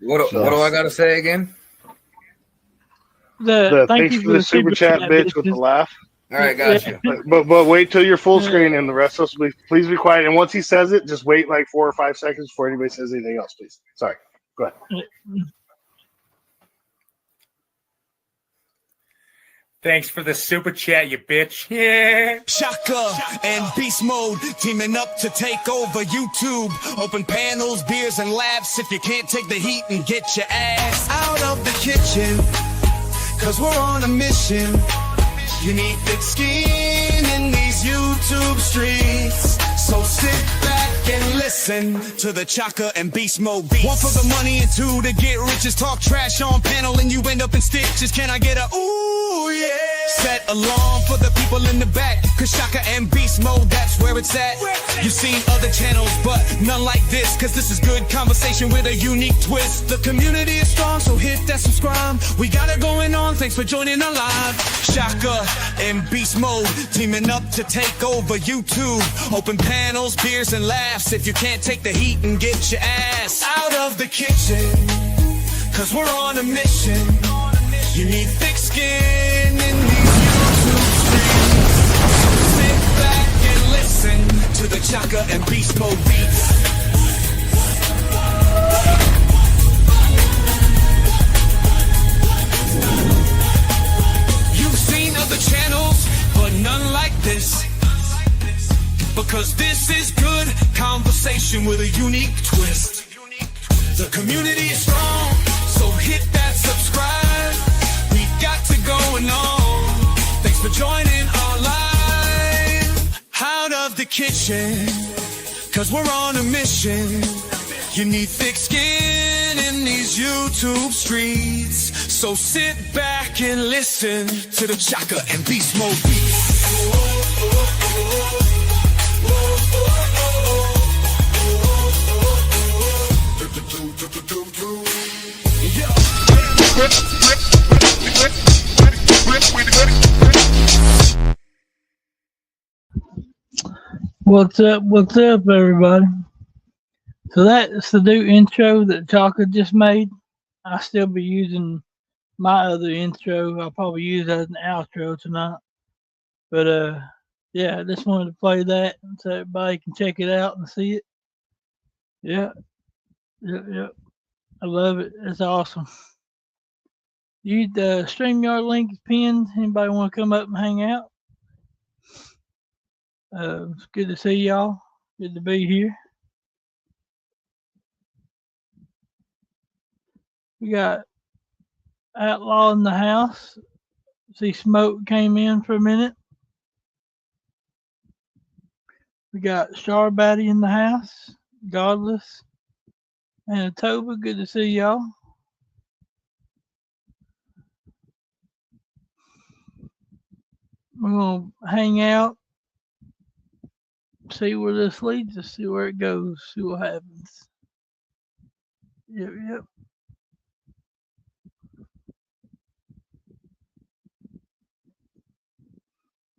What do I gotta say again? Thanks for the super chat, bitch, with the laugh. All right, gotcha. But wait till you're full screen, and the rest of us, please be quiet. And once he says it, just wait like 4 or 5 seconds before anybody says anything else, please. Sorry. Go ahead. Thanks for the super chat, you bitch. Yeah. Shaka and Beast Mode teaming up to take over YouTube. Open panels, beers, and laughs. If you can't take the heat, and get your ass out of the kitchen, cause we're on a mission. You need thick skin in these YouTube streets. So sit back and listen to the Chaka and Beast Mode beats. 1 for the money and 2 to get riches. Talk trash on panel and you end up in stitches. Can I get a ooh yeah? Set alarm for the people in the back, cause Chaka and Beast Mode, that's where it's at. You've seen other channels, but none like this, cause this is good conversation with a unique twist. The community is strong, so hit that subscribe. We got it going on, thanks for joining our live. Chaka and Beast Mode teaming up to take over YouTube. Open panels, beers, and laughs. If you can't take the heat, and get your ass out of the kitchen, cause we're on a mission. You need thick skin in these YouTube streets. So sit back and listen to the Chaka and Beast Mode beats. You've seen other channels, but none like this, because this is good conversation with a unique twist. The community is strong, so hit that subscribe. We got to going on. Thanks for joining our live. Out of the kitchen, cause we're on a mission. You need thick skin in these YouTube streets. So sit back and listen to the Chaka and Beast Mode beats. What's up, everybody? So that's the new intro that Chaka just made. I'll still be using my other intro. I'll probably use that as an outro tonight. But yeah, I just wanted to play that so everybody can check it out and see it. Yeah. I love it. It's awesome. The StreamYard link is pinned. Anybody want to come up and hang out? It's good to see y'all. Good to be here. We got Outlaw in the house. See, Smoke came in for a minute. We got Sharbatty in the house. Godless. And Toba, good to see y'all. We're going to hang out, see where this leads us, see where it goes, see what happens. Yep.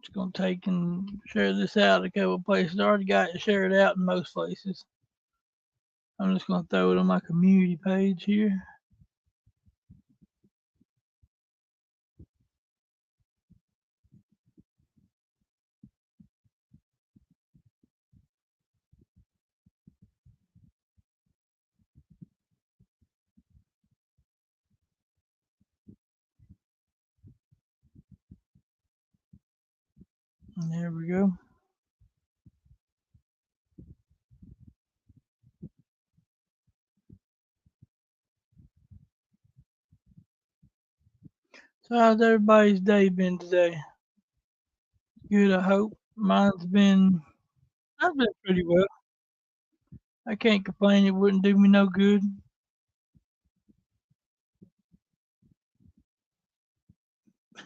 Just going to take and share this out a couple places. I already got it shared out in most places. I'm just going to throw it on my community page here. And there we go. So how's everybody's day been today? Good, I hope. I've been pretty well. I can't complain. It wouldn't do me no good.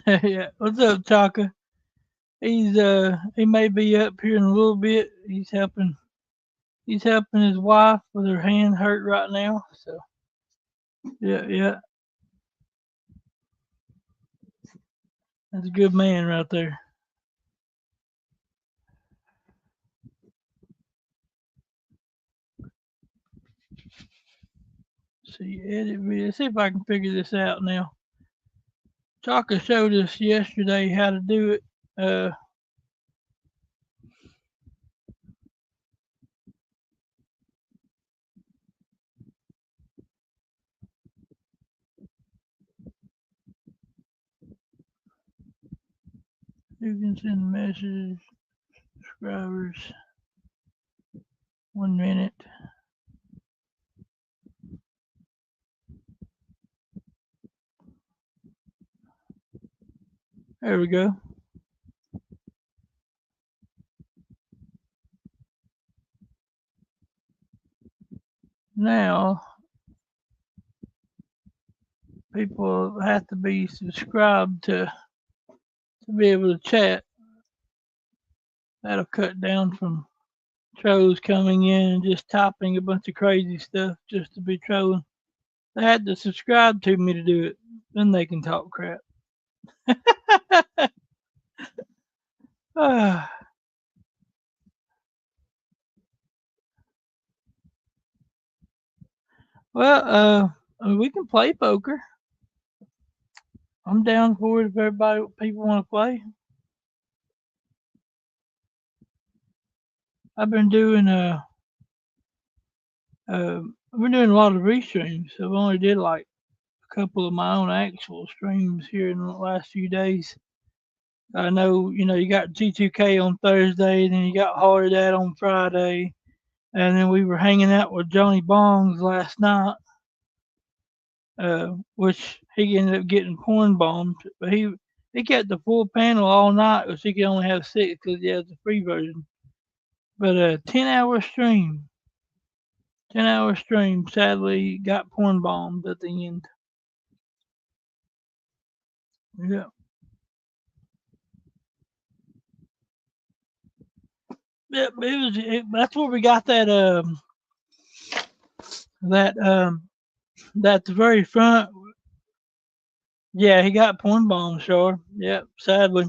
Yeah. What's up, Chaka? He may be up here in a little bit. He's helping his wife with her hand hurt right now. So yeah. That's a good man right there. see, edit video. Let's see if I can figure this out now. Chaka showed us yesterday how to do it. You can send messages, subscribers. 1 minute. There we go. Now, people have to be subscribed to be able to chat. That'll cut down from trolls coming in and just typing a bunch of crazy stuff just to be trolling. They had to subscribe to me to do it. Then they can talk crap. Well, we can play poker. I'm down for it if people want to play. I've been doing a lot of restreams. I've only did like a couple of my own actual streams here in the last few days. I know, you got G2K on Thursday, then you got Hard Dad on Friday, and then we were hanging out with Johnny Bongs last night, which he ended up getting porn bombed, but he kept the full panel all night, which he could only have 6 because he has the free version. But a 10-hour stream. 10-hour stream sadly got porn bombed at the end. Yeah. Yeah, that's where we got that that the very front. Yeah, he got porn bombed, sure. Yep, sadly.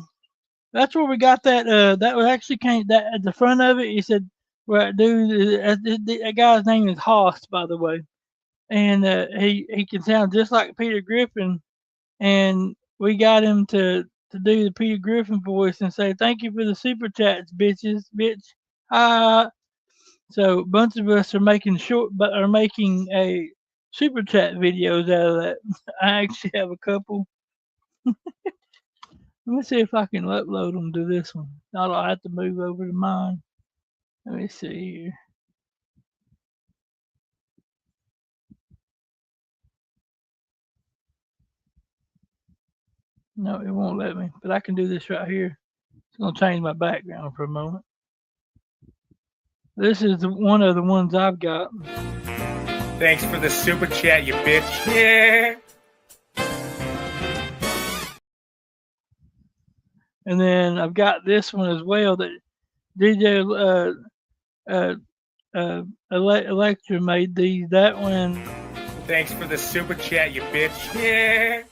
That's where we got that that was actually came that at the front of it. He said, "Well, dude, that guy's name is Hoss, by the way, and he can sound just like Peter Griffin, and we got him to do the Peter Griffin voice and say thank you for the super chats, bitches, bitch." So a bunch of us are making a super chat videos out of that. I actually have a couple. Let me see if I can upload them to this one. Not I'll have to move over to mine. Let me see here. No, it won't let me, but I can do this right here. It's gonna change my background for a moment. This is one of the ones I've got. Thanks for the super chat, you bitch. Yeah. And then I've got this one as well that DJ Electra made these. That one. Thanks for the super chat, you bitch. Yeah.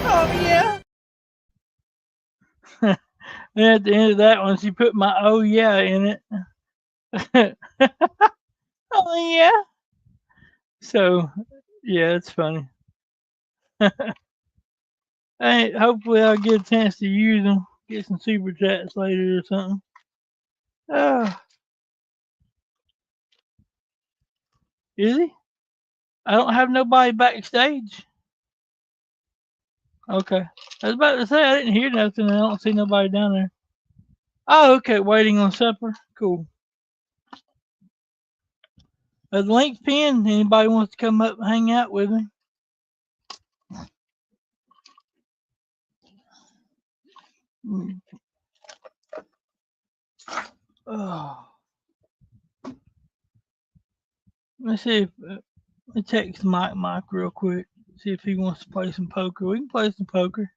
Oh yeah. And at the end of that one, she put my "oh yeah" in it. Oh yeah. So, yeah, it's funny. Hey, hopefully I'll get a chance to use them. Get some super chats later or something. Is he? I don't have nobody backstage. Okay. I was about to say I didn't hear nothing. I don't see nobody down there. Oh, okay. Waiting on supper. Cool. The link pinned. Anybody wants to come up and hang out with me? Oh. Let's see if let me text Mike real quick. See if he wants to play some poker. We can play some poker.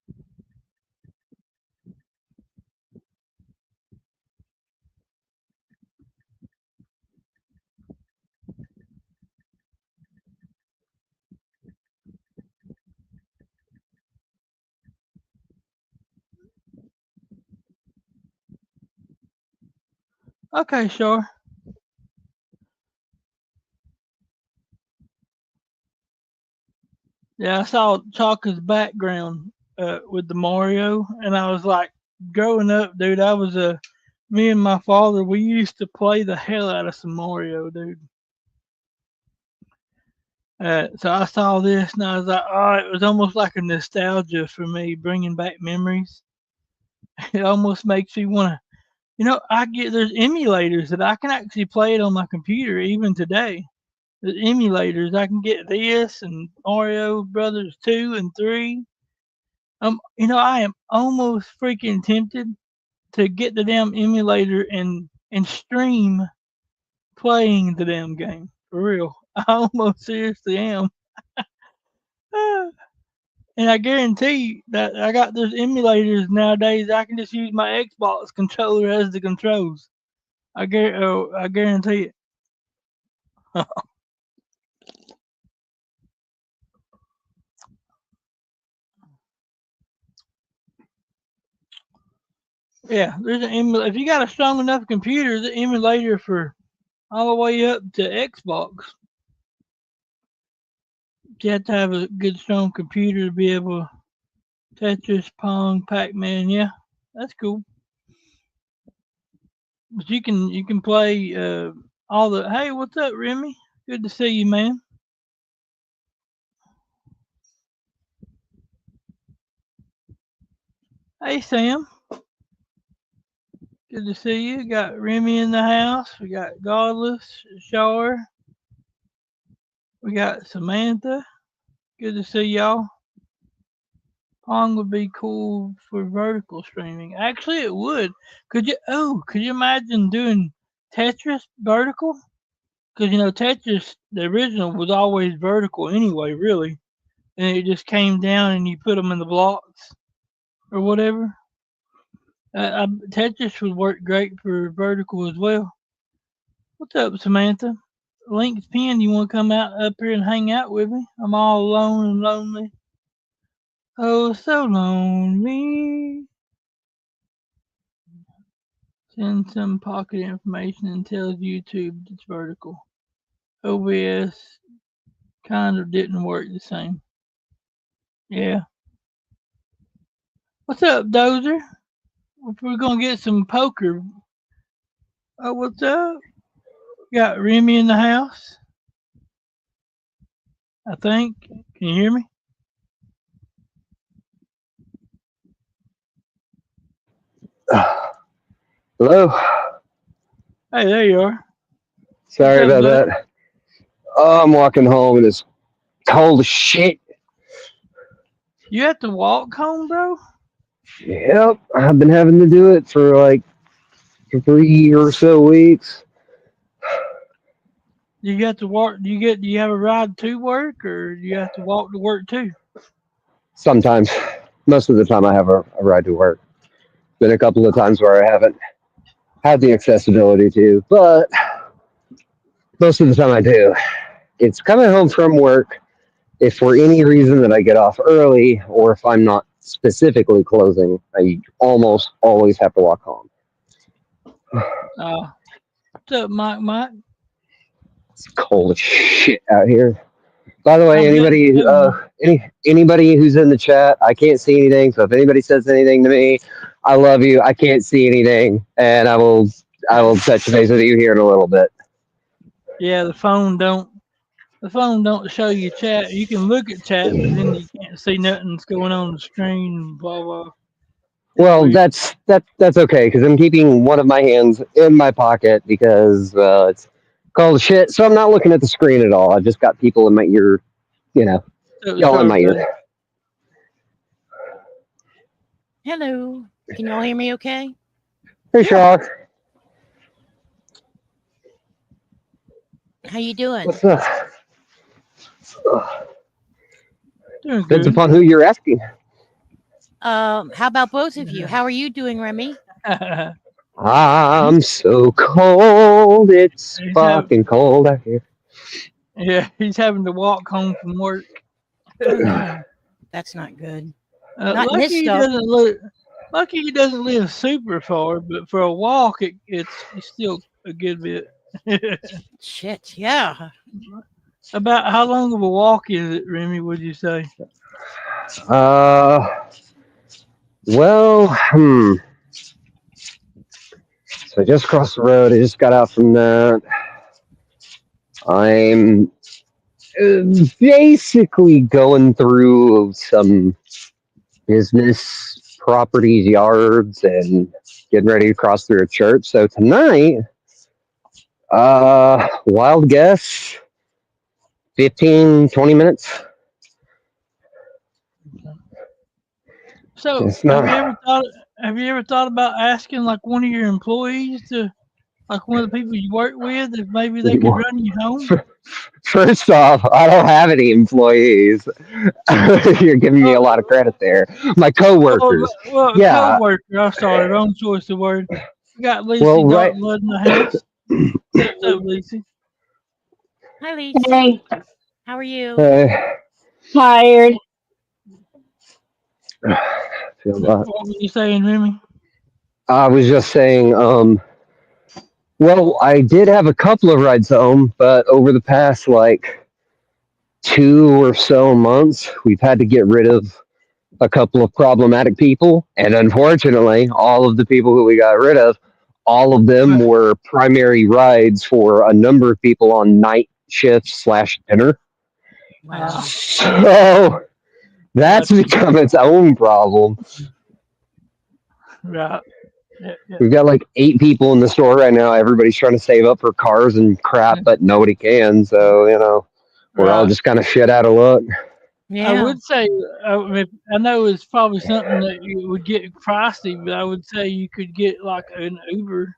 Okay, sure. Yeah, I saw Chalka's background with the Mario, and I was like, growing up, dude, me and my father, we used to play the hell out of some Mario, dude. So I saw this, and I was like, oh, it was almost like a nostalgia for me, bringing back memories. It almost makes me want to, there's emulators that I can actually play it on my computer even today. The emulators, I can get this and Mario Brothers 2 and 3. I am almost freaking tempted to get the damn emulator and stream playing the damn game. For real. I almost seriously am. And I guarantee that I got those emulators nowadays. I can just use my Xbox controller as the controls. I guarantee it. Yeah, there's an emulator. If you got a strong enough computer, the emulator for all the way up to Xbox. You have to have a good, strong computer to be able to Tetris, Pong, Pac-Man. Yeah, that's cool. But you can play all the. Hey, what's up, Remy? Good to see you, man. Hey, Sam. Good to see you. Got Remy in the house. We got Godless, Shar. We got Samantha. Good to see y'all. Pong would be cool for vertical streaming. Actually, it would. Could you imagine doing Tetris vertical? Because Tetris, the original was always vertical anyway, really, and it just came down and you put them in the blocks or whatever. Tetris would work great for vertical as well. What's up, Samantha? Link's pin. You want to come out up here and hang out with me? I'm all alone and lonely. Oh, so lonely. Send some pocket information and tells YouTube it's vertical. OBS kind of didn't work the same. Yeah. What's up, Dozer? We're gonna get some poker. Oh, what's up? Got Remy in the house. I think. Can you hear me? Hello. Hey, there you are. Sorry What's up, about Dozer? that. Oh, I'm walking home and it's cold as shit. You have to walk home, bro? Yep, I've been having to do it for like 3 or so weeks. You got to walk. Do you have a ride to work, or do you have to walk to work too? Sometimes, most of the time, I have a ride to work. Been a couple of times where I haven't had the accessibility to, but most of the time I do. It's coming home from work. If for any reason that I get off early, or if I'm not specifically closing, I almost always have to walk home. What's up, Mike? It's cold as shit out here. By the I way, bet anybody who's in the chat, I can't see anything. So if anybody says anything to me, I love you. I can't see anything, and I will touch base with you here in a little bit. Yeah, the phone don't show you chat. You can look at chat, but then you can't see nothing's going on the screen. Blah blah. It's Well, weird. that's okay because I'm keeping one of my hands in my pocket because it's cold as shit. So I'm not looking at the screen at all. I've just got people in my ear, So y'all in my buddy. ear. Hello. Can y'all hear me okay? Hey, Shaw. How you doing? What's up? Doing Depends good. upon who you're asking. How about both of you? How are you doing, Remy? I'm so cold. It's He's fucking cold out here. he's having to walk home from work. Oh no, that's not good. Not in Lucky this he stuff. doesn't look. Lucky he doesn't live super far, but for a walk, it's still a good bit. Shit, yeah. About how long of a walk is it, Remy? Would you say? Well, So I just crossed the road. I just got out from that. I'm basically going through some business properties, yards, and getting ready to cross through a church. So tonight, wild guess, 15, 20 minutes. So It's not. have you ever thought about asking like one of your employees to, like one of the people you work with, if maybe they could run you home? First off, I don't have any employees. You're giving me a lot of credit there. My coworkers. Well, Yeah. co-worker. I'm sorry, wrong choice of word. We got Lacey Well, right. Dartmouth in the house. What's up, Lacey? Hi, Lisa. Hey, How are you? tired. Feel that. What were you saying, Remy? I was just saying, well, I did have a couple of rides home, but over the past like 2 or so months, we've had to get rid of a couple of problematic people. And unfortunately, all of the people who we got rid of, all of them were primary rides for a number of people on night shifts / dinner. Wow. So that's become its own problem. Right. Yeah. We've got like 8 people in the store right now. Everybody's trying to save up for cars and crap, but nobody can. So, we're all just kind of shit out of luck. Yeah. I would say, I know it's probably something that you would get pricey, but I would say you could get like an Uber.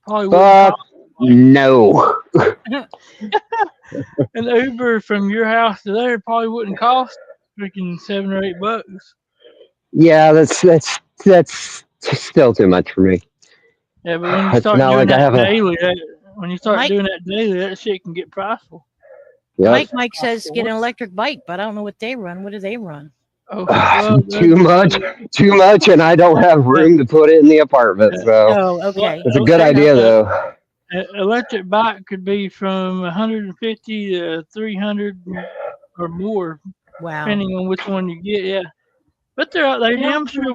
Probably wouldn't Fuck cost no. an Uber from your house to there probably wouldn't cost freaking $7 or $8. Yeah, that's still too much for me. Yeah, but when you It's start not doing like I that have a. daily, when you start Mike- doing that daily, that shit can get priceful. Yep. Mike says get an electric bike, but I don't know what they run. What do they run? Oh, well, Too much, and I don't have room to put it in the apartment. So Oh, okay. it's a good idea, though. An electric bike could be from 150 to 300 or more, Wow. depending on which one you get. Yeah, but they're out there. Yeah, I'm sure.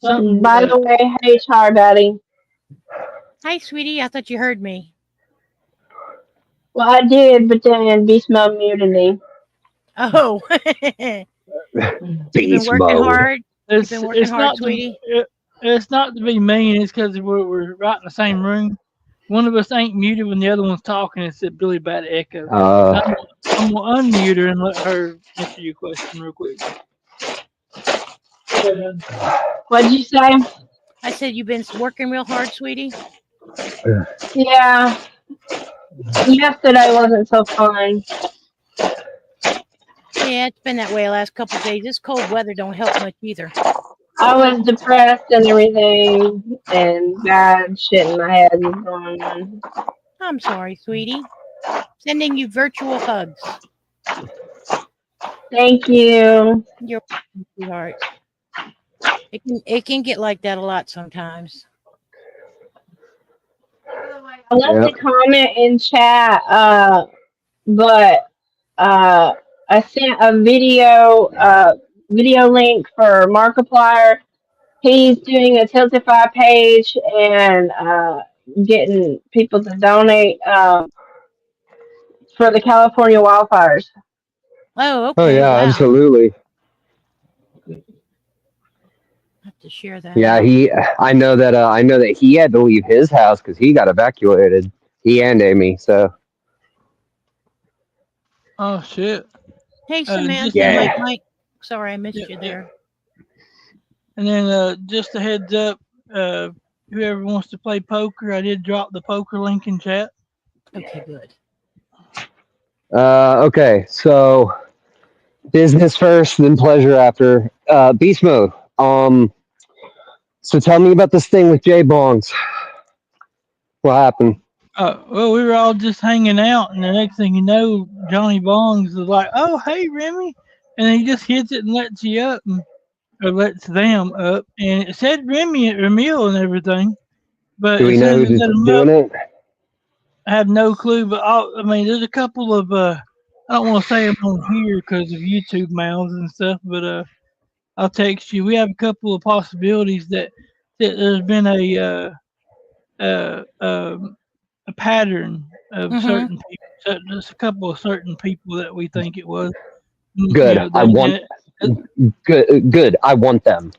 Something. By the way, hey, Char Daddy. Hi, sweetie. I thought you heard me. Well, I did, but then Beast Mode muted me. Oh. You've been Beast working mode. hard. You've It's been working it's hard, not sweetie. it's not to be mean. It's because we're right in the same room. One of us ain't muted when the other one's talking. It's a really bad echo. I'm gonna unmute her and let her answer your question real quick. What'd you say? I said you've been working real hard, sweetie. Yeah. Yesterday wasn't so fun. Yeah, it's been that way the last couple of days. This cold weather don't help much either. I was depressed and everything, and bad shit in my head was going on. I'm sorry, sweetie. Sending you virtual hugs. Thank you. You're welcome, sweetheart. It can get like that a lot sometimes. I left a comment in chat, but I sent a video link for Markiplier. He's doing a Tiltify page and getting people to donate for the California wildfires. Oh, okay. Oh yeah, wow. absolutely. I have to share that. Yeah, I know that he had to leave his house because he got evacuated. He and Amy. So. Oh shit! Hey, Samantha. Yeah. Mike. Sorry, I missed you there. And then just a heads up, whoever wants to play poker, I did drop the poker link in chat. Okay, good. Okay, so business first, then pleasure after. Beast mode. So tell me about this thing with J Bongs. What happened? Well, we were all just hanging out, and the next thing you know, Johnny Bongs is like, "Oh, hey, Remy," and he just hits it and lets you up. And or lets them up, and it said Remy at Ramil and everything. But Do we as know soon as who's I let them doing up, it? I have no clue. But I mean, there's a couple of I don't want to say them on here because of YouTube mouths and stuff, but I'll text you. We have a couple of possibilities that there's been a pattern of Mm-hmm. certain people. So there's a couple of certain people that we think it was. Good. I want That, good. I want them.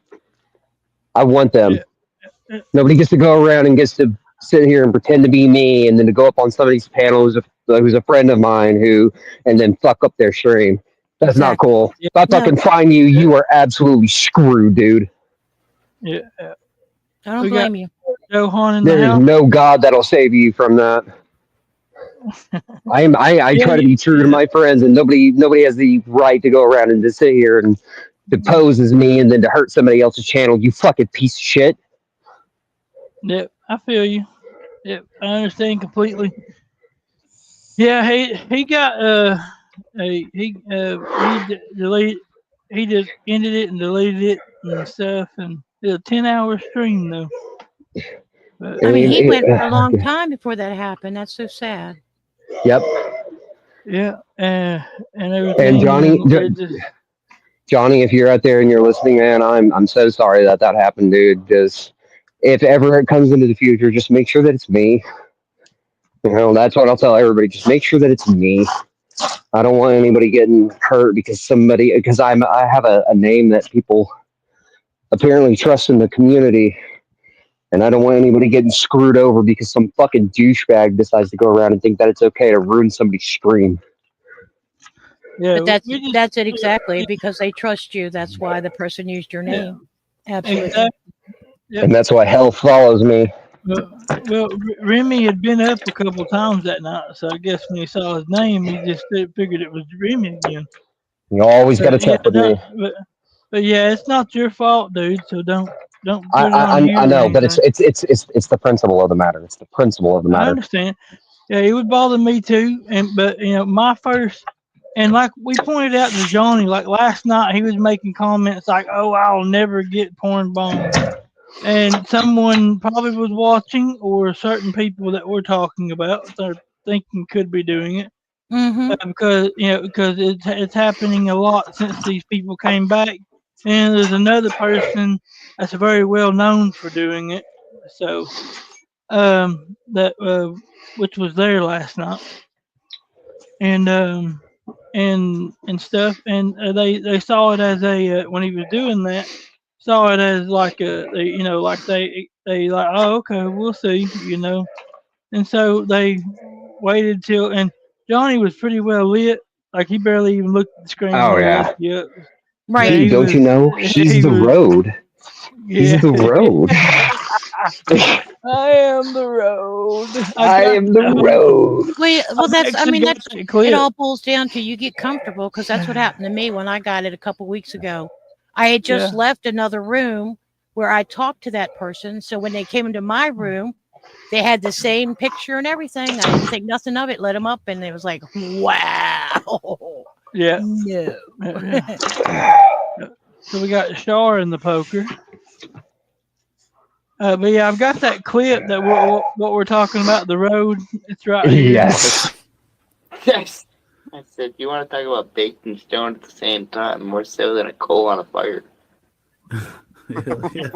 I want them. yeah, Nobody gets to go around and gets to sit here and pretend to be me, and then to go up on somebody's panel who's a friend of mine and then fuck up their stream. That's not Exactly. cool. yeah, If I No, fucking find you, you are absolutely screwed, dude. yeah. I don't We got blame you. Johan in the There is house. no God that'll save you from that. I Yeah, try to be true to my friends, and nobody has the right to go around and to sit here and to pose as me and then to hurt somebody else's channel. You fucking piece of shit. yep, I feel you. Yep, I understand completely. Yeah, he got deleted, he just ended it and deleted it and stuff, and it's a 10-hour stream though. But I mean, he went for a Yep. long time before that happened. That's so sad. yeah, and And everything, and it just Johnny, if you're out there and you're listening, man, I'm so sorry that happened, dude. Just if ever it comes into the future, just make sure that it's me. You know, that's what I'll tell everybody. Just make sure that it's me. I don't want anybody getting hurt because I have a name that people apparently trust in the community, and I don't want anybody getting screwed over because some fucking douchebag decides to go around and think that it's okay to ruin somebody's stream. yeah, But that's we just that's it exactly because they trust you. That's why the person used your yeah, name. Absolutely. exactly. Yep. And that's why hell follows me. Well, Remy had been up a couple times that night, so I guess when he saw his name, he just figured it was Remy again. You always got to But yeah, check with no, me. but yeah, it's not your fault, dude. So don't I, put it on you I or know, but it's anything. it's the principle of the matter. It's the principle of the I matter. understand. Yeah, it would bother me too. But my first, and like we pointed out to Johnny, like last night, he was making comments like, "Oh, I'll never get porn bombed," and someone probably was watching, or certain people that we're talking about, they're thinking could be doing it. Mm-hmm. Because it's happening a lot since these people came back, and there's another person that's very well known for doing it. So that which was there last night, and and stuff, and they saw it as a when he was doing that, saw it as like like they like, oh, okay, we'll see, and so they waited till, and Johnny was pretty well lit. Like he barely even looked at the screen Oh when he left yeah, you up. Yeah, Right. dude. he Don't was. you know he's He the was. road? He's Yeah. the road. I am the road. I am the road. Well, I've that's. I actually mean, got that's. that It clip. all boils down to you get comfortable because that's what happened to me when I got it a couple weeks ago. I had just Yeah. left another room where I talked to that person. So when they came into my room, they had the same picture and everything. I didn't think nothing of it. Let them up, and it was like, wow. Yeah. No. Yeah. So we got Shar in the poker. But yeah, I've got that clip that what we're talking about, the road. It's right here. Yes. Yes. I said, you want to talk about baked and stoned at the same time, more so than a coal on a fire. Hell yeah.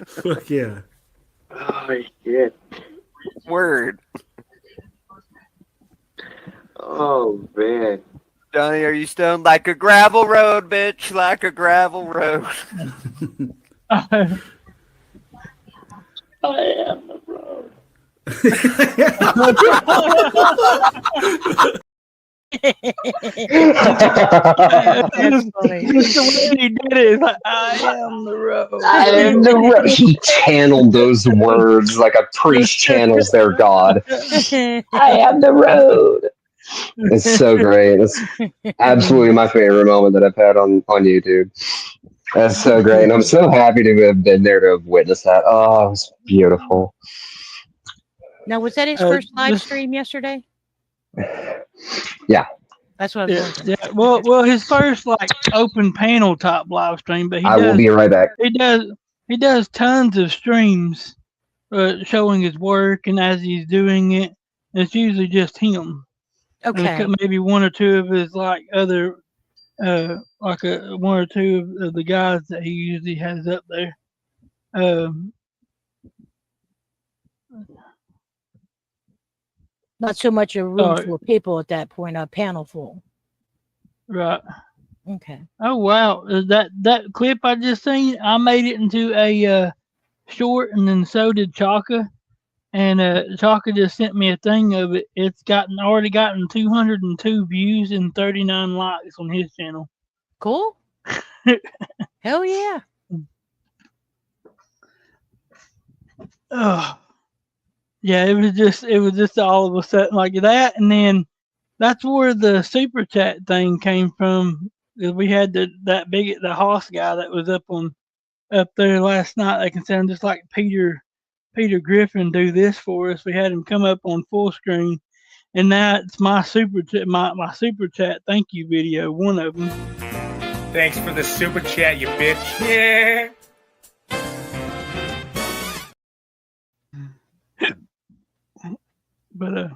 Fuck yeah. Oh, shit. Word. Oh, man. Johnny, are you stoned? Like a gravel road, bitch. Like a gravel road. I am the road. That's funny. Just the way he did it. It's like, I am the road. I am the road. He channeled those words like a priest channels their god. I am the road. It's so great. It's absolutely my favorite moment that I've had on YouTube. That's so great. And I'm so happy to have been there to have witnessed that. Oh, it was beautiful. Now, was that his first live stream yesterday? Yeah. That's what I was wondering. Yeah. Well, his first like open panel top live stream, but I will be right back. he does tons of streams, showing his work and as he's doing it. And it's usually just him. Okay. And maybe one or two of his like other, one or two of the guys that he usually has up there. Not so much a room Sorry. full of people at that point, a panel full. Right. Okay. Oh wow, that clip I just seen, I made it into a short, and then so did Chaka. And Chaka just sent me a thing of it. It's already gotten 202 views and 39 likes on his channel. Cool. Hell yeah. Oh, yeah. It was just all of a sudden like that, and then that's where the super chat thing came from. We had the Hoss guy that was up there last night. They can sound just like Peter Griffin do this for us. We had him come up on full screen, and now it's my super chat thank you video, one of them. Thanks for the super chat, you bitch. Yeah. But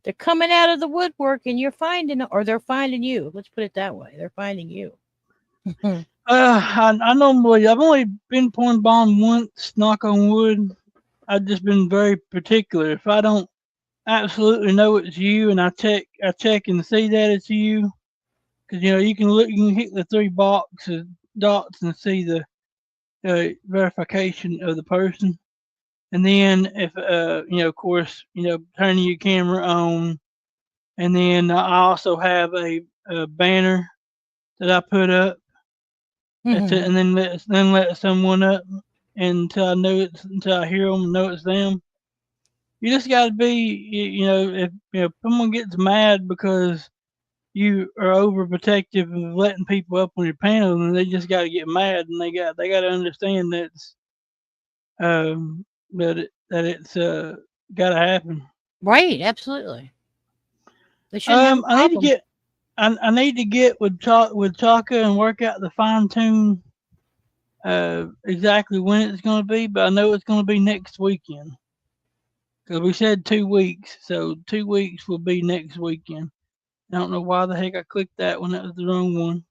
they're coming out of the woodwork, and you're finding, or they're finding you. Let's put it that way. They're finding you. I've only been point bombed once, knock on wood. I've just been very particular. If I don't absolutely know it's you, and I check and see that it's you, because you can hit the three boxes dots and see the verification of the person, and then if of course turning your camera on, and then I also have a banner that I put up. That's it, and then let someone up until I hear them and know it's them. You just got to be, if someone gets mad because you are overprotective of letting people up on your panel, then they just got to get mad, and they got to understand that it's got to happen. Right, absolutely. They shouldn't have a problem. I need to get with Chaka and work out the fine tune exactly when it's going to be, but I know it's going to be next weekend because we said 2 weeks, so 2 weeks will be next weekend. I don't know why the heck I clicked that one; that was the wrong one.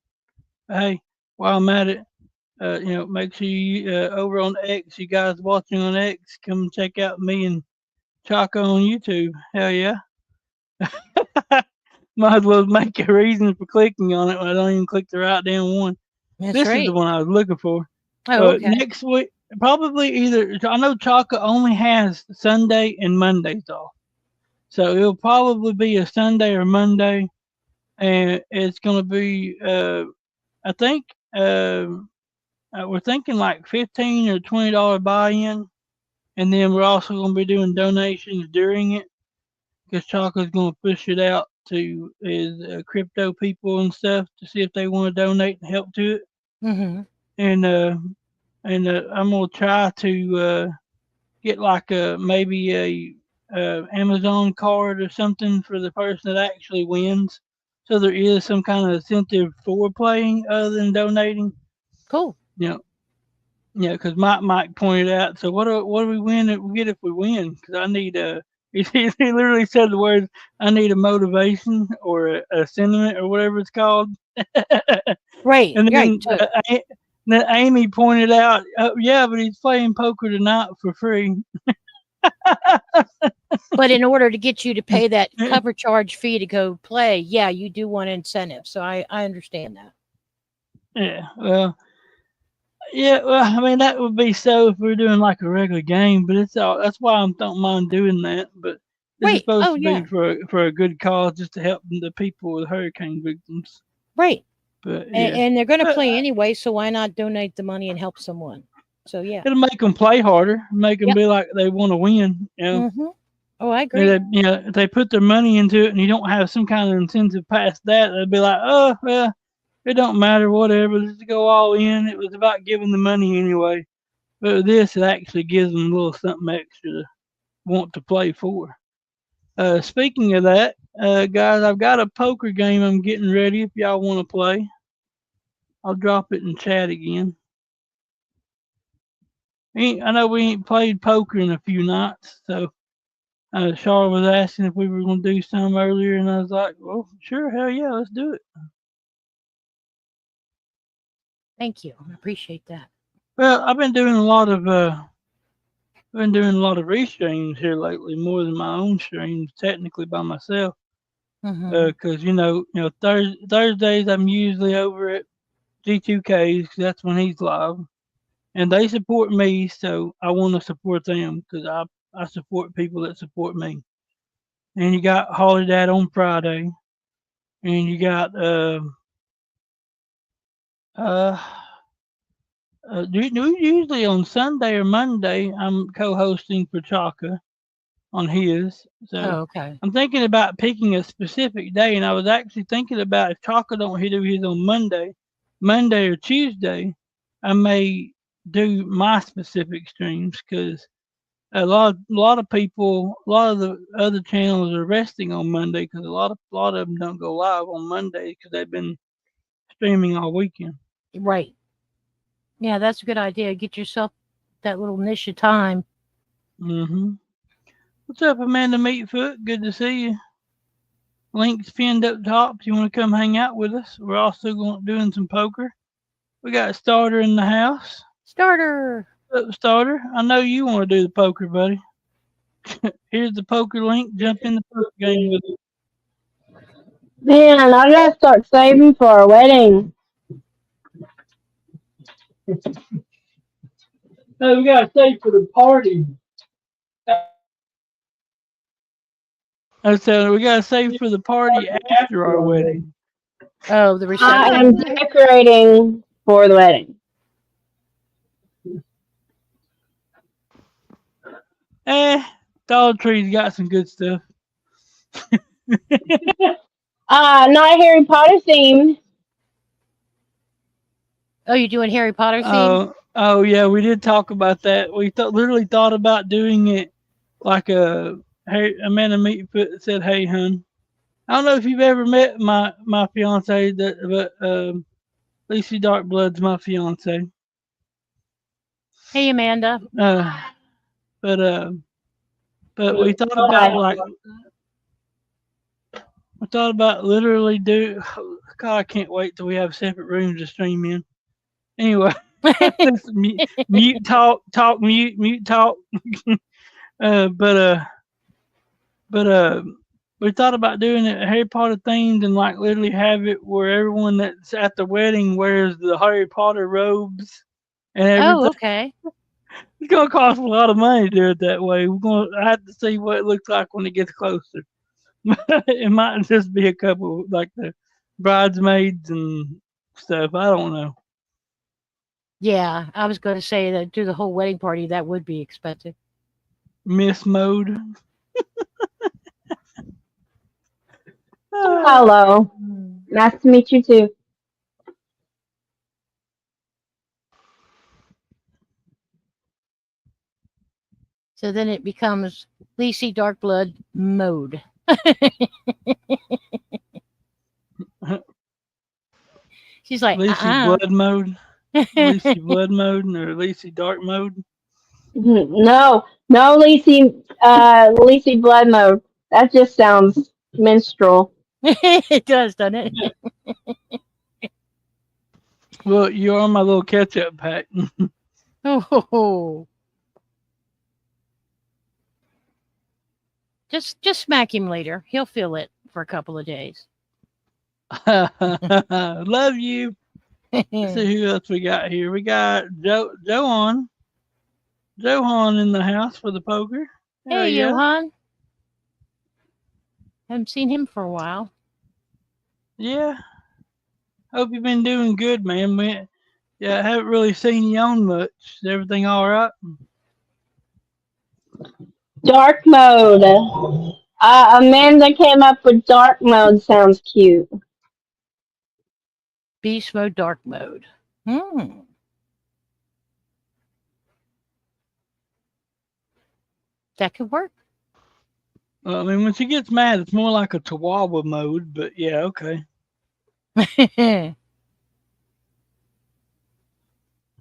But hey, while I'm at it, make sure you over on X, you guys watching on X, come check out me and Chaka on YouTube. Hell yeah. Might as well make a reason for clicking on it when I don't even click the right damn one. That's This right. is the one I was looking for. Oh, okay. Next week, probably I know Chaka only has Sunday and Mondays off. So it'll probably be a Sunday or Monday. And it's going to be, I think, we're thinking like $15 or $20 buy-in. And then we're also going to be doing donations during it, because Chaka's going to push it out to his crypto people and stuff to see if they want to donate and help to it. Mm-hmm. And I'm going to try to get like maybe a Amazon card or something for the person that actually wins, so there is some kind of incentive for playing other than donating. Cool. Because Mike pointed out. So what do we get if we win? Because I need he literally said the words, I need a motivation or a sentiment or whatever it's called. Right. And then, Right. then Amy pointed out, yeah, but he's playing poker tonight for free. But in order to get you to pay that cover charge fee to go play, yeah, you do want incentive. So I understand that. Yeah. Well, I mean, that would be so if we were doing like a regular game, but that's why I don't mind doing that. But this is supposed to be for a good cause, just to help the people with hurricane victims. Right. But and they're going to play anyway, so why not donate the money and help someone? So yeah, it'll make them play harder, make them be like they want to win. Mm-hmm. Oh, I agree. If they put their money into it and you don't have some kind of incentive past that, they'll be like, oh well, it don't matter, whatever. Just go all in. It was about giving the money anyway. But with this, it actually gives them a little something extra to want to play for. Speaking of that, guys, I've got a poker game I'm getting ready. If y'all want to play, I'll drop it in chat again. I know we ain't played poker in a few nights, so Charlotte was asking if we were going to do some earlier, and I was like, well, sure, hell yeah, let's do it. Thank you. I appreciate that. Well, I've been doing a lot of restreams here lately, more than my own streams, technically by myself. Because Thursdays I'm usually over at G2K's, because that's when he's live, and they support me, so I want to support them because I support people that support me. And you got Holly Dad on Friday, and you got usually on Sunday or Monday I'm co-hosting for Chaka on his. So okay. I'm thinking about picking a specific day, and I was actually thinking about if Chaka don't do his on Monday or Tuesday, I may do my specific streams because a lot of people, a lot of the other channels are resting on Monday because a lot of them don't go live on Monday because they've been streaming all weekend. Right. Yeah, that's a good idea. Get yourself that little niche of time. What's up, Amanda Meatfoot? Good to see you. Link's pinned up top. If you want to come hang out with us, we're also doing some poker. We got a starter in the house. Starter. What's up, starter? I know you want to do the poker, buddy. Here's the poker link. Jump in the poker game with us. Man, I gotta start saving for our wedding. No, we gotta save for the party. So we gotta save for the party after our wedding. Oh, the reception. I'm decorating for the wedding. Dollar Tree's got some good stuff. Not Harry Potter themed. Oh, you're doing Harry Potter theme? Oh yeah, we did talk about that. We literally thought about doing it like a Amanda Meatfoot said, "Hey, hun." I don't know if you've ever met my fiance, but Lacey Darkblood's my fiance. Hey, Amanda. But we thought about literally God, I can't wait till we have separate rooms to stream in. Anyway, mute talk, mute talk. But we thought about doing it Harry Potter themed and like literally have it where everyone that's at the wedding wears the Harry Potter robes and everything. Oh, okay. It's gonna cost a lot of money to do it that way. I have to see what it looks like when it gets closer. It might just be a couple like the bridesmaids and stuff. I don't know. Yeah, I was going to say that do the whole wedding party. That would be expensive. Miss Mode. Hello. Nice to meet you too. So then it becomes Lacey Darkblood mode. She's like, Lacey Blood Mode. Lacey Blood Mode or Lacey Dark Mode. No, Lacey Blood Mode. That just sounds minstrel. It does, doesn't it? Well, you're on my little catch-up pack. Oh. Just smack him later. He'll feel it for a couple of days. Love you. Let's see who else we got here. We got Johan. Johan in the house for the poker. Hey, Johan. Haven't seen him for a while. Yeah. Hope you've been doing good, man. I haven't really seen you on much. Is everything all right? Dark mode. Amanda came up with dark mode. Sounds cute. Beast mode, dark mode. That could work. I mean, when she gets mad, it's more like a Chihuahua mode. But yeah, okay. I'm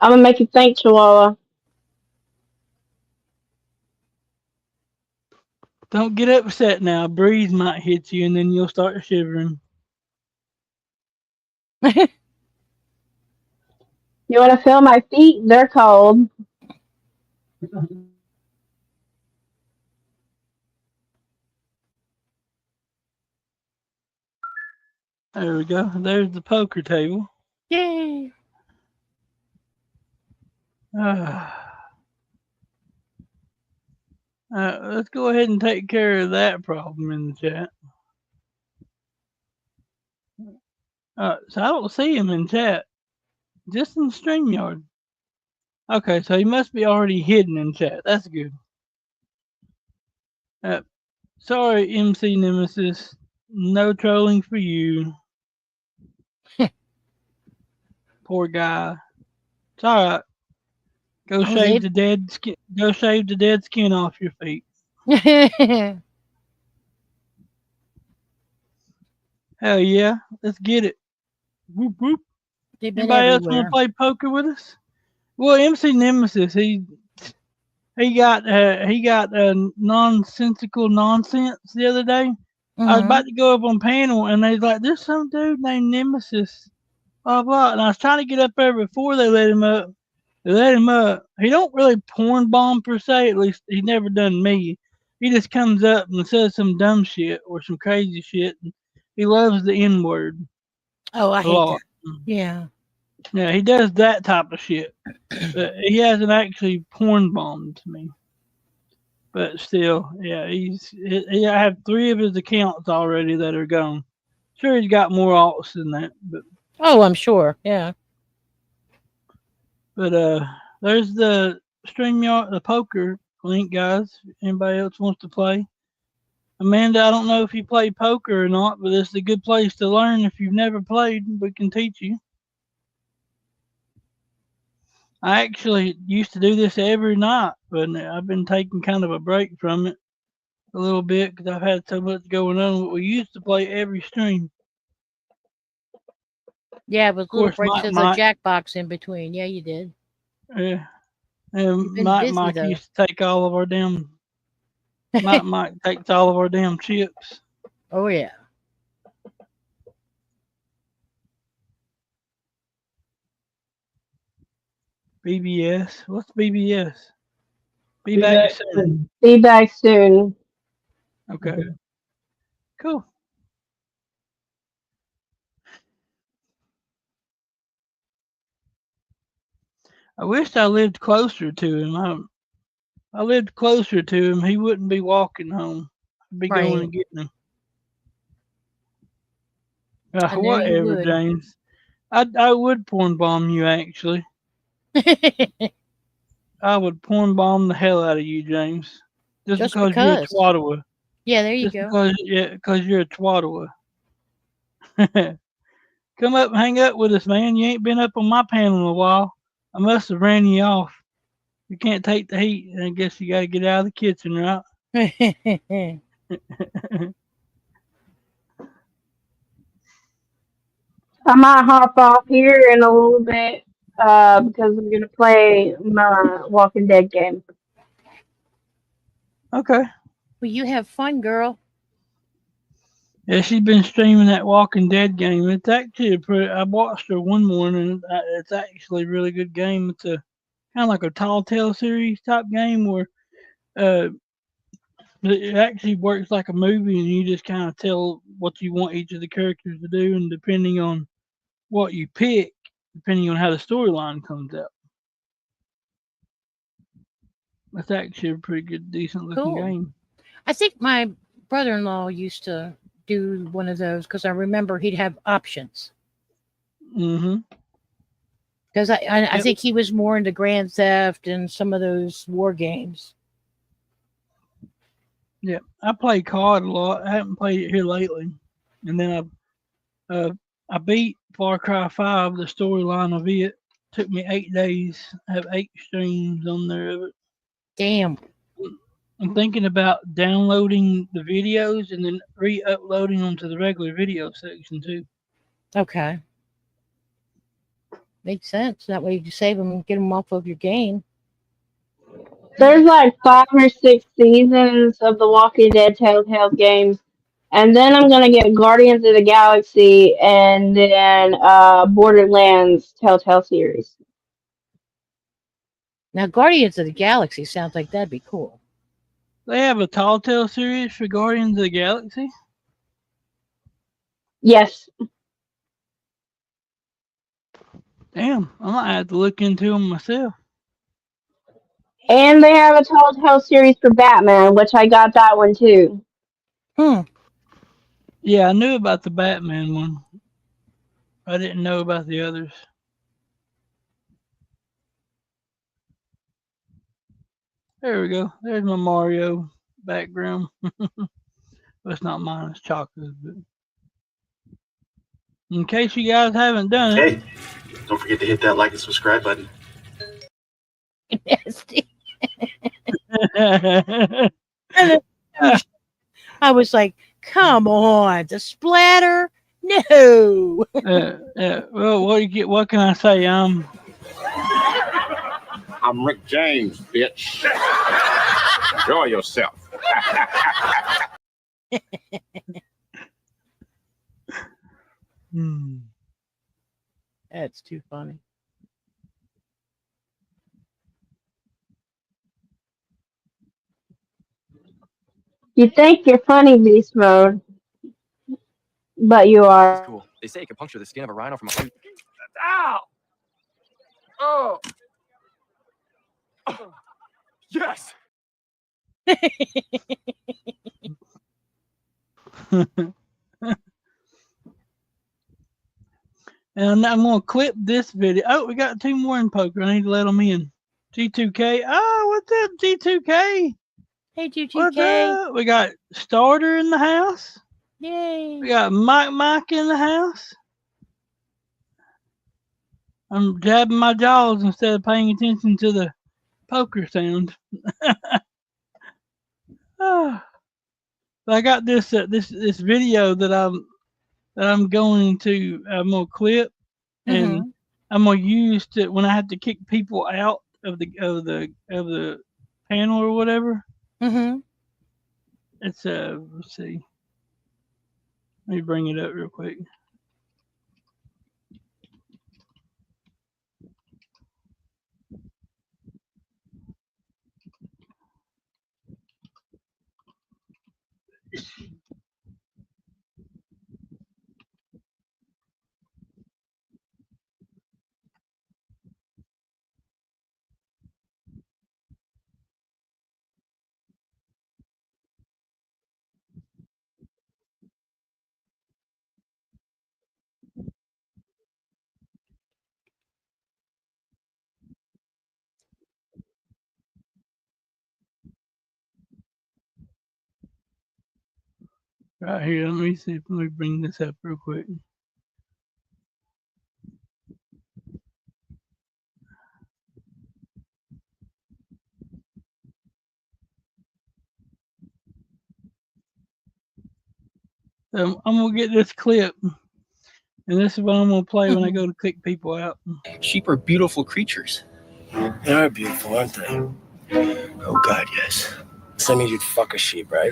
gonna make you think, Chihuahua. Don't get upset now. A breeze might hit you, and then you'll start shivering. You want to feel my feet? They're cold. There we go. There's the poker table. Yay. Let's go ahead and take care of that problem in the chat. So I don't see him in chat, just in StreamYard. Okay, so he must be already hidden in chat. That's good. Sorry, MC Nemesis. No trolling for you. Poor guy. It's all right. Go shave the dead skin. Go shave the dead skin off your feet. Hell yeah, let's get it. Whoop whoop. They've been Anybody else want everywhere. to play poker with us? Well, MC Nemesis, he got nonsensical nonsense the other day. I was about to go up on panel, and they was like, "There's some dude named Nemesis, blah blah." And I was trying to get up there before they let him up. They let him up. He don't really porn bomb per se. At least he's never done me. He just comes up and says some dumb shit or some crazy shit. And he loves the N word. Oh, I a hate lot. that. Yeah. Yeah, he does that type of shit. But he hasn't actually porn bombed me. But still, yeah, I have 3 of his accounts already that are gone. Sure, he's got more alts than that, but Oh, I'm sure. Yeah. there's the StreamYard, the poker link, guys. Anybody else wants to play? Amanda, I don't know if you play poker or not, but it's a good place to learn. If you've never played, we can teach you. I actually used to do this every night, but I've been taking kind of a break from it a little bit because I've had so much going on. But we used to play every stream. Yeah, it was Of little course, breaks of the Jackbox in between. Yeah, you did. Yeah, and You've been busy, Mike though. used to take all of our damn. Mike takes all of our damn chips. Oh, yeah. BBS. What's BBS? Be back soon. Be back soon. Okay. Cool. I wished I lived closer to him. I lived closer to him, he wouldn't be walking home. I'd be going Right. and getting him. I know you Whatever, would. James. I would porn bomb you, actually. I would porn bomb the hell out of you, James. Just because you're a because. twaddler. Yeah, there you Just go. because you're a twaddler. Come up and hang up with us, man. You ain't been up on my panel in a while. I must have ran you off. You can't take the heat. I guess you got to get out of the kitchen, right? I might hop off here in a little bit because I'm gonna play my Walking Dead game. Okay. Well, you have fun, girl. Yeah, she's been streaming that Walking Dead game. It's actually I watched her one morning. It's actually a really good game. It's a kind of like a Tall Tale series type game where it actually works like a movie, and you just kind of tell what you want each of the characters to do, and depending on what you pick, depending on how the storyline comes out. That's actually a pretty good, decent looking Cool. game. I think my brother-in-law used to do one of those because I remember he'd have options. Mm-hmm. Because I think he was more into Grand Theft and some of those war games. Yeah, I play COD a lot. I haven't played it here lately. And then I beat Far Cry 5, the storyline of it. Took me 8 days. I have 8 streams on there of it. Damn. I'm thinking about downloading the videos and then re-uploading them to the regular video section too. Okay. Makes sense. That way you save them and get them off of your game. There's like 5 or 6 seasons of the Walking Dead Telltale games. And then I'm gonna get Guardians of the Galaxy and then Borderlands Telltale series. Now, Guardians of the Galaxy sounds like that'd be cool. They have a Telltale series for Guardians of the Galaxy. Yes. Damn, I might have to look into them myself. And they have a Telltale series for Batman, which I got that one too. Yeah, I knew about the Batman one. I didn't know about the others. There we go. There's my Mario background. Well, it's not mine, it's Chaka's. But in case you guys haven't done it. Hey, don't forget to hit that like and subscribe button. Nasty. I was like, come on, the splatter? No. Well, what can I say? I'm Rick James, bitch. Enjoy yourself. That's too funny. You think you're funny, Beast Mode, but you are. Cool. They say it can puncture the skin of a rhino from a. Ow! Oh! Yes! And I'm going to clip this video. Oh, we got 2 more in poker. I need to let them in. G2K. Oh, what's up, G2K? Hey, G2K. What's up? We got Starter in the house. Yay. We got Mike in the house. I'm jabbing my jaws instead of paying attention to the poker sound. But I got this this video that I'm going to clip, and I'm gonna use to when I have to kick people out of the panel or whatever. It's let's see. Let me bring it up real quick. Right here, let me see. Let me bring this up real quick. I'm gonna get this clip, and this is what I'm gonna play when I go to kick people out. Sheep are beautiful creatures. They are beautiful, aren't they? Oh God, yes. So I need you to fuck a sheep, right?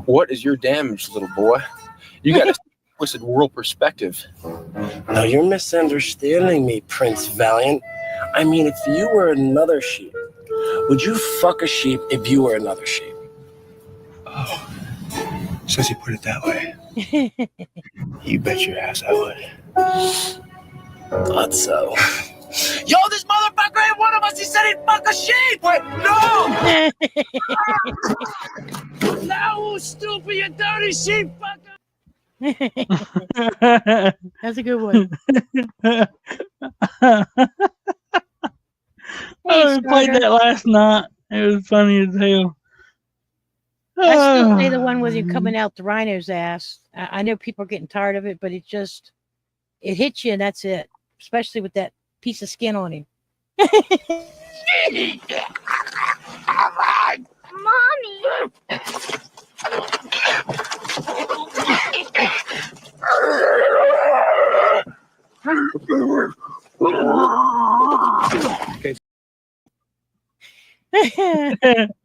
What is your damage, little boy? You got a twisted world perspective. No, you're misunderstanding me, Prince Valiant. I mean, if you were another sheep, would you fuck a sheep if you were another sheep? Oh, since you put it that way, you bet your ass I would. Thought so. Yo, this motherfucker ain't one of us. He said he'd fuck a sheep. Wait, no! Now, stupid, you dirty sheep fucker. That's a good one. I played that last night. It was funny as hell. I still say the one with you coming out the rhino's ass. I know people are getting tired of it, but it hits you and that's it. Especially with that piece of skin on him.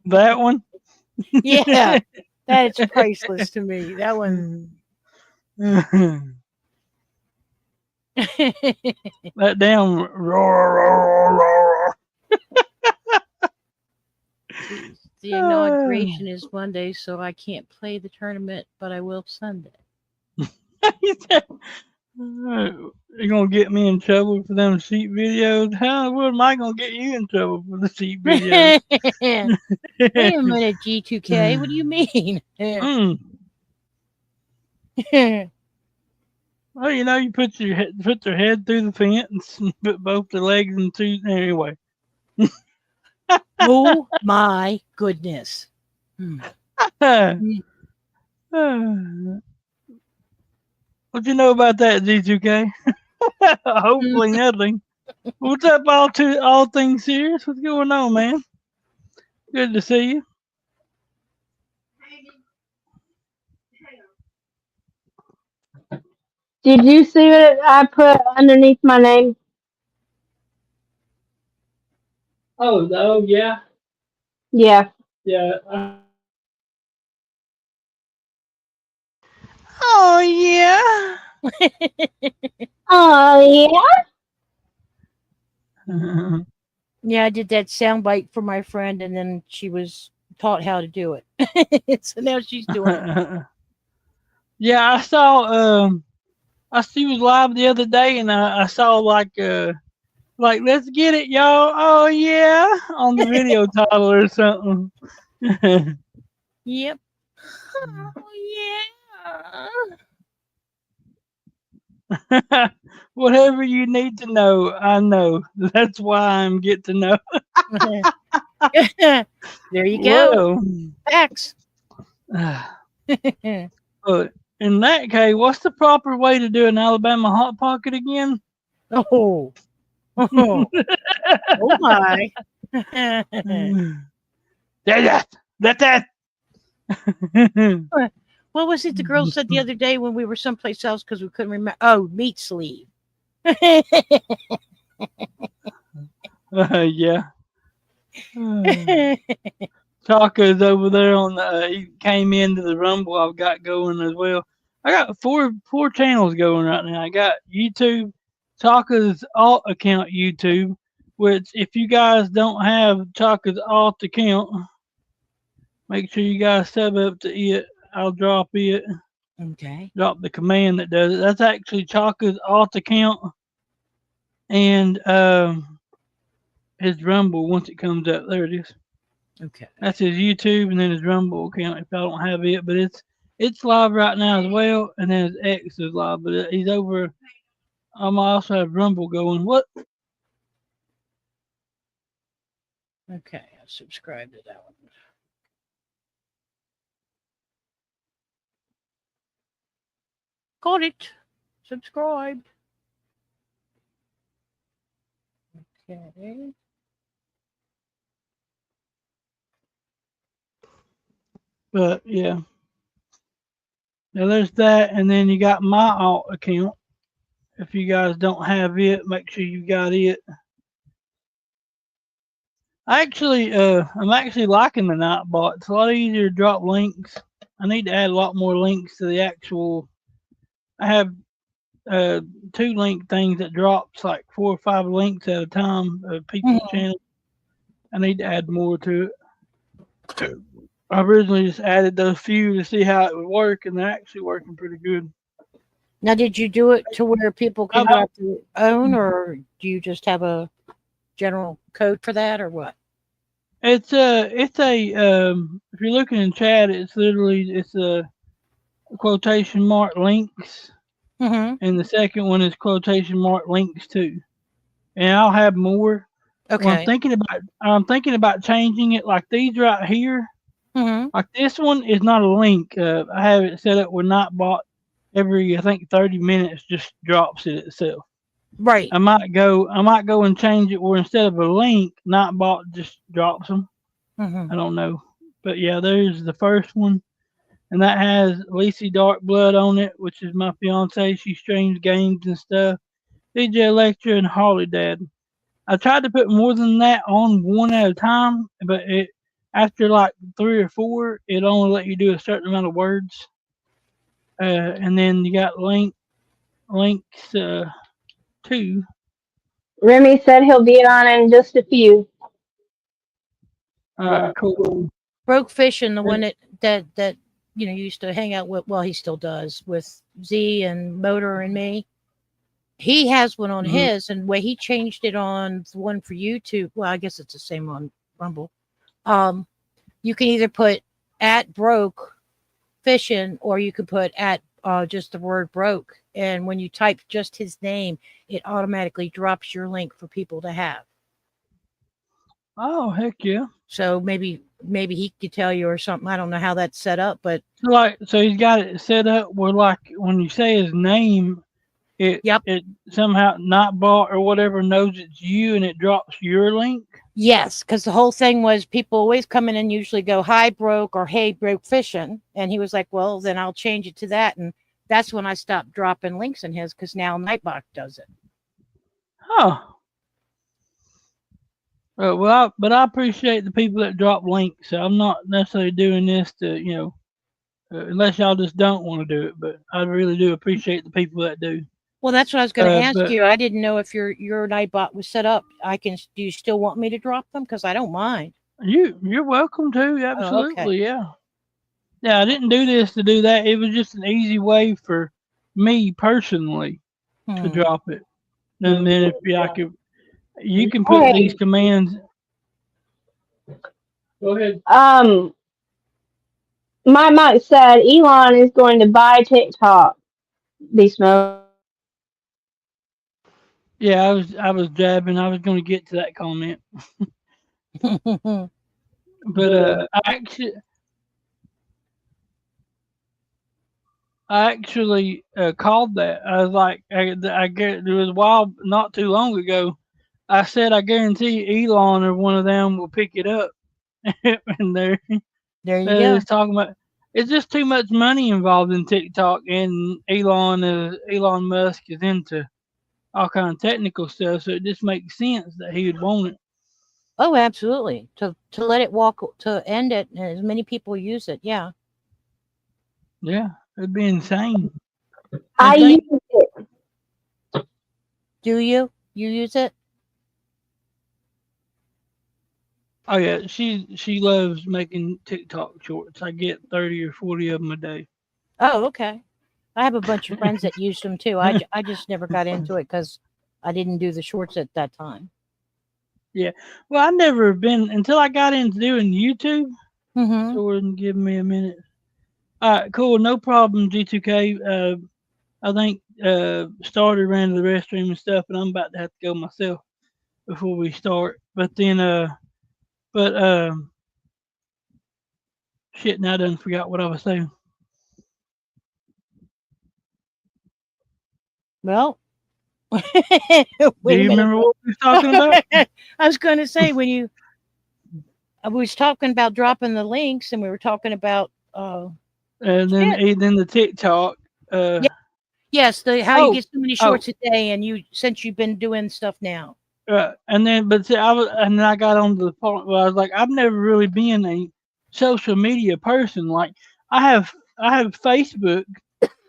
That one? Yeah, that is priceless to me. That one. That damn roar. The inauguration is Monday, so I can't play the tournament, but I will Sunday. You're gonna get me in trouble for them sheep videos? How what am I gonna get you in trouble for the sheep videos? Wait a minute, G2K. What do you mean? Well, you know, you put your head through the fence and put both the legs and two. Anyway. Oh my goodness. What you know about that, G2K? Hopefully nothing. What's up, all things serious? What's going on, man? Good to see you. Did you see what I put underneath my name? Oh, yeah. Yeah. Yeah. Oh, yeah. Oh, yeah. Yeah, I did that soundbite for my friend, and then she was taught how to do it. So now she's doing it. Yeah, I saw. She was live the other day, and I saw like let's get it, y'all. Oh yeah, on the video title or something. Yep. Oh yeah. Whatever you need to know, I know. That's why I'm get to know. There you go. Well, Facts. But in that case, what's the proper way to do an Alabama hot pocket again? Oh. Oh my. That. What was it the girl said the other day when we were someplace else because we couldn't remember? Oh, meat sleeve. Yeah. Taco's over there on the. He came into the Rumble I've got going as well. I got four channels going right now. I got YouTube, Taco's alt account YouTube, which if you guys don't have Taco's alt account, make sure you guys sub up to it. I'll drop it. Okay. Drop the command that does it. That's actually Chaka's alt account and his Rumble once it comes up. There it is. Okay. That's his YouTube and then his Rumble account if I don't have it. But it's live right now as well. And then his X is live. But he's over. I also have Rumble going. What? Okay. I subscribe to that one. Got it. Subscribed. Okay. But yeah. Now there's that. And then you got my alt account. If you guys don't have it, make sure you got it. I'm actually liking the Nightbot. It's a lot easier to drop links. I need to add a lot more links to the actual. I have 2 link things that drops like 4 or 5 links at a time of people's channels. I need to add more to it. I originally just added those few to see how it would work, and they're actually working pretty good. Now, did you do it to where people can drop their own, or do you just have a general code for that, or what? It's a if you're looking in chat, it's a quotation mark links, and the second one is quotation mark links too. And I'll have more. Okay. Well, I'm thinking about changing it like these right here. Like this one is not a link. I have it set up with Nightbot. Every I think 30 minutes just drops it itself. Right. I might go and change it where instead of a link, Nightbot just drops them. I don't know, But yeah, there's the first one, and that has Lacey Darkblood on it, which is my fiance. She streams games and stuff. DJ Electra and Harley Dad. I tried to put more than that on one at a time, but it after like 3 or 4, it only let you do a certain amount of words. And then you got links to. Remy said he'll be on in just a few. Cool. Broke Fishing, the one that used to hang out with. Well, he still does with Z and Motor and me. He has one on his, and where he changed it on the one for YouTube. Well, I guess it's the same on Rumble. You can either put at Broke Fishing, or you could put at just the word broke. And when you type just his name, it automatically drops your link for people to have. Oh, heck yeah. So maybe he could tell you or something. I don't know how that's set up, but So he's got it set up where, like, when you say his name, it somehow not bot or whatever knows it's you, and it drops your link. yes, because the whole thing was people always come in and usually go, "Hi, Broke," or "Hey, Broke Fishing," and he was like, "Well, then I'll change it to that." And that's when I stopped dropping links in his, because now Nightbot does it. Huh. But I appreciate the people that drop links. So I'm not necessarily doing this to, unless y'all just don't want to do it. But I really do appreciate the people that do. Well, that's what I was going to ask but you. I didn't know if your Nightbot was set up. Do you still want me to drop them? Because I don't mind. You're welcome to. Absolutely, yeah. Yeah, I didn't do this to do that. It was just an easy way for me personally to drop it. And then if you can put these commands. Go ahead. My mic said Elon is going to buy TikTok. Beast Mode. Yeah, I was jabbing. I was going to get to that comment. But I actually called that. I was like, I get there was a while not too long ago. I said I guarantee Elon or one of them will pick it up, and there you go. Talking about it's just too much money involved in TikTok, and Elon Musk is into all kind of technical stuff, so it just makes sense that he would want it. Oh, absolutely. To let it walk, to end it, and as many people use it, yeah. Yeah, it'd be insane. I use it. Do you? You use it? Oh yeah, she loves making TikTok shorts. I get 30 or 40 of them a day. Oh, okay. I have a bunch of friends that used them too. I just never got into it because I didn't do the shorts at that time. Yeah. Well, I never been until I got into doing YouTube. Mm-hmm. Jordan, give me a minute. All right, cool. No problem, G2K. I think Starter ran to the restroom and stuff, and I'm about to have to go myself before we start. But then, shit, now I done forgot what I was saying. Well, do you remember what we were talking about? I was going to say we was talking about dropping the links, and we were talking about and then the TikTok. Yes, how you get so many shorts a day, and since you've been doing stuff now. And then, but see, I got on to the point where I was like, I've never really been a social media person. Like, I have Facebook.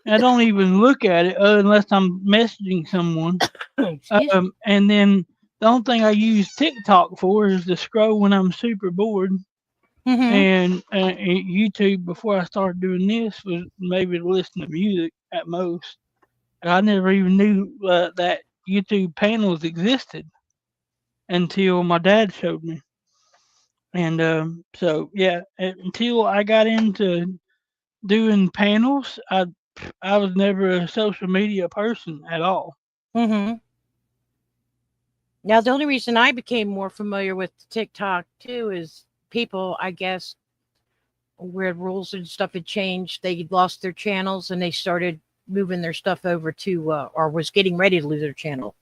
I don't even look at it unless I'm messaging someone. And then the only thing I use TikTok for is to scroll when I'm super bored. Mm-hmm. And YouTube, before I started doing this, was maybe to listen to music at most. I never even knew that YouTube panels existed until my dad showed me. And so, yeah, until I got into doing panels, I was never a social media person at all. Mm-hmm. Now, the only reason I became more familiar with TikTok too is people, I guess, where rules and stuff had changed. They lost their channels and they started moving their stuff over to, or was getting ready to lose their channel.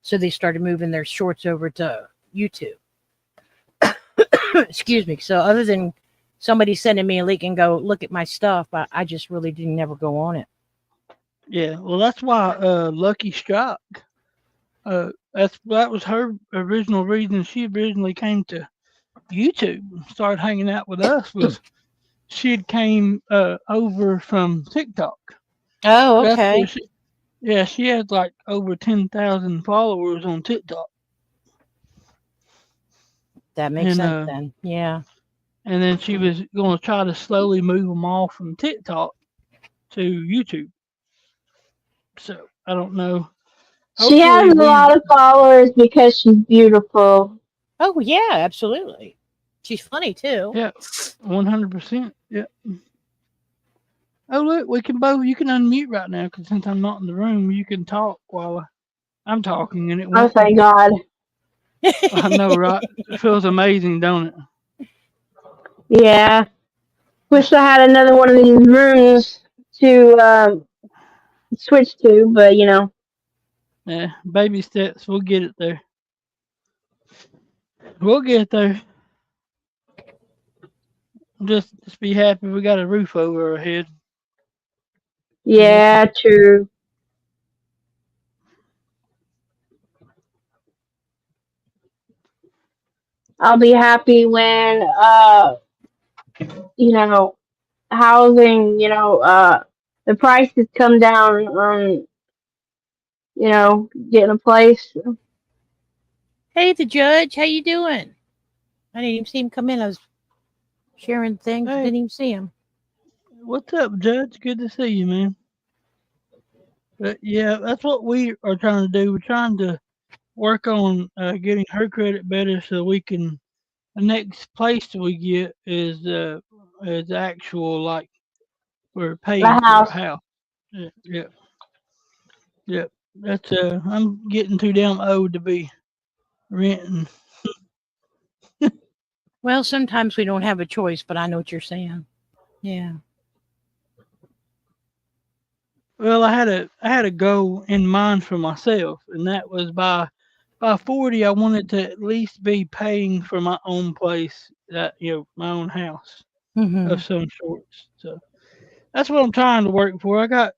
So they started moving their shorts over to YouTube. Excuse me. So other than somebody sending me a link and go look at my stuff, but I just really didn't never go on it. Yeah, well, that's why Lucky Strike. That was her original reason she originally came to YouTube and started hanging out with us. Was she had came over from TikTok. Oh, That's okay. where she had like over 10,000 followers on TikTok. That makes And sense then. Yeah. and then she was going to try to slowly move them all from TikTok to YouTube. So I don't know. She has a lot of followers because she's beautiful. Oh yeah, absolutely. She's funny too. Yeah, 100%. Yeah. Oh look, we can both. You can unmute right now because since I'm not in the room, you can talk while I'm talking, and it Oh, won't. thank God. I know, right? It feels amazing, don't it? Yeah. Wish I had another one of these rooms to switch to, but you know. Yeah, baby steps. We'll get it there. We'll get there. Just be happy we got a roof over our head. Yeah, true. I'll be happy when you know, housing, the prices come down on, getting a place. Hey, the judge, how you doing? I didn't even see him come in. I was sharing things. Hey. Didn't even see him. What's up, Judge? Good to see you, man. But yeah, that's what we are trying to do. We're trying to work on getting her credit better so we can. The next place we get is actual like we're paying The for a house. house. Yeah. That's I'm getting too damn old to be renting. Well, sometimes we don't have a choice, but I know what you're saying. Yeah. Well, I had a goal in mind for myself, and that was by 40, I wanted to at least be paying for my own place, my own house of some sorts. So that's what I'm trying to work for. I got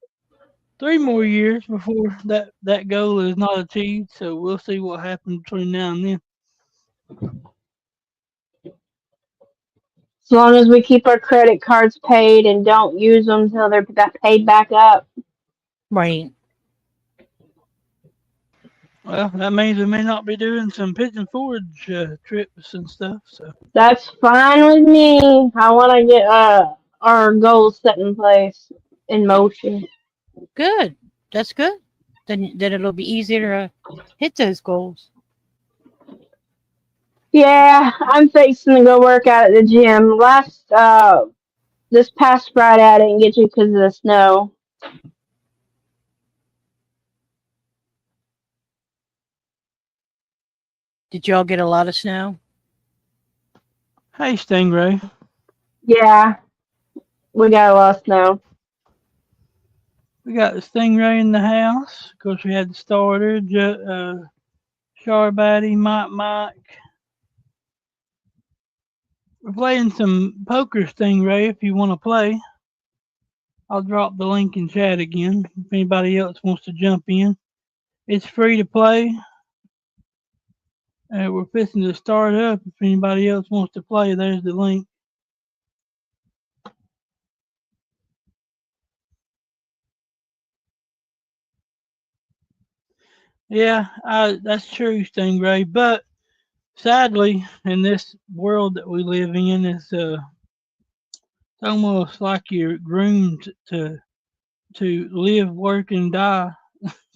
3 more years before that goal is not achieved, so we'll see what happens between now and then. As long as we keep our credit cards paid and don't use them until they're paid back up. Right. Well, that means we may not be doing some pigeon forage trips and stuff. So That's fine with me. I want to get our goals set in place, in motion. Good. That's good. Then it'll be easier to hit those goals. Yeah, I'm fixing to go work out at the gym. This past Friday I didn't get to because of the snow. Did y'all get a lot of snow? hey, Stingray. Yeah, we got a lot of snow. We got the Stingray in the house. Of course, we had the starter, Charbaddy, Mike. We're playing some poker, Stingray, if you want to play. I'll drop the link in chat again if anybody else wants to jump in. It's free to play. We're fixing to start up. If anybody else wants to play, there's the link. Yeah, that's true, Stingray. But sadly, in this world that we live in, it's almost like you're groomed to live, work, and die.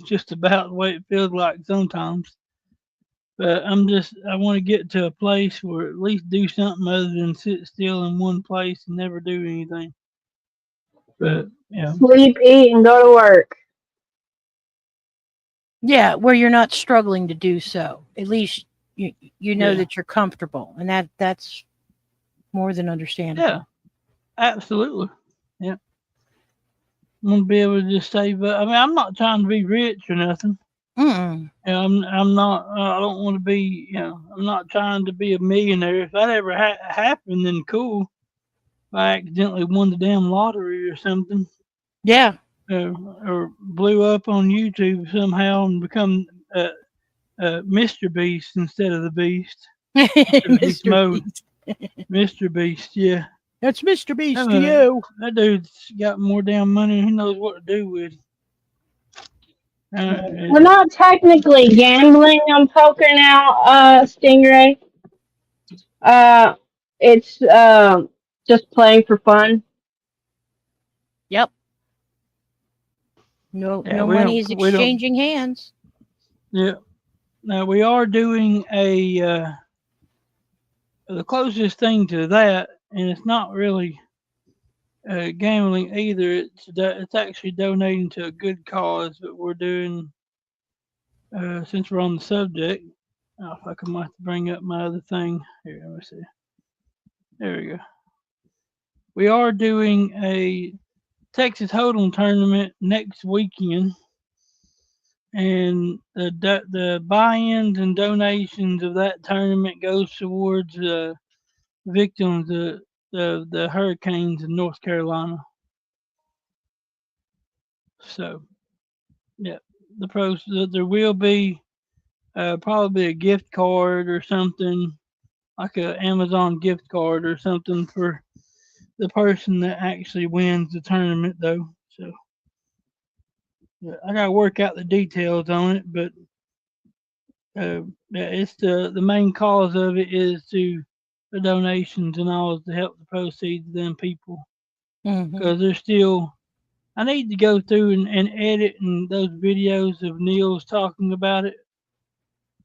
Just about the way it feels like sometimes. But I want to get to a place where at least do something other than sit still in one place and never do anything. But yeah, Sleep, eat, and go to work. Yeah, where you're not struggling to do so. At least you know Yeah. that you're comfortable, and that's more than understandable. yeah, absolutely. Yeah, I'm gonna be able to just save up. I mean, I'm not trying to be rich or nothing. Mm-mm. I'm not. I don't want to be. I'm not trying to be a millionaire. If that ever happened, then cool. I accidentally won the damn lottery or something, Yeah. or blew up on YouTube somehow and become Mr. Beast instead of the Beast. Mr. Beast mode. Mr. Beast, yeah. That's Mr. Beast to you. That dude's got more damn money than he knows what to do with. We're not technically gambling on poker now, Stingray. It's just playing for fun. Yep. No, Yeah, no money is exchanging hands. Yeah. Now we are doing the closest thing to that, and it's not really gambling either. It's actually donating to a good cause that we're doing. Since we're on the subject, if I can bring up my other thing here. Let me see. There we go. We are doing a Texas Hold'em tournament next weekend, and the buy-ins and donations of that tournament goes towards victims of the hurricanes in North Carolina. So, yeah, there will be probably a gift card or something, like a Amazon gift card or something for the person that actually wins the tournament, though. So, yeah, I gotta work out the details on it, but yeah, it's the main cause of it is to the donations and all is to help the proceeds of them people, because there's still. I need to go through and edit and those videos of Neil's talking about it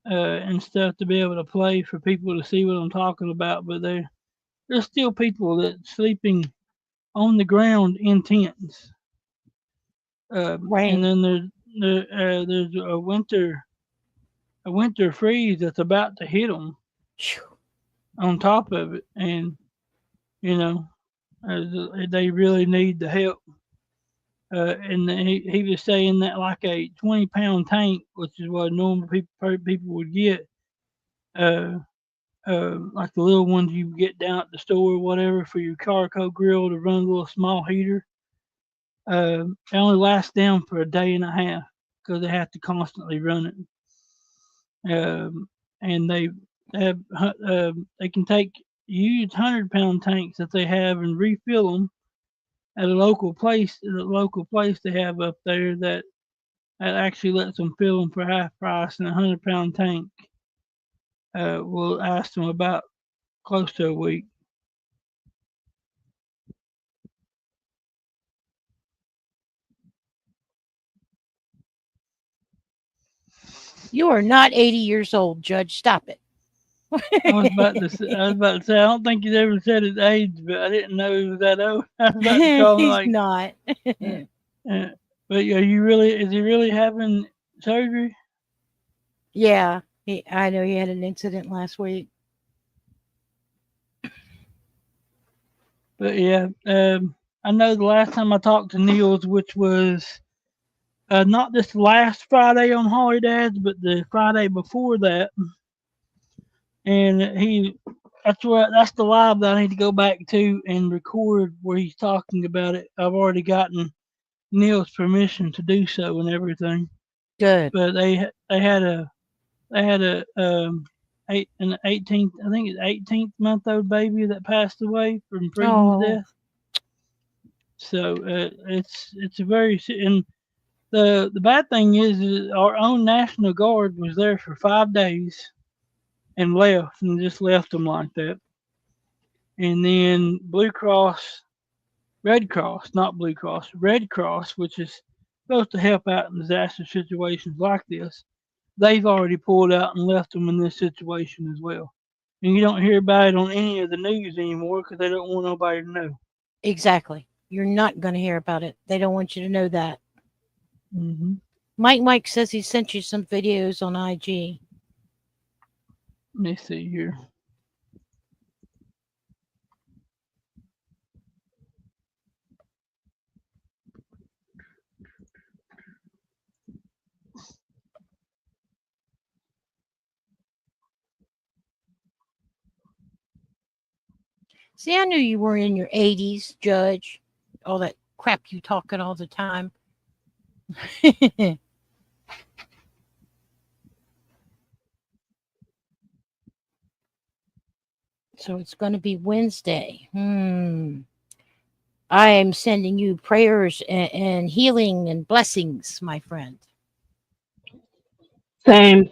and stuff to be able to play for people to see what I'm talking about. But there's still people that sleeping on the ground in tents. Right. And then there's a winter freeze that's about to hit them on top of it, and you know they really need the help. And he was saying that like a 20-pound tank, which is what normal people would get, like the little ones you get down at the store or whatever for your charcoal grill to run a little small heater. It only lasts them for a day and a half because they have to constantly run it. And they have they can take huge 100-pound tanks that they have and refill them at a local place. The local place they have up there that actually lets them fill them for half price, and a 100-pound tank will last them about close to a week. You are not 80 years old, Judge. Stop it. I was about to say, I don't think he's ever said his age, but I didn't know he was that old. I was about to call him He's like, not. but are you really? Is he really having surgery? Yeah, I know he had an incident last week. But yeah, I know the last time I talked to Niels, which was not this last Friday on Holly Dad's, but the Friday before that, and that's the live that I need to go back to and record where he's talking about it. I've already gotten Neil's permission to do so and everything. Good. But they had a an 18th, I think it's 18th month old baby that passed away from freezing to death. So it's a very and the bad thing is our own National Guard was there for 5 days and left and just left them like that. And then Blue Cross, Red Cross, not Blue Cross, Red Cross, which is supposed to help out in disaster situations like this, they've already pulled out and left them in this situation as well. And you don't hear about it on any of the news anymore because they don't want nobody to know. Exactly. You're not going to hear about it. They don't want you to know that. Mm-hmm. Mike says he sent you some videos on IG. Let me see here. See, I knew you were in your 80s, Judge. All that crap you talking all the time. So it's going to be Wednesday. I am sending you prayers and healing and blessings, my friend. Same.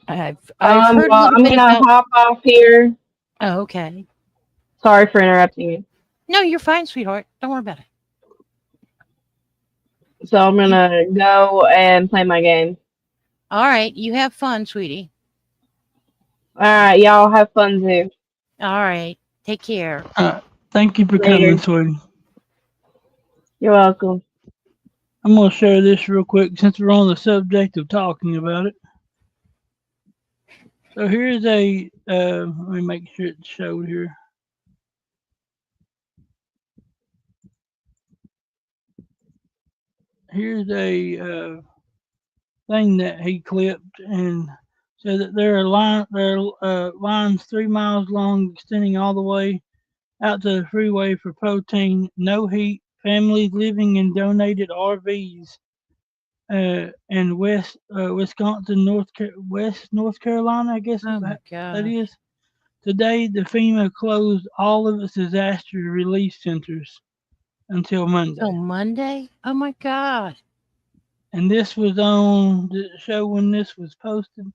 I've heard a Well, little I'm bit gonna about. hop off here. Oh, okay. Sorry for interrupting you. No, you're fine, sweetheart. Don't worry about it. So I'm gonna go and play my game. All right, you have fun, sweetie. All right, y'all have fun too. All right, take care. Thank you for Later. coming, sweetie. You're welcome. I'm gonna share this real quick since we're on the subject of talking about it. So here's a let me make sure it's showed here. Here's a thing that he clipped and said that there are lines 3 miles long extending all the way out to the freeway for protein, no heat, families living in donated RVs in Wisconsin, West North Carolina, I guess Oh my that gosh. is. Today, the FEMA closed all of its disaster relief centers until Monday. Till Monday? Oh my God. And this was on the show when this was posted.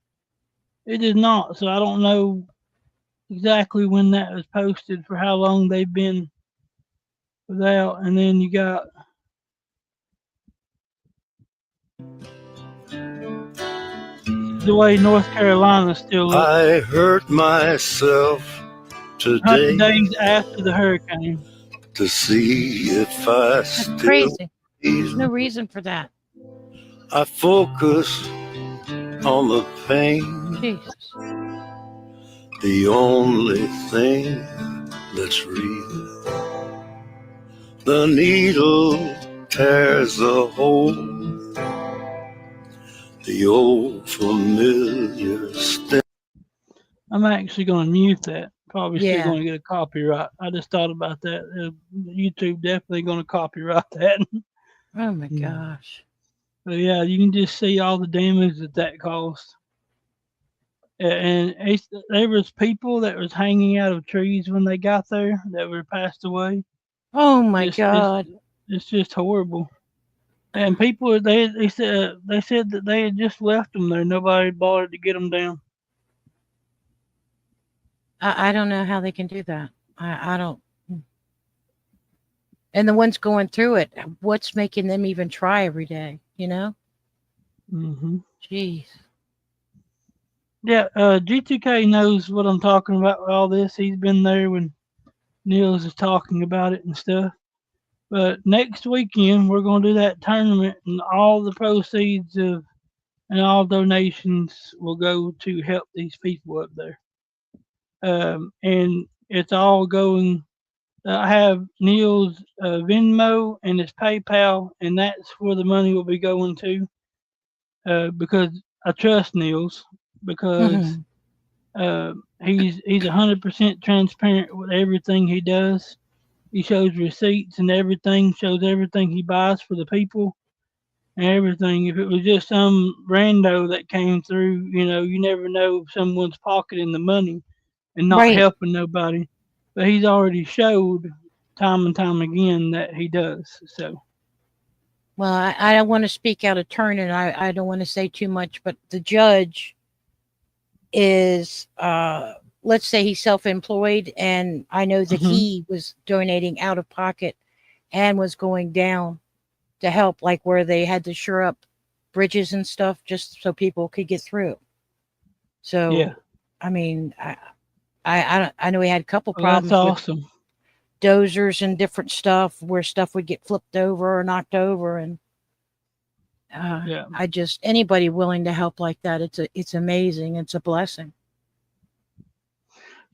It is not, so I don't know exactly when that was posted for how long they've been without. And then you got the way North Carolina still looks. I hurt myself 100 today days after the hurricane. to see if I That's still crazy. There's breathe. no reason for that. I focus on the pain, Jesus. the only thing that's real. The needle tears a hole, the old familiar sting. I'm actually going to mute that. Probably still Yeah. going to get a copyright. I just thought about that. YouTube definitely going to copyright that. Oh my gosh. But yeah, you can just see all the damage that caused. And there was people that was hanging out of trees when they got there that were passed away. Oh my God. It's just horrible. And people they said that they had just left them there. Nobody bothered to get them down. I don't know how they can do that. I don't. And the ones going through it, what's making them even try every day? You know? Mm-hmm. Jeez. Yeah, G2K knows what I'm talking about with all this. He's been there when Niels is talking about it and stuff. But next weekend we're going to do that tournament, and all the proceeds of and all donations will go to help these people up there. And it's all going. I have Neil's Venmo and his PayPal, and that's where the money will be going to. Because I trust Niels, because he's 100% transparent with everything he does. He shows receipts and everything, shows everything he buys for the people and everything. If it was just some rando that came through, you never know if someone's pocketing the money and not Right. helping nobody. But he's already showed time and time again that he does. So, Well, I don't want to speak out of turn, and I don't want to say too much, but the judge is, let's say he's self-employed, and I know that he was donating out of pocket and was going down to help, like where they had to shore up bridges and stuff just so people could get through. So, yeah. I mean, I know he had a couple Well, problems that's with awesome. dozers and different stuff where stuff would get flipped over or knocked over, and Yeah. I just, anybody willing to help like that, it's amazing. It's a blessing.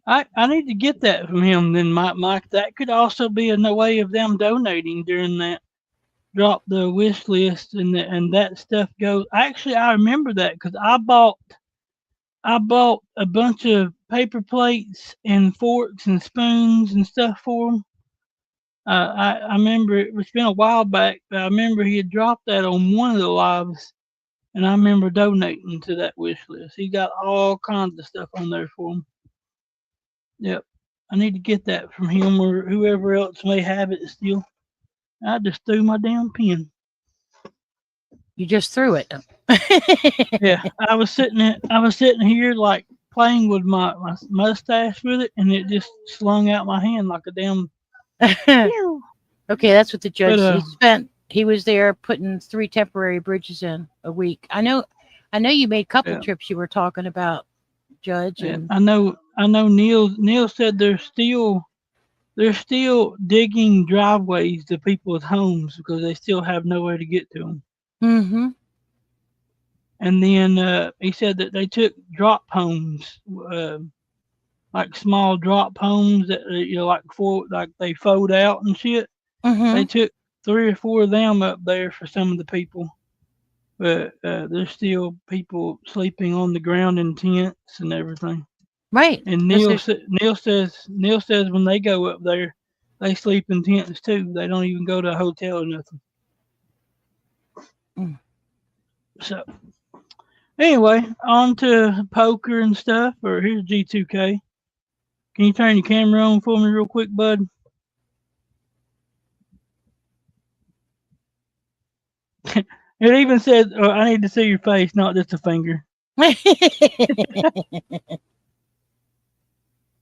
I need to get that from him then, Mike. That could also be a way of them donating during that. Drop the wish list and that stuff goes. Actually, I remember that because I bought I bought a bunch of paper plates and forks and spoons and stuff for him. I remember it's been a while back, but I remember he had dropped that on one of the lives, and I remember donating to that wish list. He got all kinds of stuff on there for him. Yep. I need to get that from him or whoever else may have it still. I just threw my damn pen. You just threw it. Yeah, I was sitting here like playing with my mustache with it, and it just slung out my hand like a damn. Okay, that's what the judge But, he was there putting 3 temporary bridges in a week. I know you made a couple Yeah. trips you were talking about, Judge. Yeah, And I know Neil said they're still digging driveways to people's homes because they still have nowhere to get to them. mm-hmm. And then he said that they took drop homes, like small drop homes that like they fold out and shit. Mm-hmm. They took 3 or 4 of them up there for some of the people, but there's still people sleeping on the ground in tents and everything. Right. And Neil says when they go up there, they sleep in tents too. They don't even go to a hotel or nothing. Mm. So anyway, on to poker and stuff. Or here's G2K. Can you turn your camera on for me real quick, bud? It even says, I need to see your face, not just a finger.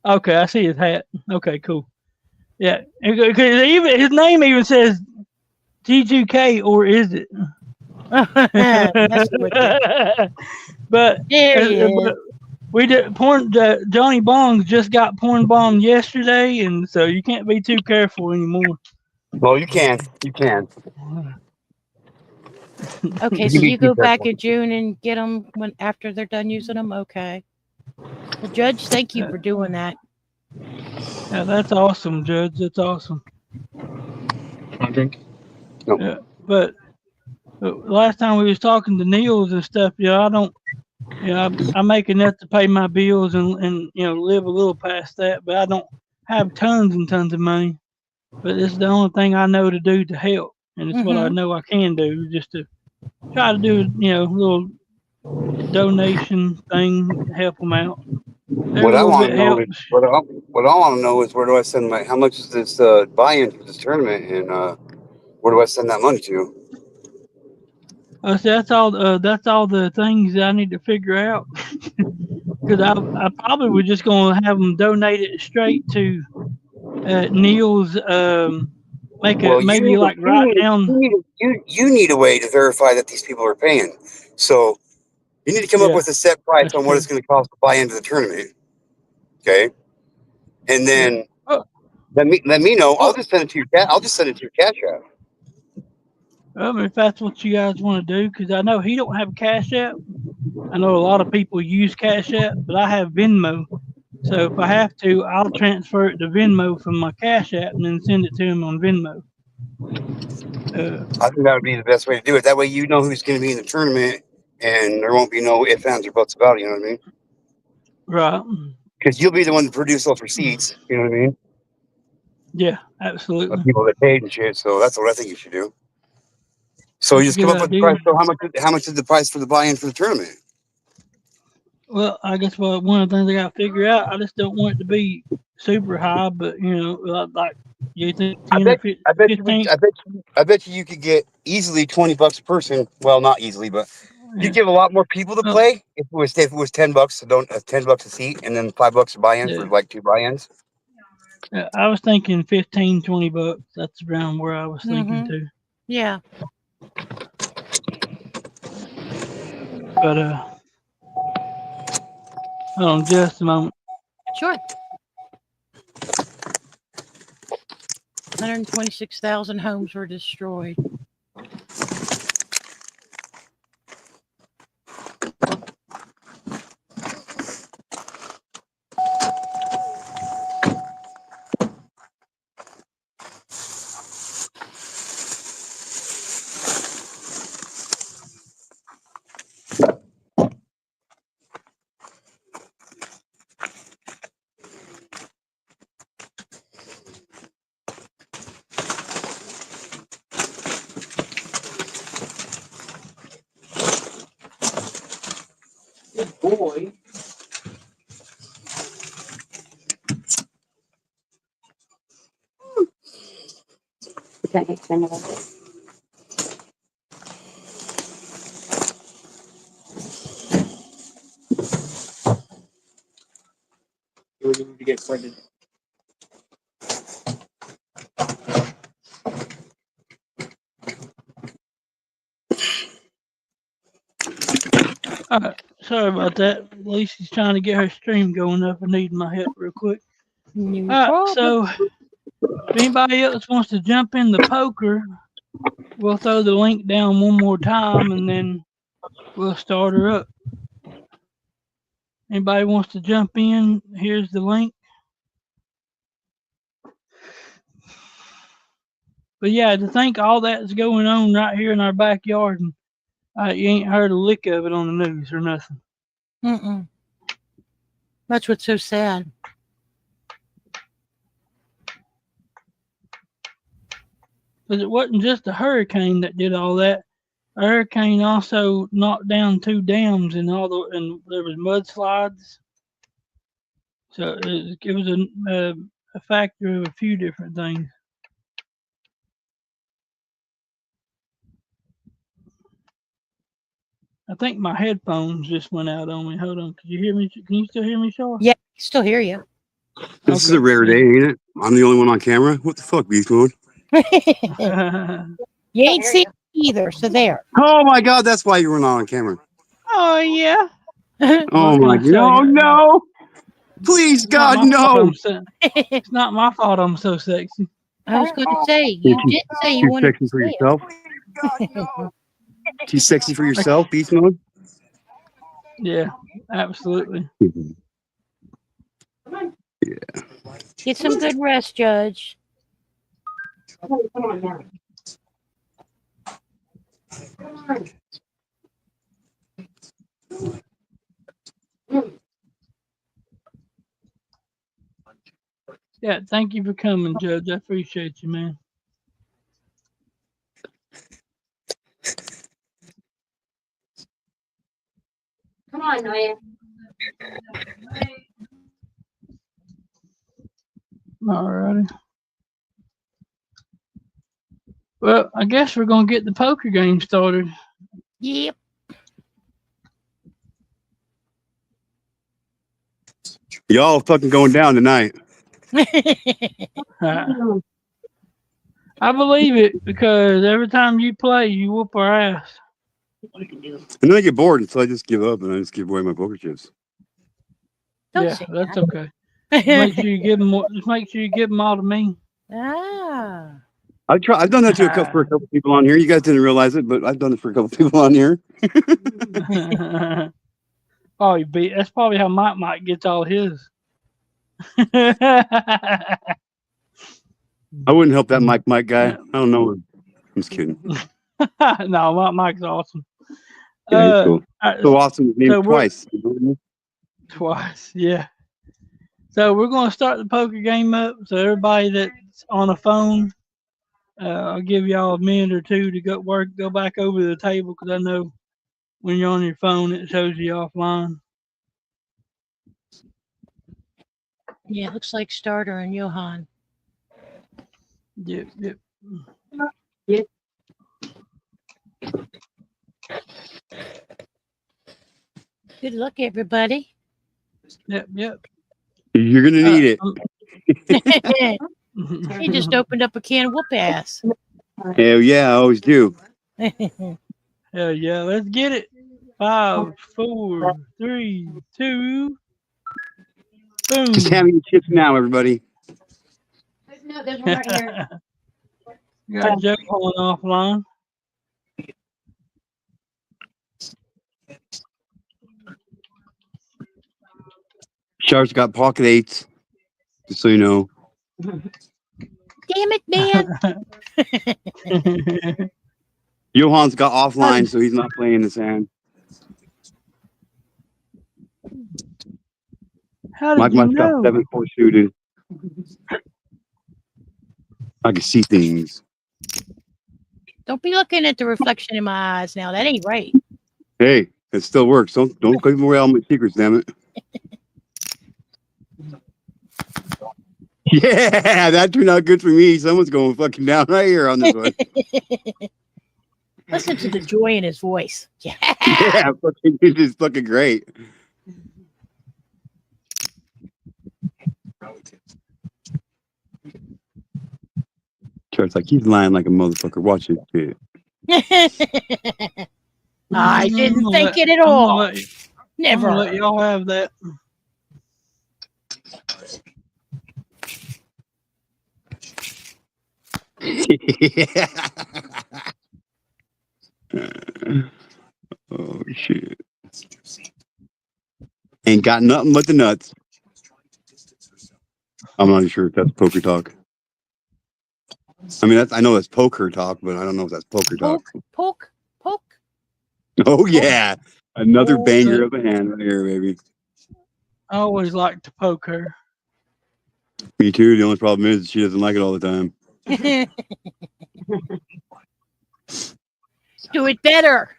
Okay, I see his hat. Okay, cool. Yeah, because even his name even says G2K, or is it? But There he is. we did porn. Johnny Bongs just got porn bombed yesterday, and so you can't be too careful anymore. Well, you can. You can. Okay, so you go back in June and get them after they're done using them. Okay. Well, Judge, thank you for doing that. Yeah, that's awesome, Judge. That's awesome. Drink? No. Yeah, but last time we was talking to Neil's and stuff, I don't. I make enough to pay my bills and live a little past that, but I don't have tons and tons of money. But this is the only thing I know to do to help, and it's what I know I can do, just to try to do a little donation thing to help them out. Every What I little want bit to know is helps. what I want to know is where do I send my? How much is this buy-in for this tournament, and where do I send that money to? See, that's all. That's all the things that I need to figure out. Because I probably was just going to have them donate it straight to Neil's. Maybe like write down. You need a way to verify that these people are paying. So you need to come up with a set price on what it's going to cost to buy into the tournament. Okay, and then let me know. I'll just send it to your I'll just send it to your Cash App. If that's what you guys want to do, because I know he don't have a Cash App. I know a lot of people use Cash App, but I have Venmo. So if I have to, I'll transfer it to Venmo from my Cash App and then send it to him on Venmo. I think that would be the best way to do it. That way you know who's going to be in the tournament, and there won't be no ifs, ands, or buts about it. You know what I mean? Right. Because you'll be the one to produce those receipts. You know what I mean? Yeah, absolutely. Of people that paid and shit. So that's what I think you should do. So you just come up with the price. So how much is the price for the buy-in for the tournament? Well, I guess one of the things I got to figure out, I just don't want it to be super high, but like you think 10 or 15. I bet you could get easily $20 a person. Well, not easily, but you give a lot more people to play if it was $10 $10 a seat, and then $5 a buy-in for like 2 buy-ins. Yeah, I was thinking 15, $20. That's around where I was thinking too. Yeah. But hold on just a moment. Sure. 126,000 homes were destroyed. Good boy. That makes sense of it. You need to get started. Sorry about that. Lucy's trying to get her stream going up and needing my help real quick. So if anybody else wants to jump in the poker, we'll throw the link down one more time and then we'll start her up. Anybody wants to jump in? Here's the link. But yeah, to think all that's going on right here in our backyard, and you ain't heard a lick of it on the news or nothing. Mm-mm. That's what's so sad. But it wasn't just a hurricane that did all that. A hurricane also knocked down 2 dams and and there was mudslides. So it was a factor of a few different things. I think my headphones just went out on me. Hold on. Can you hear me? Can you still hear me, Shaw? Yeah, still hear you. This is a rare day, ain't it? I'm the only one on camera. What the fuck, Beast Mode? You ain't seen either, so there. Oh my God, that's why you were not on camera. Oh yeah. Oh my God! No! Please, God, no! It's not my fault I'm so sexy. I was going to say, you did say you wanted sexy to for say yourself. Too sexy for yourself, Beast Mode. Yeah, absolutely. Yeah. Get some good rest, Judge. Come on now. Come on. Yeah, thank you for coming, Judge. I appreciate you, man. Come on, Noah. Alrighty. Well, I guess we're gonna get the poker game started. Yep. Y'all fucking going down tonight. I believe it because every time you play, you whoop our ass. And then I get bored, so I just give up and I just give away my poker chips. Yeah, that's okay. Just make sure you give them. Just make sure you give them all to me. Ah. I've done that to for a couple people on here. You guys didn't realize it, but I've done it for a couple people on here. Oh, you beat. That's probably how Mike gets all his. I wouldn't help that Mike guy. I don't know. I'm just kidding. No, Mike's awesome. Yeah, he's cool. So awesome. His name twice. Twice, yeah. So we're going to start the poker game up. So everybody that's on a phone, I'll give y'all a minute or two to go back over to the table because I know when you're on your phone, it shows you offline. Yeah, it looks like Starter and Johan. Yep. Yep. Good luck, everybody. Yep. You're going to need it. He just opened up a can of whoop ass. Hell yeah, I always do. Hell yeah, let's get it. 5, 4, 3, 2. Boom. Just hand me the chips now, everybody. No, there's one right here. You got Joe going offline. Shark's got pocket 8s, just so you know. Damn it, man. Johan's got offline, so he's not playing his hand. How did Mike's you got know? 7-4 suited. I can see things. Don't be looking at the reflection in my eyes now. That ain't right. Hey, It still works. Don't give away all my secrets, damn it. Yeah, that turned out good for me. Someone's going fucking down right here on this one. Listen to the joy in his voice. Yeah. Yeah, fucking, it is fucking great. It's like he's lying like a motherfucker. Watch this shit. I didn't think it at I'm all. gonna Never. let y'all have that. Oh shit. Ain't got nothing but the nuts. I'm not sure if that's poker talk. I mean, I know that's poker talk, but I don't know if that's poker talk. Poke. Oh yeah, another banger of a hand right here, baby. I always like to poke her. Me too. The only problem is she doesn't like it all the time. Do it better.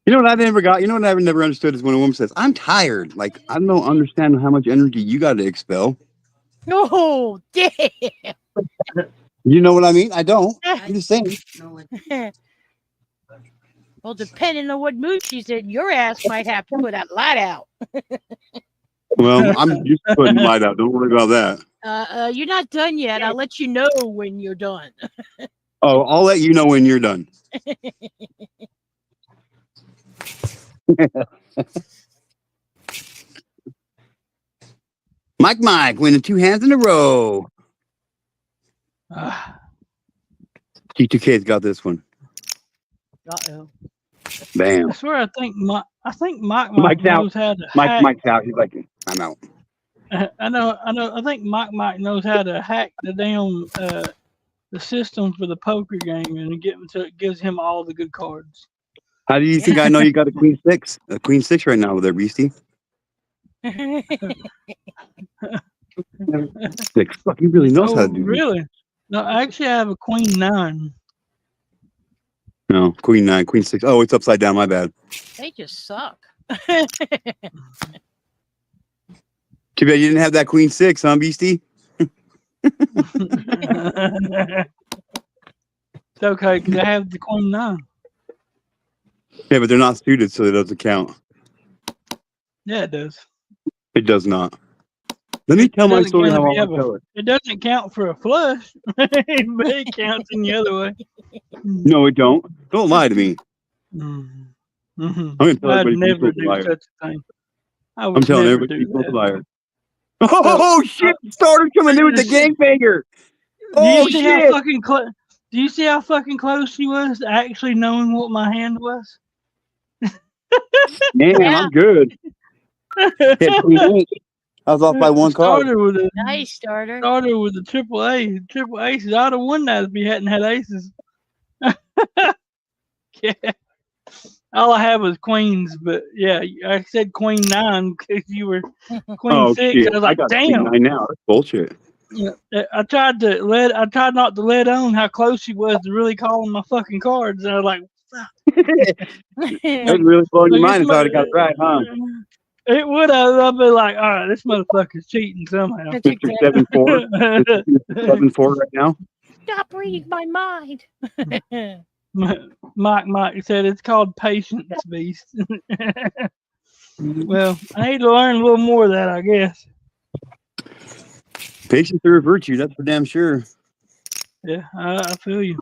You know what I've never got? You know what I've never understood is when a woman says, "I'm tired." Like I don't understand how much energy you got to expel. Oh, damn. You know what I mean? I don't. I'm just saying. Well, depending on what mood she's in, your ass might have to put that light out. Well, I'm just putting light out. Don't worry about that. You're not done yet. I'll let you know when you're done. Oh, I'll let you know when you're done. Mike winning 2 hands in a row. G2K's got this one. Uh-oh. Bam. I swear, I think Mike Mike's knows out. how to hack. Mike's out. He's like, I'm out. I know. I think Mike knows how to hack the damn the system for the poker game, and it gives him all the good cards. How do you think I know you got a queen six? A queen six right now with there, Beastie. Six. Fuck, he really knows how to do this. Really? No, actually, I have a queen 9. No, queen 9, queen 6. Oh, it's upside down. My bad. They just suck. Too bad you didn't have that queen 6, huh, Beastie? It's okay, because I have the queen 9. Yeah, but they're not suited, so it doesn't count. Yeah, it does. It does not. Let me tell my doesn't story count how if you I have tell it. It doesn't count for a flush, but it counts in the other way. No, it don't. Don't lie to me. Mm-hmm. I'm gonna tell I'd everybody never Beastie's a do liar. such a thing. I I'm would telling never everybody do Beastie's a that. liar. Oh shit! Starter coming in with the gangbanger. Do you Oh see how shit! fucking close? Do you see how fucking close she was to actually knowing what my hand was? Damn, I'm good. Hit queen 8. I was off by one card. Nice starter. Started with a triple A. Triple aces. I'd have won that if he hadn't had aces. Yeah. All I have was queens, but yeah, I said queen 9 because you were queen 6. Shit. I was like, got damn. queen 9 now. That's bullshit. Yeah, I tried not to let on how close she was to really calling my fucking cards, and I was like, fuck. That really blowing your mind. I thought it got right, huh? It would have. I'd be like, all right, this motherfucker's cheating somehow. Mr. 7-4. Mr. 7-4 right now. Stop reading my mind. Mike said it's called patience, Beast. Well, I need to learn a little more of that, I guess. Patience is a virtue, that's for damn sure. Yeah, I feel you.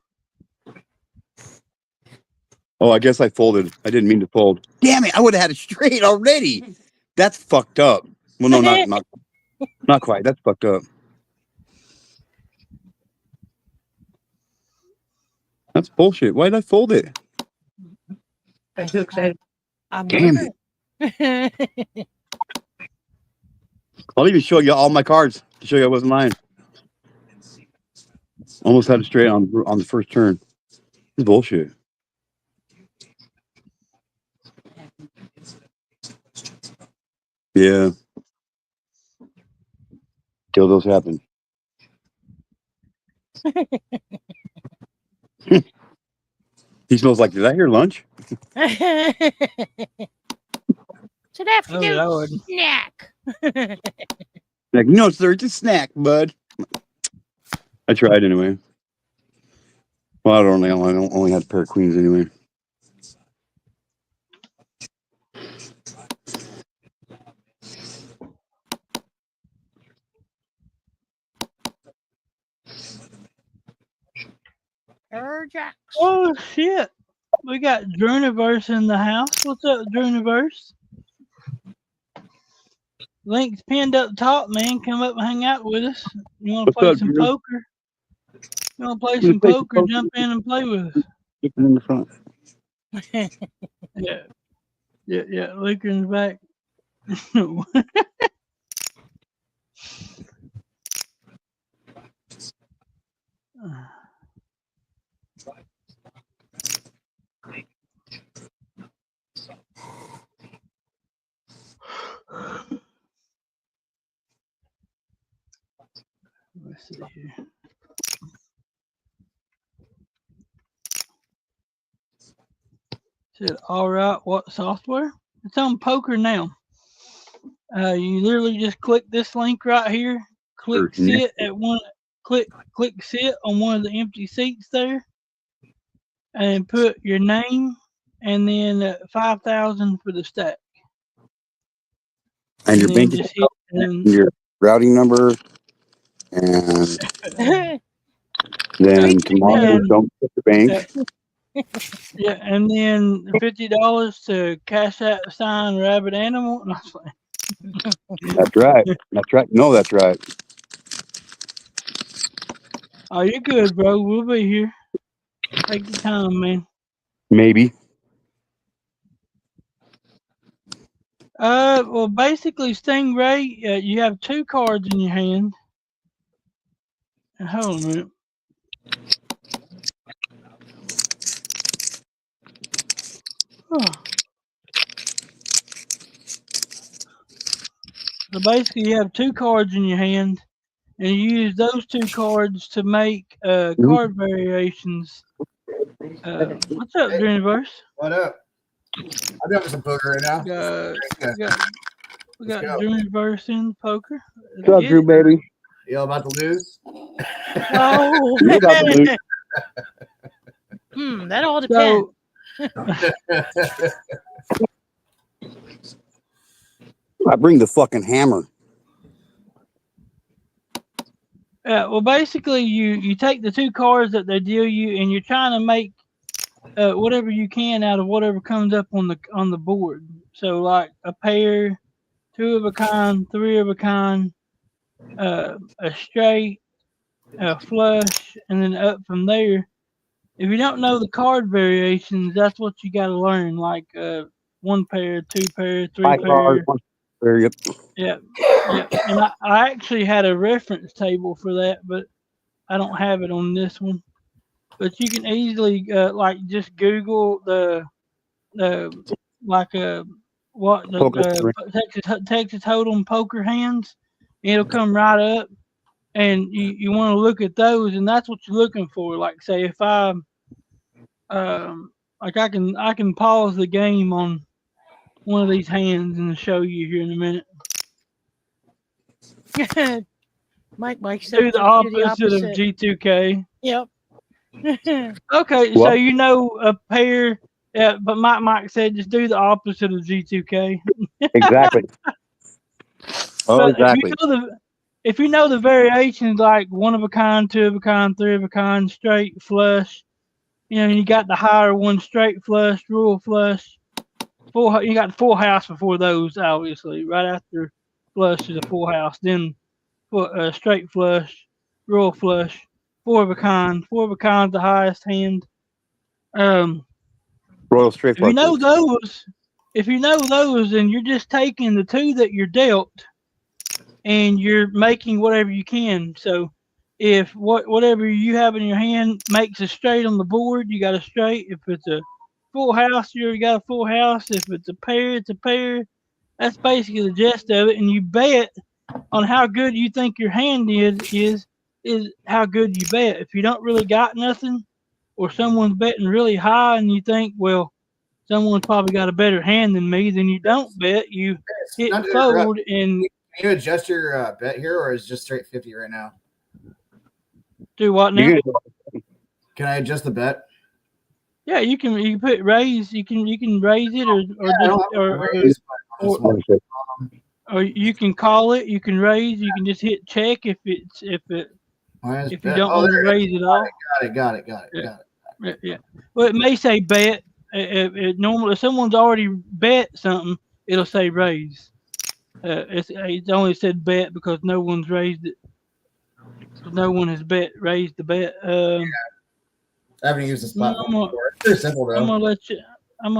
Oh, I guess I folded. I didn't mean to fold. Damn it! I would have had it straight already. That's fucked up. Well, no, not quite. That's fucked up. That's bullshit. Why did I fold it? I'm too excited. Damn it! I'll even show you all my cards to show you I wasn't lying. Almost had it straight on the first turn. It's bullshit. Yeah. Till those happen. He smells like, did I hear lunch? So that Oh, afternoon Lord. snack. Like, no, sir, it's a snack, bud. I tried anyway. Well, I don't know. I only had a pair of queens anyway. Jax. Oh shit! We got Druniverse in the house. What's up, Druniverse? Link's pinned up top, man. Come up and hang out with us. You want to What's play up, some Drew? poker? You want to play You some play some poker? poker? Jump in and play with us. Looking in the front. Yeah. Lincoln's back. Let's see here. Said, all right, what software? It's on poker now. You literally just click this link right here. Click sit at one. Click sit on one of the empty seats there, and put your name, and then 5,000 for the stack. And your then bank just account, hit, and your routing number, and then tomorrow, don't put the bank. Yeah, and then $50 to cash out sign rabbit animal. No, That's right. That's right. No, that's right. oh, you're good, bro. We'll be here. Take your time, man. Maybe. Well, basically, Stingray, you have 2 cards in your hand. Hold on a minute. So basically, you have 2 cards in your hand, and you use those 2 cards to make card variations. What's up, Dreamverse? What up? I'm doing some poker right now. We got Dreamverse in poker. What's up, Drew, baby? You all about to lose? Oh, You're about to lose. That all depends. I bring the fucking hammer. Well, basically, you take the 2 cards that they deal you, and you're trying to make whatever you can out of whatever comes up on the board. So, like a pair, 2 of a kind, 3 of a kind, a straight, a flush, and then up from there. If you don't know the card variations, that's what you got to learn. Like 1 pair, 2 pair, 3 5 pair. cards, 1 pair. Yep. Yeah. And I actually had a reference table for that, but I don't have it on this one. But you can easily like just Google the Texas Hold'em poker hands. It'll come right up, and you want to look at those, and that's what you're looking for. Like say if I like I can pause the game on one of these hands and show you here in a minute. Mike said Do the opposite of G2K. Yep. Okay, What? so you know a pair. Yeah, but Mike said just do the opposite of G2K. Exactly. Oh, But exactly. if you know the variations like 1 of a kind, 2 of a kind, 3 of a kind, straight, flush, you got the higher one, straight flush, rule flush, you got the full house before those, obviously. Right after flush is a full house, then straight flush, rule flush, 4 of a kind. 4 of a kind's the highest hand. Royal straight If you know flush. those, then you're just taking the 2 that you're dealt, and you're making whatever you can. So, if whatever you have in your hand makes a straight on the board, you got a straight. If it's a full house, you got a full house. If it's a pair, it's a pair. That's basically the gist of it. And you bet on how good you think your hand is how good you bet. If you don't really got nothing, or someone's betting really high, and you think, well, someone's probably got a better hand than me, then you don't bet. You hit Not to interrupt. fold, and Can you adjust your bet here, or is it just straight 50 right now? do what now? Can I adjust the bet? Yeah, you can put raise. You can raise it or you can call it. You can raise. You can just hit check if you don't want to raise it all. Got it. Yeah. Well, it may say bet. Normally, if someone's already bet something, it'll say raise. It's only said bet because no one's raised it. No one has raised the bet. I haven't used this platform before. It's pretty simple though. I'm gonna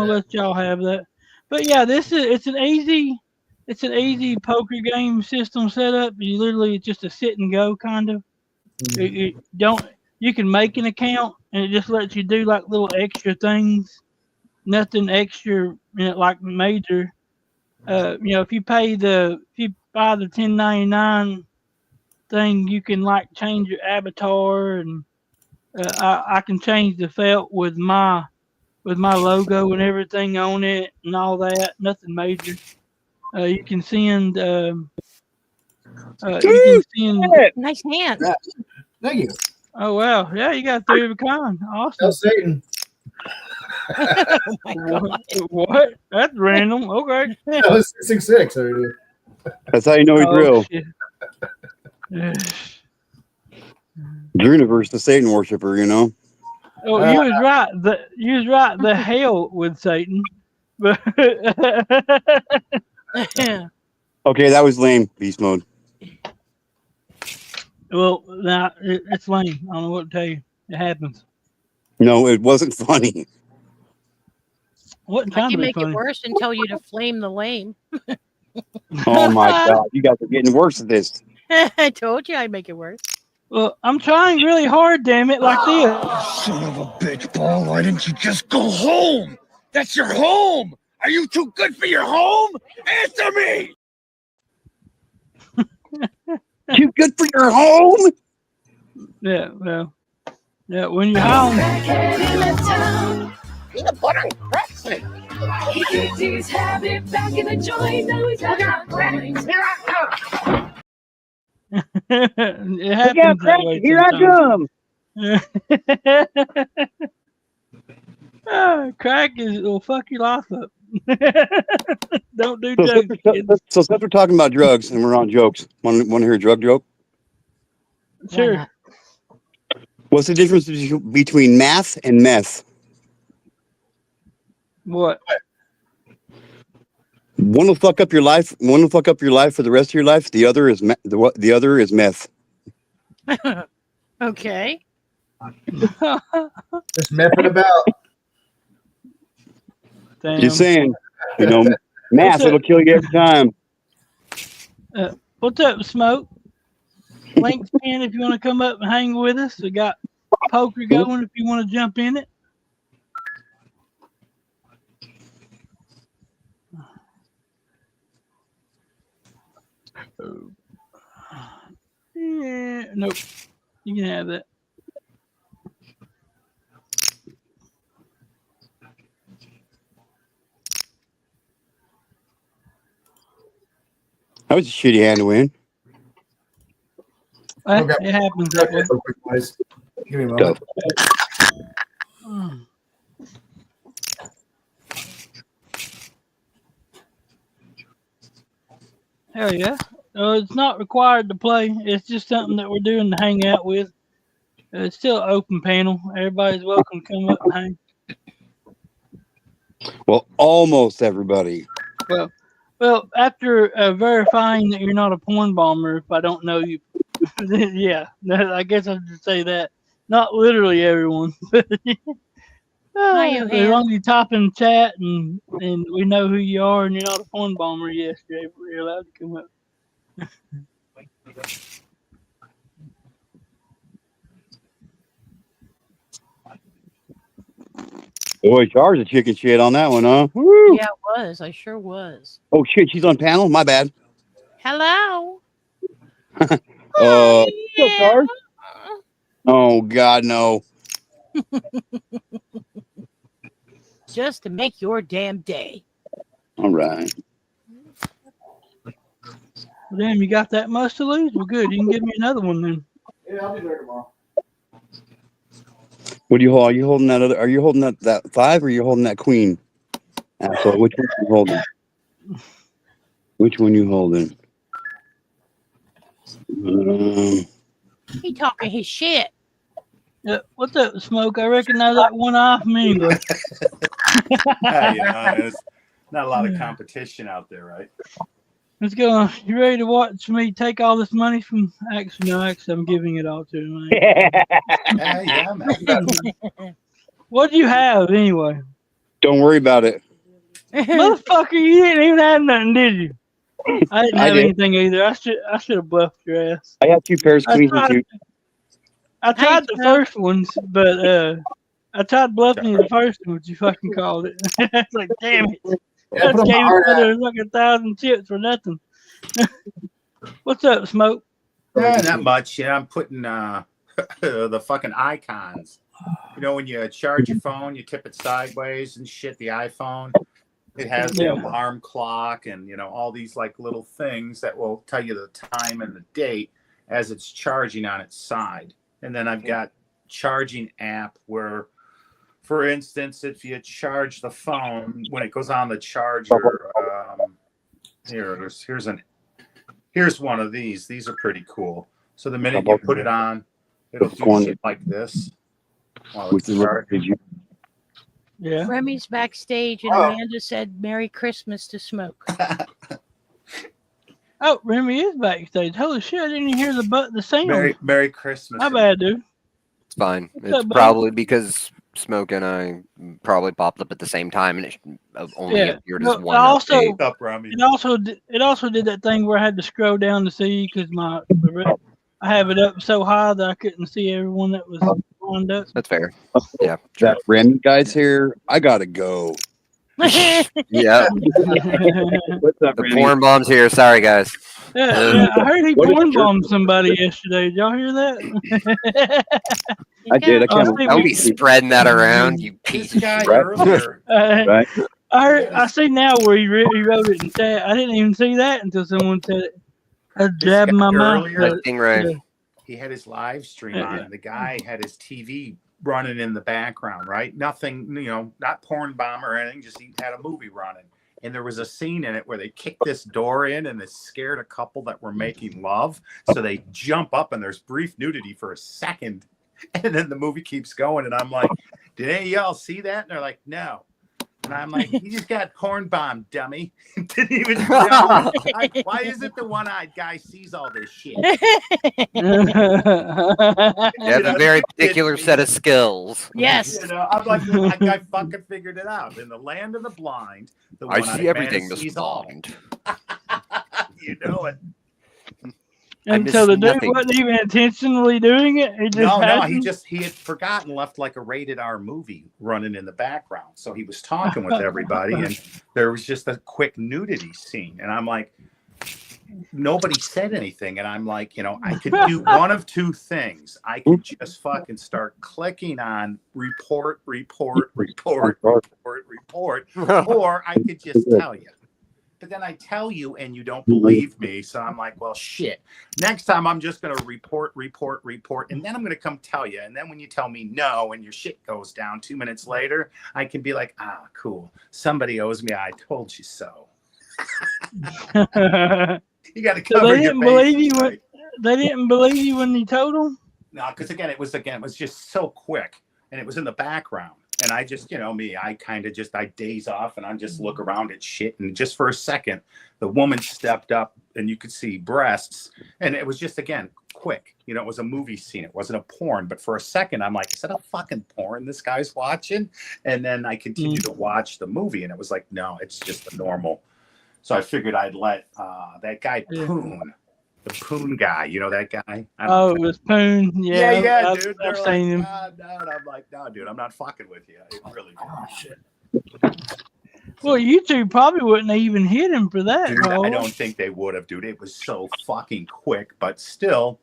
let y'all have that. But yeah, it's an easy poker game system setup. You literally it's just a sit and go kind of. You can make an account and it just lets you do like little extra things. Nothing extra, like major. If you buy the 1099 thing, you can like change your avatar and I can change the felt with my logo and everything on it and all that. Nothing major. You can send. Nice hands. Yeah. Thank you. Oh wow! Yeah, you got 3 of a kind. Awesome. Tell Satan. Oh my God. What? That's random. Okay. That was 666 already. That's how you know he's real. Universe, the Satan worshiper, you know. Oh, you was right. The hell with Satan, but Okay, that was lame. Beast mode. well, now it's lame. I don't know what to tell you. It happens. No, it wasn't funny. What I trying can to be make funny? it worse and tell you to flame the lame. Oh my God, you guys are getting worse at this. I told you I'd make it worse. Well, I'm trying really hard, damn it, like this. Son of a bitch, Paul. Why didn't you just go home? That's your home. Are you too good for your home? Answer me. Too good for your home? Yeah, well, yeah. When you're home, Peanut butter and crack. He's having it back in the joint. Now he's having it happens that way Here I come. Crack will fuck your life up. Don't do drugs. So since we're talking about drugs and we're on jokes, want to hear a drug joke? Sure. What's the difference between math and meth? What? One will fuck up your life. One will fuck up your life for the rest of your life. The other is the other is meth. Okay. Just messing about. Damn. Just saying, math it'll kill you every time. What's up, Smoke? Links in if you want to come up and hang with us. We got poker going if you want to jump in it. Yeah, nope. You can have that. That was a shitty hand to win. It happens that way. Give me a moment. Hell yeah. It's not required to play. It's just something that we're doing to hang out with. It's still an open panel. Everybody's welcome to come up and hang. Well, almost everybody. Well, after verifying that you're not a porn bomber, if I don't know you, yeah, I guess I'd just say that. Not literally everyone. As long as you type in chat and we know who you are and you're not a porn bomber, yes, you're allowed to come up. Boy, charge the chicken shit on that one, huh? Woo! Yeah, it was. I sure was. Oh shit, she's on panel. My bad. Hello. Charge? Oh God, no. Just to make your damn day. All right. Well, damn, you got that much to lose? Well, good. You can give me another one then. Yeah, I'll be there tomorrow. What do you hold? Are you holding that other? Are you holding that 5 or are you holding that queen? Asshole. Which one you holding? Which one you holding? He talking his shit. Yeah, what's up, Smoke? I recognize that one eye from anywhere. Hey, there's not a lot of competition out there, right? Let's go. You ready to watch me take all this money from? Actually, no, I'm giving it all to him. Yeah, man. What do you have anyway? Don't worry about it. Motherfucker, you didn't even have nothing, did you? I didn't I have did. anything either. I should have bluffed your ass. I have 2 pairs of queens and 2. I tried the first ones, but I tried bluffing you the first one, but you fucking called it. It's like, damn it. Yeah, I put on just my gave hard another hat. fucking 1,000 chips for nothing. What's up, Smoke? Yeah, not much. Yeah, I'm putting the fucking icons. You know, when you charge your phone, you tip it sideways and shit. The iPhone, it has the alarm clock and all these like little things that will tell you the time and the date as it's charging on its side. And then I've got charging app where, for instance, if you charge the phone when it goes on the charger, here's one of these. These are pretty cool. So the minute you put it on, it'll do shit like this while it's charging. Yeah. Remy's backstage, and Amanda said "Merry Christmas" to Smoke. Oh, Remy is backstage. Holy shit! I didn't even hear the sound. Merry Christmas. My bad, dude. It's fine. What's It's up, buddy? probably because Smoke and I probably popped up at the same time, and it only appeared as Well, one also, update. it also did that thing where I had to scroll down to see because I have it up so high that I couldn't see everyone that was lined up. That's fair. Yeah. That random guy's here. I gotta go. Yeah. What's up, The Randy? porn bomb's here. Sorry, guys. Yeah, I heard he What a porn jerk. bombed somebody yesterday. Did y'all hear that? I did. I can't. Don't be spreading that around, you piece of guy shit. earlier. Right. I see now where he wrote it in chat. I didn't even see that until someone said it. I jabbed my mouth. Earlier, Yeah. he had his live stream on, and the guy had his TV running in the background, right? Nothing, not porn bomb or anything, just he had a movie running. And there was a scene in it where they kicked this door in and it scared a couple that were making love. So they jump up and there's brief nudity for a second. And then the movie keeps going. And I'm like, did any of y'all see that? And they're like, no. And I'm like, you just got porn bombed, dummy. Didn't even tell me. Why is it the one-eyed guy sees all this shit? You have a very particular set of skills. Yes. I'm like, I fucking figured it out. In the land of the blind, the I one-eyed see everything, man Mr. sees all. Blind. You know it. And so the dude wasn't even intentionally doing it. He just No, happened? he had forgotten, left like a rated R movie running in the background. So he was talking with everybody, and there was just a quick nudity scene. And I'm like, nobody said anything. And I'm like, I could do one of two things. I could just fucking start clicking on report, or I could just tell you. But then I tell you and you don't believe me. So I'm like, well, shit. Next time I'm just going to report. And then I'm going to come tell you. And then when you tell me no and your shit goes down 2 minutes later, I can be like, cool. Somebody owes me. I told you so. You got to cover they your didn't believe bases, you. right? They didn't believe you when you told them. No, because it was just so quick and it was in the background. And I just, I kind of I daze off and I just look around at shit. And just for a second, the woman stepped up and you could see breasts. And it was just, again, quick. It was a movie scene. It wasn't a porn. But for a second, I'm like, is that a fucking porn this guy's watching? And then I continued to watch the movie. And it was like, no, it's just a normal. So I figured I'd let that guy Poon. The Poon guy, that guy? Oh, it was Poon. Yeah, dude. I've seen him. No, and I'm like, no, dude, I'm not fucking with you. It really shit. Well, you two probably wouldn't have even hit him for that. Dude, I don't think they would have, dude. It was so fucking quick, but still,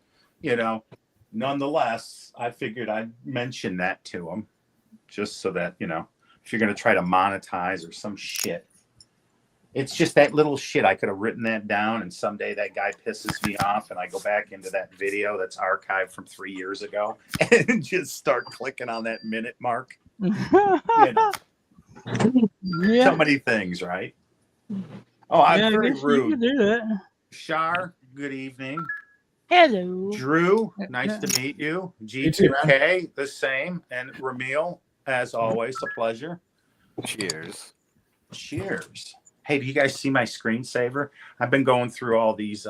nonetheless, I figured I'd mention that to him just so that, you know, if you're going to try to monetize or some shit, it's just that little shit. I could have written that down, and someday that guy pisses me off, and I go back into that video that's archived from 3 years ago and just start clicking on that minute mark. You know, Yeah. so many things, right? Oh, I'm Yeah, I very guess you rude. could do that. Shar, good evening. Hello. Drew, nice to meet you. You too, man. G2K, the same. And Ramil, as always, a pleasure. Cheers. Cheers. Hey, do you guys see my screensaver? I've been going through all these,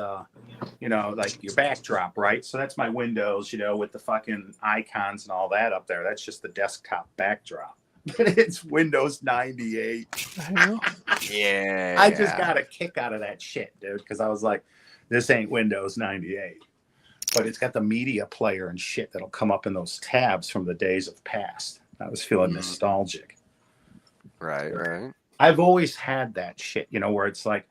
you know, like your backdrop, right? So that's my Windows, you know, with the fucking icons and all that up there. That's just the desktop backdrop. But it's Windows 98. Yeah. I just got a kick out of that shit, dude, because I was like, this ain't Windows 98. But it's got the media player and shit that'll come up in those tabs from the days of past. I was feeling nostalgic. Right. I've always had that shit, you know, where it's like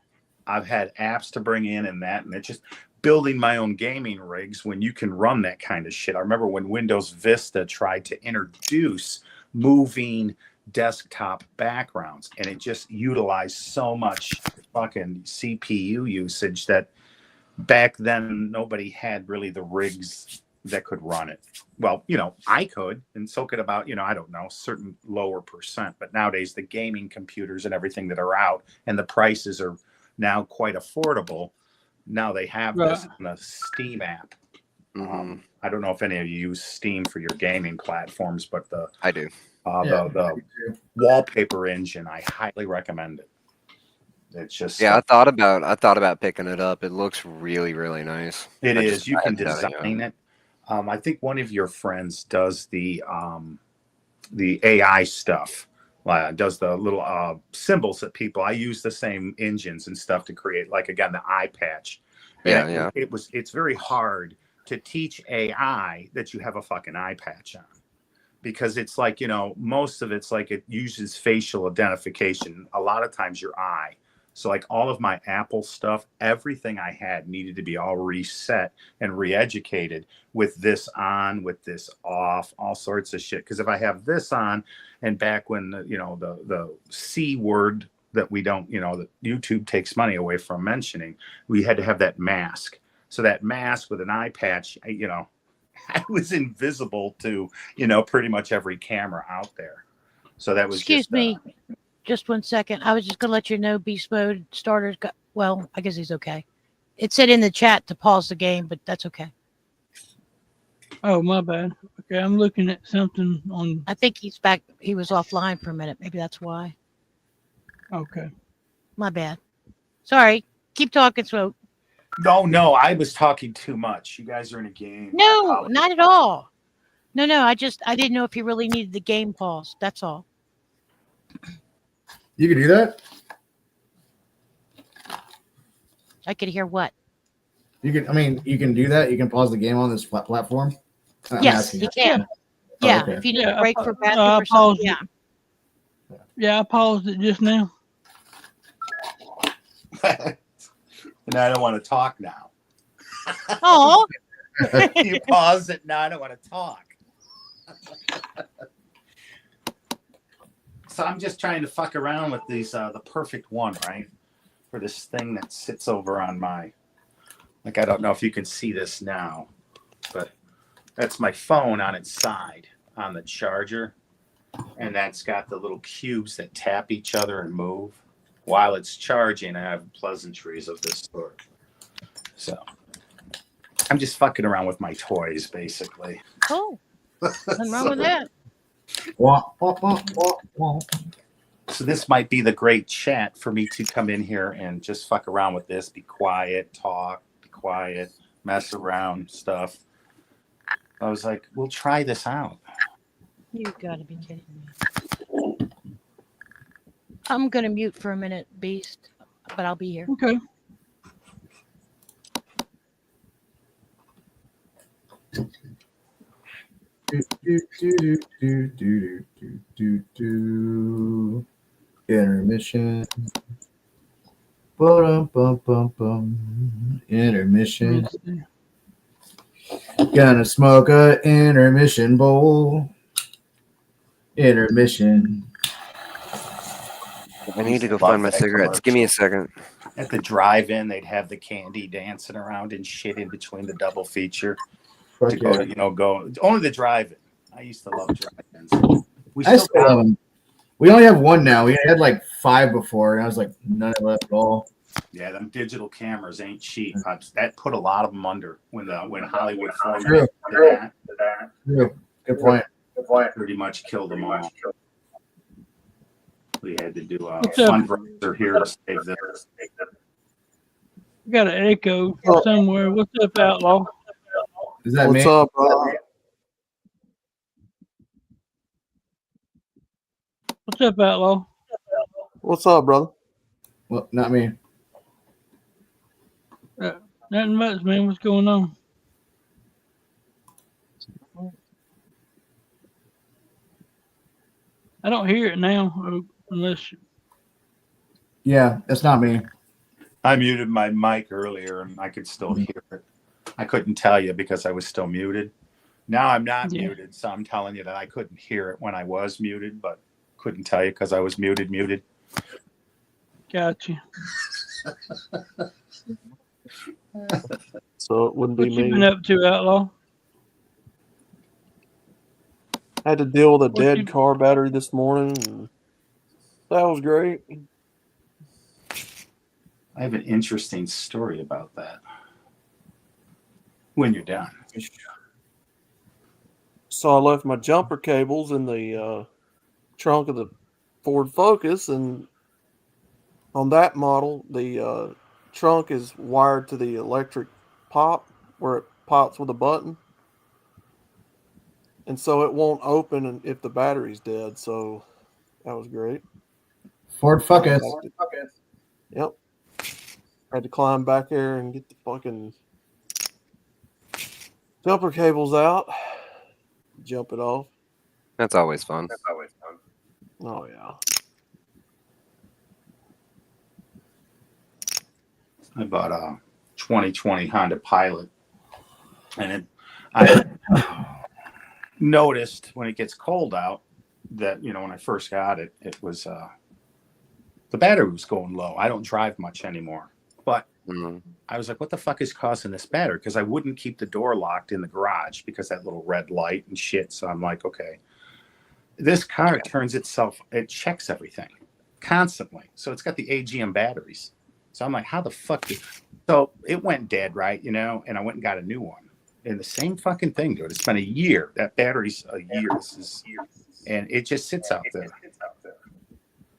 I've had apps to bring in and that, and it's just building my own gaming rigs when you can run that kind of shit. I remember when Windows Vista tried to introduce moving desktop backgrounds, and it just utilized so much fucking CPU usage that back then nobody had really the rigs that could run it. Well, you know, I could, and so could about, you know, I don't know, certain lower percent. But nowadays the gaming computers and everything that are out, and the prices are now quite affordable. Now they have this in the Steam app. I don't know if any of you use Steam for your gaming platforms, but I do. The wallpaper engine, I highly recommend it. It's just I thought about picking it up. It looks really, really nice. It is. You can I had to, design it. I think one of your friends does the AI stuff. Does the little symbols that people. I use the same engines and stuff to create, like again, the eye patch. And it's very hard to teach AI that you have a fucking eye patch on, because it's like, you know, most of it's like it uses facial identification. A lot of times your eye. So like all of my Apple stuff, everything I had needed to be all reset and re-educated with this on, with this off, all sorts of shit. Because if I have this on, and back when the C word that we don't, you know, that YouTube takes money away from mentioning, we had to have that mask. So that mask with an eye patch, you know, I was invisible to, you know, pretty much every camera out there. So that was Excuse me. Just 1 second. I was just going to let you know Beast Mode starters got, well, I guess he's okay. It said in the chat to pause the game, but that's okay. Oh, my bad. Okay, I'm looking at something on. I think he's back. He was offline for a minute. Maybe that's why. Okay. My bad. Sorry. Keep talking, Smoke. No, I was talking too much. You guys are in a game. No, not at all. No, I didn't know if you really needed the game paused. That's all. You can do that? I could hear what? You can do that. You can pause the game on this platform. Yes, you can. Yeah, okay. if you need a break for bathroom or something. Yeah. Yeah, I paused it just now. And I don't want to talk now. Oh. You paused it. Now I don't want to talk. So I'm just trying to fuck around with these, the perfect one, right? For this thing that sits over on my, like, I don't know if you can see this now, but that's my phone on its side on the charger. And that's got the little cubes that tap each other and move. While it's charging, I have pleasantries of this sort. So I'm just fucking around with my toys, basically. Cool. Nothing wrong with that. So this might be the great chat for me to come in here and just fuck around with this, be quiet, talk, be quiet, mess around, stuff. I was like, we'll try this out. You gotta be kidding me. I'm gonna mute for a minute, Beast, but I'll be here. Okay. Intermission. Intermission. Gonna smoke a intermission bowl. Intermission. I need to go Love find my that cigarettes. Give me a second. At the drive-in, they'd have the candy dancing around and shit in between the double feature. Fuck To go yeah. to, go only the drive-in. I used to love drive-ins. We I still still got love them. We only have one now. We had like 5 before, and I was like, none left at all. Yeah, them digital cameras ain't cheap. That put a lot of them under when Hollywood formed True. that. True. Good point. Good point. Pretty much killed them all. We had to do a What's up? fundraiser here to save them. You got an echo from somewhere. What's up, Outlaw? Is that What's me? up, brother? What's up, Outlaw? What's up, brother? Well, not me. Nothing much, man. What's going on? I don't hear it now, unless. Yeah, it's not me. I muted my mic earlier and I could still hear it. I couldn't tell you because I was still muted. Now I'm not muted, so I'm telling you that I couldn't hear it when I was muted, but couldn't tell you because I was muted. Gotcha. So it wouldn't be What you me. been up to, Outlaw? I had to deal with a What dead you- car battery this morning. And that was great. I have an interesting story about that. When you're done. So I left my jumper cables in the trunk of the Ford Focus, and on that model, the trunk is wired to the electric pop, where it pops with a button, and so it won't open if the battery's dead. So that was great. Ford Focus. Yep. Had to climb back there and get the fucking jumper cables out. Jump it off. That's always fun. Oh yeah. I bought a 2020 Honda Pilot, and I noticed when it gets cold out that when I first got it, it was the battery was going low. I don't drive much anymore, but I was like, what the fuck is causing this battery? Because I wouldn't keep the door locked in the garage because that little red light and shit. So I'm like, okay, this car turns itself, it checks everything constantly. So it's got the AGM batteries. So I'm like, how the fuck so it went dead, right? And I went and got a new one. And the same fucking thing, dude. It's been a year. That battery's a year. And it just sits out there.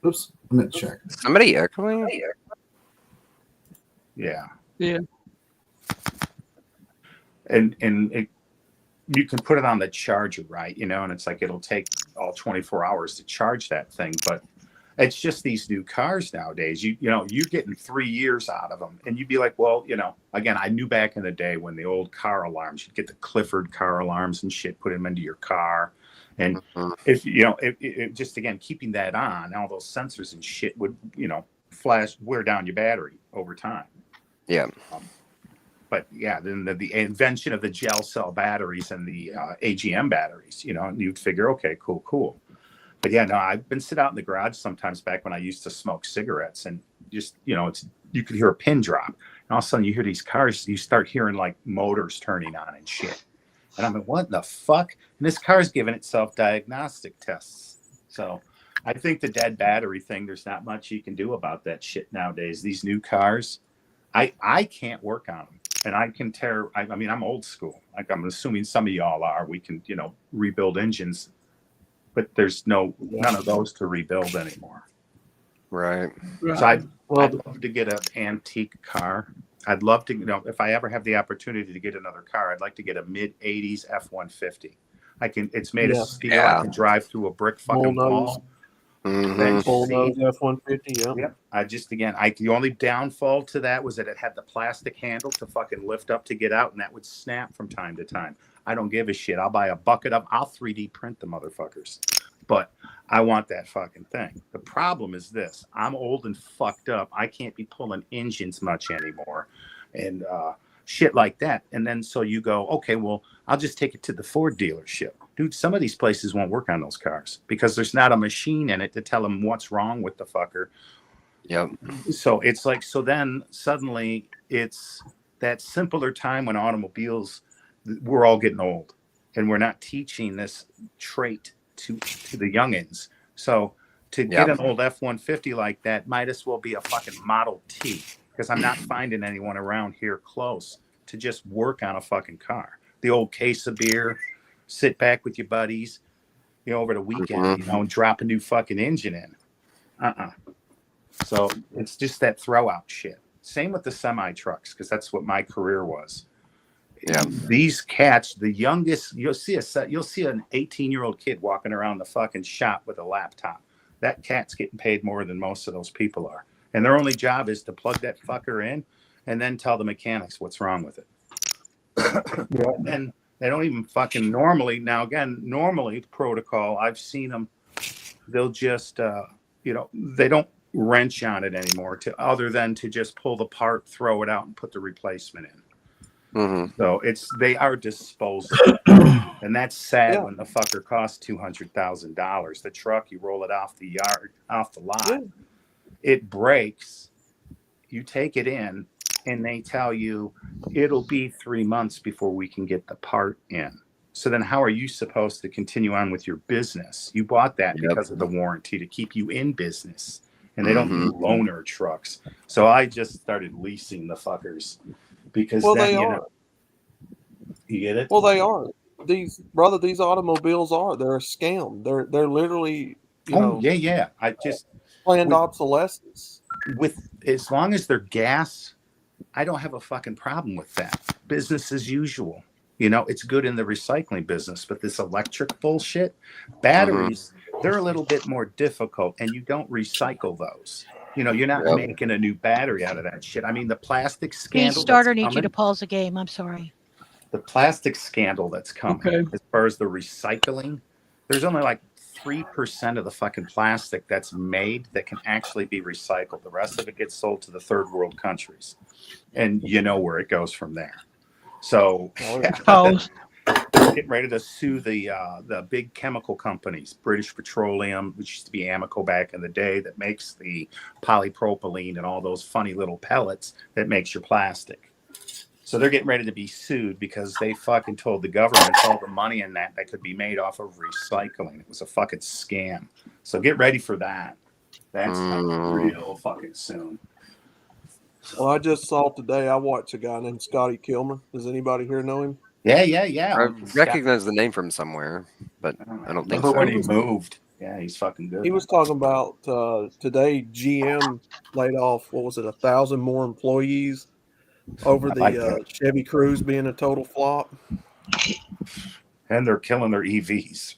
Oops. I'm going to check. Somebody echoing? Yeah. Yeah. And you can put it on the charger, right? And it's like it'll take all 24 hours to charge that thing. But it's just these new cars nowadays. You're getting 3 years out of them. And you'd be like, well, again, I knew back in the day when the old car alarms, you'd get the Clifford car alarms and shit, put them into your car. And if just again, keeping that on, all those sensors and shit would, wear down your battery over time. Yeah. But yeah, then the invention of the gel cell batteries and the AGM batteries, you'd figure, okay, cool. But yeah, no, I've been sit out in the garage sometimes back when I used to smoke cigarettes, and just, you could hear a pin drop. And all of a sudden you hear these cars, you start hearing like motors turning on and shit. And I'm like, what the fuck? And this car's giving itself diagnostic tests. So I think the dead battery thing, there's not much you can do about that shit nowadays. These new cars, I can't work on them. And I can I'm old school. Like I'm assuming some of y'all are. We can, rebuild engines, but there's none of those to rebuild anymore. Right. So I'd love to get an antique car. I'd love to, if I ever have the opportunity to get another car, I'd like to get a mid-'80s F-150. It's made of steel. I can drive through a brick fucking wall. Full nose F-150, Yep. The only downfall to that was that it had the plastic handle to fucking lift up to get out, and that would snap from time to time. I don't give a shit. I'll buy a bucket of, I'll 3D print the motherfuckers. But I want that fucking thing. The problem is this. I'm old and fucked up. I can't be pulling engines much anymore. And shit like that. And then so you go, okay, well, I'll just take it to the Ford dealership. Dude, some of these places won't work on those cars because there's not a machine in it to tell them what's wrong with the fucker. Yep. So it's like, so then suddenly it's that simpler time when automobiles, we're all getting old and we're not teaching this trait to the youngins. So to get an old F-150 like that might as well be a fucking Model T, because I'm not finding anyone around here close to just work on a fucking car. The old case of beer, sit back with your buddies, over the weekend, and drop a new fucking engine in. So it's just that throw out shit. Same with the semi trucks, because that's what my career was. Yeah. These cats, the youngest, you'll see an 18-year-old kid walking around the fucking shop with a laptop. That cat's getting paid more than most of those people are. And their only job is to plug that fucker in and then tell the mechanics what's wrong with it. And they don't even fucking normally protocol, I've seen them, they'll just, they don't wrench on it anymore other than to just pull the part, throw it out and put the replacement in. So they are disposable. And that's sad when the fucker costs $200,000. The truck, you roll it off the yard, off the lot, it breaks, you take it in, and they tell you it'll be 3 months before we can get the part in. So then how are you supposed to continue on with your business? You bought that because of the warranty to keep you in business. And they don't do loaner trucks. So I just started leasing the fuckers because they are. You get it? Well, they are. These automobiles they're a scam. They're literally I just planned obsolescence. With as long as they're gas, I don't have a fucking problem with that. Business as usual. It's good in the recycling business, but this electric bullshit, batteries, they're a little bit more difficult, and you don't recycle those. You're not making a new battery out of that shit. I mean, the plastic scandal. Starter needs you to pause the game. I'm sorry. The plastic scandal that's coming, as far as the recycling, there's only like 3% of the fucking plastic that's made that can actually be recycled. The rest of it gets sold to the third world countries, and where it goes from there. So they're getting ready to sue the big chemical companies, British Petroleum, which used to be Amoco back in the day, that makes the polypropylene and all those funny little pellets that makes your plastic. So they're getting ready to be sued because they fucking told the government all the money in that could be made off of recycling. It was a fucking scam. So get ready for that. That's coming real fucking soon. Well, I just saw today, I watched a guy named Scotty Kilmer. Does anybody here know him? Yeah. I recognize the name from somewhere, but I don't think so. When he moved. Yeah, he's fucking good. He was talking about today GM laid off, 1,000 more employees over the Chevy Cruze being a total flop. And they're killing their EVs.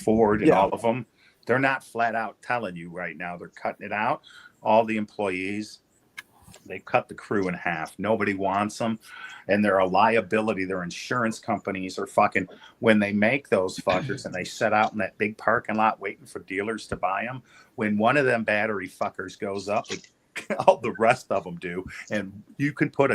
Ford and all of them. They're not flat out telling you right now. They're cutting it out. All the employees, they cut the crew in half. Nobody wants them. And they're a liability. Their insurance companies are fucking, when they make those fuckers and they set out in that big parking lot waiting for dealers to buy them, when one of them battery fuckers goes up, all the rest of them do. And you can put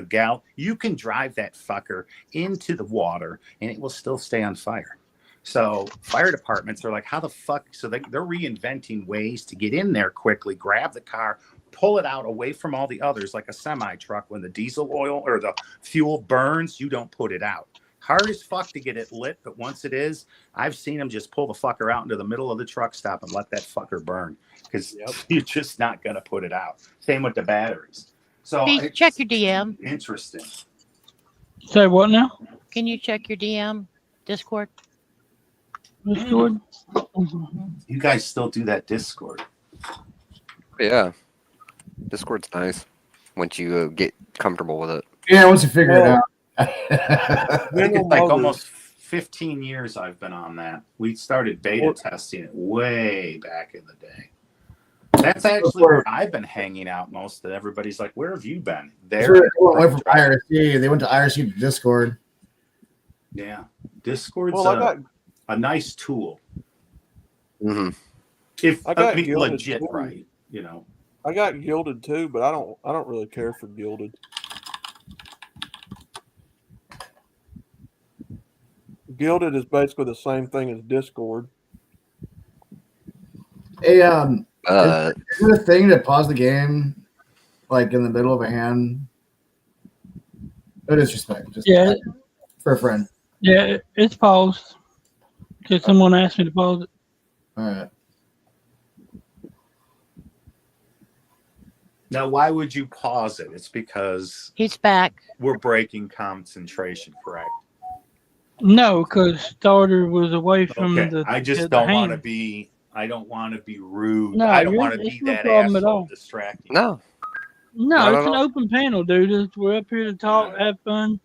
you can drive that fucker into the water and it will still stay on fire. So fire departments are like, how the fuck? So they're reinventing ways to get in there quickly, grab the car, pull it out away from all the others, like a semi truck. When the diesel oil or the fuel burns, you don't put it out. Hard as fuck to get it lit, but once it is, I've seen them just pull the fucker out into the middle of the truck stop and let that fucker burn, because you're just not going to put it out. Same with the batteries. So check your DM. Interesting. Say what now? Can you check your DM Discord? Discord? You guys still do that Discord? Yeah. Discord's nice once you get comfortable with it. Yeah, once you figure it out. I think it's like almost 15 years I've been on that. We started beta testing it way back in the day. That's actually where I've been hanging out most. That everybody's like, where have you been? They went from IRC. They went to IRC to Discord. Yeah. Discord's a nice tool. If legit too. Right, I got Gilded too, but I don't really care for Gilded. Gilded is basically the same thing as Discord. Hey, is Uh, it a thing to pause the game, like in the middle of a hand? No disrespect, just Yeah, for a friend. yeah, it's paused. Because someone asked me to pause it. All right. Now, why would you pause it? It's because He's back. we're breaking concentration, correct? No, because starter was away from Okay. the. I just the don't want to hand. be. I don't want to be rude. No, I don't want to it's be no that problem at asshole all. distracting. no. No, Not it's at an all. open panel, dude. We're up here to talk, have fun,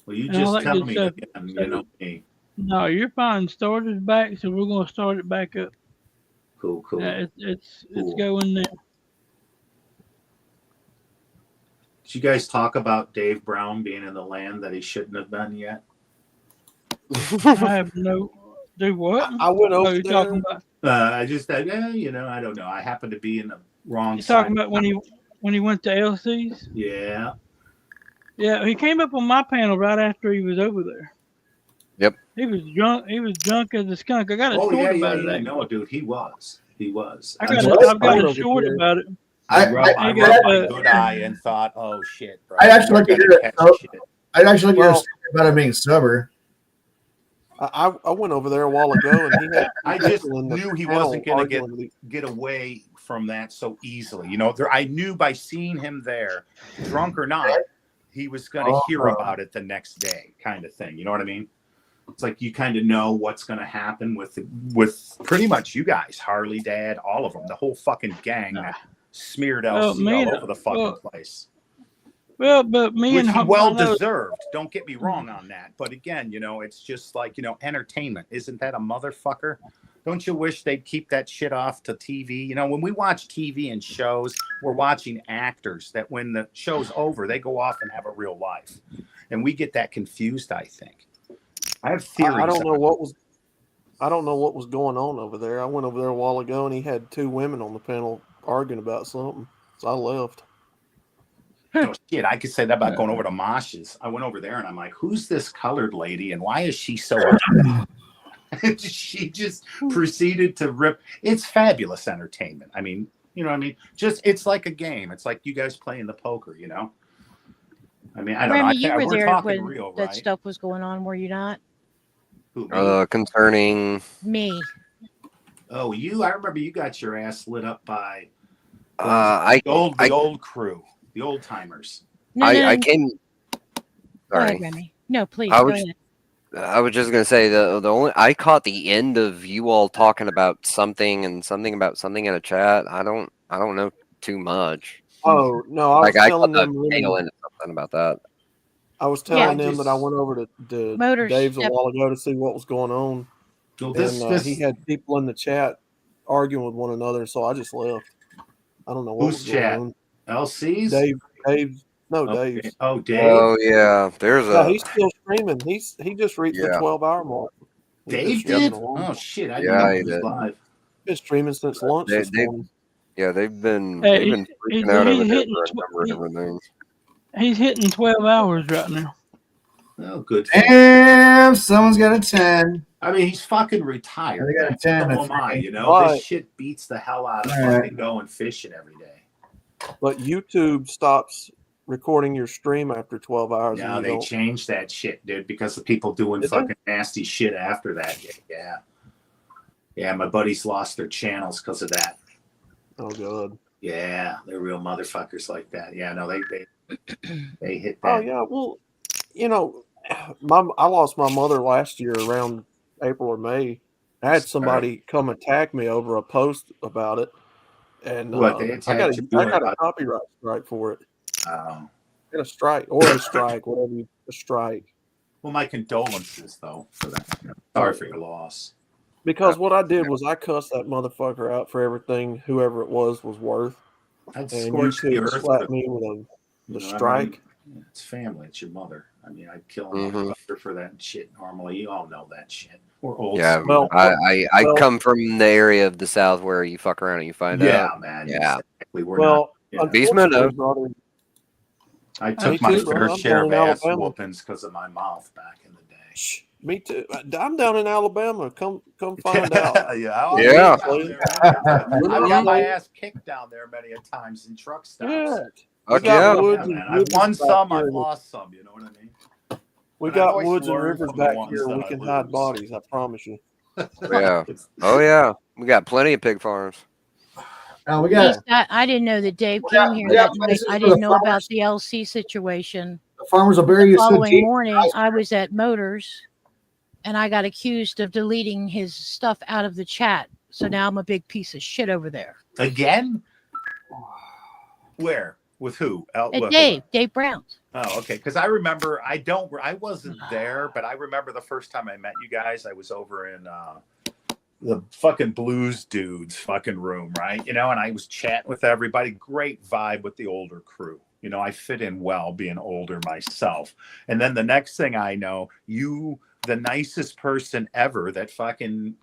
Well, you and all just that tell good me stuff. again. So, You know me. no, you're fine. Starter's back, so we're gonna start it back up. Cool. It's Cool. going now. Did you guys talk about Dave Brown being in the land that he shouldn't have been yet? I have no. Do what? I went Oh, over you're there. talking about. I just, I don't know. I happen to be in the wrong You're side. talking about when he went to LC's. Yeah. Yeah, he came up on my panel right after he was over there. Yep. He was drunk. He was drunk as a skunk. I got a Oh short yeah. about it. Actually. No, dude, he was. I've I'm got a over short here. about it. I rubbed my good eye and thought, oh shit, bro. I'd actually like to We're hear gonna it. catch shit. I'd actually like to hear a Well- story about him being sober. I went over there a while ago, and he had. I just people in the knew he panel wasn't going to arguing with get away from that so easily. You know, I knew by seeing him there, drunk or not, he was going to hear about it the next day, kind of thing. You know what I mean? It's like you kind of know what's going to happen with pretty much you guys, Harley, Dad, all of them, the whole fucking gang that smeared LC all over the fucking place. Well, but me Which and he well I know- deserved. Don't get me wrong on that. But again, you know, it's just like, you know, entertainment. Isn't that a motherfucker? Don't you wish they'd keep that shit off to TV? You know, when we watch TV and shows, we're watching actors that when the show's over, they go off and have a real life. And we get that confused, I think. I have theories. I don't know what was going on over there. I went over there a while ago, and he had two women on the panel arguing about something. So I left. Oh, shit, I could say that about going over to Mosh's. I went over there and I'm like, who's this colored lady and why is she so she just proceeded to rip. It's fabulous entertainment. I mean, you know what I mean? Just it's like a game. It's like you guys playing the poker, you know? I mean, I don't Remy, know. you were we're there talking when real, that right? stuff was going on, were you not? Who, me? Concerning. Me. Oh, I remember you got your ass lit up by the old crew. The old timers. I came. Go Sorry. ahead, Remy. No, please. I Go was, ahead. I was just gonna say the only I caught the end of you all talking about something and something about something in a chat. I don't know too much. Oh no, I was I telling caught them. the tail end of something about that. I was telling them that I went over to Motors Dave's a step- while ago to see what was going on, Well, he had people in the chat arguing with one another, so I just left. I don't know what Who's was going chat? on. LC's? Dave's. No, Okay. Dave's. Oh, Dave. Oh yeah, there's Yeah, a he's still streaming. He just reached the 12-hour mark. He's been Dave streaming did? a long Oh time. shit! I Yeah, didn't know he he was did. live. Been streaming since lunch this morning. Yeah, they've been Hey, freaking out over he's there hitting for a number of different things. He's hitting 12 hours right now. Oh, good. Damn, someone's got a 10. I mean, he's fucking retired. They got a 10. So am I, you know? Right. This shit beats the hell out of All right. fucking going fishing every day. But YouTube stops recording your stream after 12 hours. Now and you they don't. changed that shit, dude, because of people doing Did they? fucking nasty shit after that. Yeah. Yeah, my buddies lost their channels because of that. Oh god. Yeah, they're real motherfuckers like that. Yeah, no, they hit that. Oh yeah. Well, you know, I lost my mother last year around April or May. I had somebody come attack me over a post about it, and What, they I attacked you got a about- copyright strike for it. Oh. Got a strike or a strike, a strike. Well, my condolences though for that. Sorry for your loss. Because what I did was I cussed that motherfucker out for everything whoever it was worth. I'd And scorch the YouTube earth slapped with- me with You the know what I strike. mean? Yeah, it's family. It's your mother. I mean, I'd kill a Mhm. motherfucker for that shit normally. You all know that shit. We're old. Yeah, school. I come from the area of the South where you fuck around and you find Yeah, out. man. Yeah. Exactly. We're Well, not. Beast Mode. brother, I Me took my too, bro. fair I'm share born of in ass Alabama. whoopings because of my mouth back in the day. Me too. I'm down in Alabama. Come find out. Yeah, I'll Yeah. be down there many I've got my ass kicked down there many a times in truck stops. Yeah. We got woods man. and I've rivers won back some, here I've in the- lost some. You know what I mean? We But I've got always woods and learned rivers from the back ones here, and that we I can hide lose. bodies. I promise you. Yeah. Oh yeah. We got plenty of pig farms. We got I didn't know that Dave came here we got that night. places I where didn't the know about farmers- the LC situation. The farmers will The bury you so following deep. morning, I was at Motors, and I got accused of deleting his stuff out of the chat. So now I'm a big piece of shit over there. Again? Where? With who? Dave Brown. Oh, okay. Because I remember, I wasn't there, but I remember the first time I met you guys, I was over in the fucking Blues Dudes fucking room, right? And I was chatting with everybody. Great vibe with the older crew. I fit in well being older myself. And then the next thing I know, you, the nicest person ever that fucking,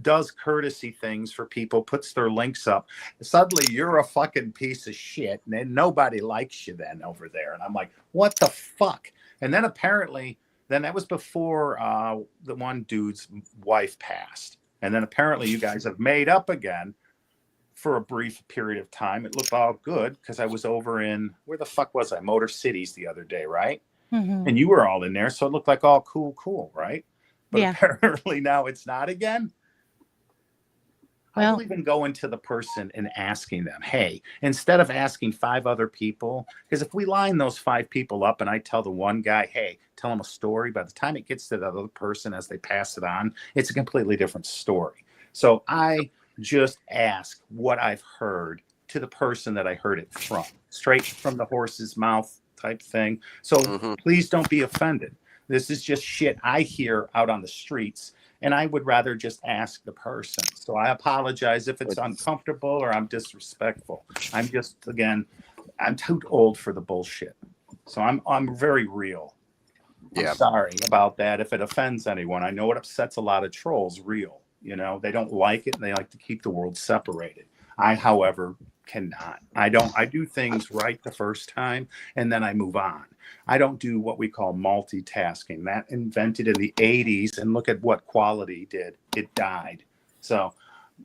does courtesy things for people, puts their links up. Suddenly you're a fucking piece of shit and then nobody likes you then over there. And I'm like, what the fuck? And then apparently, then that was before the one dude's wife passed. And then apparently you guys have made up again for a brief period of time. It looked all good because I was over in, where the fuck was I? Motor Cities the other day, right? Mm-hmm. And you were all in there. So it looked like all cool, right? But Yeah. apparently now it's not again. Well, I'll even go into the person and asking them, hey, instead of asking 5 other people, because if we line those 5 people up and I tell the one guy, hey, tell him a story, by the time it gets to the other person as they pass it on, it's a completely different story. So I just ask what I've heard to the person that I heard it from, straight from the horse's mouth type thing. So please don't be offended. This is just shit I hear out on the streets. And I would rather just ask the person. So I apologize if it's uncomfortable or I'm disrespectful. I'm just, again, I'm too old for the bullshit. So I'm very real. Yeah. I'm sorry about that if it offends anyone. I know it upsets a lot of trolls, real. They don't like it and they like to keep the world separated. I, however, cannot. I do things right the first time and then I move on. I don't do what we call multitasking. That invented in the 80s, and look at what quality did. It died. So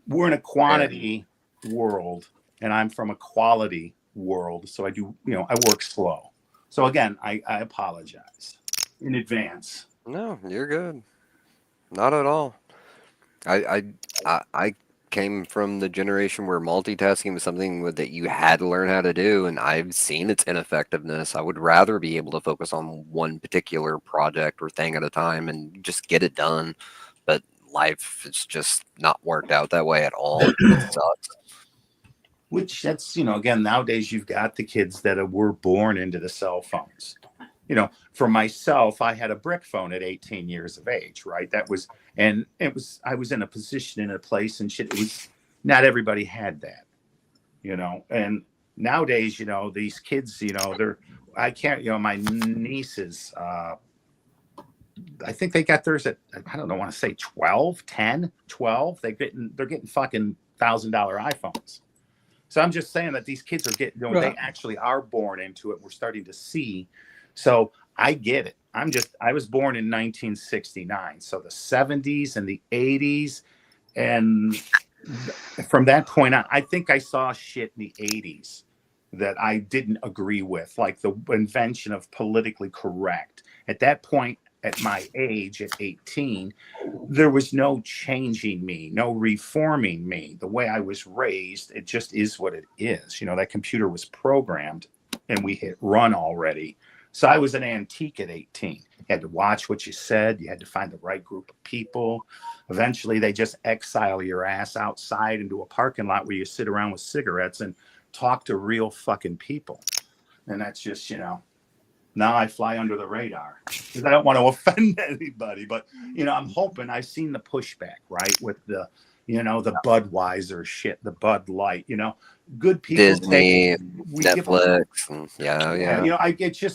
we're in a quantity world, and I'm from a quality world. So I do, I work slow. So again, I apologize in advance. No, you're good. Not at all. I came from the generation where multitasking was something that you had to learn how to do, and I've seen its ineffectiveness. I would rather be able to focus on one particular project or thing at a time and just get it done. But life is just not worked out that way at all. It sucks. Which that's, again, nowadays you've got the kids that were born into the cell phones. For myself, I had a brick phone at 18 years of age, right? I was in a position in a place and shit. It was not everybody had that, and nowadays, these kids, my nieces, I think they got theirs at, I don't know, I want to say 12, 10, 12. They're getting fucking $1,000 iPhones. So I'm just saying that these kids are getting, they actually are born into it. We're starting to see. So I get it. I was born in 1969. So the 70s and the 80s. And from that point on, I think I saw shit in the 80s that I didn't agree with, like the invention of politically correct. At that point, at my age, at 18, there was no changing me, no reforming me. The way I was raised, it just is what it is. That computer was programmed and we hit run already. So I was an antique at 18. You had to watch what you said. You had to find the right group of people. Eventually, they just exile your ass outside into a parking lot where you sit around with cigarettes and talk to real fucking people. And that's just, now I fly under the radar because I don't want to offend anybody. But, I'm hoping I've seen the pushback, right? With the, the Budweiser shit, the Bud Light, good people. Disney, Netflix.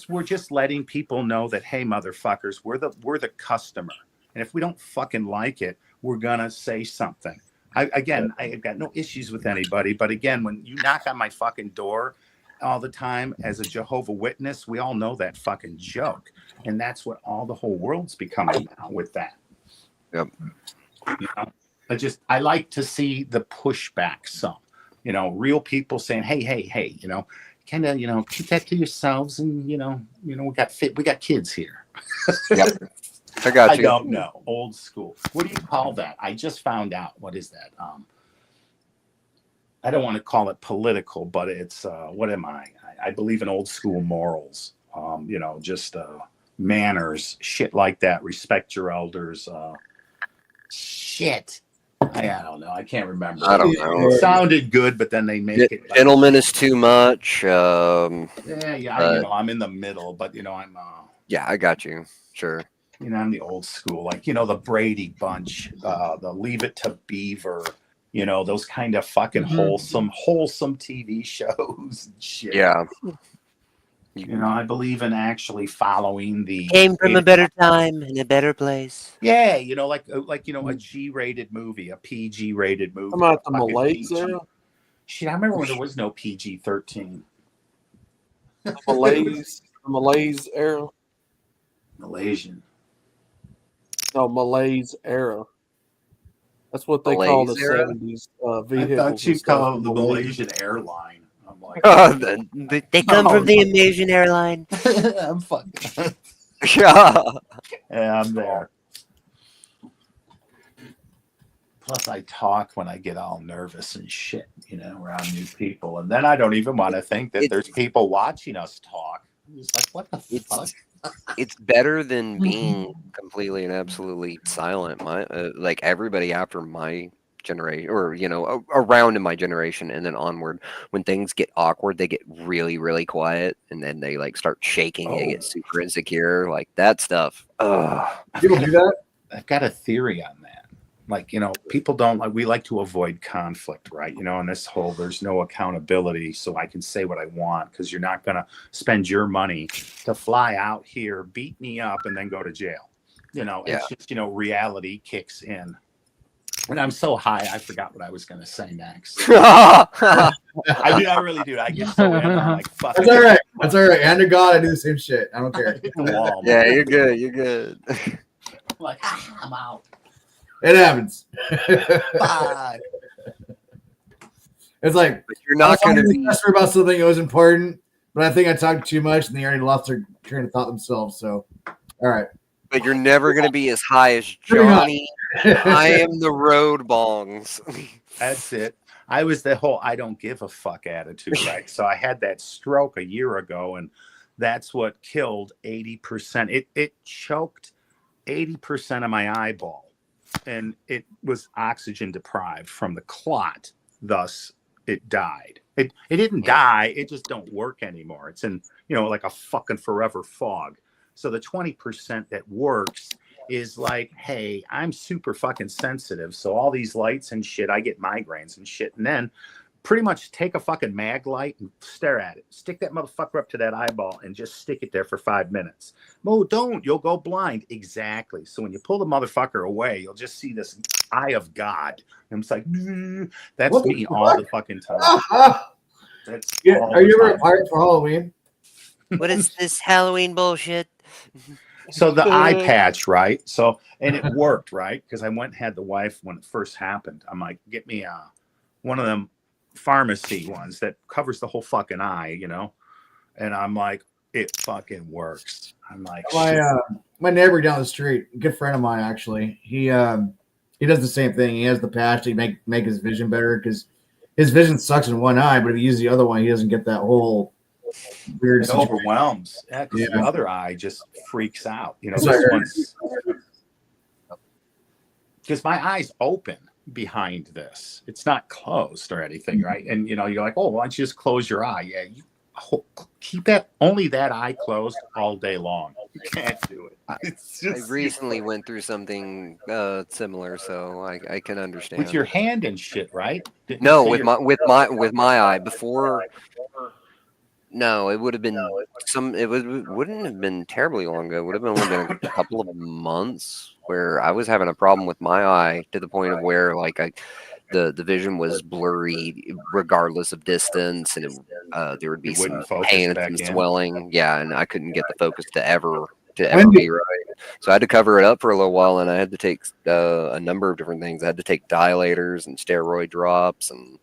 We're just letting people know that, hey, motherfuckers, we're the customer. And if we don't fucking like it, we're going to say something. I've got no issues with anybody. But again, when you knock on my fucking door, all the time as a Jehovah Witness, we all know that fucking joke. And that's what all the whole world's becoming now with that. Yep. You know, I like to see the pushback some, you know, real people saying, hey, you know, kind of, you know, keep that to yourselves. And, you know, we got kids here. Yep. I got you. I don't know. Old school. What do you call that? I just found out. What is that? I don't want to call it political, but it's what am I? I believe in old school morals. You know, just manners, shit like that. Respect your elders. Shit. I don't know. I can't remember. I don't know. It sounded good, but then they make it. Gentleman is too much. Yeah. You know, I'm in the middle, but you know, I'm. Yeah, I got you. Sure. You know, I'm the old school, like, you know, the Brady Bunch, the Leave It to Beaver, you know, those kind of fucking wholesome TV shows and shit. Yeah. You know, I believe in actually following the Came from a better time in a better place. Yeah, you know, like you know, a G-rated movie, a PG-rated movie. I'm at the fucking Malays PG. era. Shit, I remember when there was no PG-13. The Malays era. Malaysian. No, Malays era. That's what they call the Malays era? 70s I vehicles. thought you and stuff, called the the Malaysian airline. I'm like, They come from the Amazing airline. I'm fucking. Yeah. Yeah, I'm there. Plus, I talk when I get all nervous and shit, you know, around new people, and then I don't even want to think that there's people watching us talk. It's like, what the fuck? It's better than being completely and absolutely silent. Like everybody after my generation, or you know, around in my generation and then onward, when things get awkward, they get really, really quiet, and then they like start shaking. They get super insecure, like that stuff. People do that. I've got a theory on that. Like, you know, people don't like, we like to avoid conflict, right? You know, in this whole, there's no accountability, so I can say what I want, because you're not going to spend your money to fly out here, beat me up, and then go to jail. You know, it's just, you know, reality kicks in. And I'm so high, I forgot what I was going to say next. I really do. I get so in, I'm like, fuck. That's all right. That's all right. And to God, I do the same shit. I don't care. Hit the wall. Yeah, you're good. You're good. Like, I'm out. It happens. Bye. It's like, you're not going to be about something that was important, but I think I talked too much and they already lost their train of thought themselves. So, all right. But you're never going to be as high as Johnny. I am the road bongs. That's it. I was the whole I don't give a fuck attitude, right? So I had that stroke a year ago, and that's what killed 80%. It choked 80% of my eyeball. And it was oxygen deprived from the clot. Thus, it died. It didn't die. It just don't work anymore. It's in, you know, like a fucking forever fog. So the 20% that works is like, hey, I'm super fucking sensitive. So all these lights and shit, I get migraines and shit. And then pretty much take a fucking mag light and stare at it. Stick that motherfucker up to that eyeball and just stick it there for 5 minutes. No, don't. You'll go blind. Exactly. So when you pull the motherfucker away, you'll just see this eye of God. And it's like, that's What me the all fuck? the fucking time. That's all Are the you ever time. fired for Halloween? What is this Halloween bullshit? So the eye patch, right? So, and it worked, right? Because I went and had the wife when it first happened. I'm like, get me one of them pharmacy ones that covers the whole fucking eye, you know? And I'm like, it fucking works. I'm like, My neighbor down the street, a good friend of mine actually, he does the same thing. He has the patch to make his vision better because his vision sucks in one eye, but if he uses the other one, he doesn't get that whole weird it situation. overwhelms. Yeah, because Yeah. the other eye just freaks out. You know, That's what I this heard. one's because my eye's open behind this. It's not closed or anything, right? And you know, you're like, oh, why don't you just close your eye? Yeah, you keep that eye closed all day long. You can't do it. It's I just recently went through something similar, so I can understand. with your hand and shit, right? Didn't you No, say with my eye before. No, it would have been wouldn't have been terribly long ago. It would have only been a couple of months where I was having a problem with my eye to the point of where like the vision was blurry regardless of distance, and there would be It some wouldn't focus pain and back some in. swelling. Yeah, and I couldn't get the focus to ever When be right. So I had to cover it up for a little while, and I had to take a number of different things. I had to take dilators and steroid drops, and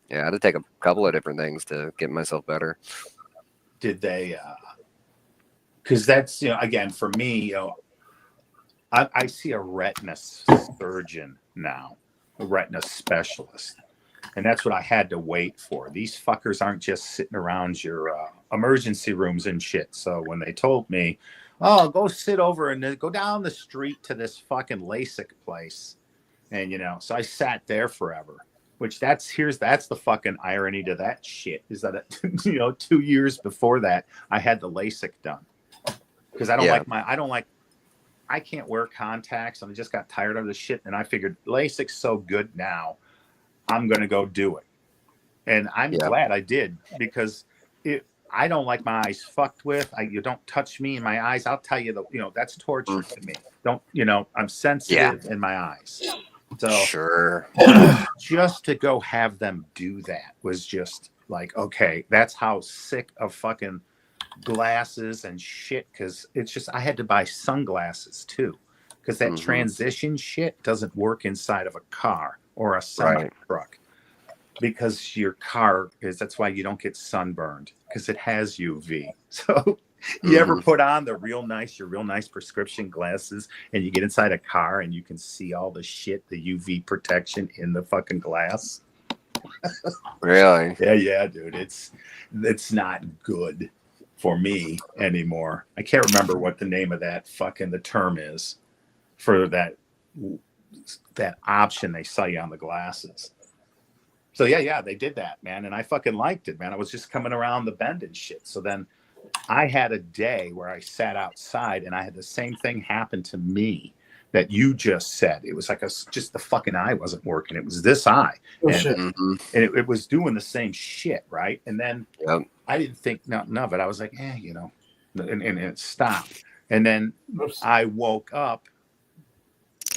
yeah, I had to take a couple of different things to get myself better. Did they? Because that's, again, for me, I see a retina surgeon now, a retina specialist. And that's what I had to wait for. These fuckers aren't just sitting around your emergency rooms and shit. So when they told me, oh, go sit over and go down the street to this fucking LASIK place. And, so I sat there forever, which that's the fucking irony to that shit is that, 2 years before that, I had the LASIK done. Because I can't wear contacts, and I just got tired of the shit. And I figured LASIK's so good now, I'm going to go do it. And I'm glad I did, because I don't like my eyes fucked with. You don't touch me in my eyes. I'll tell you that's torture to me. I'm sensitive in my eyes. So sure. Just to go have them do that was just like, okay, that's how sick of fucking glasses and shit, because it's just I had to buy sunglasses too, because that transition shit doesn't work inside of a car or a semi truck, because your car that's why you don't get sunburned, because it has UV. So you ever put on your real nice prescription glasses, and you get inside a car and you can see all the shit, the UV protection in the fucking glass? Really? Yeah, dude. It's not good for me anymore. I can't remember what the name of the term is for that option they sell you on the glasses. So yeah, they did that, man. And I fucking liked it, man. I was just coming around the bend and shit. So then I had a day where I sat outside and I had the same thing happen to me that you just said. It was like just the fucking eye wasn't working. It was this eye. And it was doing the same shit, right? And then I didn't think nothing of it. I was like, and it stopped. And then I woke up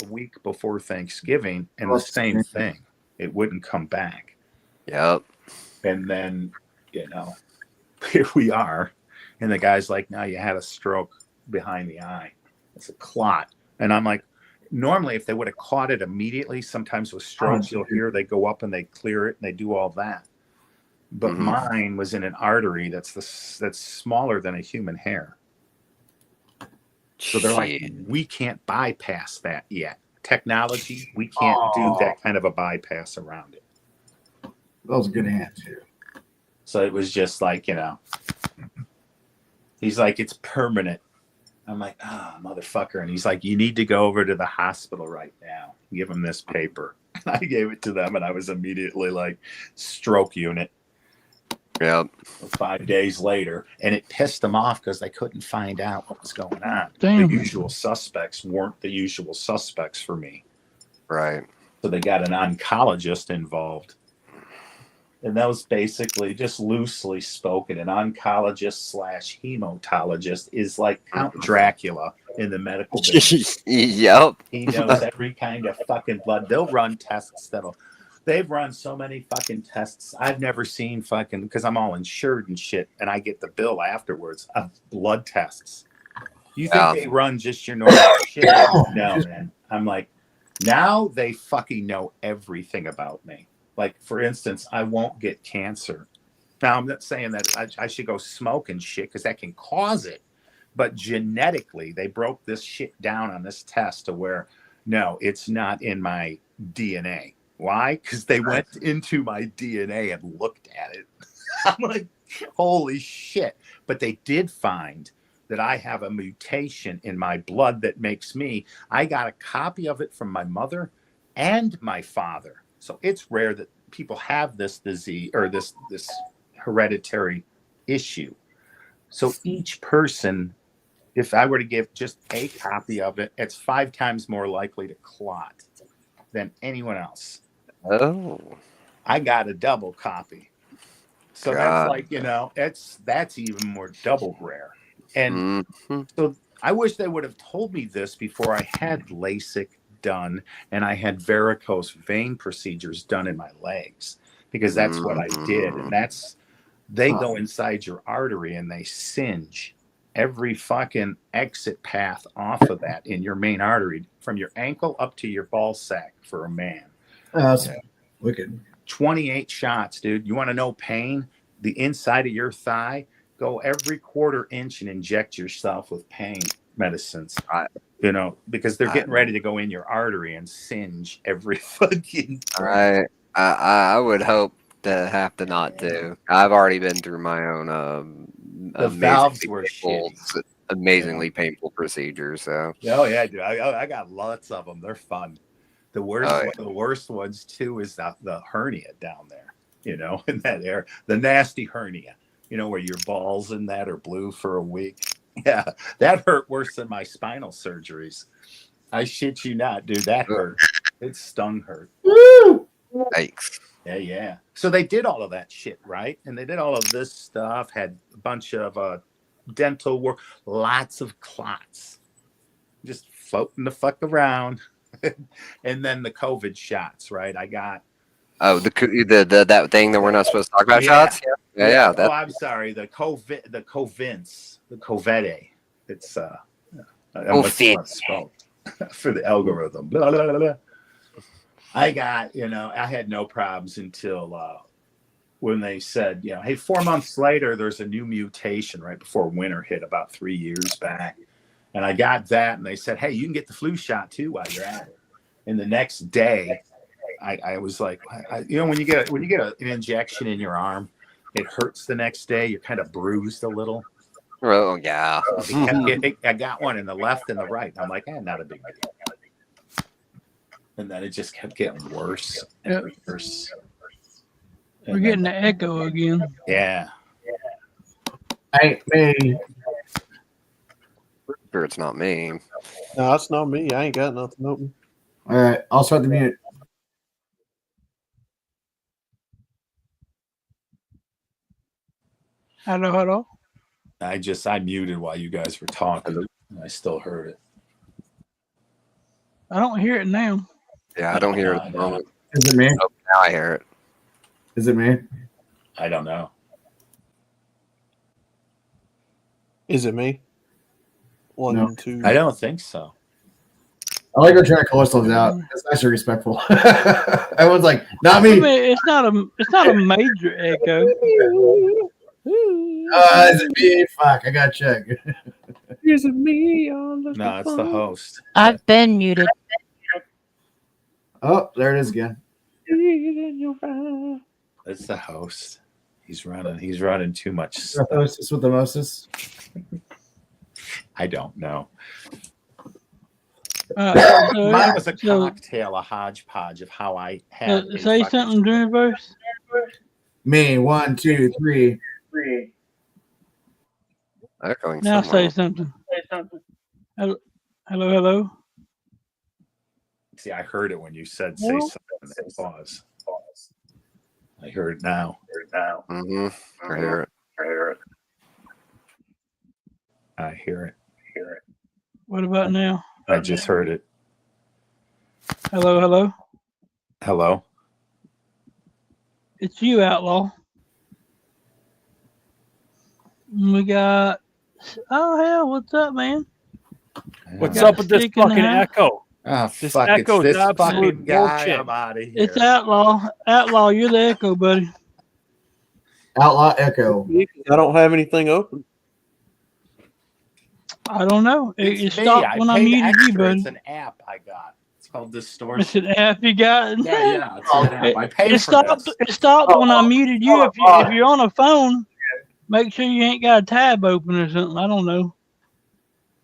a week before Thanksgiving, and the same thing. It wouldn't come back. Yep. And then, here we are. And the guy's like, no, you had a stroke behind the eye. It's a clot. And I'm like, normally if they would have caught it immediately, sometimes with strokes, you'll hear they go up and they clear it and they do all that. But mine was in an artery that's smaller than a human hair. So they're like, we can't bypass that yet. Technology, we can't do that kind of a bypass around it. That was a good hand too. So it was just like, he's like, it's permanent. I'm like, motherfucker. And he's like, you need to go over to the hospital right now. Give him this paper. And I gave it to them, and I was immediately like, stroke unit. Yep. 5 days later. And it pissed them off because they couldn't find out what was going on. Damn. The usual suspects weren't the usual suspects for me. Right. So they got an oncologist involved. And that was basically, just loosely spoken, an oncologist / hematologist is like Count Dracula in the medical business. Yep. He knows every kind of fucking blood. They'll run tests they've run so many fucking tests. I've never seen fucking, because I'm all insured and shit, and I get the bill afterwards of blood tests. You think they run just your normal shit? No, man. I'm like, now they fucking know everything about me. Like, for instance, I won't get cancer. Now, I'm not saying that I should go smoke and shit, because that can cause it. But genetically, they broke this shit down on this test to where, no, it's not in my DNA. Why? Because they went into my DNA and looked at it. I'm like, holy shit. But they did find that I have a mutation in my blood that makes me, I got a copy of it from my mother and my father. So it's rare that people have this disease or this hereditary issue. So each person, if I were to give just a copy of it, it's 5 times more likely to clot than anyone else. Oh. I got a double copy. So that's like, that's even more double rare. And so I wish they would have told me this before I had LASIK done, and I had varicose vein procedures done in my legs because that's what I did, and they go inside your artery and they singe every fucking exit path off of that in your main artery from your ankle up to your ball sack for a man. That's wicked. 28 shots, dude. You want to know pain? The inside of your thigh, go every quarter inch and inject yourself with pain medicines. You know, because they're getting ready to go in your artery and singe every fucking. All right. I would hope to have to not do. I've already been through my own The valves were amazingly painful procedures. So. Oh yeah, dude. I got lots of them. They're fun. The worst ones too is the hernia down there. You know, in that area, the nasty hernia. You know, where your balls in that are blue for a week. Yeah, that hurt worse than my spinal surgeries. I shit you not, dude. That hurt. It stung hurt. Woo! Thanks. Yeah. So they did all of that shit, right? And they did all of this stuff, had a bunch of dental work, lots of clots, just floating the fuck around. And then the COVID shots, right? I got. Oh, the that thing that we're not supposed to talk about shots? Yeah. Oh, I'm sorry. The COVID, the Covede. It's for the algorithm. Blah, blah, blah, blah. I had no problems until when they said, hey, 4 months later, there's a new mutation right before winter hit about 3 years back. And I got that, and they said, hey, you can get the flu shot too while you're at it. And the next day, I was like, when you get an injection in your arm, it hurts the next day. You're kind of bruised a little. Oh yeah. I got one in the left and the right. I'm like, not a big deal. And then it just kept getting worse and worse. We're getting the echo again. Yeah. Sure, it's not me. No, it's not me. I ain't got nothing open. All right, I'll start the mute. Hello. I muted while you guys were talking. And I still heard it. I don't hear it now. Yeah, I don't hear it at the moment. Is it me? Oh, now I hear it. Is it me? I don't know. Is it me? One, two. I don't think so. I like her trying to call ourselves out. It's nice and respectful. Everyone's like, not me. I mean, it's not a major echo. Is it me? Fuck, I gotta check. Is it me? No, it's the host. I've been muted. Oh, there it is again. It's the host. He's running too much stuff. The hostess with the mostest? I don't know. Mine was a cocktail, a hodgepodge of how I had. Say something, Dreamverse. Me, 1, 2, 3. Echoing now somewhere. say something. Hello. See, I heard it when you said say something. Pause. I heard it now. Mm-hmm. I hear it. I hear it. What about now? I just heard it. Hello. Hello. It's you, Outlaw. We got. Oh hell! What's up, man? What's up with this fucking echo? Oh, this fuck, echo it's is this absolute fucking guy. bullshit. I'm out of here. It's Outlaw. Outlaw, you're the echo, buddy. Outlaw echo. I don't have anything open. I don't know. It Me. stopped when I paid muted extra. you, buddy. It's an app I got. It's called Distortion. It's an app you got. Yeah. It's an app. I paid It for stopped. this. It stopped when I muted you. If you're on a phone, make sure you ain't got a tab open or something. I don't know.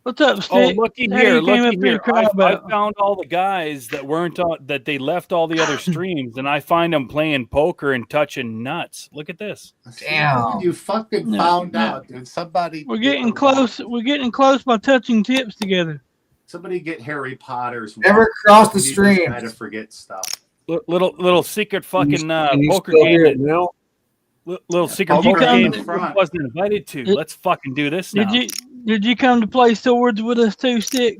What's up, Stick? Oh, looky How here, you came looky up here here. to cry I about? found all the guys that weren't on, that they left all the other streams, and I find them playing poker and touching nuts. Look at this. Damn. You fucking found out, dude. Somebody. We're getting close. We're getting close by touching tips together. Somebody get Harry Potter's. Never cross the You just stream. gotta forget stuff. Little secret fucking Can you poker still game. hear it now? Little secret Did you poker come game to- that wasn't invited to. Let's fucking do this now. Did you come to play swords with us too, Stick?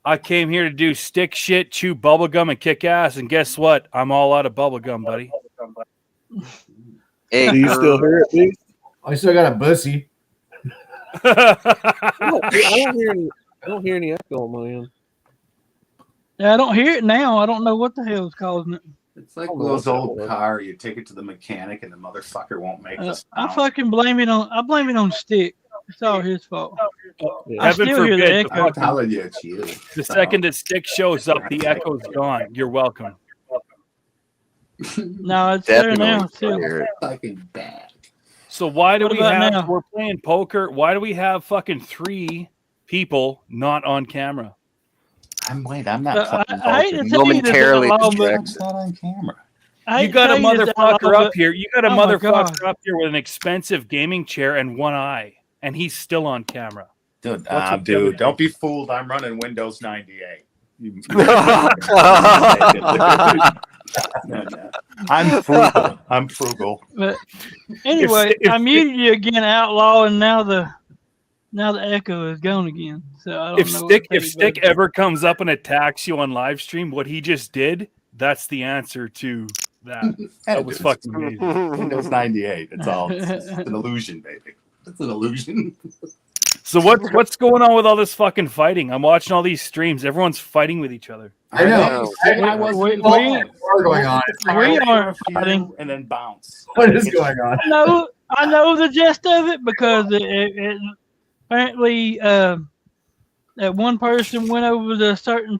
I came here to do stick shit, chew bubblegum, and kick ass. And guess what? I'm all out of bubblegum, buddy. Do you still hear it, dude? I still got a bussy. I don't hear any echo on my end. Yeah, I don't hear it now. I don't know what the hell is causing it. It's like those old car. You take it to the mechanic and the motherfucker won't make this. I fucking blame it on Stick. It's all his fault. I Heaven still hear the forbid. echo. I'm telling you, it's you. The second that stick shows up, the echo's gone. You're welcome. No, it's there now too. Fucking bad. So why do What we about have? now? We're playing poker. Why do we have fucking 3 people not on camera? I'm not playing I hate to poker. tell you this Momentarily out loud, distracted. It's not on camera. You got a motherfucker up here. You got a Oh my motherfucker up here with an expensive gaming chair and one eye, and he's still on camera. Dude, What's with the other dude, don't thing? be fooled. I'm running Windows 98. No. I'm frugal. But anyway, I muted you again, Outlaw, and now the echo is gone again. So I don't If know. Stick ever comes up and attacks you on live stream, what he just did, that's the answer to that. That was fucking amazing. Windows 98. It's all it's an illusion, baby. It's an illusion. So what's going on with all this fucking fighting? I'm watching all these streams. Everyone's fighting with each other. I know. I was We What's going on? are fighting. and then bounce. What is going on? I know the gist of it because it apparently that one person went over to a certain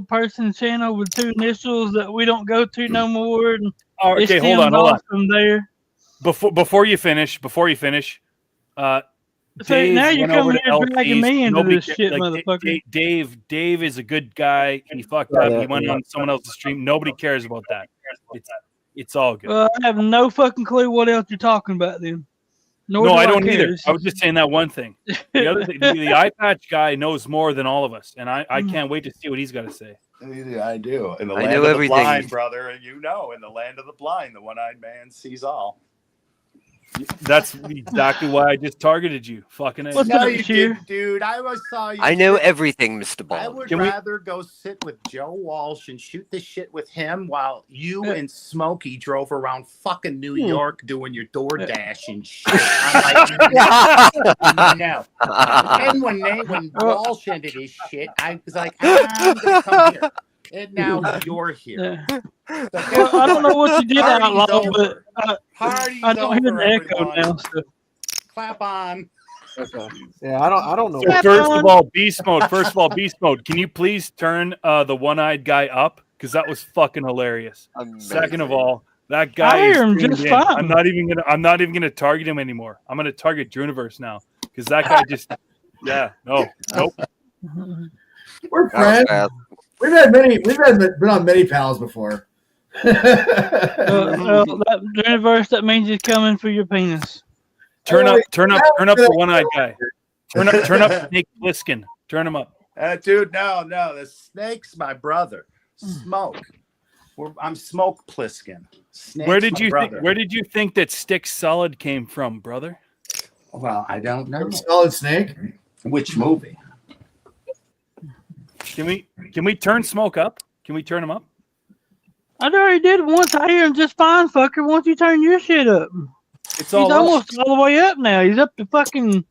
person's channel with 2 initials that we don't go to no more. And Oh, it okay, hold stemmed on. off from there. Before you finish, So Dave now you're went over coming to here dragging LC's. me into Nobody this ca- shit, like, motherfucker. Dave is a good guy. He fucked up. He went on someone else's stream. Nobody cares about that. It's all good. Well, I have no fucking clue what else you're talking about then. Nor No, do I don't care. either. I was just saying that one thing. The other thing, the eye patch guy knows more than all of us, and I can't wait to see what he's got to say. I do. In the I land know of everything. the blind, brother, in the land of the blind, the one-eyed man sees all. That's exactly why I just targeted you. Fucking A. No, you didn't, dude. I always saw you. I know sit- everything, Mr. I Bond. would rather go sit with Joe Walsh and shoot the shit with him while you and Smokey drove around fucking New York doing your DoorDash and shit. I'm like, no. And when Walsh ended his shit, I was like, I'm gonna come here. And now you're here. Well, I don't know what you did, Party's Outlaw, over. but Party's I don't hear over, the echo everyone. now. So. Clap on. Okay. Yeah, I don't know. So first of all, beast mode. Can you please turn the one-eyed guy up? Because that was fucking hilarious. Second of all, that guy I is hear him tuned just in. fine. I'm not even gonna target him anymore. I'm gonna target Druniverse now. Because that guy just nope. We're friends. We've been on many panels before. That universe, that means he's coming for your penis. Turn up the one-eyed guy. Turn up Snake Plissken. Turn him up. Dude, no. The Snake's my brother. Smoke. I'm Smoke Plissken. Snake's Where did my you brother. think? Where did you think that Stick Solid came from, brother? Well, I don't know. Solid Snake. Which movie? Can we turn Smoke up? Can we turn him up? I already did once. I hear him just fine, fucker. Once you turn your shit up, It's all he's almost all the way up now. He's up to fucking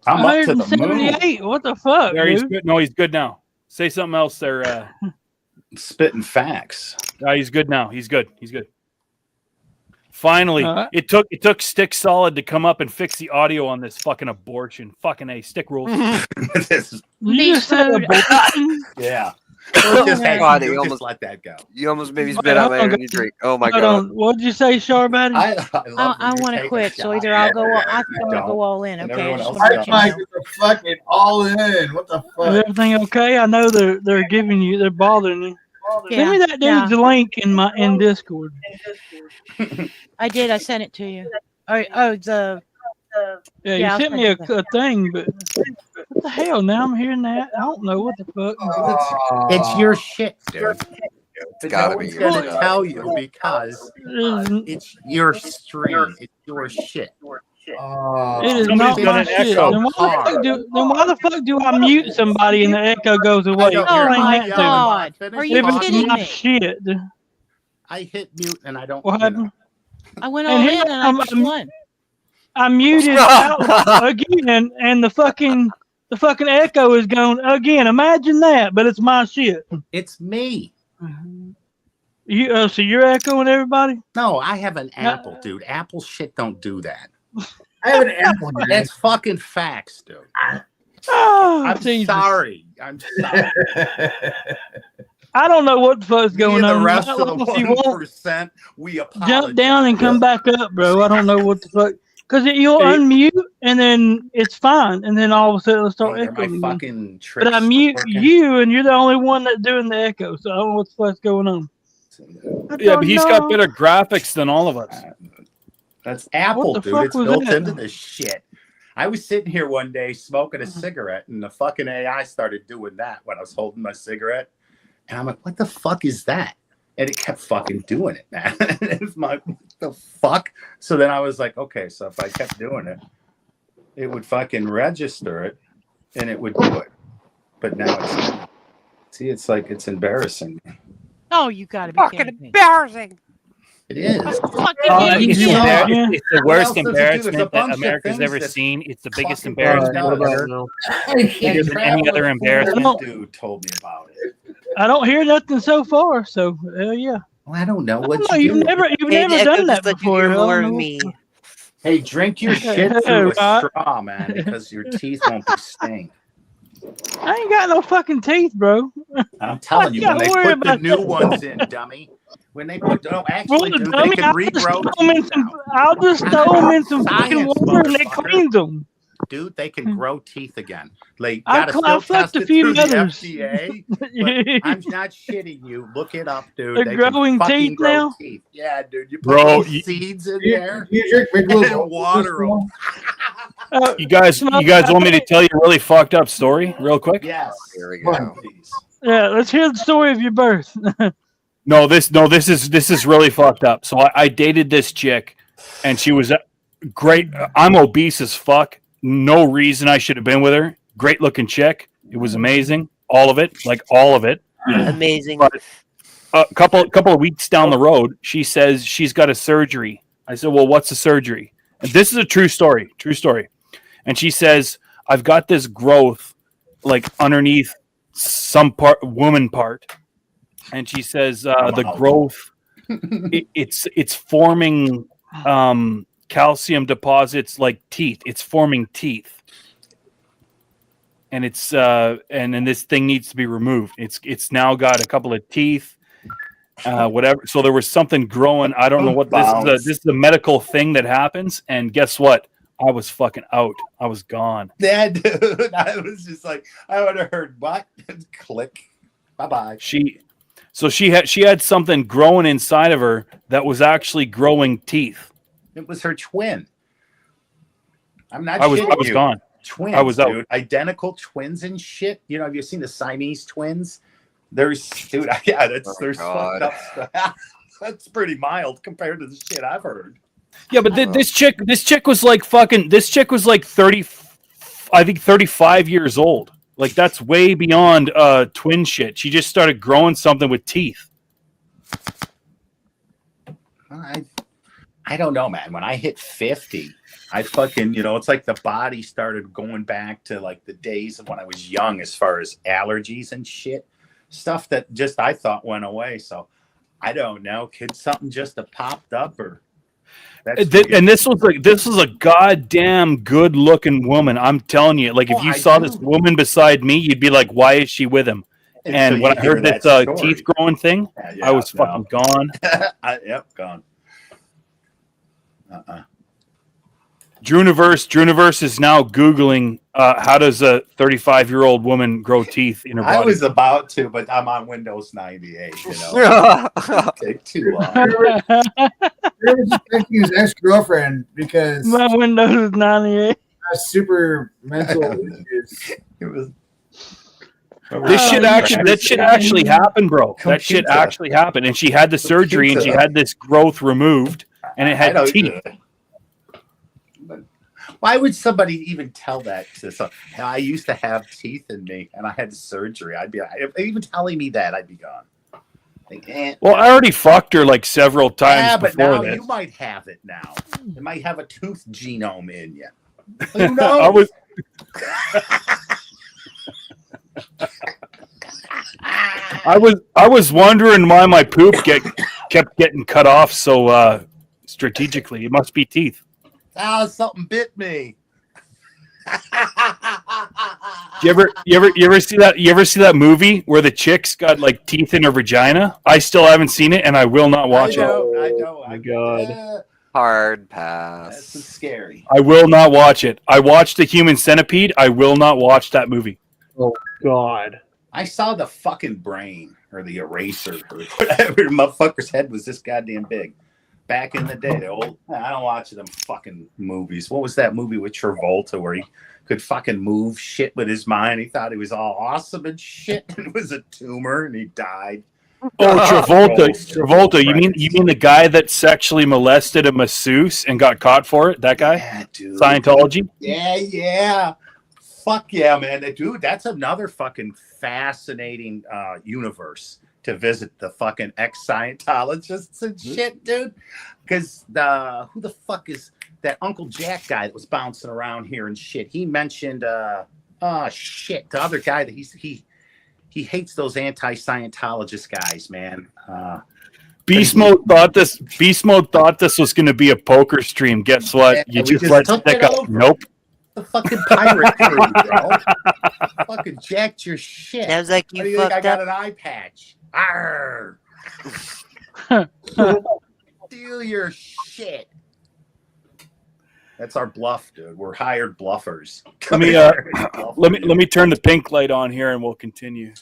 I'm up to the 178. What the fuck, There, he's dude? good. No, he's good now. Say something else there. Spitting facts. He's good now. He's good. Finally, Alright. it took Stick Solid to come up and fix the audio on this fucking abortion. Fucking A. Stick rules. You just said abortion? Yeah. Oh, God, you just almost let that go. You almost made me spit out my energy drink. Oh my Hold god. on. What'd you say, Sharbaddy? I want to quit, so either I'll go. I think I'm gonna go all in. Okay. I just wanna let you Mike know. is fucking all in. What the Is fuck? everything okay? I know they're giving you, they're bothering you. Send me that dude's Yeah. link in Discord. I did. I sent it to you. Yeah, Yeah, you sent me a thing, but what the hell? Now I'm hearing that. I don't know what the fuck. It's your shit, dude. But gotta no be one's your gonna shit. tell you because it's your stream. It's your shit. It is Somebody's not got my an shit. echo. Then why the fuck do I mute somebody and the echo goes away? don't hear Explain my that to me. God. Finish Are you If it's kidding my me? shit. I hit mute and I don't. What happened? I went And all here in and I just I'm- won. I muted out again, and the fucking echo is going again. Imagine that, but it's my shit. It's me. You so you're echoing everybody? No, I have an Apple, dude. Apple shit don't do that. I have an Apple. That's fucking facts, dude. Oh, I'm Jesus. sorry. I'm sorry. I don't know what the fuck's Me going and on. the rest I of the honestly won't 1%, we apologize. jump down and come back up, bro. I don't know what the fuck. Because you'll unmute and then it's fine, and then all of a sudden it'll start These are my echoing. fucking tricks. But I mute working. you, and you're the only one that's doing the echo. So I don't know what the fuck's going on. Yeah, but he's got better graphics than all of us. That's Apple, the dude. fuck It's was built that? into this shit. I was sitting here one day smoking a cigarette, and the fucking AI started doing that when I was holding my cigarette. And I'm like, what the fuck is that? And it kept fucking doing it, man. It's my, what the fuck? So then I was like, okay, so if I kept doing it, it would fucking register it, and it would do it. But now it's, see, it's like, it's embarrassing. Oh, you gotta be Fucking kidding me. embarrassing. It is. I fucking Oh, hate it's, you. it's the What else worst does it do? There's a embarrassment bunch that of America's things ever that's seen. It's the biggest fucking embarrassment done. ever. Hey, Bigger than any other embarrassment. Dude told me about it. I don't hear nothing so far. So hell yeah. Well, I don't know I what don't know. you You've do. never Hey, the done echo that just let you before. hear I don't more know of what- me. Hey, drink your shit through a Right. straw, man, because your teeth won't be stained. I ain't got no fucking teeth, bro. I'm telling you, when Don't they worry put the about new that. ones in, dummy. When they put, no, actually, Well, dude, dummy, they can regrow teeth now. I'll just throw them in some fucking Science, water and it motherfucker. cleans them. Dude, they can grow teeth again. Like, I gotta cl- still I fucked test a it few through the mothers. FDA. But I'm not shitting you. Look it up, dude. They're They growing can fucking teeth grow now? teeth. Yeah, dude. You put Bro, little you- seeds in You- there you drink Big Blue's and water them. You guys want me to tell you a really fucked up story real quick? Yes. Here we Come on. go. Yeah, let's hear the story of your birth. No, this is really fucked up. So I dated this chick, and she was great. I'm obese as fuck. No reason I should have been with her. Great looking chick. It was amazing. All of it, like all of it. Amazing. But a couple of weeks down the road, she says she's got a surgery. I said, well, what's the surgery? And this is a true story. True story. And she says, I've got this growth like underneath some woman part. And she says the growth, it's forming calcium deposits like teeth. It's forming teeth. And it's and then this thing needs to be removed. It's now got a couple of teeth, whatever. So there was something growing. I don't know what this is a medical thing that happens. And guess what? I was fucking out. I was gone. Yeah, dude. I was just like, I would have heard what? Click. Bye-bye. She had something growing inside of her that was actually growing teeth. It was her twin. I'm not I was shitting you. gone. Twins, I was out. dude. Identical twins and shit. You know, have you seen the Siamese twins? There's, dude, yeah, there's fucked up stuff. That's pretty mild compared to the shit I've heard. Yeah, but this chick was like 30, I think 35 years old. Like that's way beyond twin shit. She just started growing something with teeth. I don't know, man. When I hit 50, I fucking, it's like the body started going back to like the days of when I was young as far as allergies and shit. Stuff that just I thought went away. So I don't know. Could something just have popped up or And this was a goddamn good looking woman. I'm telling you, like if you saw this woman beside me, you'd be like, why is she with him? And when I heard this teeth growing thing, I was fucking gone. Yep, gone. Druniverse is now Googling how does a 35-year-old woman grow teeth in her body. I was about to, but I'm on Windows 98. Take too long. He was expecting his ex-girlfriend because my Windows 98 has super mental issues. It was. That shit actually happened, bro. That shit actually happened, and she had the surgery, and she had this growth removed, and it had teeth. Why would somebody even tell that to some? I used to have teeth in me, and I had surgery. I'd be even telling me that, I'd be gone. Like, Well, I already fucked her like several times yeah, but before now this. you might have it now. You might have a tooth genome in you. Who knows? I was wondering why my poop kept getting cut off so strategically. It must be teeth. Oh, something bit me. You ever see that? You ever see that movie where the chick's got like teeth in her vagina? I still haven't seen it, and I will not watch it. I Oh know. my god. Hard pass. That's scary. I will not watch it. I watched The Human Centipede. I will not watch that movie. Oh God. I saw the fucking brain or the eraser or whatever. The motherfucker's head was this goddamn big. Back in the day, the old. I don't watch them fucking movies. What was that movie with Travolta where he could fucking move shit with his mind? He thought he was all awesome and shit, and it was a tumor, and he died. Oh, Travolta. You mean the guy that sexually molested a masseuse and got caught for it? That guy? Yeah, dude. Scientology? Yeah. Fuck yeah, man. Dude, that's another fucking fascinating universe to visit, the fucking ex-Scientologists and shit, dude. Because who the fuck is that Uncle Jack guy that was bouncing around here and shit? He mentioned, the other guy that he hates those anti-Scientologist guys, man. Beast Mode thought this was going to be a poker stream. Guess what? Yeah, you we just just let took stick it up. over. Nope. The fucking pirate crew, bro. Fucking jacked your shit. Sounds like you What do you think? I fucked got up. an eye patch. Arr. Steal your shit. That's our bluff, dude. We're hired bluffers. Let me turn the pink light on here and we'll continue.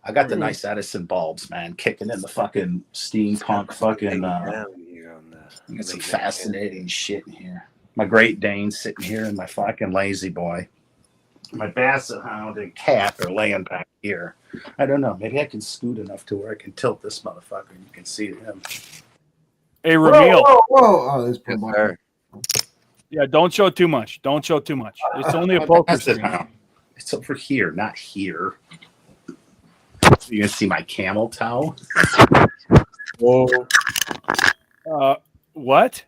I got the nice Edison bulbs, man, kicking in the fucking steampunk fucking. Got some fascinating shit in here. My Great Dane sitting here, and my fucking lazy boy. My Basset Hound and cat are laying back here. I don't know. Maybe I can scoot enough to where I can tilt this motherfucker and you can see him. Hey, Ramil. Whoa. Oh, this poor boy. Yeah, don't show too much. Don't show too much. It's only a poker Basset stream. Hound. It's over here, not here. You gonna see my camel toe? Whoa. What?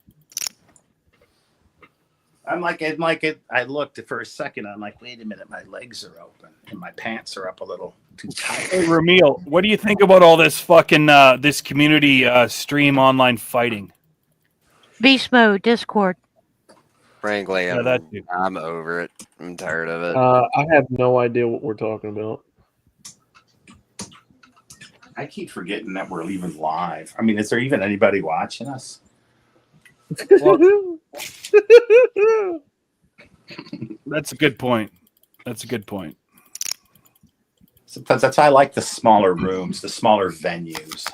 I'm like it. I looked for a second. I'm like, wait a minute, my legs are open and my pants are up a little too tight. Hey, Ramil, what do you think about all this fucking this community stream online fighting? Beast mode, Discord. Frankly, Yeah, that too. I'm over it. I'm tired of it. I have no idea what we're talking about. I keep forgetting that we're even live. I mean, is there even anybody watching us? That's a good point. Sometimes that's why I like the smaller rooms, the smaller venues.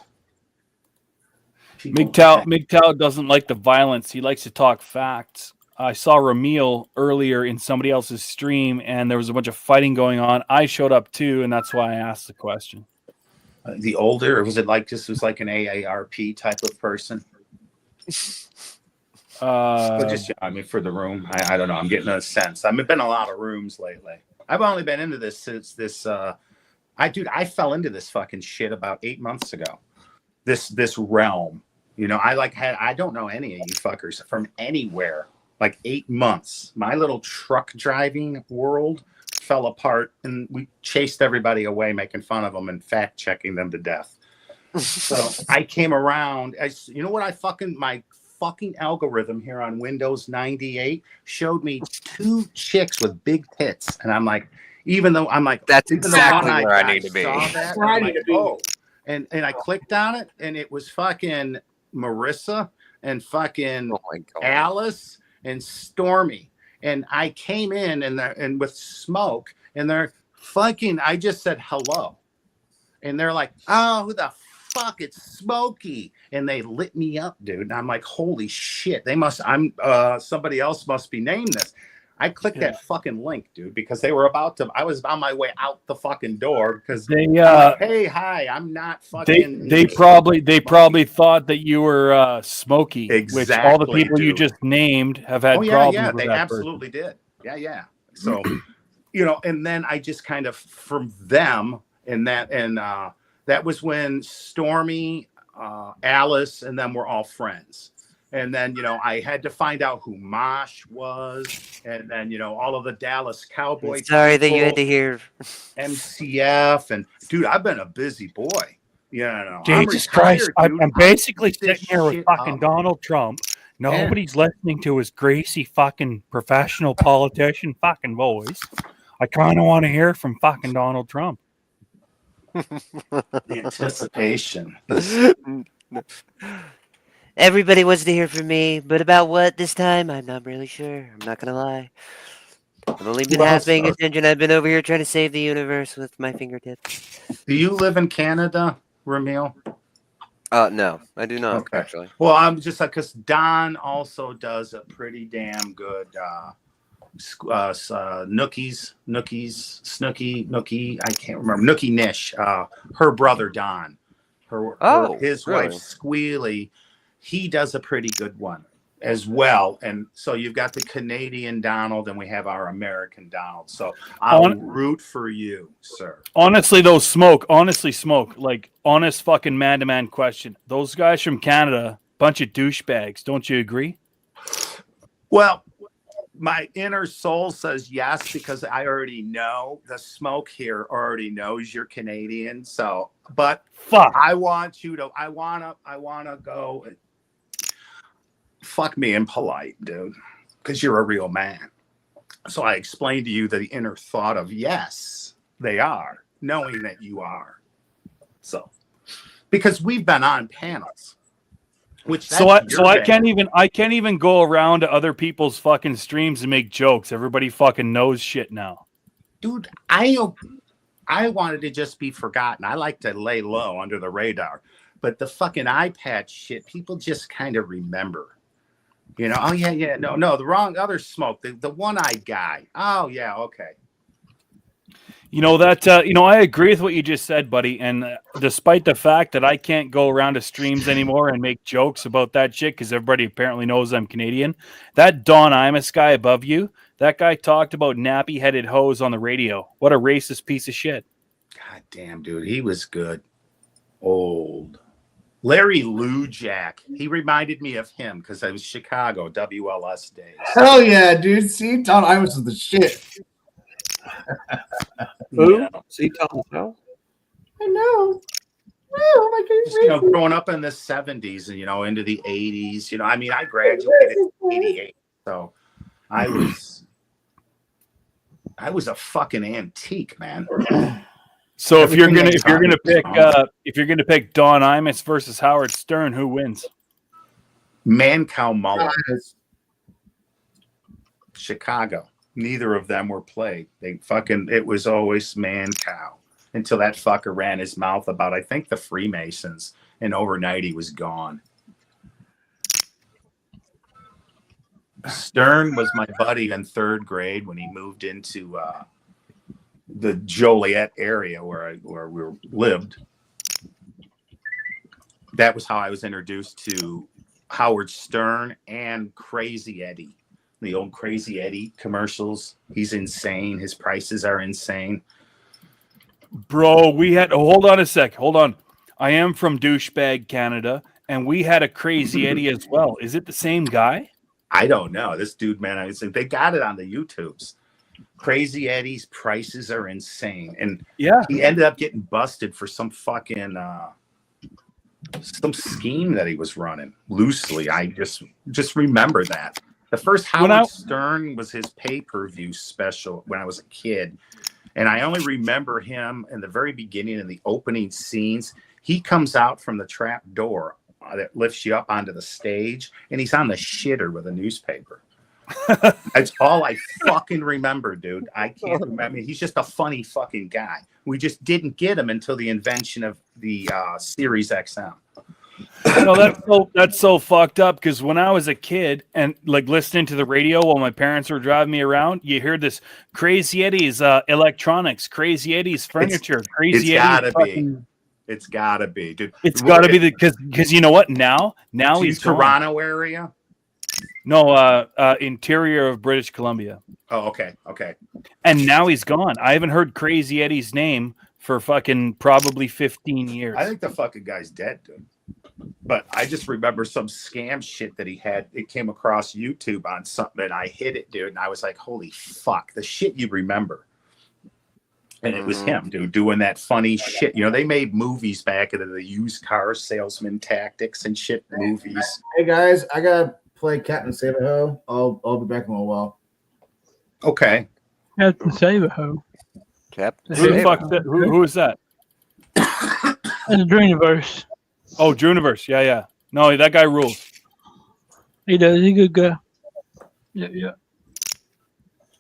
MGTOW doesn't like the violence. He likes to talk facts. I saw Ramil earlier in somebody else's stream, and there was a bunch of fighting going on. I showed up too, and that's why I asked the question. The older, or was it like this was like an AARP type of person? But just, I mean, for the room, I don't know. I'm getting a sense. I've been in a lot of rooms lately. I've only been into this since this. I fell into this fucking shit about 8 months ago. This realm, you know. I don't know any of you fuckers from anywhere. Like 8 months, my little truck driving world fell apart, and we chased everybody away, making fun of them and fact checking them to death. So I came around. You know what? My fucking algorithm here on Windows 98 showed me 2 chicks with big tits, and I'm like, that's exactly where I need to be. And I clicked on it, and it was fucking Marissa and fucking Alice and Stormy. And I came in and with smoke, and they're fucking. I just said hello, and they're like, "Oh, who the fuck? It's Smokey," and they lit me up, dude. And I'm like, "Holy shit! Somebody else must be named this." I clicked that fucking link, dude, because they were about to. I was on my way out the fucking door because They I'm like, hey, hi, I'm not fucking. they probably thought that you were Smokey, which all the Exactly, people you dude. just named have had Oh yeah, problems yeah, with they that absolutely did. Yeah. So, and then I just kind of from them and that was when Stormy, Alice, and them were all friends. And then, I had to find out who Mosh was, and then, all of the Dallas Cowboy Sorry that you had people, to hear. MCF, and dude, I've been a busy boy. I'm Jesus Christ! retired, dude. I'm basically Pick this sitting here with shit fucking up. Donald Trump. Nobody's listening to his greasy fucking professional politician fucking voice. I kind of want to hear from fucking Donald Trump. The anticipation. Everybody wants to hear from me, but about what this time? I'm not really sure. I'm not gonna lie. I've only been half paying attention. I've been over here trying to save the universe with my fingertips. Do you live in Canada, Ramil? No, I do not, Okay. actually. Well, I'm just like, because Don also does a pretty damn good Snooky, I can't remember, Nookie Nish, her brother Don, his really? wife Squealy, he does a pretty good one as well. And so you've got the Canadian Donald and we have our American Donald. So I'll root for you, sir. Honestly, though, Smoke, like, honest fucking man-to-man question. Those guys from Canada, bunch of douchebags. Don't you agree? Well, my inner soul says yes, because I already know the Smoke here already knows you're Canadian. So, but fuck, I want to go. Fuck me impolite, dude, because you're a real man. So I explained to you the inner thought of yes, they are, knowing that you are. So, because we've been on panels, which I can't even go around to other people's fucking streams and make jokes. Everybody fucking knows shit now. Dude, I wanted to just be forgotten. I like to lay low under the radar, but the fucking eye patch shit, people just kind of remember. Oh yeah, no, the wrong other Smoke, the one-eyed guy. Oh yeah, okay. I agree with what you just said, buddy. And despite the fact that I can't go around to streams anymore and make jokes about that shit because everybody apparently knows I'm Canadian, that Don Imus guy above you, that guy talked about nappy-headed hoes on the radio. What a racist piece of shit. God damn, dude, he was good. Old. Larry Lujak, he reminded me of him because I was Chicago WLS days. Hell yeah, dude. See, Don Imus is the shit. Who? Yeah. See, Thomas Howell? I know. Oh my God. Growing up in the 70s and, into the 80s, I graduated in 88. So I was a fucking antique, man. So if you're gonna pick Don Imus versus Howard Stern, who wins? Mancow Muller. Chicago. Neither of them were played. It was always Mancow until that fucker ran his mouth about, I think, the Freemasons, and overnight he was gone. Stern was my buddy in third grade when he moved into the Joliet area where we lived. That was how I was introduced to Howard Stern and Crazy Eddie. The old Crazy Eddie commercials. He's insane. His prices are insane. Bro, hold on a sec. Hold on. I am from douchebag Canada, and we had a Crazy Eddie as well. Is it the same guy? I don't know. This dude, man, they got it on the YouTubes. Crazy Eddie's prices are insane. And yeah, he ended up getting busted for some fucking some scheme that he was running loosely. I just remember that. The first Howard Stern was his pay-per-view special when I was a kid. And I only remember him in the very beginning in the opening scenes. He comes out from the trap door that lifts you up onto the stage, and he's on the shitter with a newspaper. That's all I fucking remember, dude. I can't remember. I mean, he's just a funny fucking guy. We just didn't get him until the invention of the Sirius XM. No, that's so fucked up because when I was a kid and like listening to the radio while my parents were driving me around, you hear this Crazy Eddie's electronics, Crazy Eddie's furniture, It's Crazy Eddie's gotta be. fucking. It's gotta be, dude. It's got to be because you know what now he's gone. Toronto area. No, interior of British Columbia. Oh, okay. And now he's gone. I haven't heard Crazy Eddie's name for fucking probably 15 years. I think the fucking guy's dead, dude. But I just remember some scam shit that he had. It came across YouTube on something, and I hit it, dude. And I was like, holy fuck, the shit you remember. And it was him, dude, doing that funny shit. You know, they made movies back in the used car salesman tactics and shit movies. Hey guys, I gotta play Captain Save-A-Ho. I'll be back in a while. Okay. Captain Save-A-Ho. Captain Who the fuck? Who is that? That's Dreamverse. Oh, Dreamverse. Yeah. No, that guy rules. He does. He's a good guy. Yeah.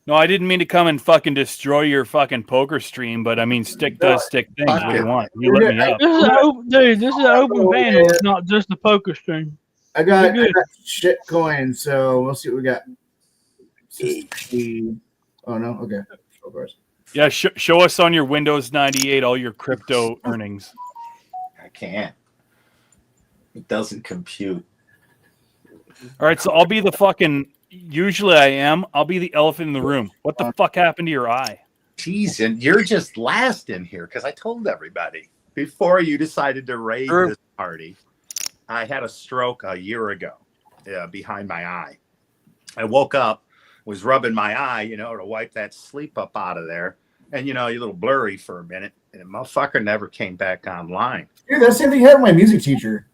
No, I didn't mean to come and fucking destroy your fucking poker stream, but I mean, stick does stick things. What do you want? You let me up. This is an open panel. It's not just a poker stream. I got shit coins, so we'll see what we got. Oh no, okay. Of course. Yeah, show us on your Windows 98 all your crypto earnings. I can't. It doesn't compute. All right, so I'll be the fucking. Usually I am. I'll be the elephant in the room. What the fuck happened to your eye? Jeez, and you're just last in here because I told everybody before you decided to raid this party. I had a stroke a year ago behind my eye. I woke up, was rubbing my eye, to wipe that sleep up out of there. And, you're a little blurry for a minute. And the motherfucker never came back online. Dude, that's the same thing happened with my music teacher.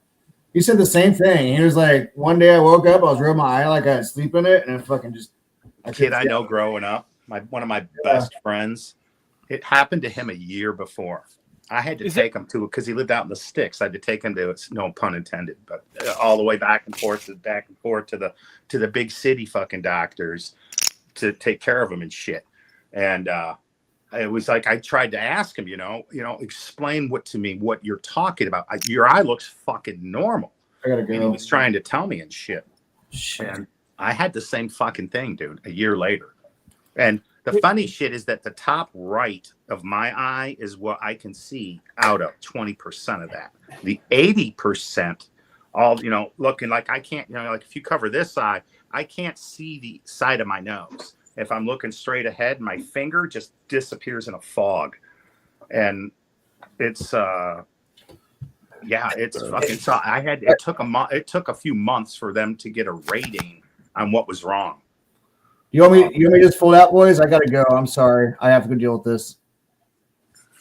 He said the same thing. He was like, one day I woke up, I was rubbing my eye like I had sleep in it, and it fucking just. A kid I know growing up, one of my best friends, it happened to him a year before. I had to take him to it because he lived out in the sticks. I had to take him to it, no pun intended, but all the way back and forth to the big city fucking doctors to take care of him and shit. And it was like I tried to ask him, explain to me what you're talking about. Your eye looks fucking normal. I gotta go. And he was trying to tell me and shit. And I had the same fucking thing, dude, a year later. And the funny shit is that the top right of my eye is what I can see out of 20% of that. The 80%, all, looking like I can't, like if you cover this eye, I can't see the side of my nose. If I'm looking straight ahead, my finger just disappears in a fog. And it's, it's fucking, so it took a few months for them to get a rating on what was wrong. You want me to just fold out, boys? I gotta go. I'm sorry. I have to go deal with this.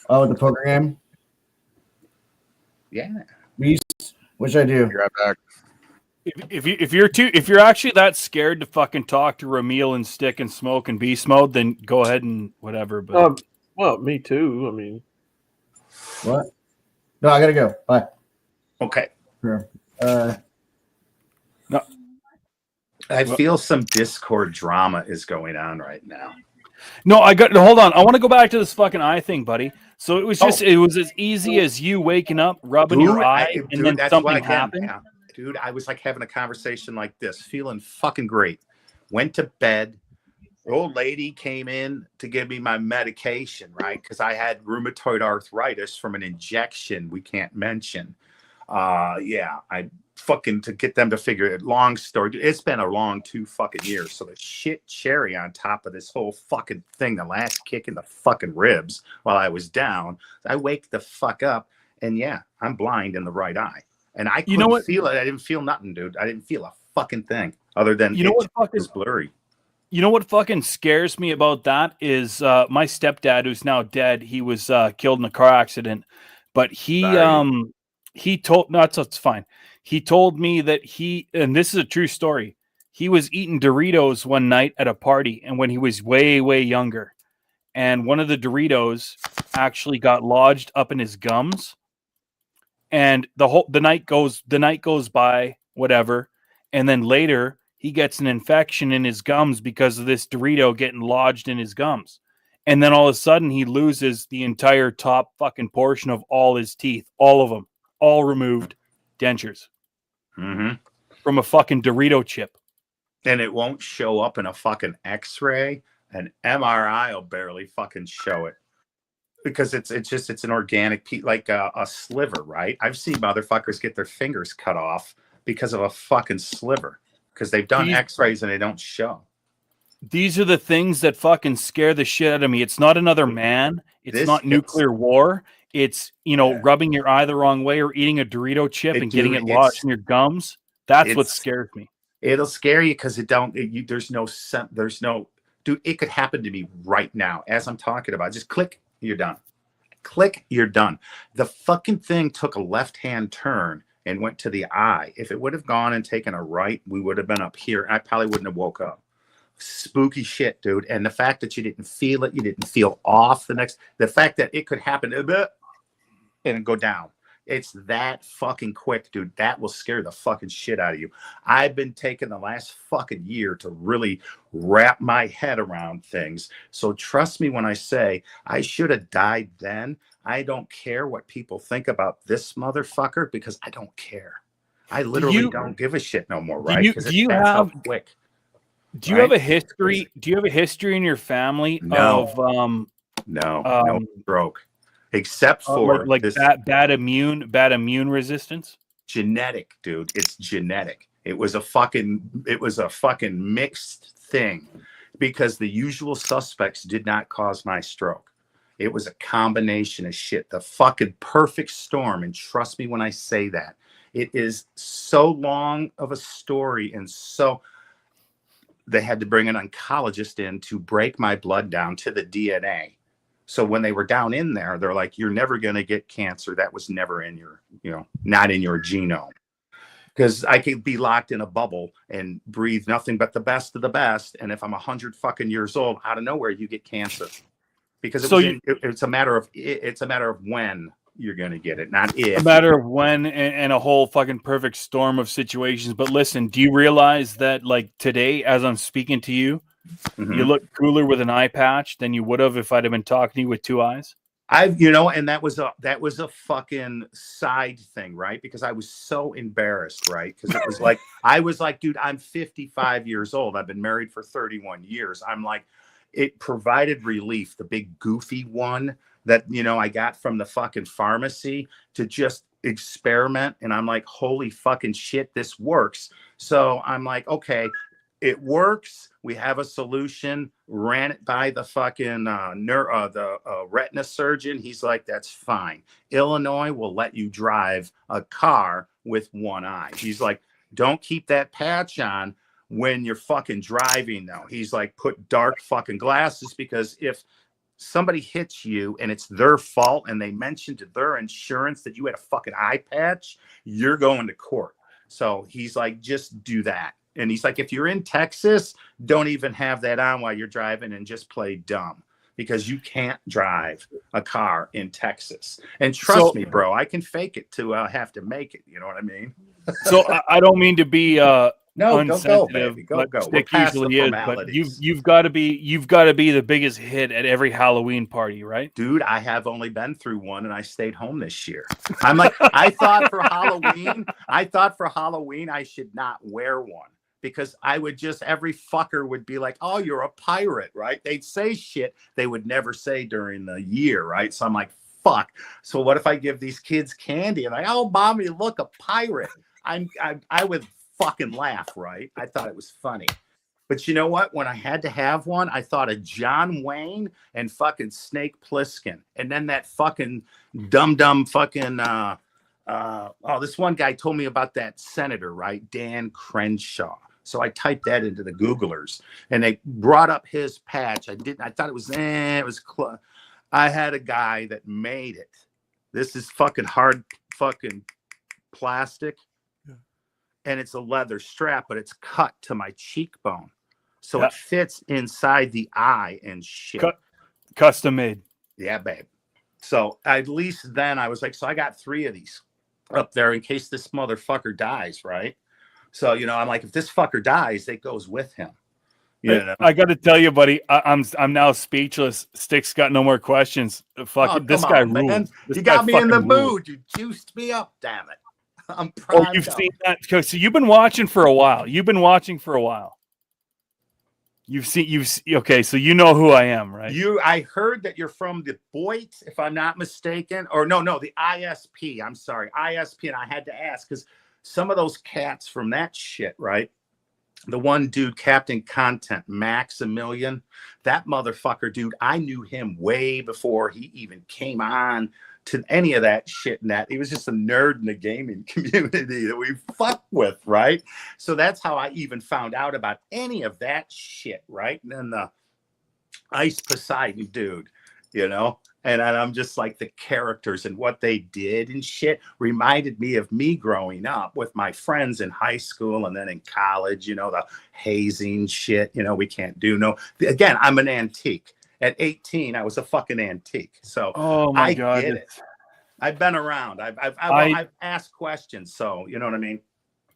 Oh, the poker game? Yeah. Beast? Which I do. Be right back. If you're actually that scared to fucking talk to Ramil and Stick and Smoke and Beast Mode, then go ahead and whatever. But well, me too. I mean, what? No, I gotta go. Bye. Okay. Sure. No. I feel some Discord drama is going on right now. No, hold on. I want to go back to this fucking eye thing, buddy. So it was just it was as easy as you waking up, rubbing your eye, and then something happened. Yeah. Dude, I was like having a conversation like this, feeling fucking great. Went to bed. The old lady came in to give me my medication, right? Because I had rheumatoid arthritis from an injection we can't mention. I fucking to get them to figure it. Long story. It's been a long 2 fucking years. So the shit cherry on top of this whole fucking thing, the last kick in the fucking ribs while I was down. I wake the fuck up and I'm blind in the right eye. And I couldn't feel it. I didn't feel nothing, dude. I didn't feel a fucking thing other than it was blurry. You know what fucking scares me about that is my stepdad, who's now dead. He was killed in a car accident, but he told it's fine. He told me that and this is a true story. He was eating Doritos one night at a party, and when he was way, way younger, and one of the Doritos actually got lodged up in his gums. And the night goes by, whatever, and then later he gets an infection in his gums because of this Dorito getting lodged in his gums. And then all of a sudden he loses the entire top fucking portion of all his teeth, all of them, all removed, dentures Mm-hmm. from a fucking Dorito chip. And it won't show up in a fucking X-ray. An MRI will barely fucking show it because it's an organic piece, like a sliver, right? I've seen motherfuckers get their fingers cut off because of a fucking sliver because they've done X-rays and they don't show. These are the things that fucking scare the shit out of me. It's not another man. It's not nuclear war. It's, rubbing your eye the wrong way or eating a Dorito chip and getting it lodged in your gums. That's what scares me. It'll scare you because there's no, dude, it could happen to me right now as I'm talking about. Just click, you're done. Click, you're done. The fucking thing took a left-hand turn and went to the eye. If it would have gone and taken a right, we would have been up here. I probably wouldn't have woke up. Spooky shit, dude. And the fact that you didn't feel it, you didn't feel off the fact that it could happen and go down. It's that fucking quick, dude. That will scare the fucking shit out of you. I've been taking the last fucking year to really wrap my head around things. So trust me when I say I should have died then. I don't care what people think about this motherfucker because I don't care. I literally don't give a shit no more, right? Because do you how quick. Do you have a history? Do you have a history in your family of no stroke, except for like this bad immune resistance? Genetic, dude. It's genetic. It was a fucking mixed thing because the usual suspects did not cause my stroke. It was a combination of shit. The fucking perfect storm. And trust me when I say that. It is so long of a story and so. They had to bring an oncologist in to break my blood down to the DNA. So when they were down in there, they're like, you're never going to get cancer. That was never in your, not in your genome. Because I could be locked in a bubble and breathe nothing but the best of the best. And if I'm 100 fucking years old, out of nowhere, you get cancer. Because it's a matter of when you're going to get it, not if. A matter of when and a whole fucking perfect storm of situations. But listen, do you realize that like today, as I'm speaking to you, you look cooler with an eye patch than you would have if I'd have been talking to you with two eyes? And that was a fucking side thing, right? Because I was so embarrassed, right? Because it was like, I was like, dude, I'm 55 years old. I've been married for 31 years. I'm like, it provided relief, the big goofy one that, I got from the fucking pharmacy to just experiment. And I'm like, holy fucking shit, this works. So I'm like, okay, it works. We have a solution. Ran it by the fucking retina surgeon. He's like, that's fine. Illinois will let you drive a car with one eye. He's like, don't keep that patch on when you're fucking driving though. He's like, put dark fucking glasses because if somebody hits you and it's their fault and they mentioned to their insurance that you had a fucking eye patch, you're going to court. So he's like, just do that. And he's like, if you're in Texas, don't even have that on while you're driving and just play dumb because you can't drive a car in Texas. And trust me, bro, I can fake it to have to make it. You know what I mean? So I don't mean to be no, unsensitive, go. Stick usually is, but you've got to be the biggest hit at every Halloween party, right? Dude, I have only been through one and I stayed home this year. I'm like, I thought for Halloween I should not wear one because I would just, every fucker would be like, oh, you're a pirate, right? They'd say shit they would never say during the year, right? So I'm like, fuck. So what if I give these kids candy and like, oh, mommy, look, a pirate. I would fucking laugh, right? I thought it was funny. But you know what? When I had to have one, I thought of John Wayne and fucking Snake Plissken. And then that fucking dumb fucking this one guy told me about that senator, right? Dan Crenshaw. So I typed that into the Googlers and they brought up his patch. I thought it was I had a guy that made it. This is fucking hard fucking plastic. And it's a leather strap, but it's cut to my cheekbone. So it fits inside the eye and shit. Custom made. Yeah, babe. So at least then I was like, so I got 3 of these up there in case this motherfucker dies, right? So, I'm like, if this fucker dies, it goes with him. I got to tell you, buddy, I'm now speechless. Stick's got no more questions. Fuck, this guy rules. You got me in the mood. You juiced me up, damn it. I'm Oh, pronto. you've seen that? So you've been watching for a while. Okay, so you know who I am, right? I heard that you're from the Boyd, if I'm not mistaken, or no, the ISP. I'm sorry, ISP, and I had to ask because some of those cats from that shit, right? The one dude, Captain Content, Maximilian, that motherfucker, dude, I knew him way before he even came on to any of that shit. And that he was just a nerd in the gaming community that we fuck with, right? So that's how I even found out about any of that shit, right? And then the Ice Poseidon dude, you know? And I'm just like, the characters and what they did and shit reminded me of me growing up with my friends in high school and then in college, you know, the hazing shit, you know, we can't do no. Again, I'm an antique. At 18, I was a fucking antique. So Oh my God. get it. I've been around. I've asked questions. So, you know what I mean?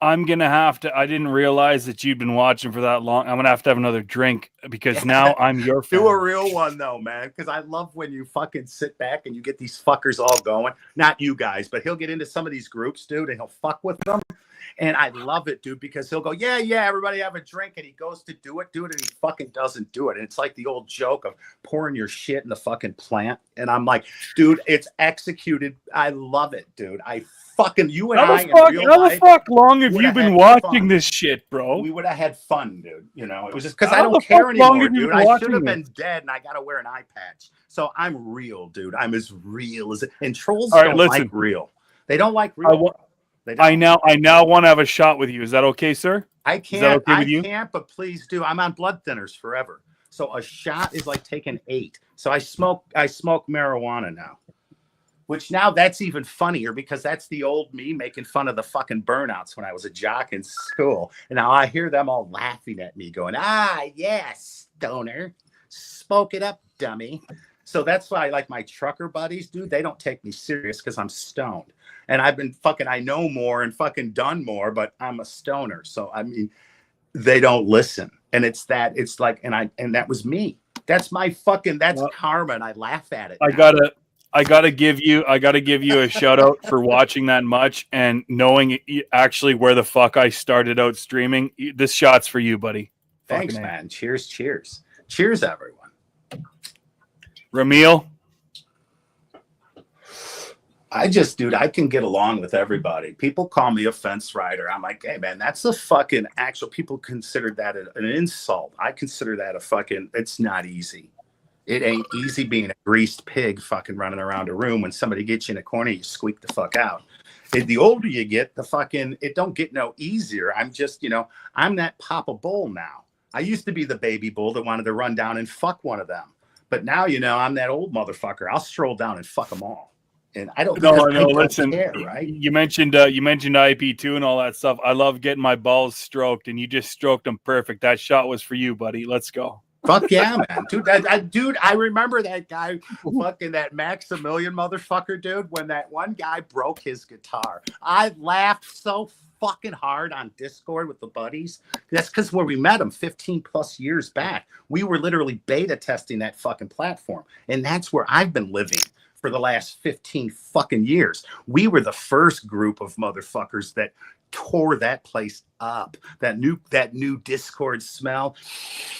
I'm going to have to, I didn't realize that you'd been watching for that long. I'm going to have another drink because now I'm your fan. Do a real one though, man. Because I love when you fucking sit back and you get these fuckers all going. Not you guys, but he'll get into some of these groups, dude, and he'll fuck with them. And I love it, dude, because he'll go, yeah, everybody have a drink. And he goes to do it, and he fucking doesn't do it. And it's like the old joke of pouring your shit in the fucking plant. And I'm like, dude, it's executed. I love it, dude. You and I in real life. How the fuck long have you been watching this shit, bro? We would have had fun, dude. You know, it was just because I don't care anymore, dude. I should have been dead, and I got to wear an eye patch. So I'm real, dude. I'm as real as it. And trolls don't like real. They don't like real. I now want to have a shot with you. Is that okay, sir? I can't. Is that okay with you? I can't, but please do. I'm on blood thinners forever. So a shot is like taking 8. So I smoke marijuana now. Which now that's even funnier because that's the old me making fun of the fucking burnouts when I was a jock in school. And now I hear them all laughing at me going, yes, stoner, smoke it up, dummy. So that's why I like my trucker buddies, dude. They don't take me serious because I'm stoned. And I've been I know more and fucking done more, but I'm a stoner. So, I mean, they don't listen. And and that was me. That's my fucking, that's karma. And I laugh at it. I gotta give you a shout out for watching that much and knowing actually where the fuck I started out streaming. This shot's for you, buddy. Thanks, man. Cheers, everyone. Ramil. Dude, I can get along with everybody. People call me a fence rider. I'm like, hey, man, that's a fucking actual. People consider that an insult. I consider that it's not easy. It ain't easy being a greased pig fucking running around a room. When somebody gets you in a corner, you squeak the fuck out. The older you get, it don't get no easier. I'm just, I'm that Papa Bull now. I used to be the baby bull that wanted to run down and fuck one of them. But now, I'm that old motherfucker. I'll stroll down and fuck them all. And I don't listen, care, right? You mentioned IP2 and all that stuff. I love getting my balls stroked, and you just stroked them perfect. That shot was for you, buddy. Let's go. Fuck yeah, man. Dude, I remember that guy, fucking that Maximilian motherfucker, dude, when that one guy broke his guitar. I laughed so fucking hard on Discord with the buddies. That's because where we met him 15 plus years back, we were literally beta testing that fucking platform. And that's where I've been living for the last 15 fucking years. We were the first group of motherfuckers that tore that place up. That new Discord smell.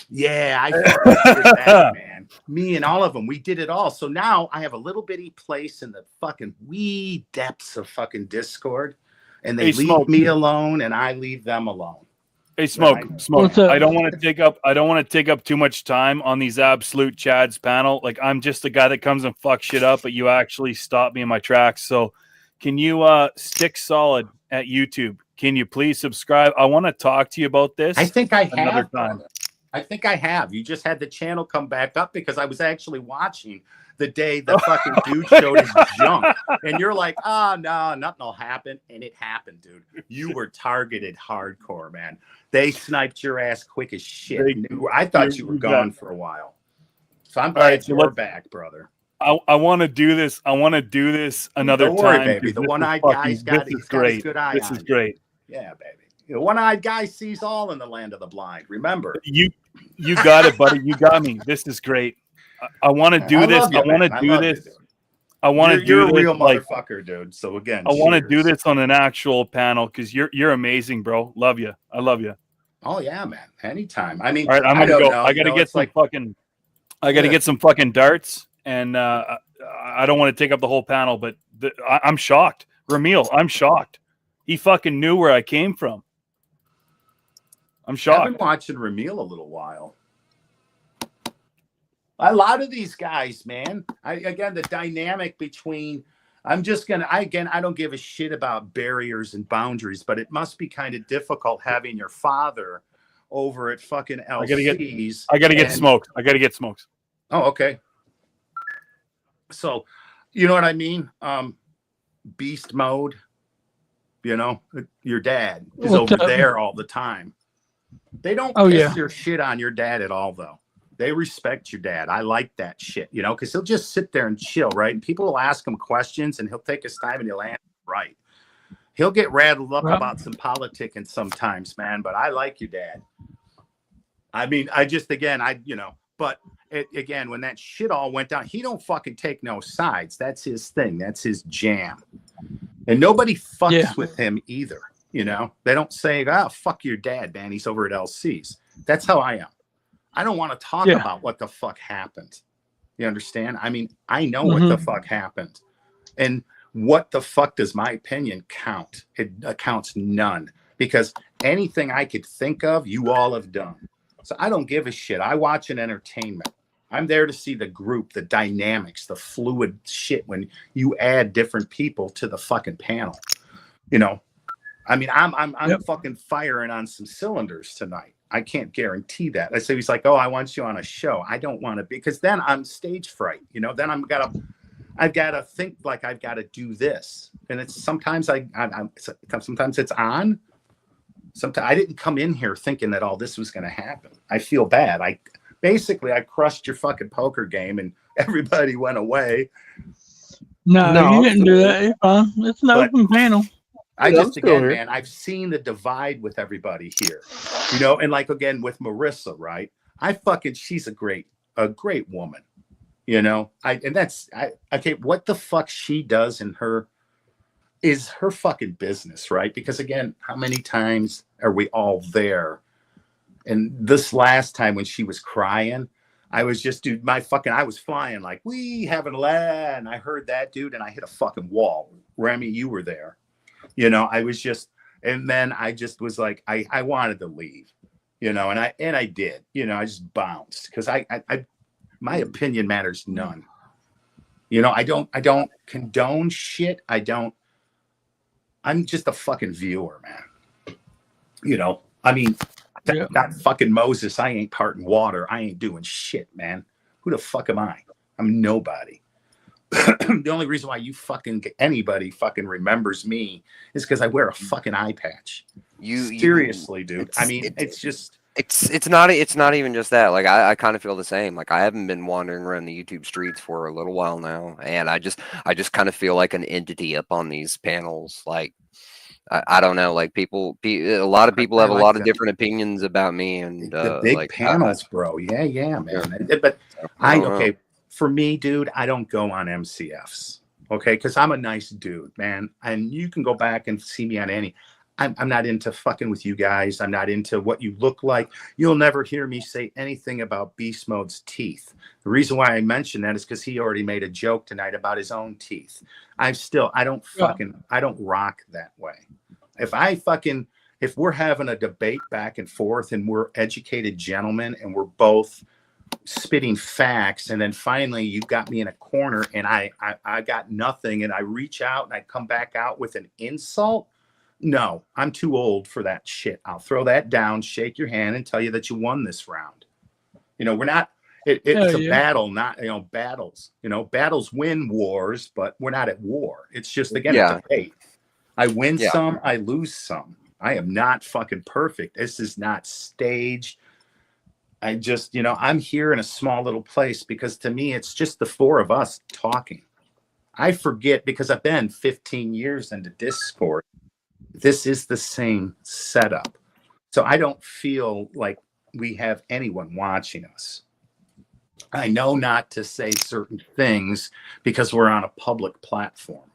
Yeah, I did that, man. Me and all of them, we did it all. So now I have a little bitty place in the fucking wee depths of fucking Discord, and they leave me alone, and I leave them alone. Hey, Smoke. I don't want to take up too much time on these absolute Chads panel. Like, I'm just the guy that comes and fucks shit up, but you actually stop me in my tracks. So can you stick solid at YouTube? Can you please subscribe? I want to talk to you about this. I think I have. I think I have. You just had the channel come back up because I was actually watching the day the fucking dude showed his junk. And you're like, no, nothing will happen. And it happened, dude. You were targeted hardcore, man. They sniped your ass quick as shit. I thought you were gone for a while. So I'm glad you're back, brother. I want to do this. I want to do this another Don't worry, time. baby. The one-eyed guy's got his good eye on This is great. Yeah, baby. The one-eyed guy sees all in the land of the blind. Remember. You got it, buddy. You got me. This is great. I want to do this. I want to do this. I want to do You're a this real like motherfucker, dude. So again, I want to do cheers. this on an actual panel because you're amazing, bro. Love you. I love you. Oh yeah, man. Anytime. I mean, All right, I'm I gonna don't go. know. I You gotta know, get it's some like fucking. I gotta get some fucking darts, and I don't want to take up the whole panel, but I'm shocked, Ramil. I'm shocked. He fucking knew where I came from. I'm I've shocked. been watching Ramil a little while. A lot of these guys, man. Again, the dynamic between. I don't give a shit about barriers and boundaries, but it must be kind of difficult having your father over at fucking LC's. I gotta get smoked. I gotta get smokes. Oh, okay. So, you know what I mean? Beast mode. You know, your dad is What's over up? there all the time. They don't Oh, piss yeah. their shit on your dad at all, though. They respect your dad. I like that shit, you know, because he'll just sit there and chill, right? And people will ask him questions, and he'll take his time and he'll answer right. He'll get rattled up Right. about some politicking sometimes, man. But I like your dad. I mean, but again, when that shit all went down, he don't fucking take no sides. That's his thing. That's his jam. And nobody fucks with him either. You know, they don't say, fuck your dad, man. He's over at LC's. That's how I am. I don't want to talk about what the fuck happened. You understand? I mean, I know what the fuck happened. And what the fuck does my opinion count? It counts none. Because anything I could think of, you all have done. So I don't give a shit. I watch an entertainment. I'm there to see the group, the dynamics, the fluid shit when you add different people to the fucking panel. You know, I mean, I'm fucking firing on some cylinders tonight. I can't guarantee that. I say he's like, oh, I want you on a show. I don't want to be, because then I'm stage fright. You know, then I've got to think like I've got to do this, and it's sometimes sometimes it's on. Sometimes I didn't come in here thinking that all this was going to happen. I feel bad. I crushed your fucking poker game, and everybody went away. No, you didn't do that. It's fine. It's an open panel. Man, I've seen the divide with everybody here, you know, and like, again, with Marissa, right? She's a great woman, you know, what the fuck she does is her fucking business, right? Because again, how many times are we all there? And this last time when she was crying, I was just, I was flying like, we having a laugh, and I heard that, dude, and I hit a fucking wall. Remy, you were there. You know, and then I just was like, I wanted to leave, you know, and I did, you know, I just bounced because my opinion matters none. You know, I don't condone shit. I'm just a fucking viewer, man. You know, I mean, not fucking Moses. I ain't parting water. I ain't doing shit, man. Who the fuck am I? I'm nobody. The only reason why anybody fucking remembers me is because I wear a fucking eye patch. Seriously, dude. I mean, it's not even just that. Like I kind of feel the same. Like I haven't been wandering around the YouTube streets for a little while now, and I just kind of feel like an entity up on these panels. Like I don't know. Like a lot of people have a lot of different opinions about me, and the big like, panels, bro. Yeah, man. But for me, dude, I don't go on MCFs, okay? Because I'm a nice dude, man. And you can go back and see me on any. I'm not into fucking with you guys. I'm not into what you look like. You'll never hear me say anything about Beast Mode's teeth. The reason why I mention that is because he already made a joke tonight about his own teeth. I don't rock that way. If we're having a debate back and forth and we're educated gentlemen and we're both spitting facts, and then finally you got me in a corner and I got nothing, and I reach out and I come back out with an insult. No, I'm too old for that shit. I'll throw that down, shake your hand, and tell you that you won this round. You know, we're not. It's a battle, not battles. You know, battles win wars, but we're not at war. It's just a debate. I win some, I lose some. I am not fucking perfect. This is not staged. I just, I'm here in a small little place because to me, it's just the four of us talking. I forget because I've been 15 years into Discord. This is the same setup. So I don't feel like we have anyone watching us. I know not to say certain things because we're on a public platform.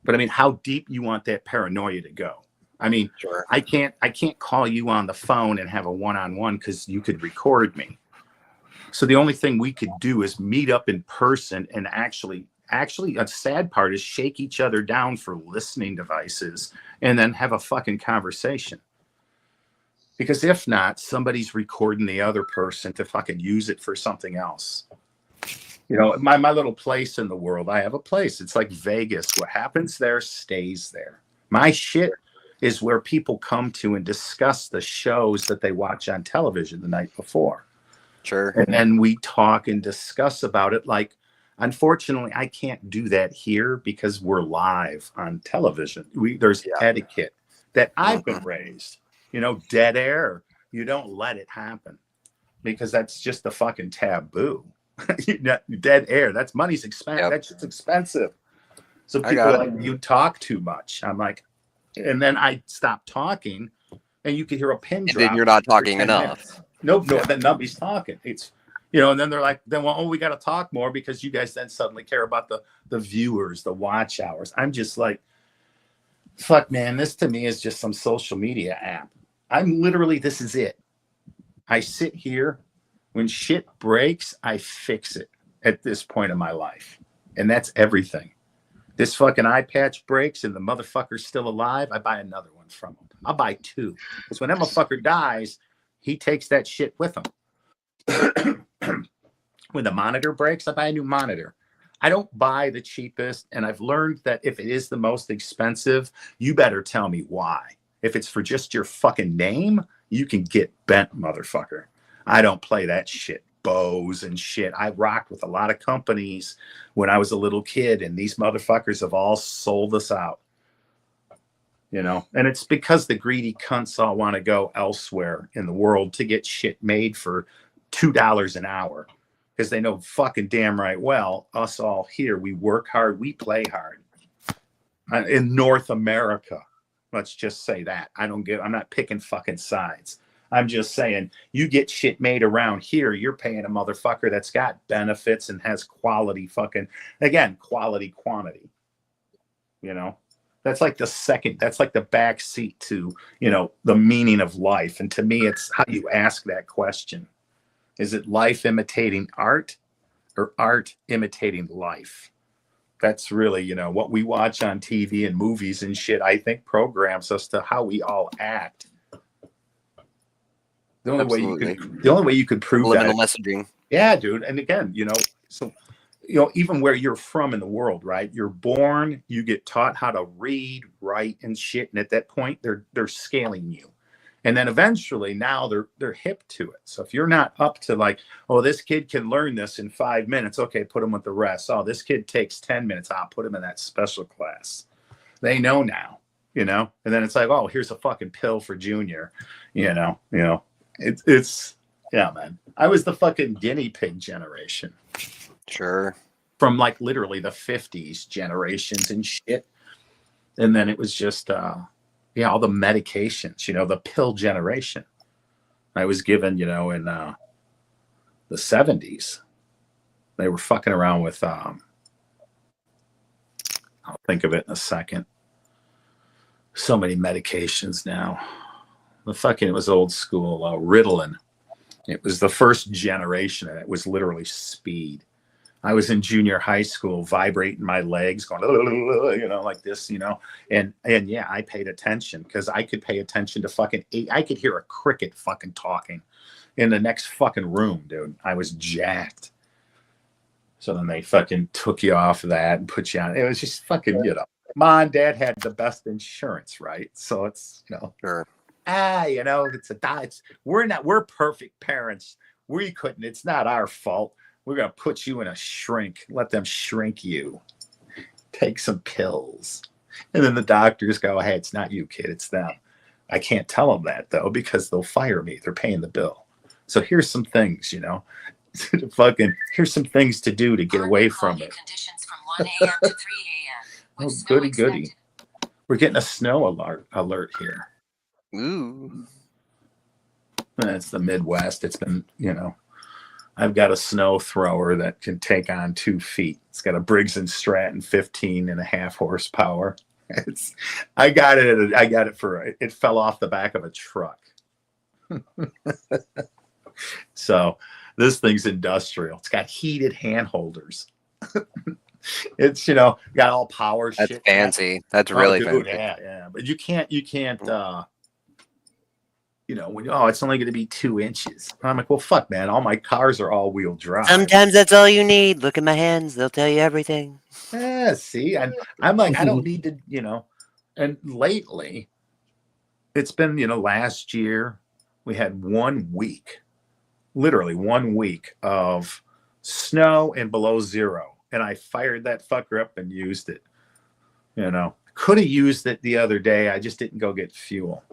But I mean, how deep you want that paranoia to go? I mean, Sure. I can't call you on the phone and have a one-on-one because you could record me. So the only thing we could do is meet up in person and actually a sad part is shake each other down for listening devices and then have a fucking conversation. Because if not, somebody's recording the other person to fucking use it for something else. You know, my little place in the world, I have a place. It's like Vegas. What happens there stays there. My shit is where people come to and discuss the shows that they watch on television the night before. Sure. And then we talk and discuss about it. Like, unfortunately, I can't do that here because we're live on television. There's etiquette that I've been raised. You know, dead air. You don't let it happen because that's just a fucking taboo. Dead air. That's money's expensive. That shit's expensive. So people are like, you talk too much. I'm like, and then I stop talking, and you can hear a pin And drop. then you're not talking enough. No, then nobody's talking. It's, you know, and then they're like, we got to talk more because you guys then suddenly care about the viewers, the watch hours. I'm just like, fuck, man, this to me is just some social media app. I'm literally, this is it. I sit here. When shit breaks, I fix it at this point in my life. And that's everything. This fucking eye patch breaks and the motherfucker's still alive, I buy another one from him. I'll buy two. Because when that motherfucker dies, he takes that shit with him. When the monitor breaks, I buy a new monitor. I don't buy the cheapest. And I've learned that if it is the most expensive, you better tell me why. If it's for just your fucking name, you can get bent, motherfucker. I don't play that shit. Bose and shit. I rocked with a lot of companies when I was a little kid, and these motherfuckers have all sold us out. You know, and it's because the greedy cunts all want to go elsewhere in the world to get shit made for $2 an hour because they know fucking damn right well, us all here, we work hard, we play hard. In North America, let's just say that. I'm not picking fucking sides. I'm just saying, you get shit made around here, you're paying a motherfucker that's got benefits and has quality fucking, again, quality quantity. You know, that's like the back seat to, you know, the meaning of life. And to me, it's how you ask that question. Is it life imitating art or art imitating life? That's really, you know, what we watch on TV and movies and shit, I think programs us to how we all act. The only way you could prove that messaging. Yeah, dude. And again, you know, so, you know, even where you're from in the world, right? You're born, you get taught how to read, write, and shit. And at that point, they're scaling you. And then eventually now they're hip to it. So if you're not up to like, oh, this kid can learn this in 5 minutes, okay, put him with the rest. Oh, this kid takes 10 minutes, I'll put him in that special class. They know now, you know, and then it's like, oh, here's a fucking pill for Junior, you know. It's yeah, man. I was the fucking guinea pig generation. Sure. From like literally the 50s generations and shit. And then it was just all the medications, you know, the pill generation. I was given, you know, in the 70s. They were fucking around with I'll think of it in a second. So many medications now. It was old school Ritalin. It was the first generation, and it was literally speed. I was in junior high school, vibrating my legs, going, you know, like this, you know, and yeah, I paid attention because I could pay attention to I could hear a cricket fucking talking in the next fucking room, dude. I was jacked. So then they fucking took you off of that and put you on. It was just fucking, you know, mom and dad had the best insurance, right? So it's, you know, sure. You know, we're perfect parents. It's not our fault. We're going to put you in a shrink, let them shrink you, take some pills. And then the doctors go, hey, it's not you, kid, it's them. I can't tell them that though, because they'll fire me. They're paying the bill. So here's some things, you know, here's some things to do to get away from it. Conditions from 1 a.m. to 3 a.m. Oh, goody. We're getting a snow alert here. Ooh. That's the Midwest. It's been, you know, I've got a snow thrower that can take on 2 feet. It's got a Briggs and Stratton 15.5 horsepower. I got it for, it fell off the back of a truck. So this thing's industrial. It's got heated hand holders. It's, got all power That's shit. fancy. That's really dude, fancy. yeah. But you can't, when it's only going to be 2 inches. I'm like, well, fuck, man. All my cars are all-wheel drive. Sometimes that's all you need. Look at my hands; they'll tell you everything. Yeah, see, I'm like, I don't need to, And lately, it's been, last year we had 1 week, literally 1 week of snow and below zero, and I fired that fucker up and used it. Could have used it the other day. I just didn't go get fuel.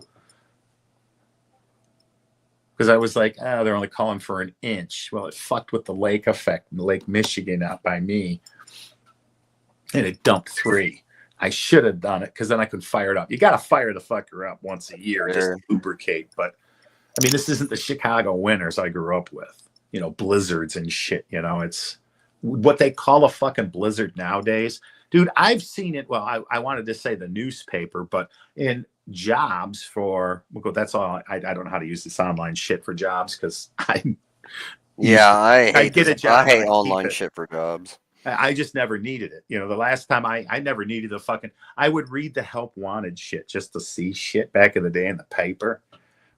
Because I was like, they're only calling for 1 inch. Well, it fucked with the lake effect in Lake Michigan out by me. And it dumped 3. I should have done it because then I could fire it up. You got to fire the fucker up once a year just to lubricate. But, I mean, this isn't the Chicago winters I grew up with. Blizzards and shit. It's what they call a fucking blizzard nowadays. Dude, I've seen it. Well, I wanted to say the newspaper, but in jobs that's all. I don't know how to use this online shit for jobs because I get a job. I hate online shit for jobs. I just never needed it. The last time I never needed I would read the help wanted shit just to see shit back in the day in the paper.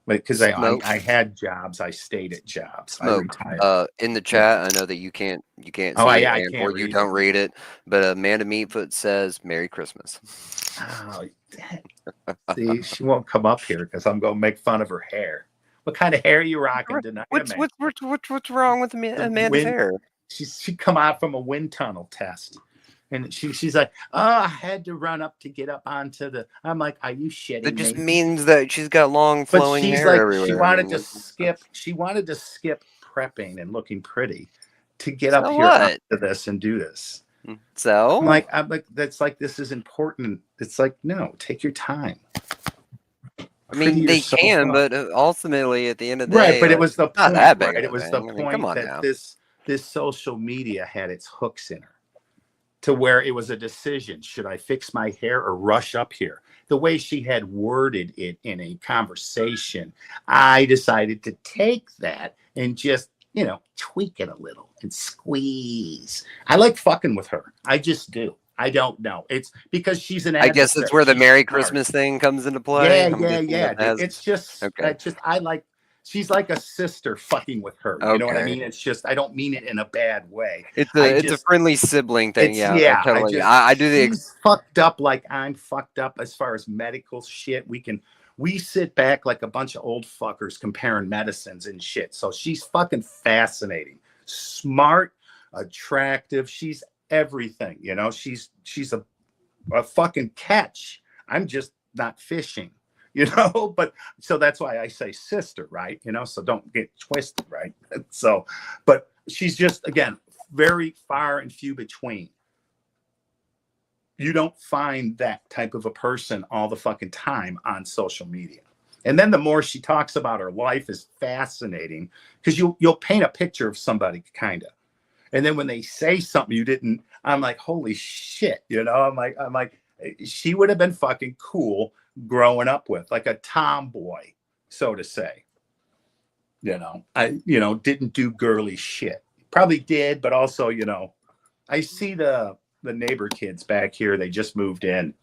Because I had jobs, I stayed at jobs. I retired. In the chat, I know that you can't see it, or you don't read it. But Amanda Meatfoot says, "Merry Christmas." Oh, see, she won't come up here because I'm going to make fun of her hair. What kind of hair are you rocking tonight? What's wrong with Amanda's hair? She come out from a wind tunnel test. And she's like, I had to run up to get up onto the. I'm like, are you shitting me? That just means that she's got long flowing hair everywhere. She wanted to skip. She wanted to skip prepping and looking pretty to get up here onto this and do this. So I'm like, that's like, this is important. It's like, no, take your time. I mean, they can, but ultimately, at the end of the day, right. But it was the point. That big right? It was the point that this social media had its hooks in her. To where it was a decision. Should I fix my hair or rush up here? The way she had worded it in a conversation, I decided to take that and just, tweak it a little and squeeze. I like fucking with her. I just do. I don't know. It's because she's an I guess that's where the Merry Christmas thing comes into play. Yeah. It's just, I like, she's like a sister fucking with her. You know what I mean? It's just, I don't mean it in a bad way. It's a friendly sibling thing. Yeah. I do the she's fucked up like I'm fucked up as far as medical shit. We sit back like a bunch of old fuckers comparing medicines and shit. So she's fucking fascinating, smart, attractive. She's everything, she's a fucking catch. I'm just not fishing. But so that's why I say sister, right? So don't get twisted, right? So, but she's just, again, very far and few between. You don't find that type of a person all the fucking time on social media. And then the more she talks about her life is fascinating because you'll paint a picture of somebody kind of. And then when they say something you didn't, I'm like, holy shit, I'm like, she would have been fucking cool growing up with, like a tomboy, so to say. I didn't do girly shit. Probably did, but also, I see the neighbor kids back here. They just moved in,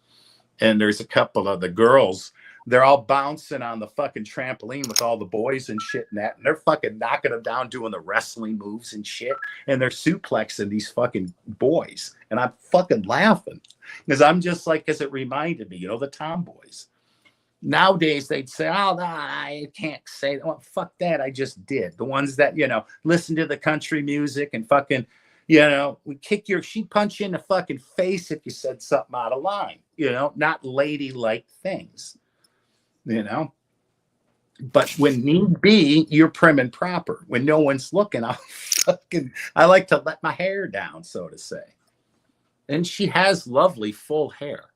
and there's a couple of the girls. They're all bouncing on the fucking trampoline with all the boys and shit and that, and they're fucking knocking them down doing the wrestling moves and shit, and they're suplexing these fucking boys, and I'm fucking laughing because I'm just like, because it reminded me, the tomboys. Nowadays they'd say, oh, no, I can't say that. Well, fuck that. I just did. The ones that, listen to the country music and fucking, she'd punch you in the fucking face if you said something out of line, not ladylike things, But when need be, you're prim and proper. When no one's looking, I like to let my hair down, so to say. And she has lovely full hair.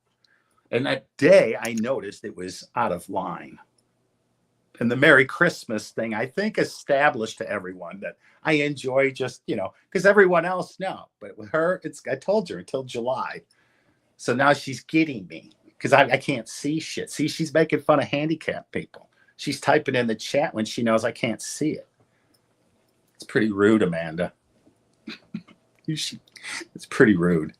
And that day I noticed it was out of line. and the Merry Christmas thing, I think, established to everyone that I enjoy just, because everyone else no. But with her, I told her until July. So now she's getting me because I can't see shit. See, she's making fun of handicapped people. She's typing in the chat when she knows I can't see it. It's pretty rude, Amanda. It's pretty rude.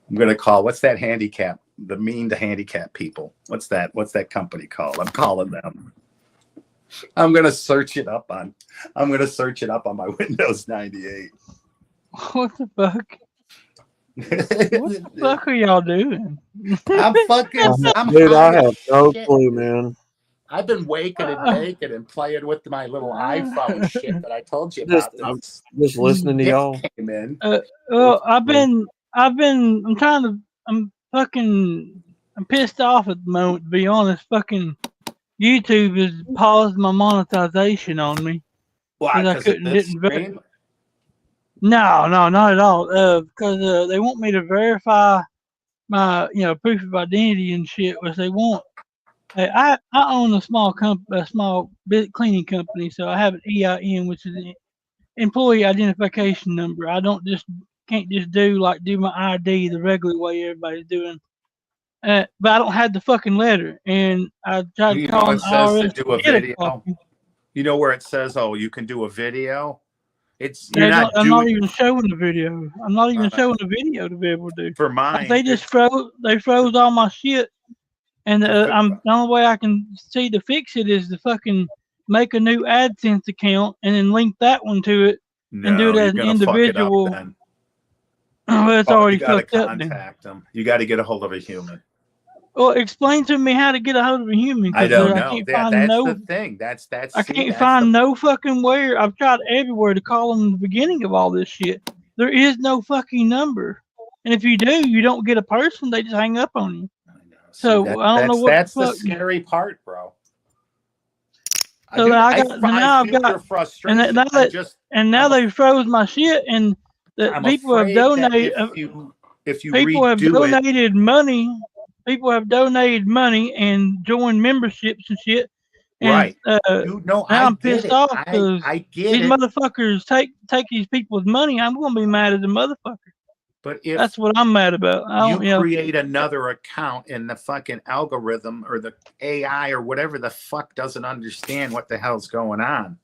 I'm going to call, what's that handicap? The mean to handicap people. What's that company called? I'm calling them. I'm going to search it up on my Windows 98. What the fuck? What the fuck are y'all doing? I'm Dude, I high as have no shit. clue, man. I've been waking and baking and playing with my little iPhone shit that I told you about. I'm just listening to y'all. Came in. Well, I'm pissed off at the moment, to be honest. Fucking YouTube has paused my monetization on me. Why? I Because of couldn't, this didn't stream? No, not at all. Because they want me to verify my, proof of identity and shit, which they want. I own a small cleaning company, so I have an EIN, which is an employee identification number. I can't just do my ID the regular way everybody's doing. But I don't have the fucking letter, and I tried calling It the says to IRS do to a get a video. copy. You know where it says, "Oh, you can do a video." I'm not even showing the video. I'm not even showing the video to be able to do. For mine. They just froze all my shit, and the only way I can see to fix it is to fucking make a new AdSense account and then link that one to it and do it as an individual. Fuck it up then. Well, it's already you got to fucked up then. contact them. You got to get a hold of a human. Well, explain to me how to get a hold of a human. I don't know. I can't That's find the thing. I can't find no fucking where. I've tried everywhere to call them in the beginning of all this shit. There is no fucking number. And if you do, you don't get a person. They just hang up on you. So I don't know what that's the the fuck. scary part, bro. So I feel your frustration. And now they froze my shit, and the people have donated. If you people have redo donated money. People have donated money and joined memberships and shit. And, right. Now I'm pissed off because these motherfuckers take these people's money. I'm gonna be mad as a motherfucker. But if that's what I'm mad about. You create another account and the fucking algorithm or the AI or whatever the fuck doesn't understand what the hell's going on,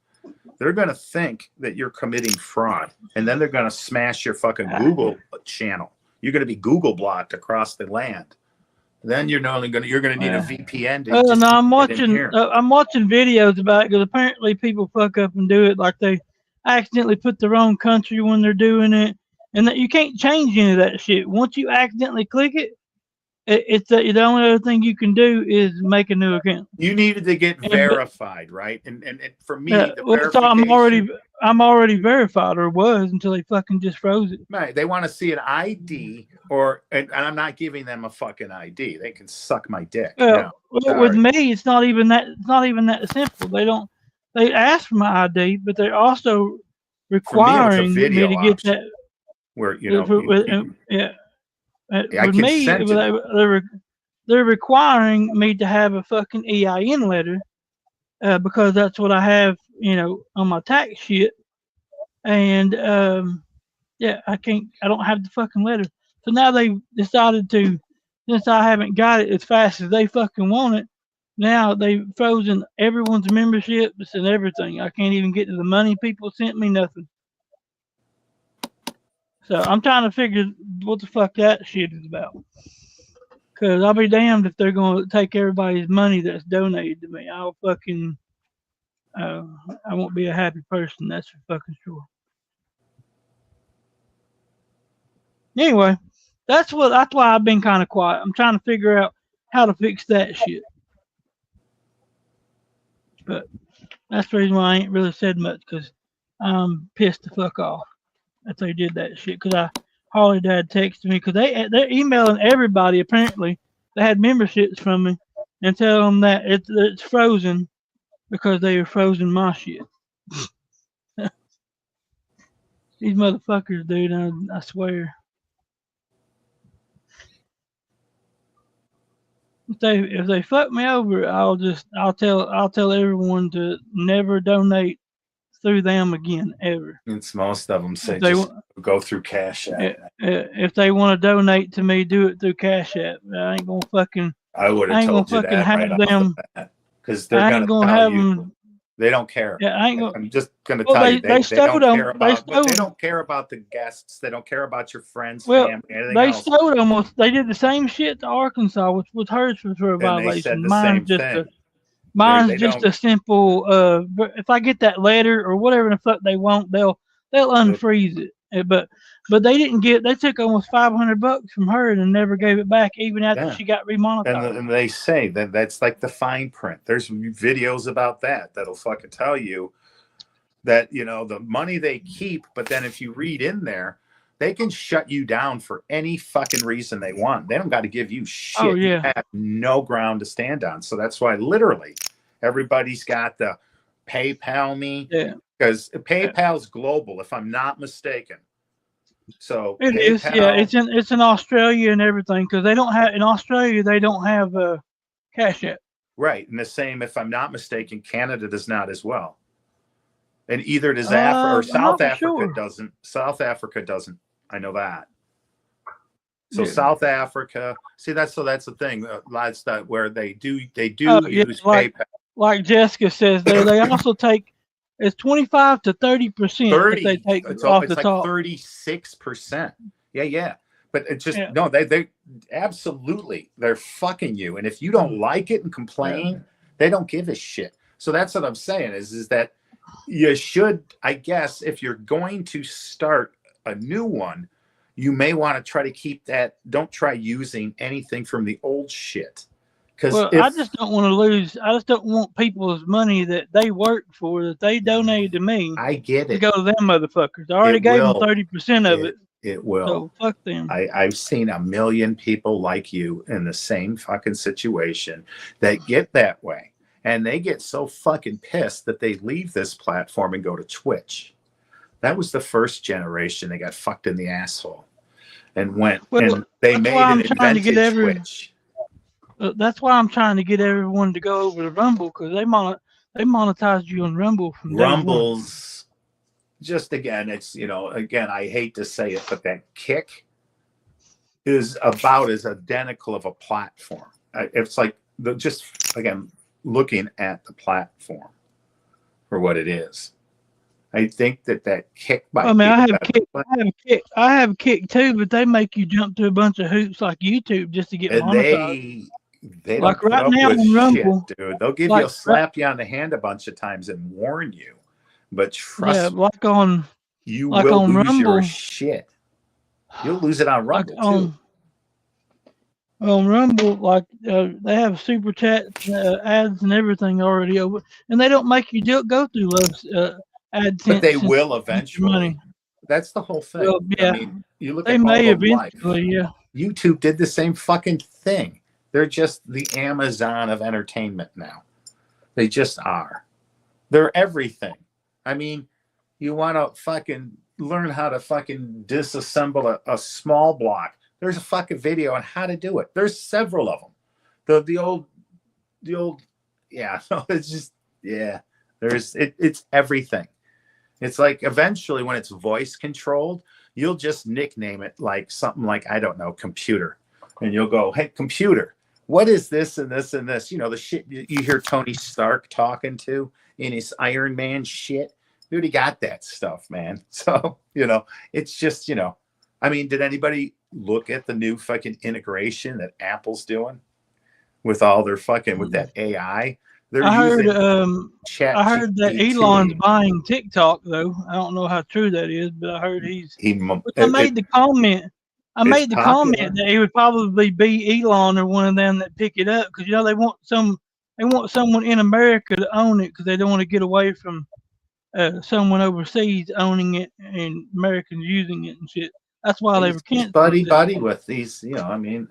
they're going to think that you're committing fraud. And then they're going to smash your fucking Google channel. You're going to be Google blocked across the land. Then you're going to need a VPN to no, I'm watching videos about it because apparently people fuck up and do it like they accidentally put the wrong country when they're doing it, and that you can't change any of that shit. Once you accidentally click it, it's the only other thing you can do is make a new account. You needed to get verified, right? And for me, the verification. I'm already verified, or was, until they fucking just froze it. Right. They want to see an ID, and I'm not giving them a fucking ID. They can suck my dick. Well, with me, it's not even that. It's not even that simple. They ask for my ID, but they're also requiring me to get that. Where with me, they're requiring me to have a fucking EIN letter, because that's what I have, on my tax shit. And I don't have the fucking letter. So now they've decided to, since I haven't got it as fast as they fucking want it, now they've frozen everyone's memberships and everything. I can't even get to the money people sent me, nothing. So I'm trying to figure what the fuck that shit is about. Because I'll be damned if they're going to take everybody's money that's donated to me. I'll fucking, I won't be a happy person. That's for fucking sure. Anyway, that's why I've been kind of quiet. I'm trying to figure out how to fix that shit. But that's the reason why I ain't really said much, because I'm pissed the fuck off that they did that shit. Because Harley Dad texted me, because they're emailing everybody apparently that had memberships from me and tell them that it's frozen because they were frozen my shit. These motherfuckers, dude, I swear. if they fuck me over, I'll tell everyone to never donate through them again ever. It's most of them say If they just go through Cash App. if they want to donate to me, do it through Cash App. I ain't gonna fucking I would have told you that have right off them. the bat because they're I gonna ain't gonna tell have you them. they don't care. Yeah, I ain't gonna. I'm just gonna Well, tell you they they stole don't care them. about they don't care about the guests. They don't care about your friends, Well, family, anything they else. stole them. They did the same shit to Arkansas, which was hers for a And they said violation. the same thing. Mine's They just don't. a simple. If I get that letter or whatever the fuck they want, they'll unfreeze it. But they didn't get. They took almost $500 from her and never gave it back, even after Yeah. she got remonetized. And they say that that's like the fine print. There's videos about that'll fucking tell you that, you know, the money they keep, but then if you read in there, they can shut you down for any fucking reason they want. They don't got to give you shit. Oh, yeah. You have no ground to stand on. So that's why literally everybody's got the PayPal me. Yeah. Because PayPal's global, if I'm not mistaken. So It is, yeah. It's in Australia and everything because they don't have in Australia. They don't have Cash App. Right, and the same, if I'm not mistaken, Canada does not as well, and either does Africa or South Africa doesn't. South Africa doesn't. I know that. So Yeah. South Africa, see that's the thing. That's that where they do Yeah, use like, PayPal. Like Jessica says, they also take it's 25 to 30% 30. they take It's off like the top. 36%. Yeah. But it's just no, they absolutely they're fucking you. And if you don't like it and complain, they don't give a shit. So that's what I'm saying is that you should, I guess, if you're going to start a new one, you may want to try to keep that. Don't try using anything from the old shit. Well, I just don't want to lose. I just don't want people's money that they worked for, that they donated to me. I get to it. go to them motherfuckers. I already gave them 30% of it. It will. So fuck them. I've seen a million people like you in the same fucking situation that get that way. And they get so fucking pissed that they leave this platform and go to Twitch. That was the first generation that got fucked in the asshole and went and they made it invented Twitch. That's why I'm trying to get everyone to go over to Rumble because they monetize you on Rumble from day one. Rumble's just again, it's I hate to say it, but that Kick is about as identical of a platform. It's like looking at the platform for what it is. I think that Kick. I have Kick too, but they make you jump through a bunch of hoops like YouTube just to get monetized. They don't like put right up now with on Rumble, shit, dude. They'll give you slap you on the hand a bunch of times and warn you, but trust me, you will lose Rumble, your shit. You'll lose it on Rumble too. On Rumble, they have super chat ads and everything already over, and they don't make you go through those ads. But they will eventually. That's the whole thing. Well, yeah. I mean, you look they at may all the eventually, life. yeah. YouTube did the same fucking thing. They're just the Amazon of entertainment now. They just are. They're everything. I mean, you want to fucking learn how to fucking disassemble a small block. There's a fucking video on how to do it. There's several of them. The old, yeah. It's just, yeah. It's everything. It's like eventually when it's voice controlled, you'll just nickname it like something like, I don't know, computer. And you'll go, hey, computer, what is this and this and this? You know, the shit you hear Tony Stark talking to in his Iron Man shit. We already got that stuff, man. So, it's just, I mean, did anybody look at the new fucking integration that Apple's doing with all their fucking, with that AI? I heard that Elon's buying TikTok though. I don't know how true that is, but I heard I made the comment. I made the comment that it would probably be Elon or one of them that pick it up because they want someone in America to own it because they don't want to get away from someone overseas owning it and Americans using it and shit. That's why they were canceling. Buddy with these, I mean,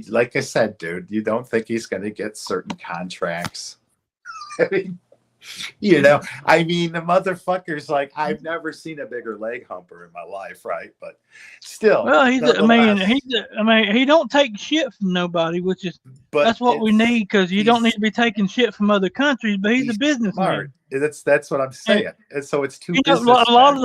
like I said, dude, you don't think he's going to get certain contracts. I mean, You know, I mean, the motherfucker's like, I've never seen a bigger leg humper in my life, right? But still, Well, I nonetheless, mean, he don't take shit from nobody, which is but that's what we need because you don't need to be taking shit from other countries. But he's a businessman. smart. That's what I'm saying. And so it's two You know, business. a lot of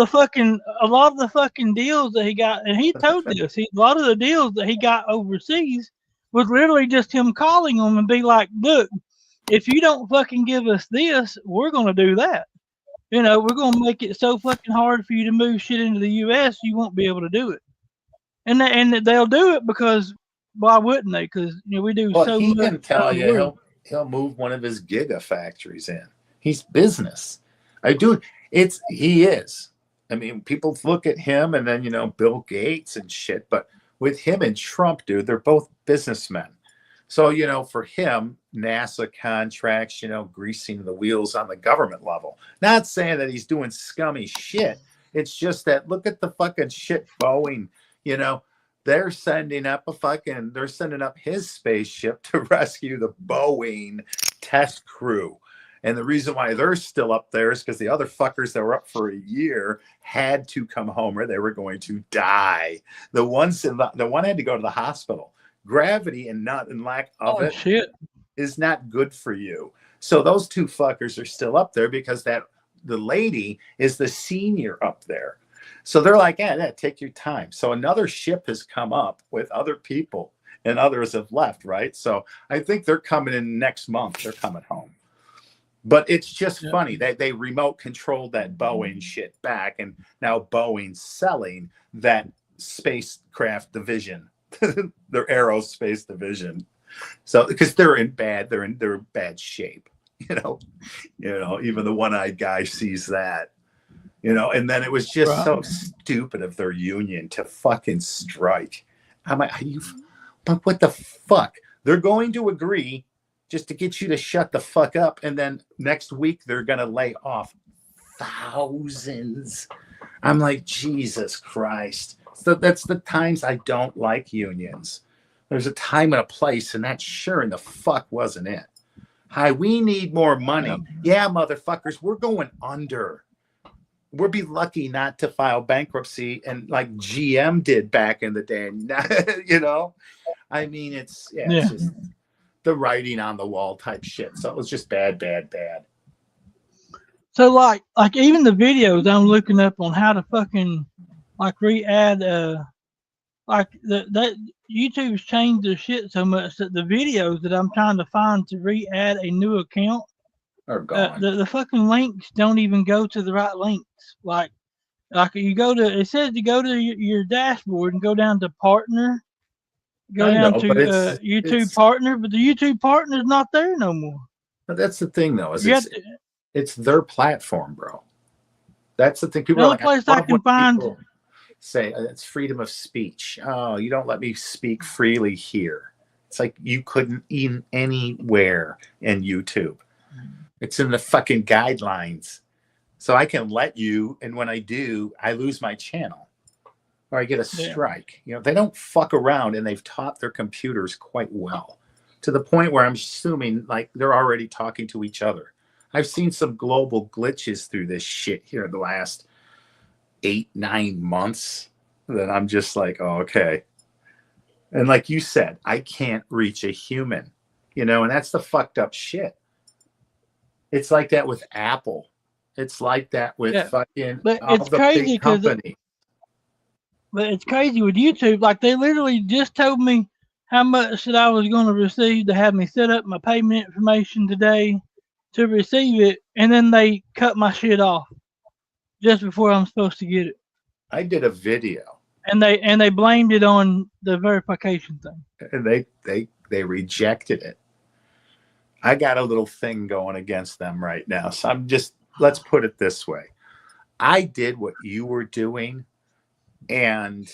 the fucking deals that he got, and he told this. A lot of the deals that he got overseas was literally just him calling them and be like, "Look, if you don't fucking give us this, we're gonna do that. You know, we're gonna make it so fucking hard for you to move shit into the U.S. You won't be able to do it." And they'll do it because why wouldn't they? Because we do Well, so he much. can tell you he'll move one of his gigafactories in. He's business. He is. I mean, people look at him and then Bill Gates and shit, but with him and Trump, dude, they're both businessmen. So for him, NASA contracts, greasing the wheels on the government level. Not saying that he's doing scummy shit. It's just that look at the fucking shit Boeing. They're sending up his spaceship to rescue the Boeing test crew. And the reason why they're still up there is because the other fuckers that were up for a year had to come home or they were going to die. The one had to go to the hospital. Gravity and lack of is not good for you. So those two fuckers are still up there because the lady is the senior up there. So they're like, yeah, take your time. So another ship has come up with other people and others have left, right? So I think they're coming in next month. They're coming home. But it's just funny that they remote controlled that Boeing shit back. And now Boeing's selling that spacecraft division, their aerospace division. So because they're in bad shape, even the one-eyed guy sees that. And then it was just so stupid of their union to fucking strike. I'm like, but what the fuck? They're going to agree just to get you to shut the fuck up. And then next week, they're going to lay off thousands. I'm like, Jesus Christ. So that's the times I don't like unions. There's a time and a place, and that sure in the fuck wasn't it. Hi, we need more money. Yeah, motherfuckers, we're going under. We'll be lucky not to file bankruptcy and like GM did back in the day. I mean, it's just the writing on the wall type shit. So it was just bad. So like even the videos I'm looking up on how to fucking re-add that YouTube's changed their shit so much that the videos that I'm trying to find to re-add a new account are gone. The fucking links don't even go to the right links. Like you go to, it says to go to your dashboard and go down to partner, down to YouTube partner, but the YouTube partner is not there no more. But that's the thing, though, is it's their platform, bro. That's the thing. People the are only place I can find say it's freedom of speech. Oh, you don't let me speak freely here. It's like you couldn't eat anywhere in YouTube. It's in the fucking guidelines. So I can let you, and when I do, I lose my channel or I get a strike. They don't fuck around, and they've taught their computers quite well to the point where I'm assuming like they're already talking to each other. I've seen some global glitches through this shit here in the last 8-9 months that I'm just like, oh, okay. And like you said, I can't reach a human, and that's the fucked up shit. It's like that with Apple. It's like that with fucking all the big companies. But it's crazy with YouTube. Like they literally just told me how much that I was going to receive to have me set up my payment information today to receive it, and then they cut my shit off just before I'm supposed to get it. I did a video, and they blamed it on the verification thing, and they rejected it. I got a little thing going against them right now. So let's put it this way. I did what you were doing and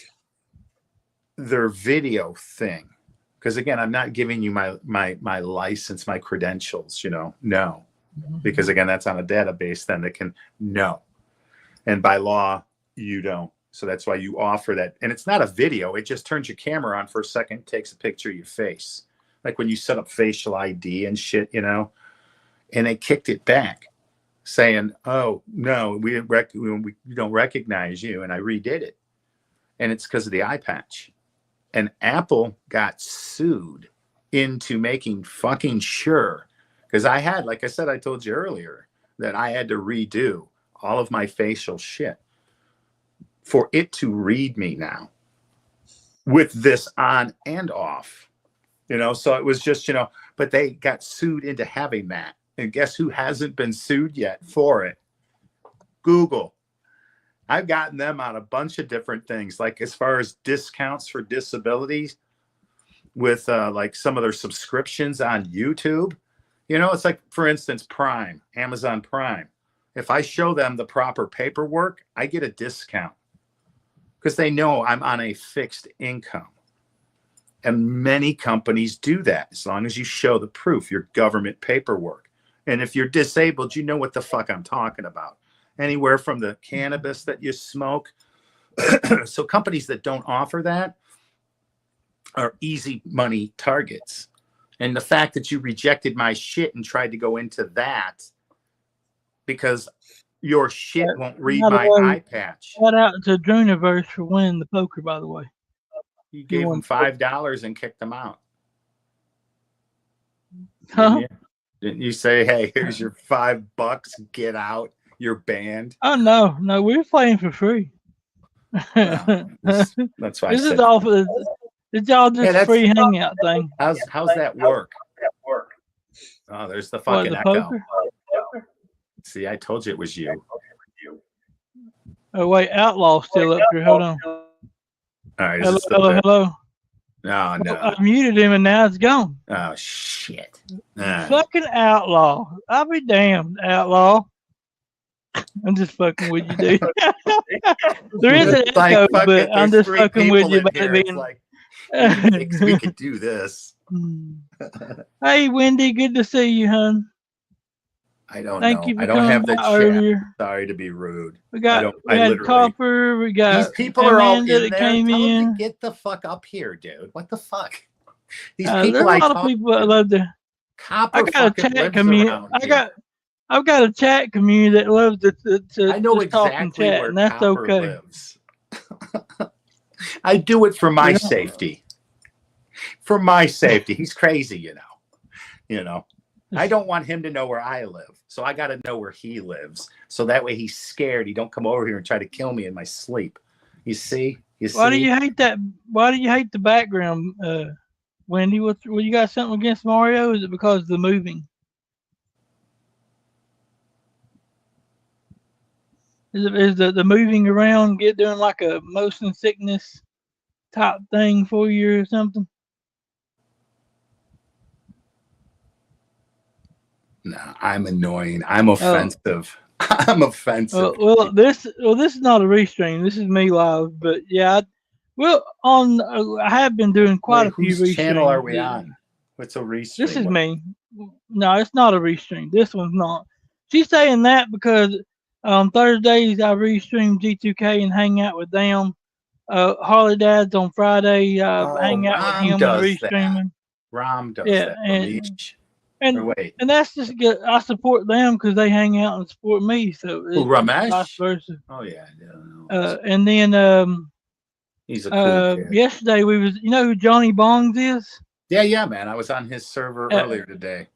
their video thing. Because again, I'm not giving you my license, my credentials, no. Because again, that's on a database then that can And by law, you don't. So that's why you offer that. And it's not a video. It just turns your camera on for a second, takes a picture of your face. Like when you set up facial ID and shit, and they kicked it back. saying, "Oh no, we don't recognize you," and I redid it, and it's because of the eye patch. And Apple got sued into making fucking sure, because I had, like I said, I told you earlier that I had to redo all of my facial shit for it to read me now with this on and off, so it was just, but they got sued into having that. And guess who hasn't been sued yet for it? Google. I've gotten them on a bunch of different things, like as far as discounts for disabilities with like some of their subscriptions on YouTube. It's like, for instance, Prime, Amazon Prime. If I show them the proper paperwork, I get a discount because they know I'm on a fixed income. And many companies do that as long as you show the proof, your government paperwork. And if you're disabled, you know what the fuck I'm talking about. Anywhere from the cannabis that you smoke. So companies that don't offer that are easy money targets. And the fact that you rejected my shit and tried to go into that because your shit won't read my eye patch. Shout out to Dreuniverse for winning the poker, by the way. You gave them $5 and kicked them out. Huh? Didn't you say, "Hey, here's your $5, get out, you're banned"? Oh no, we're playing for free. That's why This is all for it's all just free hangout thing. How's that work? Oh, there's the fucking echo. Poker? See, I told you it was you. Oh wait, Outlaw's still up here. Hold on. All right. Hello. No. I muted him and now it's gone. Oh shit. Fucking Outlaw. I'll be damned, Outlaw. I'm just fucking with you, dude. There is an echo, but I'm just fucking with you about it being. Like, we could do this. Hey, Wendy, good to see you, hon. I don't Thank know. you for I don't coming have the by chat. earlier. Sorry to be rude. We had Copper. We got these people are all in Amanda there. that came Tell them in. to get the fuck up here, dude. What the fuck? These There's people a lot of people that love to. Copper I got a fucking chat lives community. around here. I've got a chat community that loves to I know just talk and exactly chat, where and that's Copper okay. lives. I do it for my safety. For my safety. He's crazy, you know. I don't want him to know where I live, so I got to know where he lives, so that way he's scared. He don't come over here and try to kill me in my sleep. You see? Why do you hate that? Why do you hate the background, Wendy? What you got something against Mario? Is it because of the moving? Is the moving around doing like a motion sickness type thing for you or something? No, I'm annoying. I'm offensive. I'm offensive. Well, this is not a restream. This is me live. But yeah, I have been doing quite a few whose channel are restreams. we on? What's a restream? This is me. No, it's not a restream. This one's not. She's saying that because on Thursdays I restream G2K and hang out with them. Harley Dad's on Friday. Hang out with him and restreaming. Rom does that. And that's just good. I support them because they hang out and support me. So it's Ramesh? vice versa. Oh yeah. And then he's a cool kid. yesterday we was, you know who Johnny Bongs is? Yeah, man. I was on his server earlier today.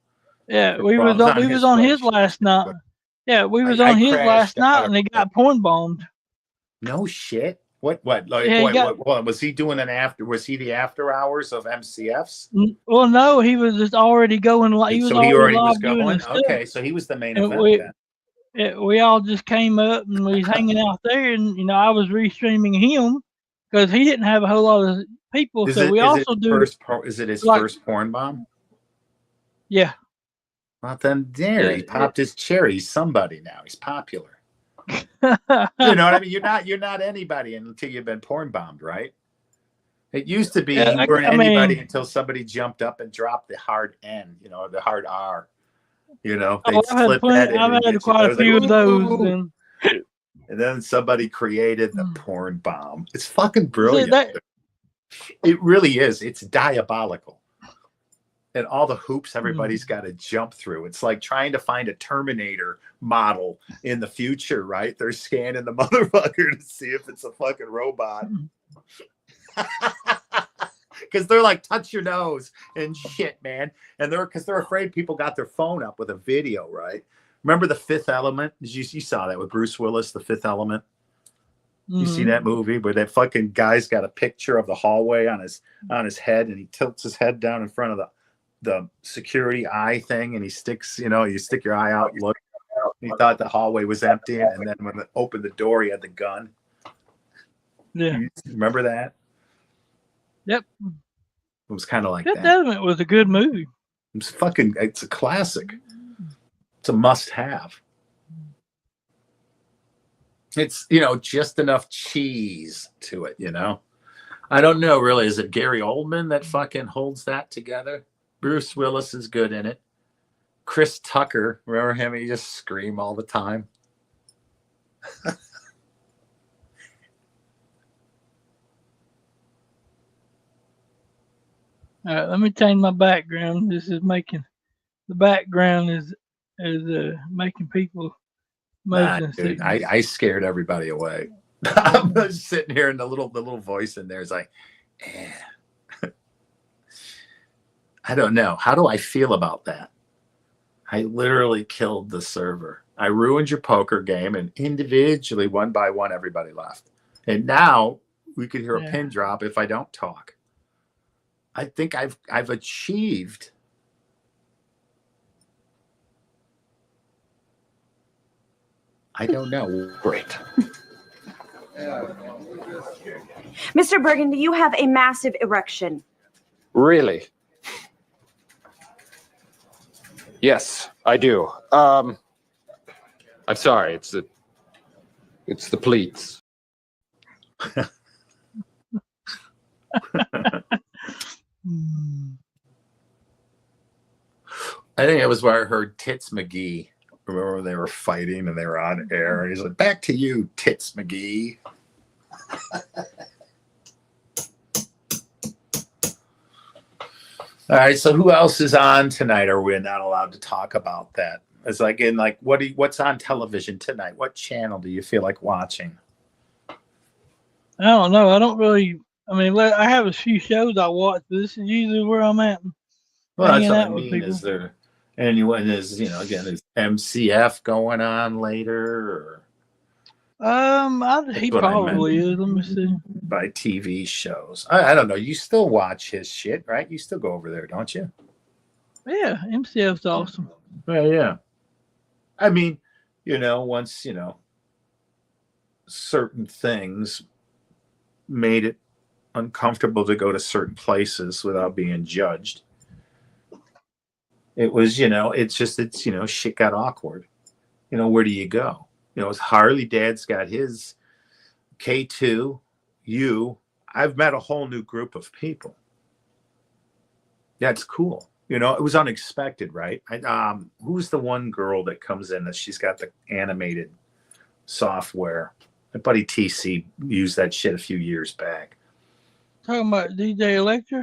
Yeah, we was on his last night. Yeah, we was on his last night and they got porn bombed. No shit. What? Like, Yeah, what was he doing was he the after hours of MCFs? Well, no, he was just already going. He was already was doing going. his stuff. Okay, so he was the main And event. we all just came up and we was hanging out there, and I was restreaming him because he didn't have a whole lot of people. Is it his first porn bomb? Yeah. Well, then he popped his cherry. He's somebody now. He's popular. You know what I mean? You're not anybody until you've been porn bombed, right? It used to be you weren't anybody until somebody jumped up and dropped the hard N, the hard R. I've had quite a few of those. And then somebody created the porn bomb. It's fucking brilliant. It really is. It's diabolical. and all the hoops everybody's got to jump through. It's like trying to find a Terminator model in the future, right? They're scanning the motherfucker to see if it's a fucking robot. Because they're like, touch your nose and shit, man. And they're afraid people got their phone up with a video, right? Remember The Fifth Element? You saw that with Bruce Willis, The Fifth Element. You see that movie where that fucking guy's got a picture of the hallway on his head, and he tilts his head down in front of the security eye thing, and he sticks, you stick your eye out, you look. He thought the hallway was empty, and then when they opened the door, he had the gun. Yeah. You remember that? Yep. It was kind of like Fifth that. Element was a good movie. It's a classic. It's a must-have. It's, just enough cheese to it, I don't know, really. Is it Gary Oldman that fucking holds that together? Bruce Willis is good in it. Chris Tucker, remember him? He just scream all the time. All right, let me change my background. This is making the background is making people motion Dude, sickness. I scared everybody away. I'm just sitting here, and the little voice in there is like, I don't know. How do I feel about that? I literally killed the server. I ruined your poker game, and individually, one by one, everybody left. And now we could hear a pin drop if I don't talk. I think I've achieved. I don't know. Great. Mr. Burgundy, you have a massive erection. Really? Yes, I do. I'm sorry. It's the pleats. I think it was where I heard Tits McGee. Remember when they were fighting and they were on air? And he's like, "Back to you, Tits McGee." All right, so who else is on tonight? Are we not allowed to talk about that? It's like what's on television tonight? What channel do you feel like watching? I don't know. I don't really. I mean, I have a few shows I watch, but this is usually where I'm at. Well, that's hanging what out I with mean. people. Is there anyone is is MCF going on later? Or He what I meant. probably is. Let me see. By TV shows. I don't know. You still watch his shit, right? You still go over there, don't you? Yeah, MCF's awesome. Well, yeah. I mean, once, certain things made it uncomfortable to go to certain places without being judged. It was, shit got awkward. Where do you go? As Harley Dad's got his K2, I've met a whole new group of people. That's cool. It was unexpected, right? Who's the one girl that comes in that she's got the animated software? My buddy TC used that shit a few years back. Talking about DJ Electra?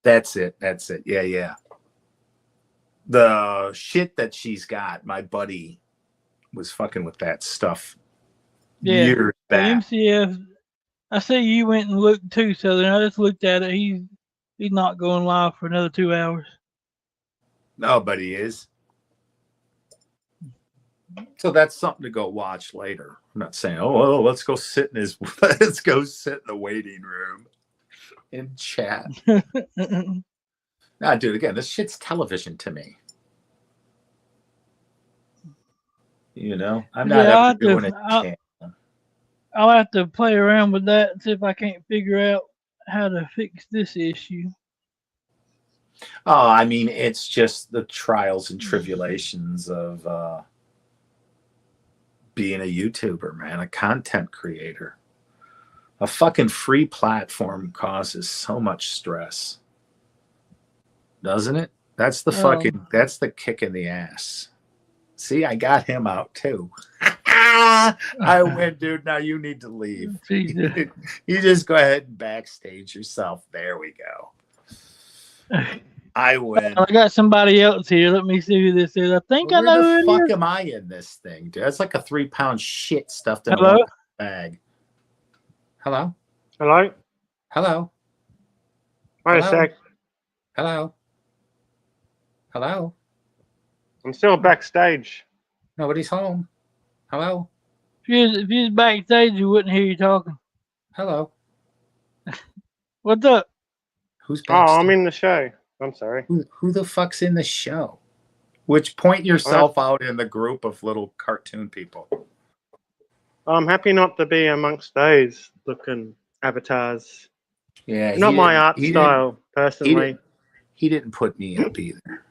That's it. Yeah. The shit that she's got, my buddy was fucking with that stuff years back. MCF, I see you went and looked too, Southern. I just looked at it. He's not going live for another 2 hours. No, but he is. So that's something to go watch later. I'm not saying, let's go sit in the waiting room and chat. Nah, dude, again, this shit's television to me. I'm not ever doing it. I'll have to play around with that and see if I can't figure out how to fix this issue. Oh, I mean, it's just the trials and tribulations of being a YouTuber, man, a content creator. A fucking free platform causes so much stress. Doesn't it? That's the kick in the ass. See, I got him out too. I win, dude. Now you need to leave. You just go ahead and backstage yourself. There we go. I win. I got somebody else here. Let me see who this is. I think I Where know the who fuck it is. am I in this thing, dude? That's like a 3-pound shit stuffed in a Hello? 1 bag. Hello? Hello? Hello? Wait a Hello? sec. Hello? Hello? I'm still backstage. Nobody's home. Hello? If you was backstage, you wouldn't hear you talking. Hello? What's up? Who's Oh, backstage? I'm in the show. I'm sorry. Who the fuck's in the show? Which point yourself out in the group of little cartoon people. I'm happy not to be amongst those looking avatars. Yeah, Not my art he style, personally. He didn't put me up either.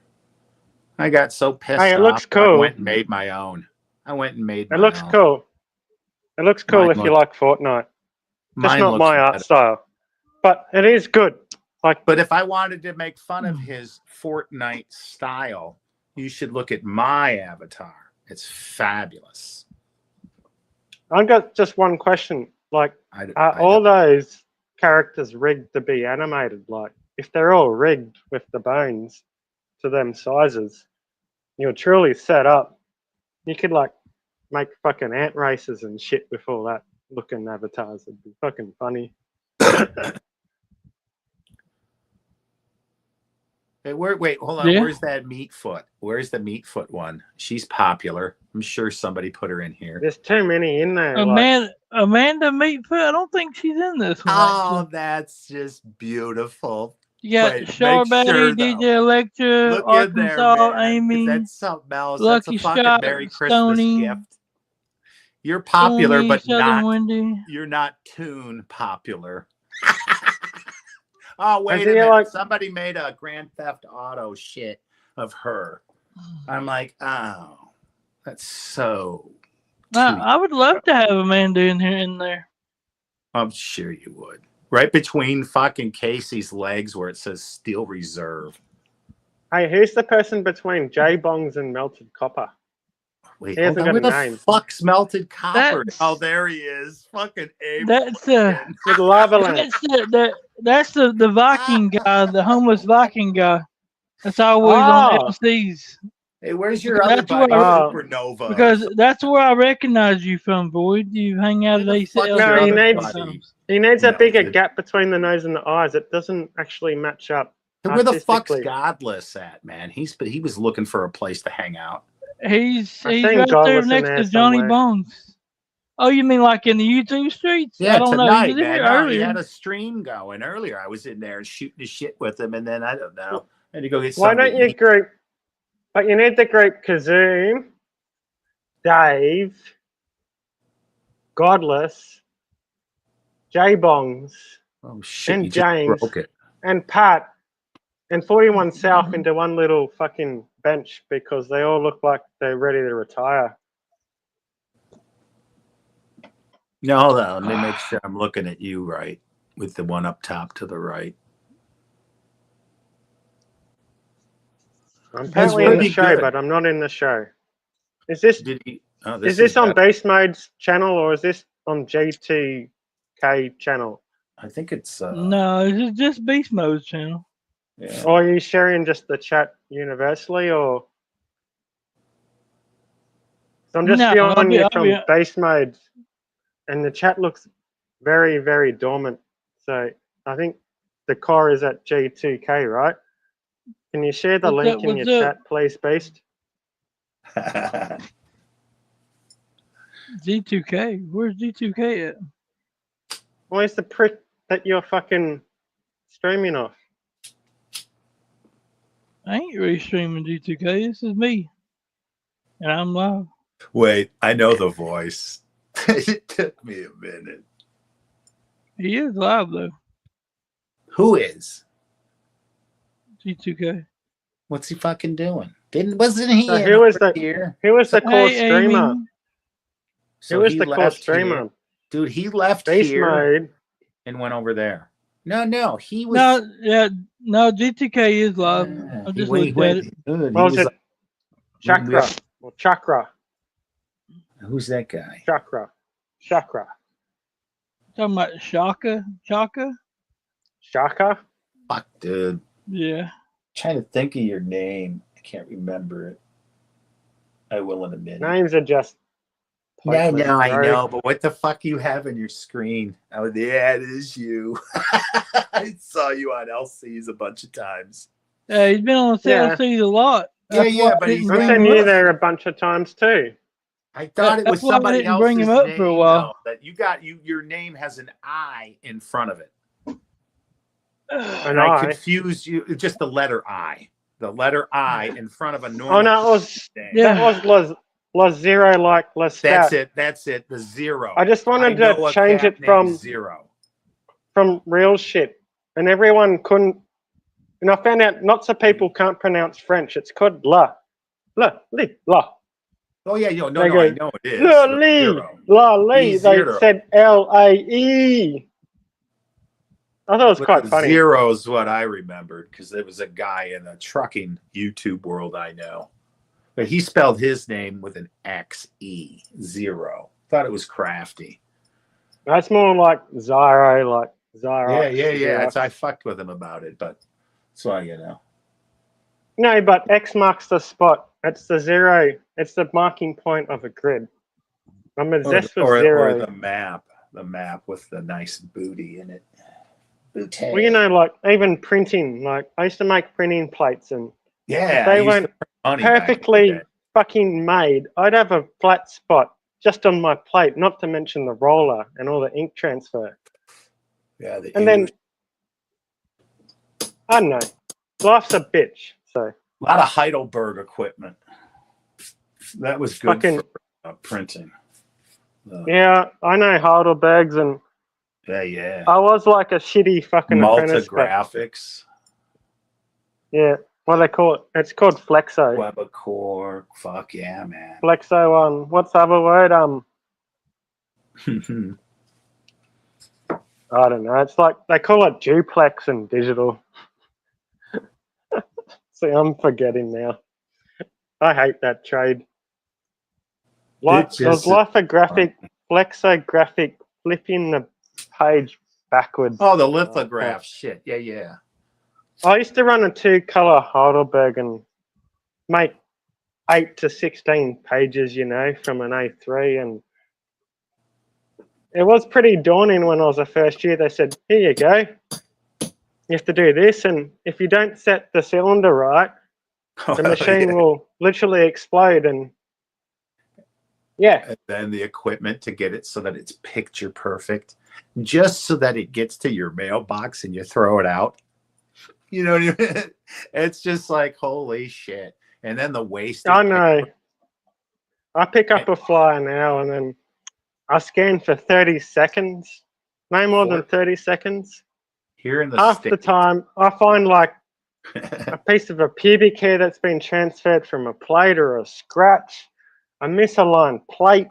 I got so pissed Hey, it off. looks I cool. went and made my own. It looks cool. It looks cool Mine if you looked- like Fortnite. Just mine not looks my art better. style. But it is good. Like, But if I wanted to make fun of his Fortnite style, you should look at my avatar. It's fabulous. I've got just one question. Like, are all those characters rigged to be animated? Like, if they're all rigged with the bones to them sizes, you're truly set up. You could, like, make fucking ant races and shit with all that looking avatars. It'd be fucking funny. Hey, wait, hold on. Yeah. Where's that meat foot? Where's the meat foot one? She's popular. I'm sure somebody put her in here. There's too many in there. Amanda Meatfoot. I don't think she's in this one. Oh, Actually. that's just beautiful. You got Wait, Char make Betty, sure, DJ though. Electra, Look in there, Arkansas, man. Amy, That's something else. Lucky That's a fucking Shot, Merry Christmas Stony, gift. You're popular, Stormy, but Southern Windy. you're not tune popular. Oh, wait I a feel minute. like- Somebody made a Grand Theft Auto shit of her. I'm like, oh, that's so. I would love to have Amanda in there. I'm sure you would. Right between fucking Casey's legs where it says Steel Reserve. Hey, who's the person between J-Bongs and Melted Copper? Wait, He hasn't hold on. got Where a the name. fuck's Melted Copper? That's- Oh, there he is. Fucking Abe. That's With lava lamp. that's the Viking guy, the homeless Viking guy. That's always on Oh. LCs. Hey, where's your Because other that's where buddy, I- Supernova? Because that's where I recognize you from, Boyd. You hang out at ACL. No, he other needs buddy? he needs a bigger Melted. gap between the nose and the eyes. It doesn't actually match up. So where the fuck's artistically. Godless at, man? He was looking for a place to hang out. He's I right think there Godless in next there to Johnny somewhere. Bones. Oh, you mean like in the YouTube streets? Yeah, I don't know. tonight, He was in man. here No, he earlier. had a stream going earlier. I was in there and shooting the shit with him, and then I don't know. I had to go get Why something. don't you group? But you need to group Kazoom, Dave, Godless, J-Bongs, Oh shit! and You just James, broke it. and Pat, and 41 South into one little fucking bench because they all look like they're ready to retire. No, hold on. Let me make sure I'm looking at you right with the one up top to the right. I'm apparently in the show, but I'm not in the show. Is this Oh, is this on better. Beast Mode's channel or is this on G2K channel? I think it's. No, it's just Beast Mode's channel. Yeah. Or are you sharing just the chat universally, or? So I'm just No, viewing I'll be- you I'll from be- Beast Mode, and the chat looks very, very dormant. So I think the core is at G2K, right? Can you share the What's link up, in what's your up? chat, please, Beast? G2K. Where's G2K at? Where's the prick that you're fucking streaming off? I ain't really streaming G2K. This is me. And I'm live. Wait, I know the voice. It took me a minute. He is live, though. Who is? G2K. What's he fucking doing? Wasn't he? So in who was over the here? who was the core Hey, streamer? Amy. So Who was he the core left streamer? here. Dude, he left Beast here Mode. and went over there. No, he was. No, G2K is live. I just looked at it. Dude, What was it? like- Chakra or Chakra? Who's that guy? Chakra. Talking about Shaka? Shaka? Fuck, dude. Yeah. Trying to think of your name. I can't remember it. I will in a minute. Names are just Yeah, pointless, I bro. know, but what the fuck you have on your screen? Oh, yeah, it is you. I saw you on LCs a bunch of times. Yeah, he's been on Yeah. CLCs a lot. Yeah, That's yeah, why I but didn't he's I've bring seen him you up. there a bunch of times too. I thought it was That's why I somebody didn't bring else's him up name, for a while. though. That you got your name has an I in front of it. An And I I. confused you. Just the letter I. The letter I in front of a normal. Oh no, name. that was Los Zero like Lestat. That's it. That's it. The zero. I just wanted I to know a change cat it named Zero. from real shit, and everyone couldn't. And I found out lots of people can't pronounce French. It's called la. Oh yeah, no, They no, go, I know it is. La The Lee, zero. La Lee. They E0. said Lae. I thought it was But quite the funny. zero is what I remembered because there was a guy in the trucking YouTube world I know, but he spelled his name with an XE zero. Thought it was crafty. That's more like Zyro, like Zyro. Yeah. I fucked with him about it, but that's why No, but X marks the spot. It's the zero. It's the marking point of a grid. I'm obsessed with or zero. the map with the nice booty in it. Booty. Well, you know, like even printing. Like I used to make printing plates, and Yeah, if they I used weren't to print money back in the perfectly day. fucking made, I'd have a flat spot just on my plate. Not to mention the roller and all the ink transfer. Yeah, And then I don't know. Life's a bitch. So a lot of Heidelberg equipment. That was good Fucking- for printing. yeah, I know Heidelbergs, and Yeah. I was like a shitty fucking apprentice. But Multigraphics, yeah, what do they call it? It's called Flexo. Webacore. Fuck yeah, man. Flexo. What's the other word? I don't know. It's like they call it duplex and digital. See, I'm forgetting now. I hate that trade. There's lithographic, flexographic, flipping the page backwards. Oh, the lithograph shit. Yeah. I used to run a 2-color Heidelberg and make 8 to 16 pages, you know, from an A3, and it was pretty daunting when I was a first year. They said, here you go. You have to do this, and if you don't set the cylinder right, the machine will literally explode. And yeah. And then the equipment to get it so that it's picture perfect, just so that it gets to your mailbox and you throw it out. You know what I mean? It's just like, holy shit. And then the waste. I know. I pick up a flyer now and then I scan for 30 seconds, no more than 30 seconds. Here in the Half the States. time, I find like a piece of a pubic hair that's been transferred from a plate or a scratch, a misaligned plate,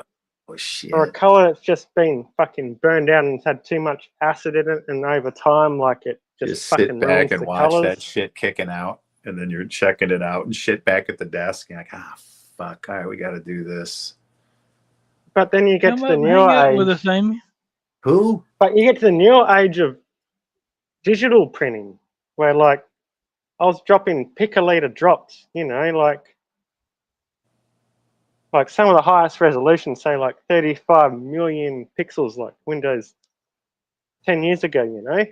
or a color that's just been fucking burned out and it's had too much acid in it, and over time, like it just Sit fucking back ruins and the watch colors. that shit kicking out, and then you're checking it out and shit back at the desk. And you're like, fuck, all right, we got to do this. But then you get Come to the up and newer hang out age. with us, Amy. Who? But you get to the newer age of digital printing, where like I was dropping picoliter drops, you know, like some of the highest resolutions, say like 35 million pixels, like Windows 10 years ago, you know.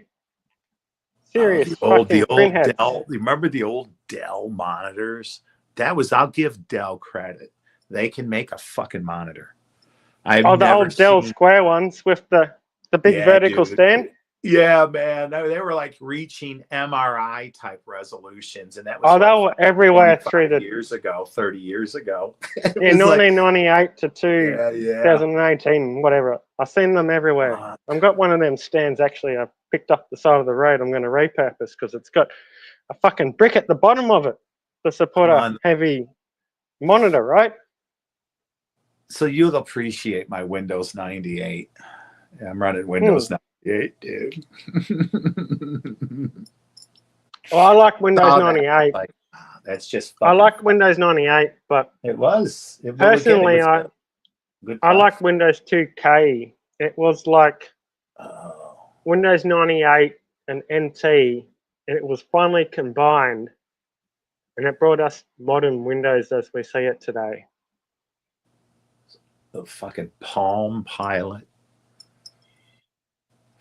Serious The fucking old print heads. Dell. Remember the old Dell monitors? That was, I'll give Dell credit. They can make a fucking monitor. I've Oh, the never old Dell seen- square ones with the big Yeah, vertical dude. stand. Yeah, man. They were like reaching MRI type resolutions, and that was Oh, they were everywhere 25 through the 30 years ago. It yeah, was like- 1998 to Yeah. 2018, whatever. I've seen them everywhere. I've got one of them stands actually. I picked up the side of the road. I'm going to repurpose because it's got a fucking brick at the bottom of it to support Come a on. heavy monitor, right? So you'll appreciate my Windows 98. Yeah, I'm running Windows 98, dude. Well, I like Windows Oh, 98. That's just. I like Windows 98, but It was. personally, I I like Windows 2K. It was like Windows 98 and NT, and it was finally combined and it brought us modern Windows as we see it today. The fucking Palm Pilot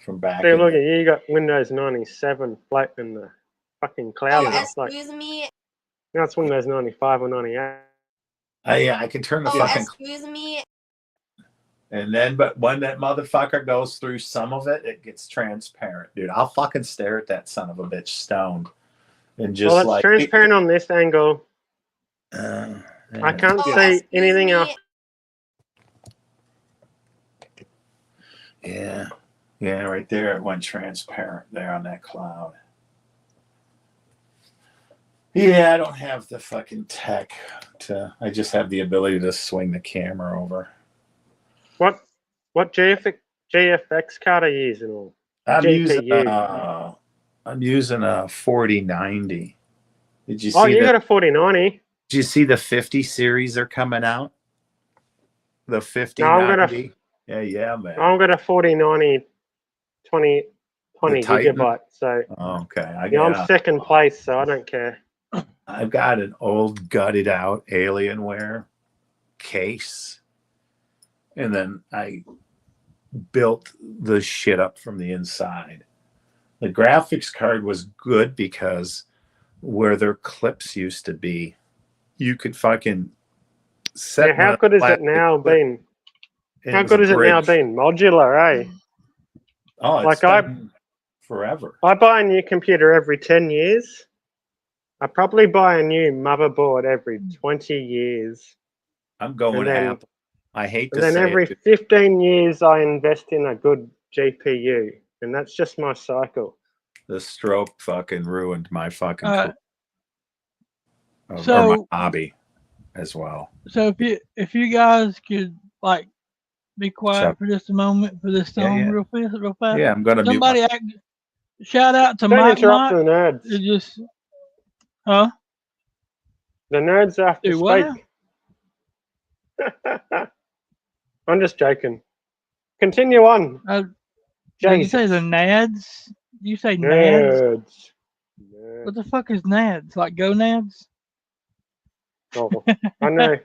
from back. See, in look the- at you got Windows 97 floating in the fucking cloud. Oh, It's like, excuse me. now it's Windows 95 or 98. Yeah, I can turn the Oh, fucking. excuse me. And then, but when that motherfucker goes through some of it, it gets transparent, dude. I'll fucking stare at that son of a bitch stoned, and just Well, it's like transparent on this angle. Yeah. I can't Oh, see excuse anything me. else. Yeah, yeah, right there. It went transparent there on that cloud. Yeah, I don't have the fucking tech to. I just have the ability to swing the camera over. What GFX card are you using? Or I'm GPU? using a 4090. Did you see Oh, you that? got a 4090. Did you see the 50 series are coming out? The No, 5090. Yeah, man. I've got a 4090 20 The Titan? gigabyte. So Okay, I'm second place, so I don't care. I've got an old gutted out Alienware case, and then I built the shit up from the inside. The graphics card was good because where their clips used to be, you could fucking set. Yeah, how good is it now being? How good is it now being modular, eh? Oh, it's like been forever. I buy a new computer every 10 years. I probably buy a new motherboard every 20 years. I'm going Apple. I hate to And then say every it. 15 years, I invest in a good GPU. And that's just my cycle. The stroke fucking ruined my fucking or my So- hobby as well. So if you guys could like be quiet Shut- for just a moment for this Yeah, song yeah. real fast. Yeah, I'm gonna mute Somebody shout out to Don't Mike. interrupt the Mike. nerds. It just huh? The nerds have to Do what speak. I'm just joking. Continue on. Did you say the Nads? You say Nads? Nerds. What the fuck is Nads? Like gonads? Oh, I know.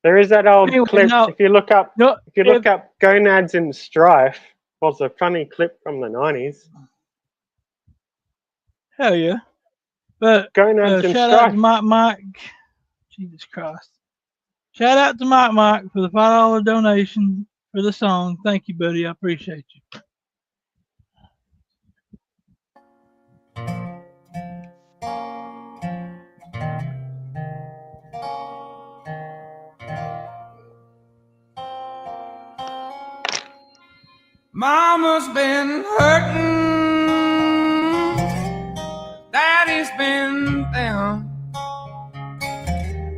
There is that old Anyway, clip. no. If you look up, No, if you look up gonads in strife, was a funny clip from the 90s. Hell yeah. But Gonads in shout out strife. to Mike. Jesus Christ. Shout out to Mike for the $5 donation for the song. Thank you, buddy. I appreciate you. Mama's been hurting, Daddy's been down.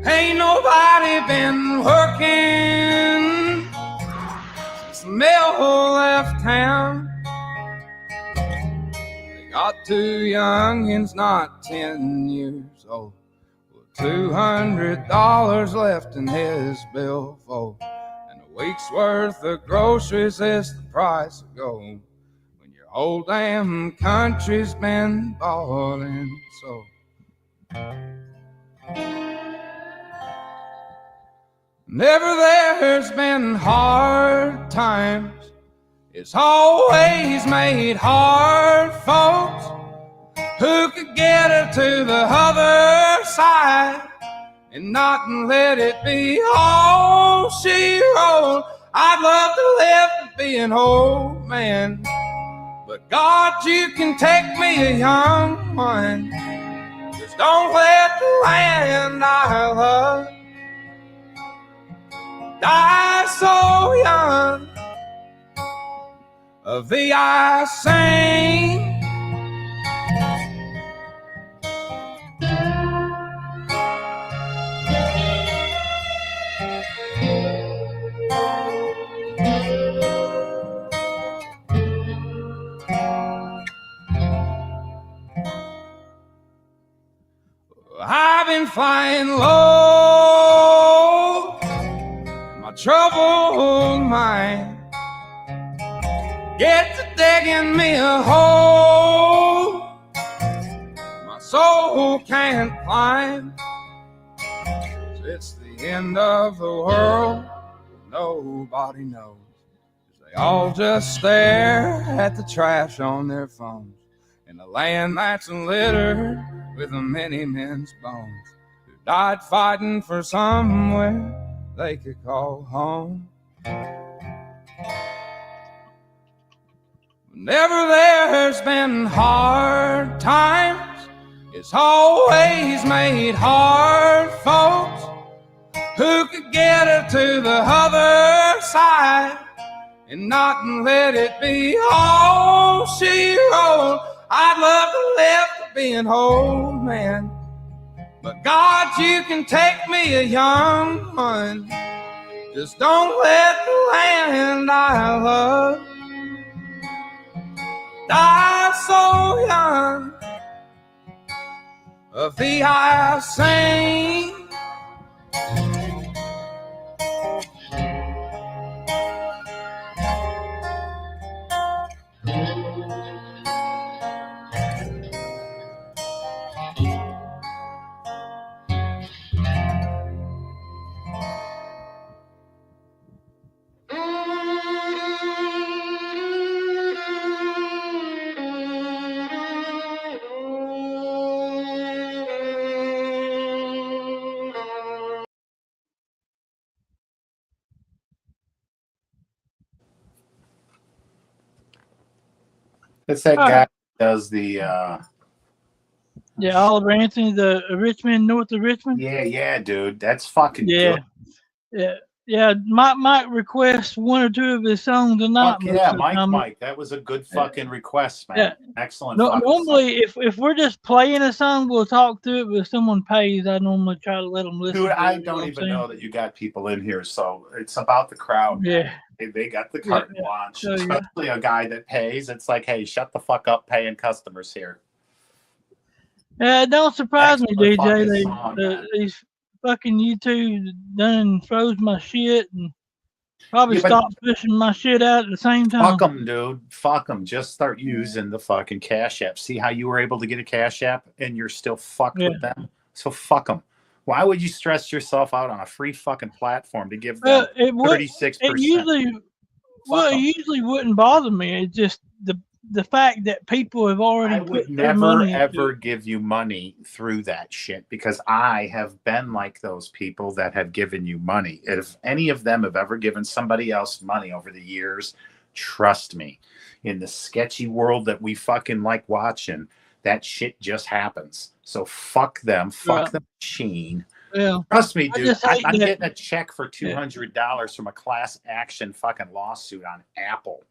Ain't nobody been working since Mel left town. They got 2 youngins, not 10 years old, with $200 left in his billfold. Week's worth of groceries is the price of gold when your whole damn country's been bought and sold. Never there's been hard times, it's always made hard folks who could get her to the other side and not let it be all she wrote. I'd love to live to be an old man, but God, you can take me a young one. Just don't let the land I love die so young. Of thee I sing, I've been flying low, my troubled mind gets to digging me a hole. My soul no can't climb. It's the end of the world. Nobody knows. They all just stare at the trash on their phones in a land that's littered with many men's bones who died fighting for somewhere they could call home. Whenever there's been hard times, it's always made hard folks who could get her to the other side and not let it be all she wrote. I'd love to live to be an old man, but God, you can take me a young one. Just don't let the land I love die so young. Of thee I sing, It's that All guy right. that does the Yeah, Oliver Anthony, the Richmond, north of Richmond. yeah, dude. That's fucking Yeah, good. yeah. Might request one or two of his songs tonight. Fuck yeah, Mike. That was a good fucking request, man. Yeah. Excellent fucking song. Normally, if we're just playing a song, we'll talk to it. But if someone pays, I normally try to let them listen. Dude, to I it, you don't know even know that you got people in here, so it's about the crowd. Yeah. They got the carte Yeah. blanche, So, yeah. especially a guy that pays. It's like, hey, shut the fuck up, paying customers here. Yeah, it don't surprise me, Excellent DJ. fucking song, man. These fucking YouTube done froze my shit and probably Yeah, but- stopped pushing my shit out at the same time. Fuck them, dude. Fuck them. Just start using the fucking Cash App. See how you were able to get a Cash App and you're still fucked with them? So fuck them. Why would you stress yourself out on a free fucking platform to give them 36%? It usually wouldn't bother me. It's just the fact that people have already I put would their never money into ever it. give you money through that shit because I have been like those people that have given you money. If any of them have ever given somebody else money over the years, trust me, in the sketchy world that we fucking like watching, that shit just happens. So fuck them. Fuck the machine. Yeah. Trust me, I dude. just hate I'm that- getting a check for $200 from a class action fucking lawsuit on Apple.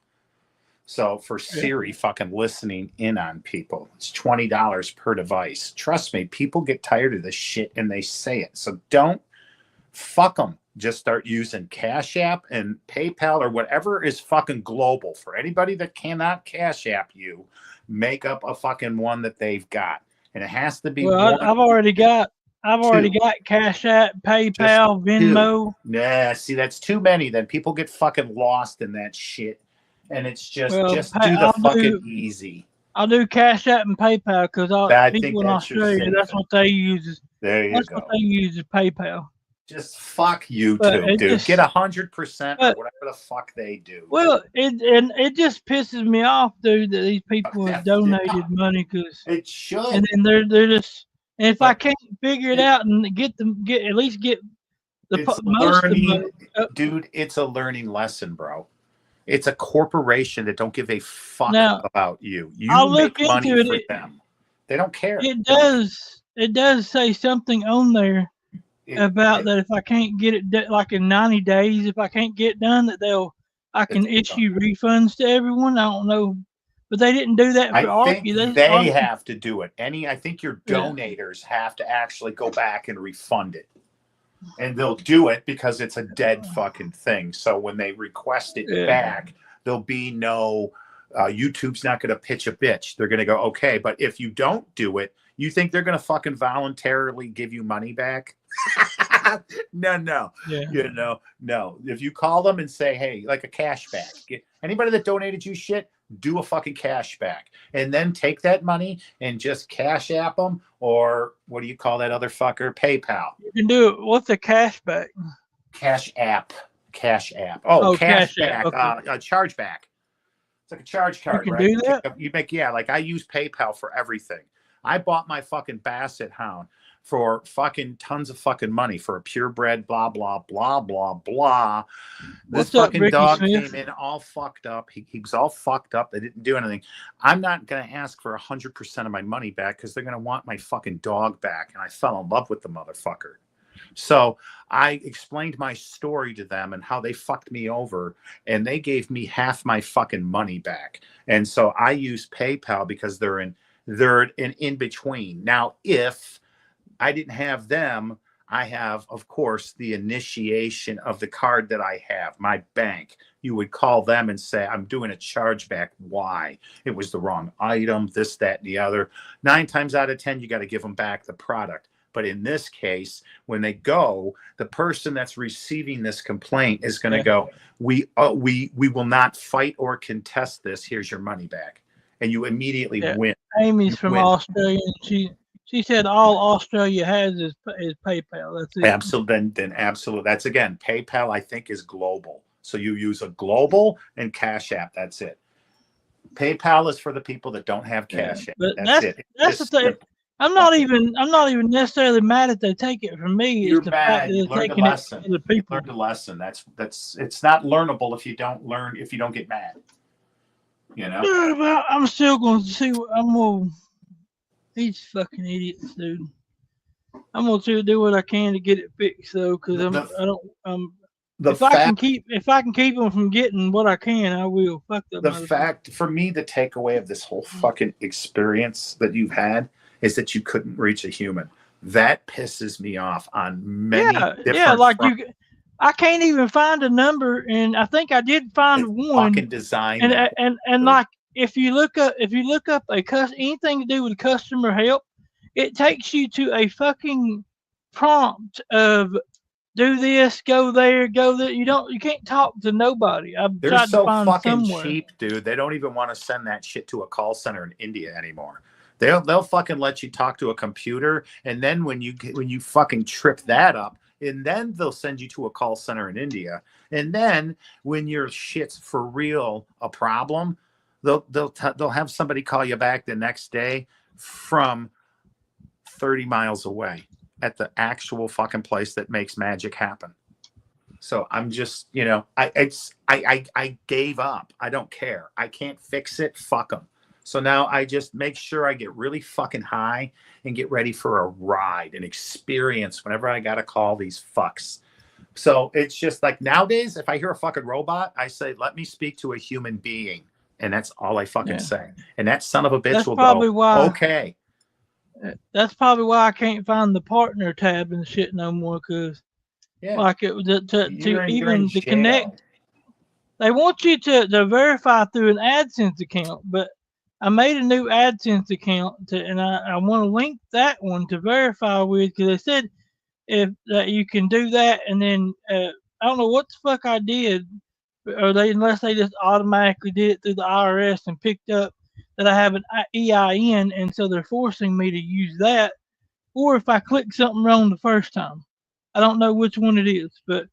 So for Siri fucking listening in on people, it's $20 per device. Trust me, people get tired of this shit and they say it. So don't fuck them. Just start using Cash App and PayPal or whatever is fucking global. For anybody that cannot Cash App you, make up a fucking one that they've got. And it has to be Well, one. I've already got Cash App, PayPal, Venmo. Nah, see, that's too many. Then people get fucking lost in that shit. And it's just Well, do the I'll fucking do- easy. I'll do Cash App and PayPal because I think people in that's your Australia, safe that's what they use. There you That's go. what they use is PayPal. Just fuck YouTube, But it dude. just- Get 100% or but- whatever the fuck they do. Well, it just pisses me off, dude, that these people have donated money because it should. And then they're just. And if I can't figure it out and at least get the It's most of learning, them, dude. It's a learning lesson, bro. It's a corporation that don't give a fuck Now, about you. You I'll make look money into for it. them. They don't care. It does say something on there about that if I can't get it like in 90 days, if I can't get done, that I can issue refunds to everyone. I don't know, but they didn't do that for I think Arky. they have to do it. I think your Yeah. donators have to actually go back and refund it. And they'll do it because it's a dead fucking thing. So when they request it Yeah. back, there'll be no YouTube's not going to pitch a bitch. They're going to go, okay, but if you don't do it, you think they're going to fucking voluntarily give you money back? No. Yeah. You know, no. If you call them and say, hey, like a cash back, anybody that donated you shit, do a fucking cash back, and then take that money and just cash app them, or what do you call that other fucker? PayPal. You can do it. What's a cashback? Cash app. Oh, cash back. Okay. A charge back. It's like a charge card, can right? do that? You make, yeah, like I use PayPal for everything. I bought my fucking Basset Hound for fucking tons of fucking money for a purebred, blah, blah, blah, blah, blah. This What's up, fucking Ricky dog Smith? came in all fucked up. He was all fucked up. They didn't do anything. I'm not going to ask for 100% of my money back because they're going to want my fucking dog back. And I fell in love with the motherfucker. So I explained my story to them and how they fucked me over, and they gave me half my fucking money back. And so I use PayPal because they're in between. Now, if I didn't have them, I have, of course, the initiation of the card that I have, my bank. You would call them and say, I'm doing a chargeback. Why? It was the wrong item, this, that, and the other. 9 times out of 10, you got to give them back the product. But in this case, when they go, the person that's receiving this complaint is going to go, we will not fight or contest this. Here's your money back. And you immediately win. Amy's You from win. Australia. And she said all Australia has is PayPal. That's it. Absolutely. Then absolutely. That's, again, PayPal, I think, is global. So you use a global and Cash App. That's it. PayPal is for the people that don't have Cash App. But That's it. That's the thing. I'm not even necessarily mad that they take it from me. You're It's the fact bad. that You they're learned a taking it lesson. from other people. Learned a lesson. That's it's not learnable if you don't get mad. You know? Yeah, well, I'm still going to see what I'm going to. These fucking idiots, dude. I'm going to do what I can to get it fixed, though, because if I can keep them from getting what I can, I will. Fuck them. The fact, for me, the takeaway of this whole fucking experience that you've had is that you couldn't reach a human. That pisses me off on many different like fronts. I can't even find a number, and I think I did find one. Fucking design And that. and like if you look up anything to do with customer help, it takes you to a fucking prompt of do this, go there, go there. You can't talk to nobody. I've They're tried so to find fucking somewhere. cheap, dude. They don't even want to send that shit to a call center in India anymore. They'll fucking let you talk to a computer, and then when you fucking trip that up, and then they'll send you to a call center in India, and then when your shit's for real a problem, they'll have somebody call you back the next day from 30 miles away at the actual fucking place that makes magic happen. So I'm just, I gave up. I don't care. I can't fix it. Fuck them. So now I just make sure I get really fucking high and get ready for a ride, an experience whenever I got to call these fucks. So it's just like nowadays, if I hear a fucking robot, I say, let me speak to a human being. And that's all I fucking say. And that son of a bitch will go, okay. That's probably why I can't find the partner tab and shit no more, because like it to even to connect. They want you to verify through an AdSense account, but I made a new AdSense account and I want to link that one to verify with, because they said that you can do that, and then I don't know what the fuck I did, unless they just automatically did it through the IRS and picked up that I have an EIN, and so they're forcing me to use that, or if I click something wrong the first time. I don't know which one it is, but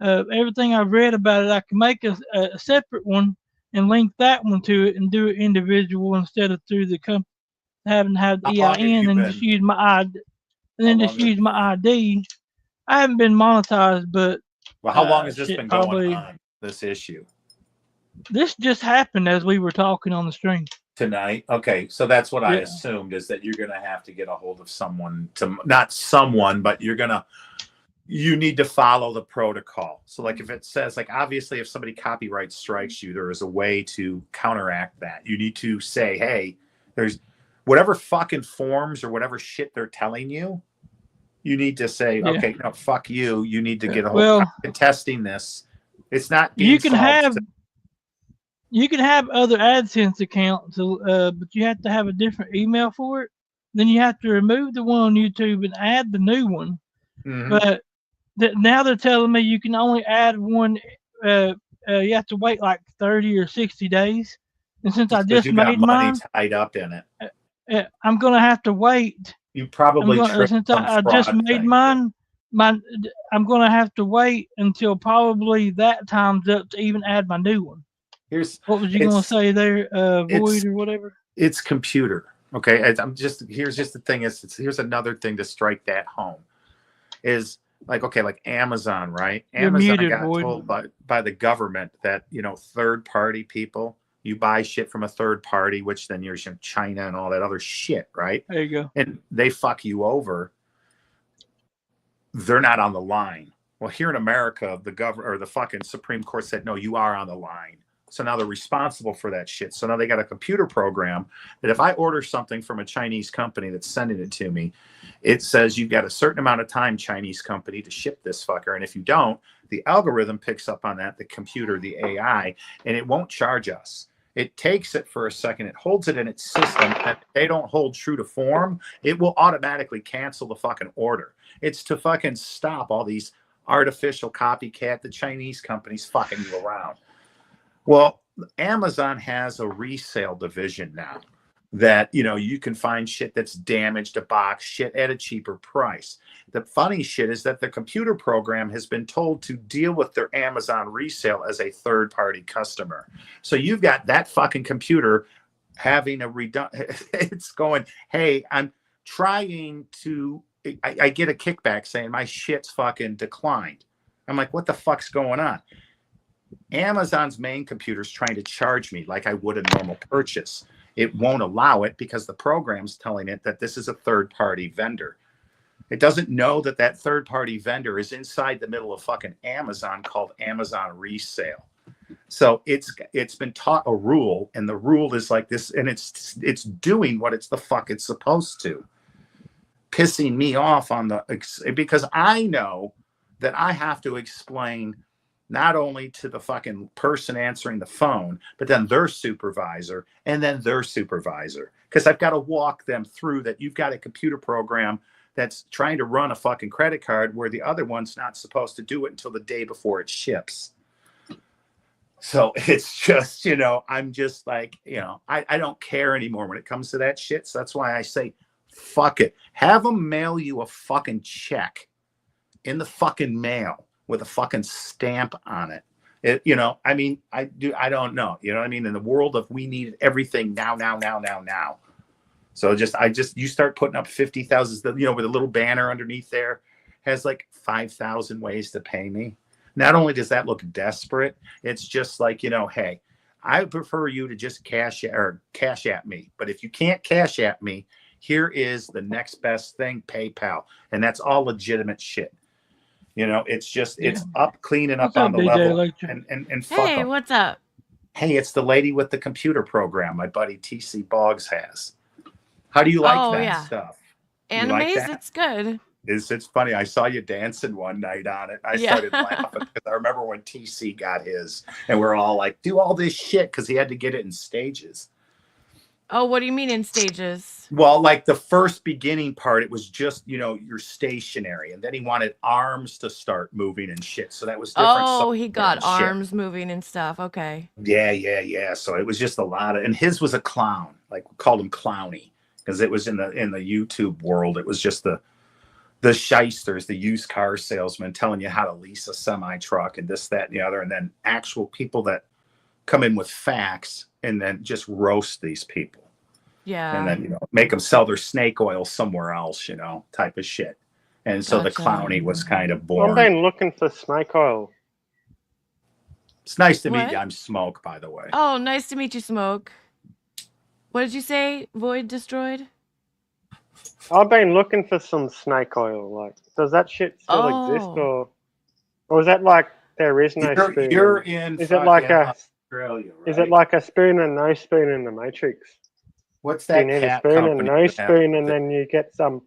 everything I've read about it, I can make a separate one and link that one to it and do it individual instead of through the company having to have the EIN and just use my ID. And then just use my ID. I haven't been monetized, but well, how long has this been going on? This issue. This just happened as we were talking on the stream tonight. Okay, so that's what I assumed, is that you're gonna have to get a hold of someone to, not someone, but you need to follow the protocol. So like if it says, like, obviously if somebody copyright strikes you, there is a way to counteract that. You need to say, hey, there's whatever fucking forms or whatever shit they're telling you, you need to say, okay, no, fuck you. You need to get a hold of contesting this. It's not being you can have other AdSense accounts, but you have to have a different email for it. Then you have to remove the one on YouTube and add the new one. Mm-hmm. But now they're telling me you can only add one. You have to wait like 30 or 60 days and since I Because just you got made money mine, tied up in it. I'm gonna have to wait. You probably tripped Since some I just fraud made thing. I'm gonna have to wait until probably that time's up to even add my new one. What was you gonna say there, Void or whatever? It's computer. Okay, here's just the thing here's another thing to strike that home is like Amazon, right? You're Amazon muted, got Void. told by the government that third party people, you buy shit from a third party, which then you're in China and all that other shit, right? There you go. And they fuck you over. They're not on the line. Well, here in America, the government or the fucking Supreme Court said, no, you are on the line. So now they're responsible for that shit. So now they got a computer program that if I order something from a Chinese company that's sending it to me, it says you've got a certain amount of time, Chinese company, to ship this fucker. And if you don't, the algorithm picks up on that, the computer, the AI, and it won't charge us. It takes it for a second, it holds it in its system, and if they don't hold true to form, it will automatically cancel the fucking order. It's to fucking stop all these artificial copycat, the Chinese companies fucking you around. Well, Amazon has a resale division now that, you can find shit that's damaged, a box, shit at a cheaper price. The funny shit is that the computer program has been told to deal with their Amazon resale as a third-party customer. So you've got that fucking computer having it's going, hey, I'm trying to, I get a kickback saying my shit's fucking declined. I'm like, what the fuck's going on? Amazon's main computer is trying to charge me like I would a normal purchase. It won't allow it because the program's telling it that this is a third-party vendor. It doesn't know that that third-party vendor is inside the middle of fucking Amazon called Amazon Resale. So it's been taught a rule, and the rule is like this, and it's doing what it's supposed to, pissing me off because I know that I have to explain not only to the fucking person answering the phone, but then their supervisor and then their supervisor. Because I've got to walk them through that you've got a computer program that's trying to run a fucking credit card where the other one's not supposed to do it until the day before it ships. So it's just, I'm just like, I don't care anymore when it comes to that shit. So that's why I say, fuck it. Have them mail you a fucking check in the fucking mail with a fucking stamp on it. I don't know. You know what I mean? In the world of we need everything now. So you start putting up 50,000, with a little banner underneath there has like 5,000 ways to pay me. Not only does that look desperate, it's just like, hey, I prefer you to just cash at me. But if you can't cash at me, here is the next best thing, PayPal. And that's all legitimate shit. It's just, it's up, cleaning up on the level. And fuck Hey, 'em. what's up? Hey, it's the lady with the computer program my buddy TC Boggs has. How do you like that stuff? Animes, like that? it's good. It's funny. I saw you dancing one night on it. I started laughing because I remember when TC got his, and we're all like, do all this shit because he had to get it in stages. Oh, what do you mean in stages? Well, like the first beginning part, it was just, you're stationary. And then he wanted arms to start moving and shit. So that was different. Oh, he got arms moving and stuff. Okay. Yeah. So it was just a lot and his was a clown. Like we called him Clowny because it was in the YouTube world. It was just the shysters, the used car salesman telling you how to lease a semi truck and this, that, and the other. And then actual people that come in with facts and then just roast these people. Yeah. And then, make them sell their snake oil somewhere else, type of shit. And so the Clowny was kind of born. I've been looking for snake oil. It's nice to meet What? you. I'm Smoke, by the way. Oh, nice to meet you, Smoke. What did you say? Void destroyed? I've been looking for some snake oil. Like, does that shit still exist, or is that like there is no spoon? You're in. Is it like Australia? Right? Is it like a spoon and no spoon in the Matrix? What's that? You need a cat spoon and company no that spoon, and then you get some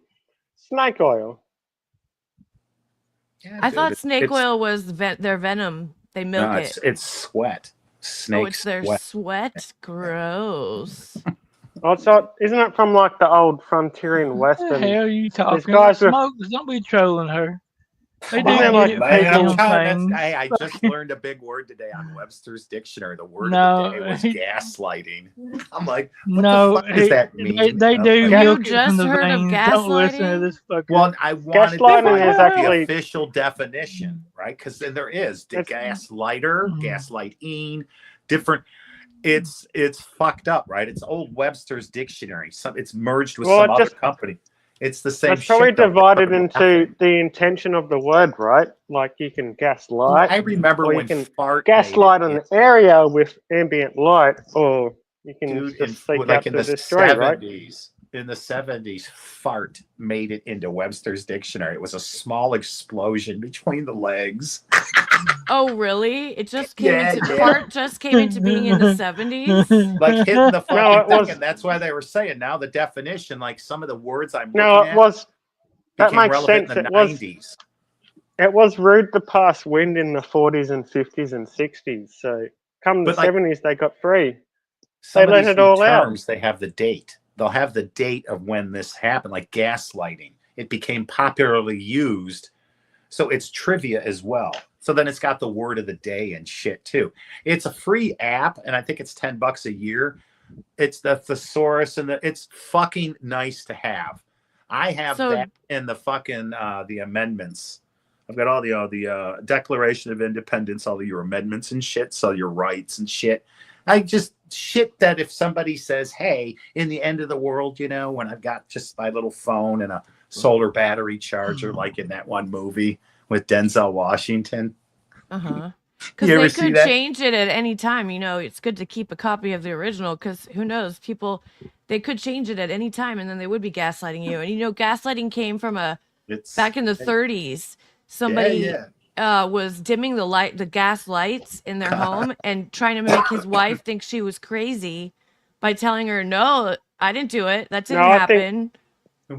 snake oil. Yeah, I dude, thought snake oil was their venom. They milk it. It's sweat. Snake Oh, it's their sweat. Gross. Oh, so isn't it from like the old frontier in What the Western? hell are you talking guys about? Smoke, don't be trolling her. They Isn't do there get like it for people? them things. Hey, I just learned a big word today on Webster's dictionary. The word of the day No, was gaslighting. I'm like, what the no, fuck does that mean? they do Like, milk You it from just the heard of veins. Don't listen to gaslighting? this fucker. well, I wanted to Gaslighting find is out the actually official definition, right? Because then there is the it's gaslighter, gaslighting, different. It's fucked up, right? It's old Webster's dictionary. It's merged with well, some it other just company. It's the same it's probably shit. Though. divided into the intention of the word, right? Like you can gaslight, I remember or you when can fart gaslight made an it, area with ambient light, or you can dude, just seek like out in to the destroy, right? 70s. In the 70s, fart made it into Webster's dictionary. It was a small explosion between the legs. Oh, really? It just came Yeah, into yeah. fart. Just came into being in the 70s. Like hitting the No, fucking it thing, was and that's why they were saying now the definition, like some of the words I'm no, looking it at, was that became makes relevant sense. in the 90s. It was rude to pass wind in the 40s and 50s and 60s. So come the But like 70s, they got free. They some of let these it new all out. terms, they have the date. They'll have the date of when this happened, like gaslighting. It became popularly used. So it's trivia as well. So then it's got the word of the day and shit too. It's a free app, and I think it's $10 a year. It's the thesaurus, and it's fucking nice to have. I have So that in the fucking the amendments. I've got all the Declaration of Independence, all of your amendments and shit, so your rights and shit. I just shit that if somebody says, "Hey, in the end of the world," when I've got just my little phone and a solar battery charger, like in that one movie with Denzel Washington. Uh-huh. Because You ever they see could that? change it at any time. It's good to keep a copy of the original because who knows, they could change it at any time and then they would be gaslighting you. And gaslighting came from back in the 30s. Somebody was dimming the gas lights in their home and trying to make his wife think she was crazy by telling her, "No, I didn't do it. That didn't No, I think happen."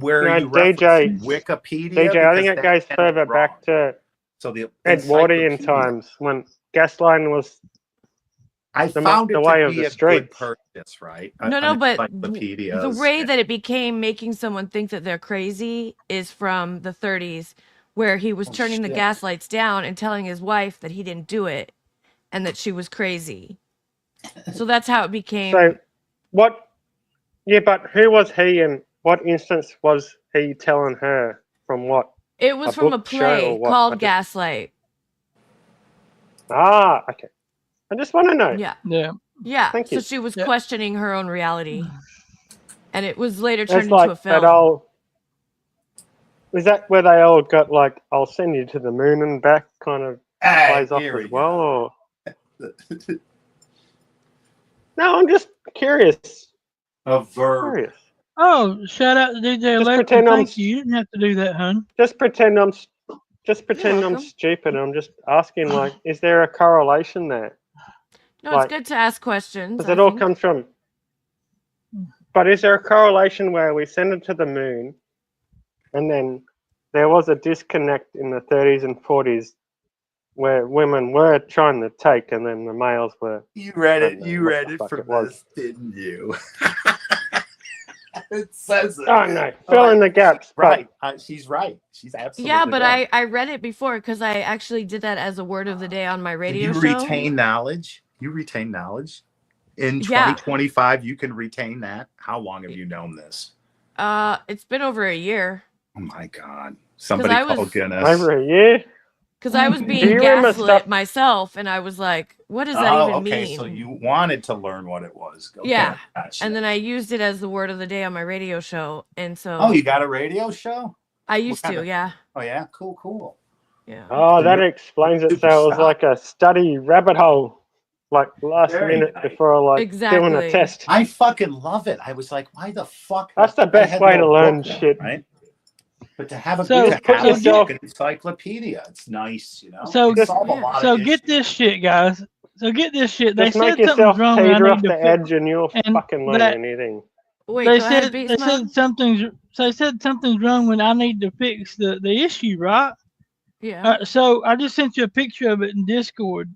Where are no, you DJ, referencing Wikipedia? DJ. I think Because it that goes can be further wrong. back to So the Edwardian encyclopedia. times when gaslighting was I found the it way to of be the a good streets. purchase, right? No, but the Encyclopedias. way that it became making someone think that they're crazy is from the 30s, where he was turning the shit. gas lights down and telling his wife that he didn't do it and that she was crazy. So that's how it became. So what? Yeah, but who was he, and what instance was he telling her from what? It was from a book, show, or play what? called Gaslight. Okay. I just want to know. Yeah. Yeah. Thank So you. she was questioning her own reality. And it was later It's turned into like a that film. old. Is that where they all got like, "I'll send you to the moon and back" kind of plays off as well? Or no, I'm just curious. A verb. Curious. Oh, shout out to DJ Just Electric. pretend I'm. Thank you. You didn't have to do that, hun. Just pretend I'm. Just pretend I'm welcome. stupid. I'm just asking, like, is there a correlation there? No, Like, it's good to ask questions. because it all comes from. But is there a correlation where we send it to the moon, and then there was a disconnect in the 30s and 40s where women were trying to take, and then the males were. You read it. I don't know You what read the it fuck from it was. this, didn't you? It says it. Oh no, fill in the gaps. Right. She's right. She's absolutely Yeah, but right. I read it before because I actually did that as a word of the day on my radio You show. retain knowledge. You retain knowledge. In Yeah. 2025, you can retain that. How long have you known this? It's been over a year. Oh my God. Somebody I was- call Guinness. Over a year. Because I was Do being you remember gaslit stuff? myself, and I was like, "What does that even okay. mean?" So you wanted to learn what it was. Okay, Yeah. gotcha. And then I used it as the word of the day on my radio show, and so Oh, you got a radio show? I used kind to, of- yeah. Oh yeah, cool. Yeah. Oh, that explains it. So it was like a study rabbit hole, like last Very minute nice. before doing a Exactly. test. I fucking love it. I was like, why the fuck? That's the I best had way no to learn book now, shit. right? But to have a So- to put have a yourself- book, an encyclopedia, it's nice, you know. So, It can solve a lot so of get issues. this shit, guys. So get this shit. They Just make said something's yourself wrong. And I teeter need off to the fix. edge, and you'll and fucking learn that- anything. Wait, They go ahead, said Beast they Mode. said something's. So they said something's wrong when I need to fix the issue, right? Yeah. So I just sent you a picture of it in Discord.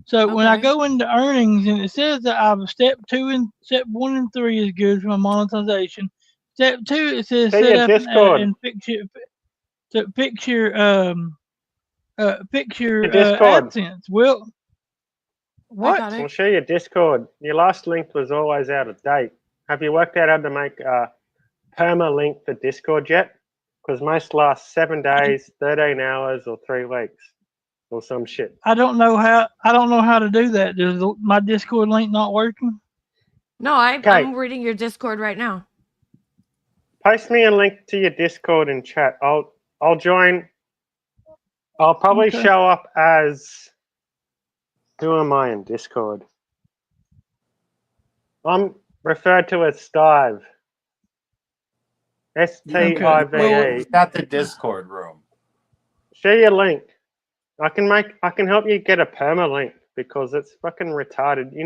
So when I Okay. go into earnings and it says that I've step 1 and 3 is good for my monetization. Step 2 it says Send set your up Discord. and fix your fix your Your Discord. AdSense. Will, what? got it. I'll show you Discord. Your last link was always out of date. Have you worked out how to make a permalink for Discord yet? Because most last 7 days, 13 hours, or 3 weeks, or some shit. I don't know how to do that. Does my Discord link not working? No, I'm reading your Discord right now. Post me a link to your Discord in chat. I'll join. I'll probably Okay. show up as. Who am I in Discord? I'm referred to as Stive. STIVE. He's got the Discord room. Share your link. I can help you get a permalink because it's fucking retarded. You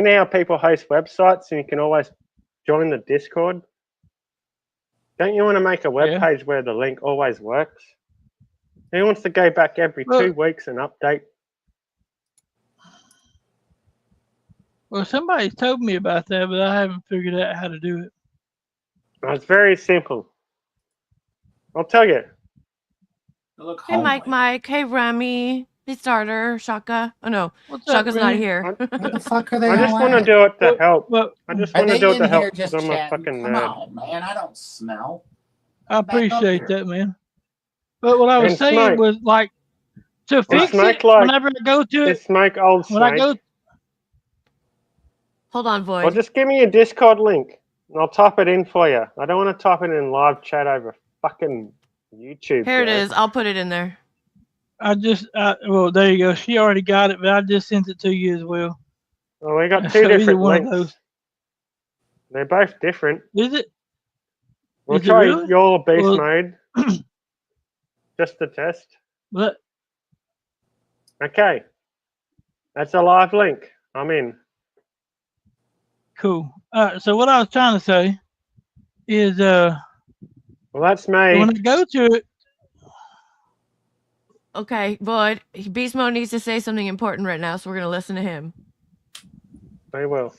know how people host websites and you can always join the Discord? Don't you want to make a web page where the link always works? Who wants to go back every 2 weeks and update? Well, somebody's told me about that, but I haven't figured out how to do it. It's very simple. I'll tell you. Hey, Mike. Hey, Remy. Hey, Starter. Shaka. Oh, no. Shaka's not here. What the fuck are they I just all want to at? do it to help. I just Are want to they do it in to here help just because I'm a chatting? fucking Come nerd. on, man. I don't smell. I appreciate that, man. But what I was And saying Smoke. was like to It's fix Smoke it. like- Whenever I go to it, It's Smoke old when I Snake. go, Hold on, Void. Well, just give me your Discord link and I'll type it in for you. I don't want to type it in live chat over fucking YouTube. Here it bro. is. I'll put it in there. well, there you go. She already got it, but I just sent it to you as well. Well, we got So two either different one of links. those. They're both different. Is it? We'll Is it try really? your beast Well- mode. Just to test. But Okay. That's a live link. I'm in. cool. So what I was trying to say is, Well, that's me. when I go to it, Okay, Void. Beast Mode needs to say something important right now, so we're going to listen to him. They will.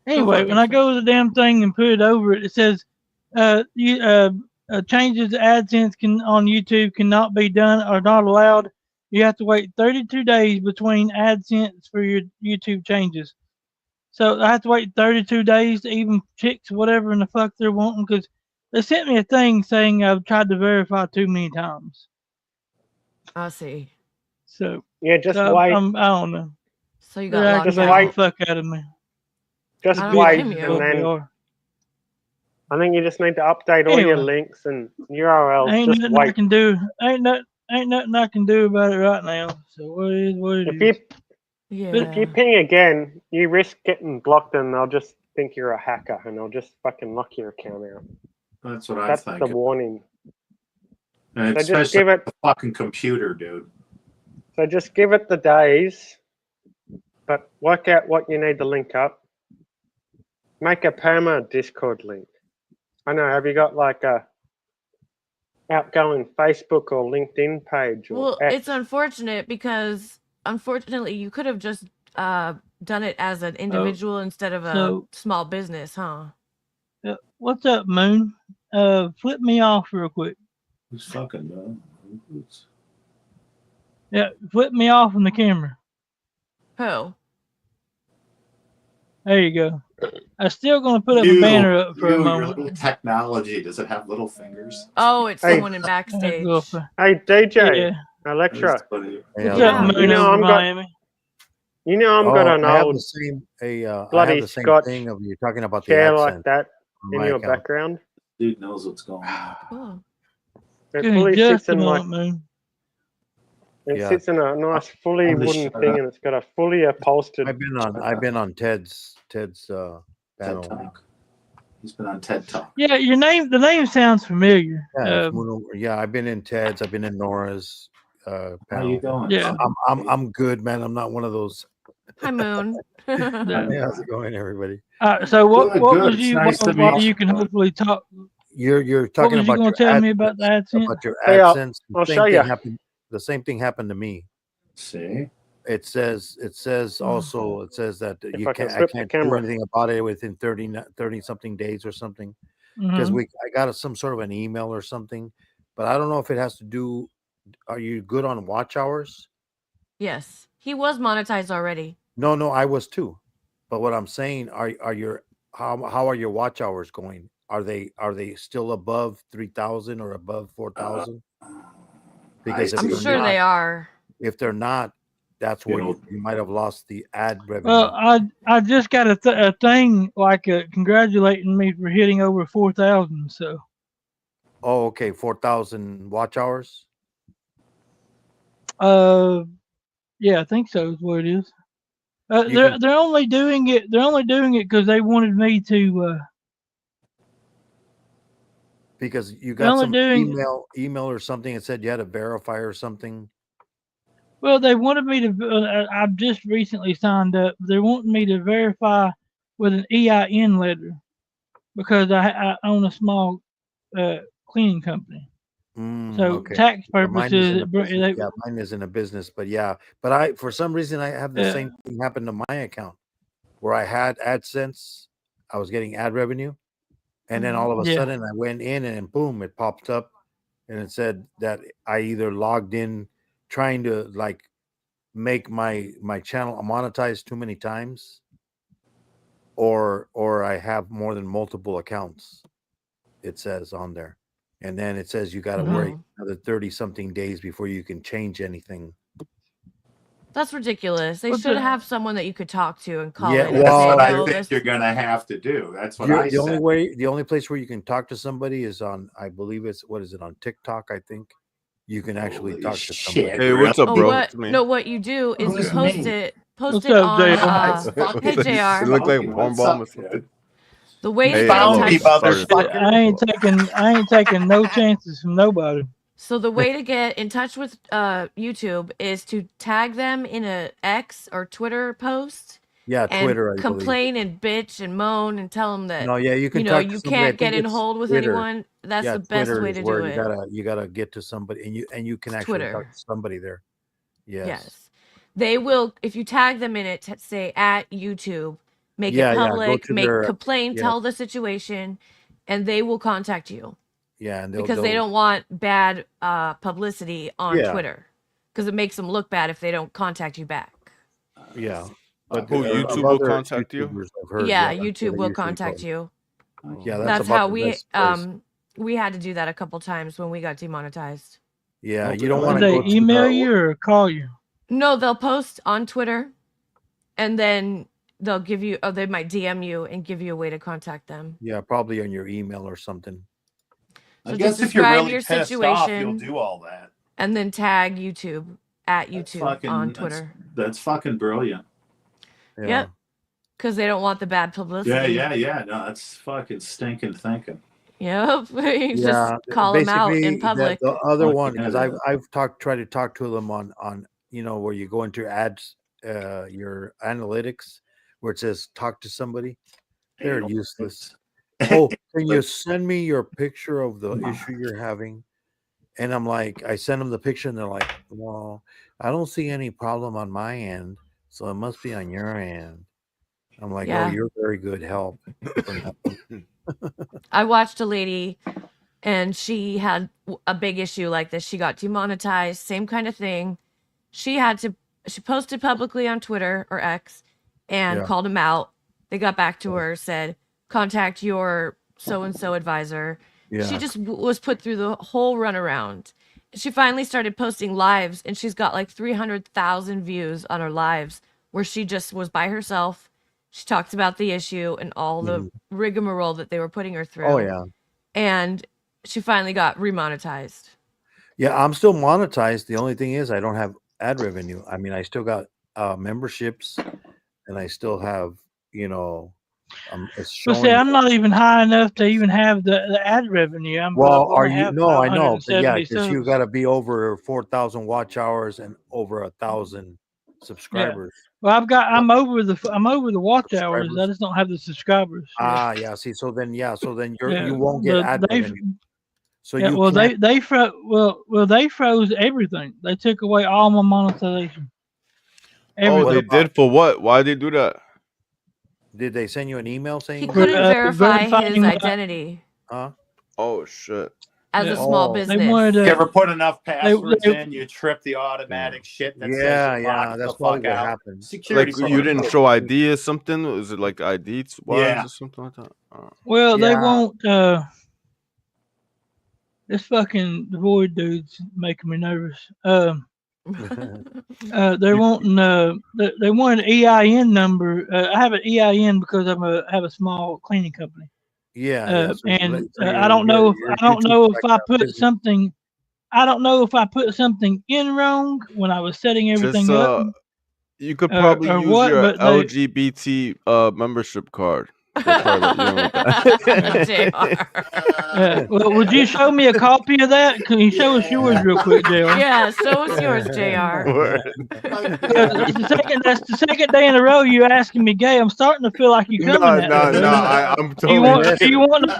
anyway, when I go to the damn thing and put it over it, it says, changes to AdSense on YouTube cannot be done or not allowed. You have to wait 32 days between AdSense for your YouTube changes. So I have to wait 32 days to even fix whatever in the fuck they're wanting because they sent me a thing saying I've tried to verify too many times. I see. So yeah, just so wait. I don't know. So you got They're locked aggravating out. the fuck out of me. Just I don't wait, blame you. and They then are. I think you just need to update all your Anyway. links and URLs. Ain't Just nothing I wait. can do. Ain't nothing I can do about it right now. So what it is what it If is. you if you ping again, you risk getting blocked, and they'll just think you're a hacker, and they'll just fucking lock your account out. That's what I'm That's thinking. the warning. And So just especially give it. the fucking computer, dude. So just give it the days, but work out what you need to link up. Make a perma Discord link. I know. Have you got like a outgoing Facebook or LinkedIn page? Or Well, X? it's unfortunate because unfortunately you could have just done it as an individual instead of a so- small business, huh? What's up, Moon? Flip me off real quick. Who's fucking man? Yeah, flip me off on the camera. Who? There you go. I'm still gonna put up a banner up for a your moment. little technology. Does it have little fingers? Oh, it's Hey. someone in backstage. Hey DJ, Yeah. Electra. That's funny. What's up, Moon You know over I'm got. Miami? You know I'm got an I have old the same I have bloody the same Scotch thing of you talking about the chair AdSense like that on in my your account. background. Dude knows what's going on. Cool. It Give me fully just sits a in like moment, Moon. it Yeah. sits in a nice fully I'm just wooden shut thing, up. and it's got a fully upholstered. I've been on Ted's TED panel. Talk. He's been on TED Talk. Yeah, the name sounds familiar. Yeah, it's yeah, I've been in Ted's, I've been in Nora's panel. How you doing? Yeah. I'm good, man. I'm not one of those. Hi, Moon. Hey, how's it going, everybody? So what Good, what good. was It's you nice to while meet you you. can hopefully talk? You're What talking was you about gonna your tell me about the AdSense? about your Hey, AdSense. I'll show ya. The same thing happened to me. See? It says also it says that If you I can can't I flip the can't do camera. anything about it within 30 something days or something because Mhm. I got some sort of an email or something, but I don't know if it has to do. Are you good on watch hours? Yes, he was monetized already. No, I was too. But what I'm saying, are your how are your watch hours going? Are they still above 3,000 or above 4,000? Because if I'm they're sure not, they are. if they're not, that's where you might have lost the ad revenue. Well, I just got a thing like congratulating me for hitting over 4,000. So. Oh, okay, 4,000 watch hours. Yeah, I think so. Is what it is. They're only doing it. They're only doing it because they wanted me to. Because you got some email or something that said you had to verify or something. Well, they wanted me to. I've just recently signed up. They want me to verify with an EIN letter because I own a small cleaning company. So Okay. tax Mine isn't purposes, a business. Mine isn't a business, but yeah. But I, for some reason, I have the same thing happen to my account where I had AdSense. I was getting ad revenue. And then all of a sudden I went in and boom, it popped up and it said that I either logged in trying to like make my channel monetize too many times or I have more than multiple accounts. It says on there. And then it says you got to wait another 30 something days before you can change anything. That's ridiculous. They should have someone that you could talk to and call Yeah, in. that's and what say, I think you're going to have to do. That's what The only place where you can talk to somebody is on, I believe it's, what is it, on TikTok, I think. You can actually talk to somebody. Hey, what's up, bro? No, what you do is you post it What's it up, on. Hey, JR. It looked like a porn bomb or something. The way to Hey, get in touch. I ain't taking no chances from nobody. So the way to get in touch with YouTube is to tag them in a X or Twitter post. Yeah, and Twitter. I complain and bitch and moan and tell them that you can you can't get in hold with anyone. That's the best way to do it. You gotta get to somebody and you can actually talk to somebody there. Yes. They will, if you tag them in it, say at YouTube, make it public, complain, tell the situation, and they will contact you. Yeah, and because they don't want bad publicity on Twitter, because it makes them look bad if they don't contact you back. Yeah. But YouTube will contact you? Yeah, YouTube will contact you. Yeah, that's how we had to do that a couple times when we got demonetized. Yeah, you don't want to go. They email you or call you? No, they'll post on Twitter, and then they'll give you. They might DM you and give you a way to contact them. Yeah, probably on your email or something. So I guess if you're really pissed off, you'll do all that, and then tag YouTube at YouTube on Twitter. That's fucking brilliant. Yep, because they don't want the bad publicity. Yeah. No, that's fucking stinking thinking. Yep, just call them out in public. The other one, because I've tried to talk to them on where you go into ads, your analytics, where it says talk to somebody. They're useless. Oh, can you send me your picture of the issue you're having? And I'm like, I send them the picture, and they're like, well, I don't see any problem on my end. So it must be on your end. I'm like, oh, you're very good help. I watched a lady and she had a big issue like this. She got demonetized, same kind of thing. She posted publicly on Twitter or X and called him out. They got back to her, said, contact your so-and-so advisor. Yeah. She just was put through the whole runaround. She finally started posting lives, and she's got like 300,000 views on her lives where she just was by herself. She talked about the issue and all the rigmarole that they were putting her through. Oh, yeah. And she finally got remonetized. Yeah, I'm still monetized. The only thing is I don't have ad revenue. I mean, I still got memberships, and I still have, it's showing. See, I'm not even high enough to even have the ad revenue. Are you? No, I know. But yeah, because you got to be over 4,000 watch hours and over 1,000 subscribers. Yeah. Well, I'm over the watch hours. I just don't have the subscribers. Yeah. See, so then you won't get ad revenue. So they froze everything. They took away all my monetization. Everything. Oh, they did for what? Why did they do that? Did they send you an email saying he couldn't verify his identity? Huh? Oh shit! as a small They business. wanted You to. ever put enough passwords they- in, you trip the automatic shit that says Yeah, you yeah, locked that's the probably fuck what out. happened. Security Like you didn't protocol. show ID or something? Was it like ID wise Yeah. or something like that? Oh. Well, they Yeah. won't. This fucking void dude's making me nervous. They wanting they want an EIN number. I have an EIN because have a small cleaning company. Yeah. So And so I don't know if YouTube if I put something. I don't know if I put something in wrong when I was setting everything Just up. you could probably or use what, your but they- LGBT membership card. They'll probably let you in with that. well, would you show me a copy of that? Can you show us yours real quick, JR? Yeah, show us yours, JR. That's the second day in a row you asking me gay. I'm starting to feel like you coming at me. I'm totally You want to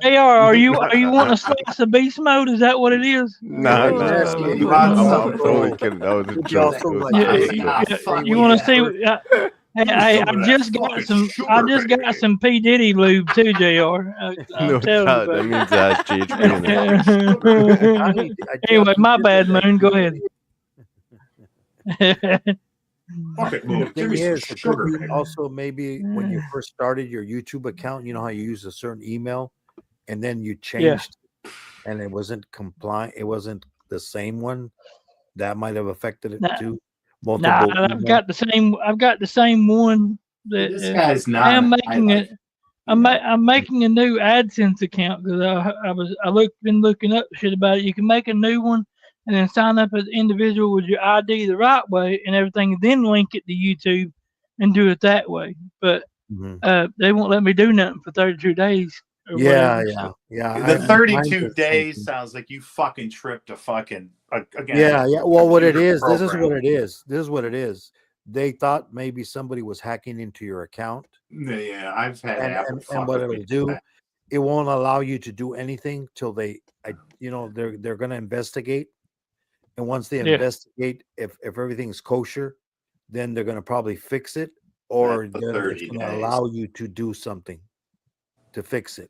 JR? Are you wanting a slice of beast mode? Is that what it is? Nah. I'm totally kidding. That was a joke. You want to see? I just got some. I just got some P Diddy lube too, JR. No doubt. That means it has GHB in it. Anyway, my bad, Moon. Go ahead. The thing is, it could be also maybe when you first started your YouTube account, you know how you use a certain email, and then you changed, and it wasn't compliant. It wasn't the same one. That might have affected it too. Nah, I've got the same. I've got the same one. That This guy's not. I'm making it. I'm making a new AdSense account because been looking up shit about it. You can make a new one and then sign up as an individual with your ID the right way and everything, and then link it to YouTube and do it that way. But they won't let me do nothing for 32 days. Yeah. The 32 days sounds like you fucking tripped a fucking again. Yeah. Well, what it is, program. this is what it is. They thought maybe somebody was hacking into your account. Yeah, I've had and what it'll do, it won't allow you to do anything till they're going to investigate. And once they investigate, if everything's kosher, then they're going to probably fix it, or they're going to allow you to do something to fix it.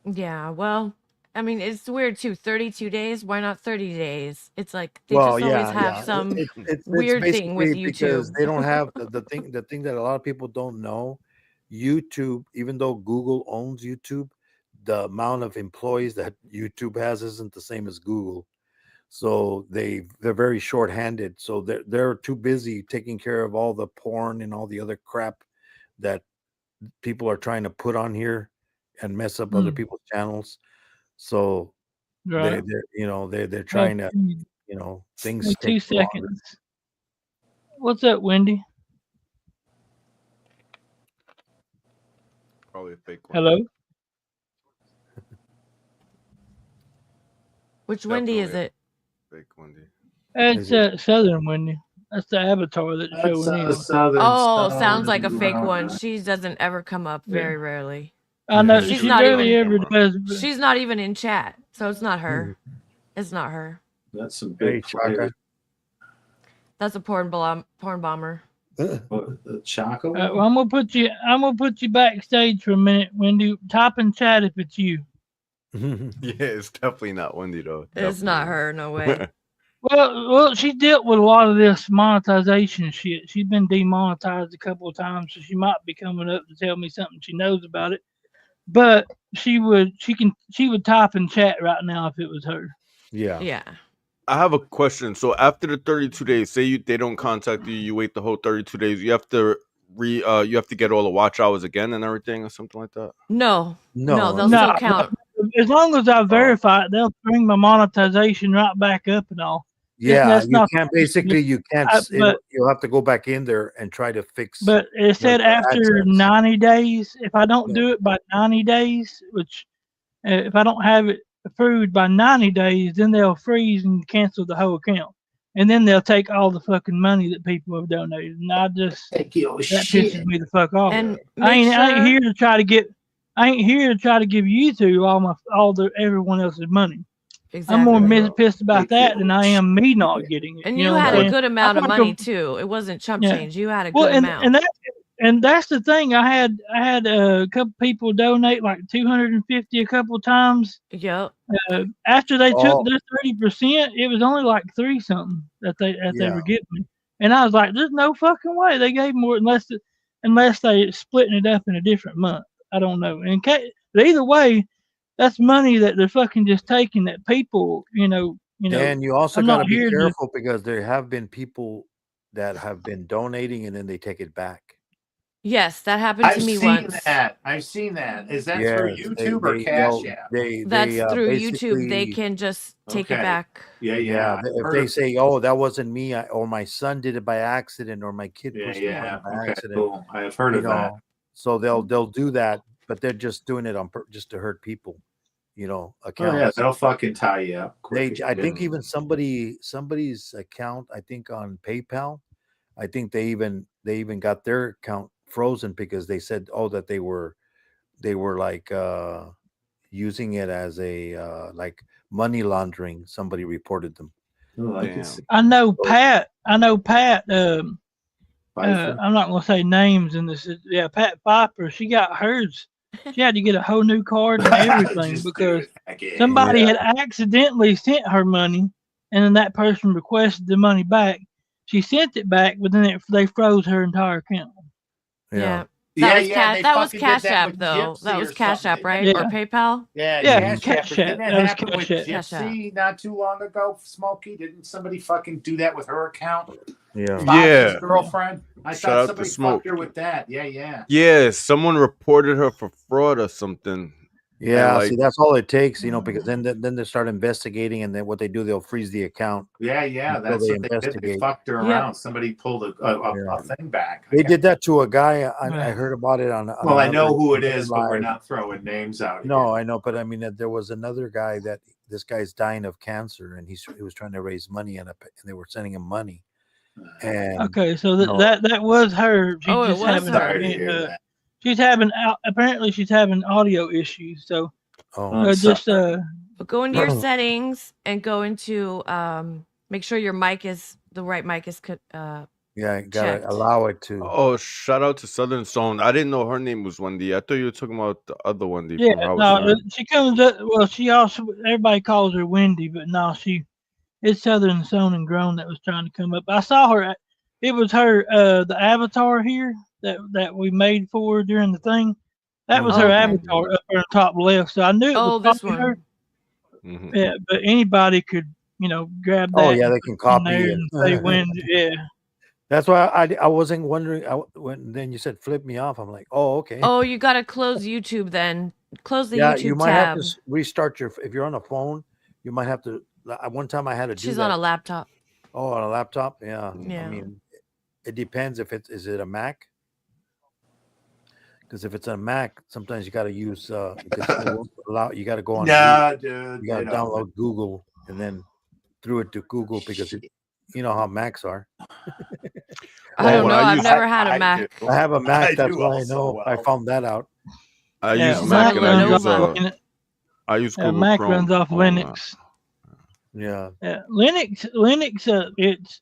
Yeah, well, I mean, it's weird too. 32 days? Why not 30 days? It's like they always have some weird thing with YouTube. Because they don't have the thing that a lot of people don't know. YouTube, even though Google owns YouTube, the amount of employees that YouTube has isn't the same as Google. So they're very short-handed. So they're too busy taking care of all the porn and all the other crap that people are trying to put on here and mess up other people's channels. So they're trying to, things take 2 seconds. What's up, Wendy? Probably a fake one. Hello. Which Wendy is it? Fake Wendy. It's Southern Wendy. That's the avatar that showed me. Sounds like a fake one. She doesn't ever come up. Very rarely. I know she's she not barely even. ever does. She's not even in chat, so it's not her. It's not her. That's some big Chaka. That's a porn bomber. Chaco. Well, I'm gonna put you backstage for a minute, Wendy. Type in chat if it's you. Yeah, it's definitely not Wendy though. It's not her. No way. Well, she dealt with a lot of this monetization shit. She's been demonetized a couple of times, so she might be coming up to tell me something she knows about it. But she would type in chat right now if it was her. Yeah. I have a question. So after the 32 days, say they don't contact you, you wait the whole 32 days. You have to get all the watch hours again and everything or something like that. No, they'll still count. As long as I verify it, they'll bring my monetization right back up and all. Yeah, you can't. You'll have to go back in there and try to fix. But it said after 90 days, if I don't do it by 90 days, which if I don't have it approved by 90 days, then they'll freeze and cancel the whole account. And then they'll take all the fucking money that people have donated. And that pisses me the fuck off. And I ain't here to try to give YouTube everyone else's money. Exactly. I'm more pissed about that than I am me not getting it. And you had a good amount of money too. It wasn't chump change. You had a good amount. and that's the thing. I had a couple people donate like 250 a couple times. Yep. After they took Oh. their 30%, it was only like 3 something that they Yeah. were giving me, and I was like, "There's no fucking way they gave more unless they splitting it up in a different month." I don't know. But either way, that's money that they're fucking just taking. That people, And you also I'm got to not be here to. careful because there have been people that have been donating and then they take it back. Yes, that happened to I've me seen once. that. I've seen that. Is that Yes, through YouTube or Cash App? That's through YouTube. basically They can just take it Okay. back. Yeah. If they say, "Oh, that wasn't me," or my son did it by accident, or my kid pushed the button by Okay, accident, cool. I have heard of that. so they'll do that, but they're just doing it on just to hurt people, Oh accounts. yeah, they'll fucking tie you up. I think even somebody's account, I think on PayPal, I think they even got their account frozen because they said, that they were like using it as a like money laundering. Somebody reported them. I know Pat. I'm not Pfeiffer? gonna say names in this. Yeah, Pat Pfeiffer. She got hers. She had to get a whole new card and everything Just do because it again. somebody Yeah. had accidentally sent her money, and then that person requested the money back. She sent it back, but then they froze her entire account. Yeah. Yeah, That was fucking did Cash that App with though. Gypsy That or was Cash something, App, right? didn't Or Yeah. PayPal? Yeah, Yeah, Cash Cash App. App. Didn't that That was happen with Cash App. Cash App. Gypsy not too long ago, Smokey? Didn't somebody fucking do that with her account? Yeah. Fox's girlfriend? I Shout thought out to somebody Smoke. fucked her with that. Yeah. Yeah, someone reported her for fraud or something. Yeah, And, see, that's all it takes, because then they start investigating, and then what they do, they'll freeze the account. Yeah, until that's they what they did. They investigate. fucked her Yeah. around. Somebody pulled a thing back. They did that to a guy. I heard about it on. Well, I know who it another is, but we're live. not throwing names out. No, I know, but I mean, there was another guy that this guy's dying of cancer, and he was trying to raise money, and they were sending him money. And Okay, so that was her. She Oh, it just was having. her. Sorry to hear that. She's having. Apparently, she's having audio issues. So I'm just But go into your settings and go into make sure your mic is the right mic is yeah, gotta checked. allow it to. Oh, shout out to Southern Zone. I didn't know her name was Wendy. I thought you were talking about the other Wendy yeah. from Howard No, Stern. she comes up. Well, she also everybody calls her Wendy, but no, it's Southern Zone and Grown that was trying to come up. I saw her. It was her. The avatar here that we made for her during the thing. That was her Okay. avatar up there on the top left. So I knew it Oh, was this probably one. her. Yeah, but anybody could, grab that. Oh yeah, they and can put it in copy there it. and say Wendy. Yeah. That's why I wasn't wondering. When then you said flip me off, I'm like, oh okay. Oh, you gotta close YouTube then. Close the Yeah, YouTube you might tab. have to restart if you're on a phone. You might have to. One time I had to do She's that. on a laptop. Oh, on a laptop. Yeah. Yeah. I mean, it depends if is it a Mac. Because if it's a Mac, sometimes you got to use. Because it won't allow. You got to go on. Nah, Google. dude. You got to download Google and then through it to Google because you know how Macs are. I don't know. I've never had a Mac. I have a Mac. I That's do why I also know. well. I found that out. I Yeah, use Mac Mac and I runs use off Linux. I use Google Mac Chrome. runs off on Linux. Yeah. Yeah, Linux.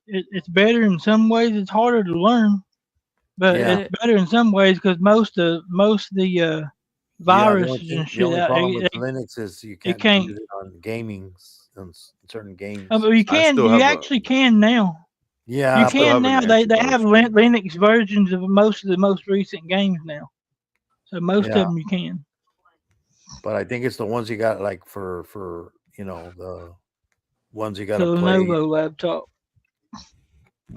It's better in some ways. It's harder to learn, but Yeah. it's better in some ways because most of the viruses and The shit only out. problem with Linux is you can't can't. use it on gaming on certain games. But you can. still You have actually can now. Yeah, You but- can now. They have Linux versions of most of the most recent games now. So most Yeah. of them you can. But I think it's the ones you got like for the ones you got So to play. Lenovo laptop.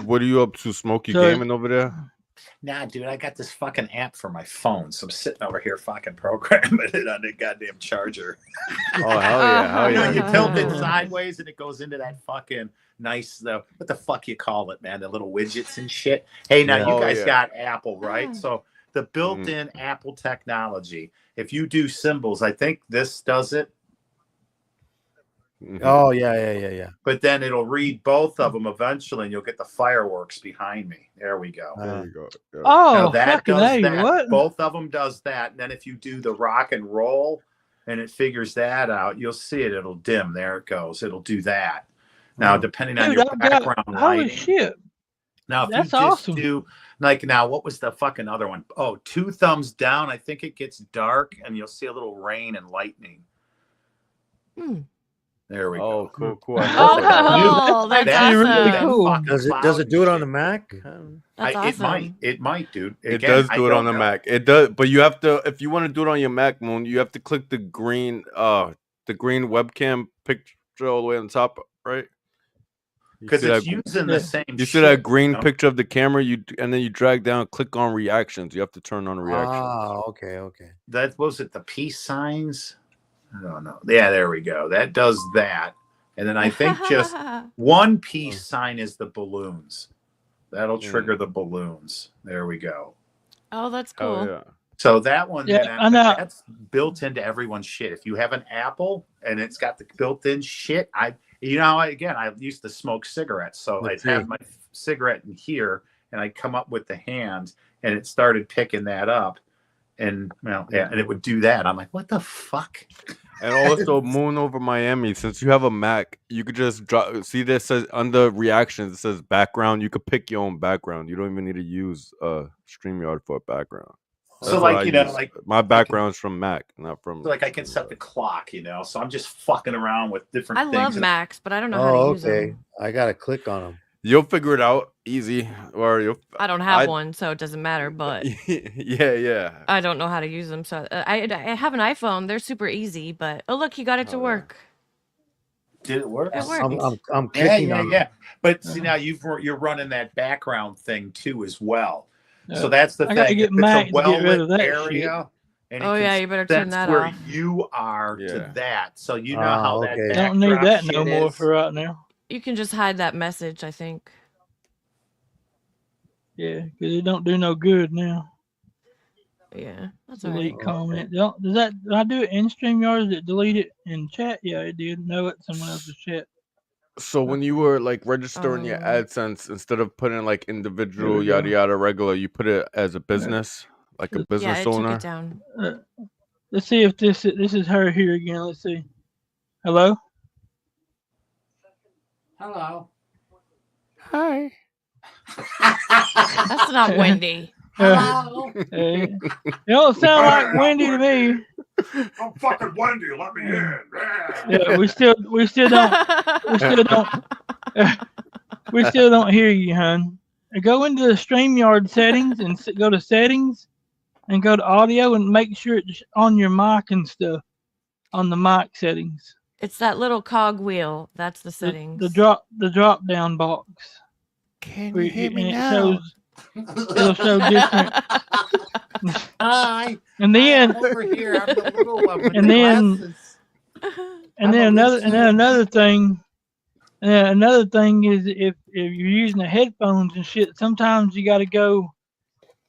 What are you up to, Smokey? So- Gaming over there? Nah, dude, I got this fucking app for my phone, so I'm sitting over here fucking programming it on the goddamn charger. Oh hell yeah, hell You know, yeah. you tilt it sideways and it goes into that fucking nice, what the fuck you call it, man? The little widgets and shit. Hey, now Yeah. you Oh, guys yeah. got Apple, right? So the built-in Apple technology. If you do symbols, I think this does it. Oh yeah. But then it'll read both of them eventually, and you'll get the fireworks behind me. There we go. There you go. Yeah. Oh, Now that fucking does A, that. what? Both of them does that. And then if you do the rock and roll and it figures that out, you'll see it. It'll dim. There it goes. It'll do that. Now, depending on Dude, your I've got. background Holy lighting. shit! Now, if That's you just awesome. do like now, what was the fucking other one? Oh, 2 thumbs down. I think it gets dark, and you'll see a little rain and lightning. There we go. Cool, cool. I Oh, never heard of that. cool. That's really awesome. cool. Does it do it on the Mac? That's awesome. It might, dude. It Again, does I do it don't on the know. Mac. It does, but you have to if you want to do it on your Mac, Moon, you have to click the green webcam picture all the way on top, right? Because it's using the same. You see that shit, green you know? picture of the camera, and then you drag down, click on reactions. You have to turn on reactions. Ah, okay. That was it. The peace signs. I don't know. Yeah, there we go. That does that. And then I think just one peace sign is the balloons. That'll trigger the balloons. There we go. Oh, that's cool. yeah. So that one, Yeah, then I know. that's built into everyone's shit. If you have an Apple and it's got the built-in shit, I used to smoke cigarettes, so I'd have my cigarette in here, and I'd come up with the hand, and it started picking that up, and and it would do that. I'm like, what the fuck? And also, Moon over Miami. Since you have a Mac, you could just drop. See, this says under reactions. It says background. You could pick your own background. You don't even need to use StreamYard for a background. So, That's what like, I use. like my background's from Mac, not from. So like I can set the clock, so I'm just fucking around with different I things. love Macs, but I don't know how to use them. I gotta click on them. You'll figure it out easy, or you'll. I don't have one, so it doesn't matter. But yeah. I don't know how to use them. So I have an iPhone. They're super easy. But oh look, you got it to work. Did it work? It worked. I'm clicking on yeah. But see now you're running that background thing too as well. Yeah. So that's the I thing. gotta get If it's Mac a to get rid of well-lit that area, and it Oh, yeah, can you better turn sense that where off. you are Yeah. to that. So you know how that okay. Don't need backdrop that no shit more is. for right now. You can just hide that message, I think. Yeah, because it don't do no good now. Yeah, that's all right. Delete comment. Does I do it in StreamYard? Does it delete it in chat? Yeah, it did. No, it's someone else's chat. So when you were like registering your AdSense, instead of putting like individual we go. yada yada regular, you put it as a business, like a Yeah, business it took owner. it down. Let's see if this is her here again. Let's see. Hello. Hello. Hi. That's not Wendy. Hello. Hey, you don't sound like Wendy to me. I'm fucking Wendy. Let me in. Yeah, we still don't hear you, hon. Go into the StreamYard settings and go to settings and go to audio and make sure it's on your mic and stuff on the mic settings. It's that little cog wheel. That's the settings. The drop down box. Can Where you hear me it now? It'll show different. Hi. And then Over here, I'm the little one with and the then glasses. and then another thing is if you're using the headphones and shit, sometimes you got to go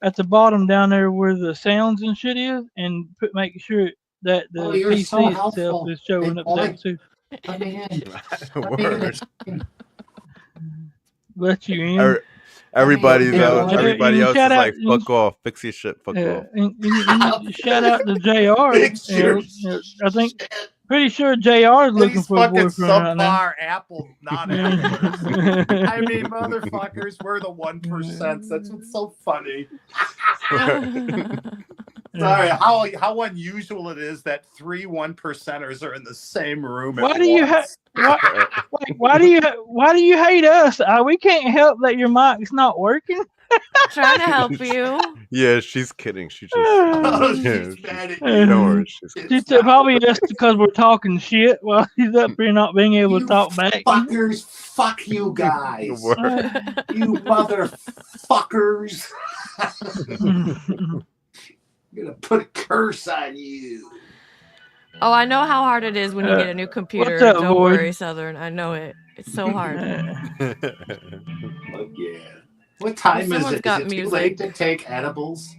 at the bottom down there where the sounds and shit is, and make sure that the you're PC so itself helpful. is showing up there too. Let me in. Word. Let you in. Everybody's Yeah, out. Everybody and else is shout out- like, fuck off, fix your shit, fuck off. And shout out to JR. Fix your I think pretty sure JR is looking These for a fucking boyfriend right now. subpar Apple non-Apples. I mean, motherfuckers, we're the 1%. That's what's so funny. Sorry, how unusual it is that 3 1%ers are in the same room. Why do you why do you hate us? We can't help that your mic's not working. Trying to help you. Yeah, she's kidding. She just. Oh, yeah, she's mad at don't worry. She's probably just because we're talking shit while he's up here not being able to talk back. Fuckers, fuck you guys. You motherfuckers. I'm gonna put a curse on you. Oh, I know how hard it is when you get a new computer. what's up, Don't boy? worry, Southern. I know it. It's so hard. Oh, yeah. What time is Someone's it? got Is it too music. late to take edibles?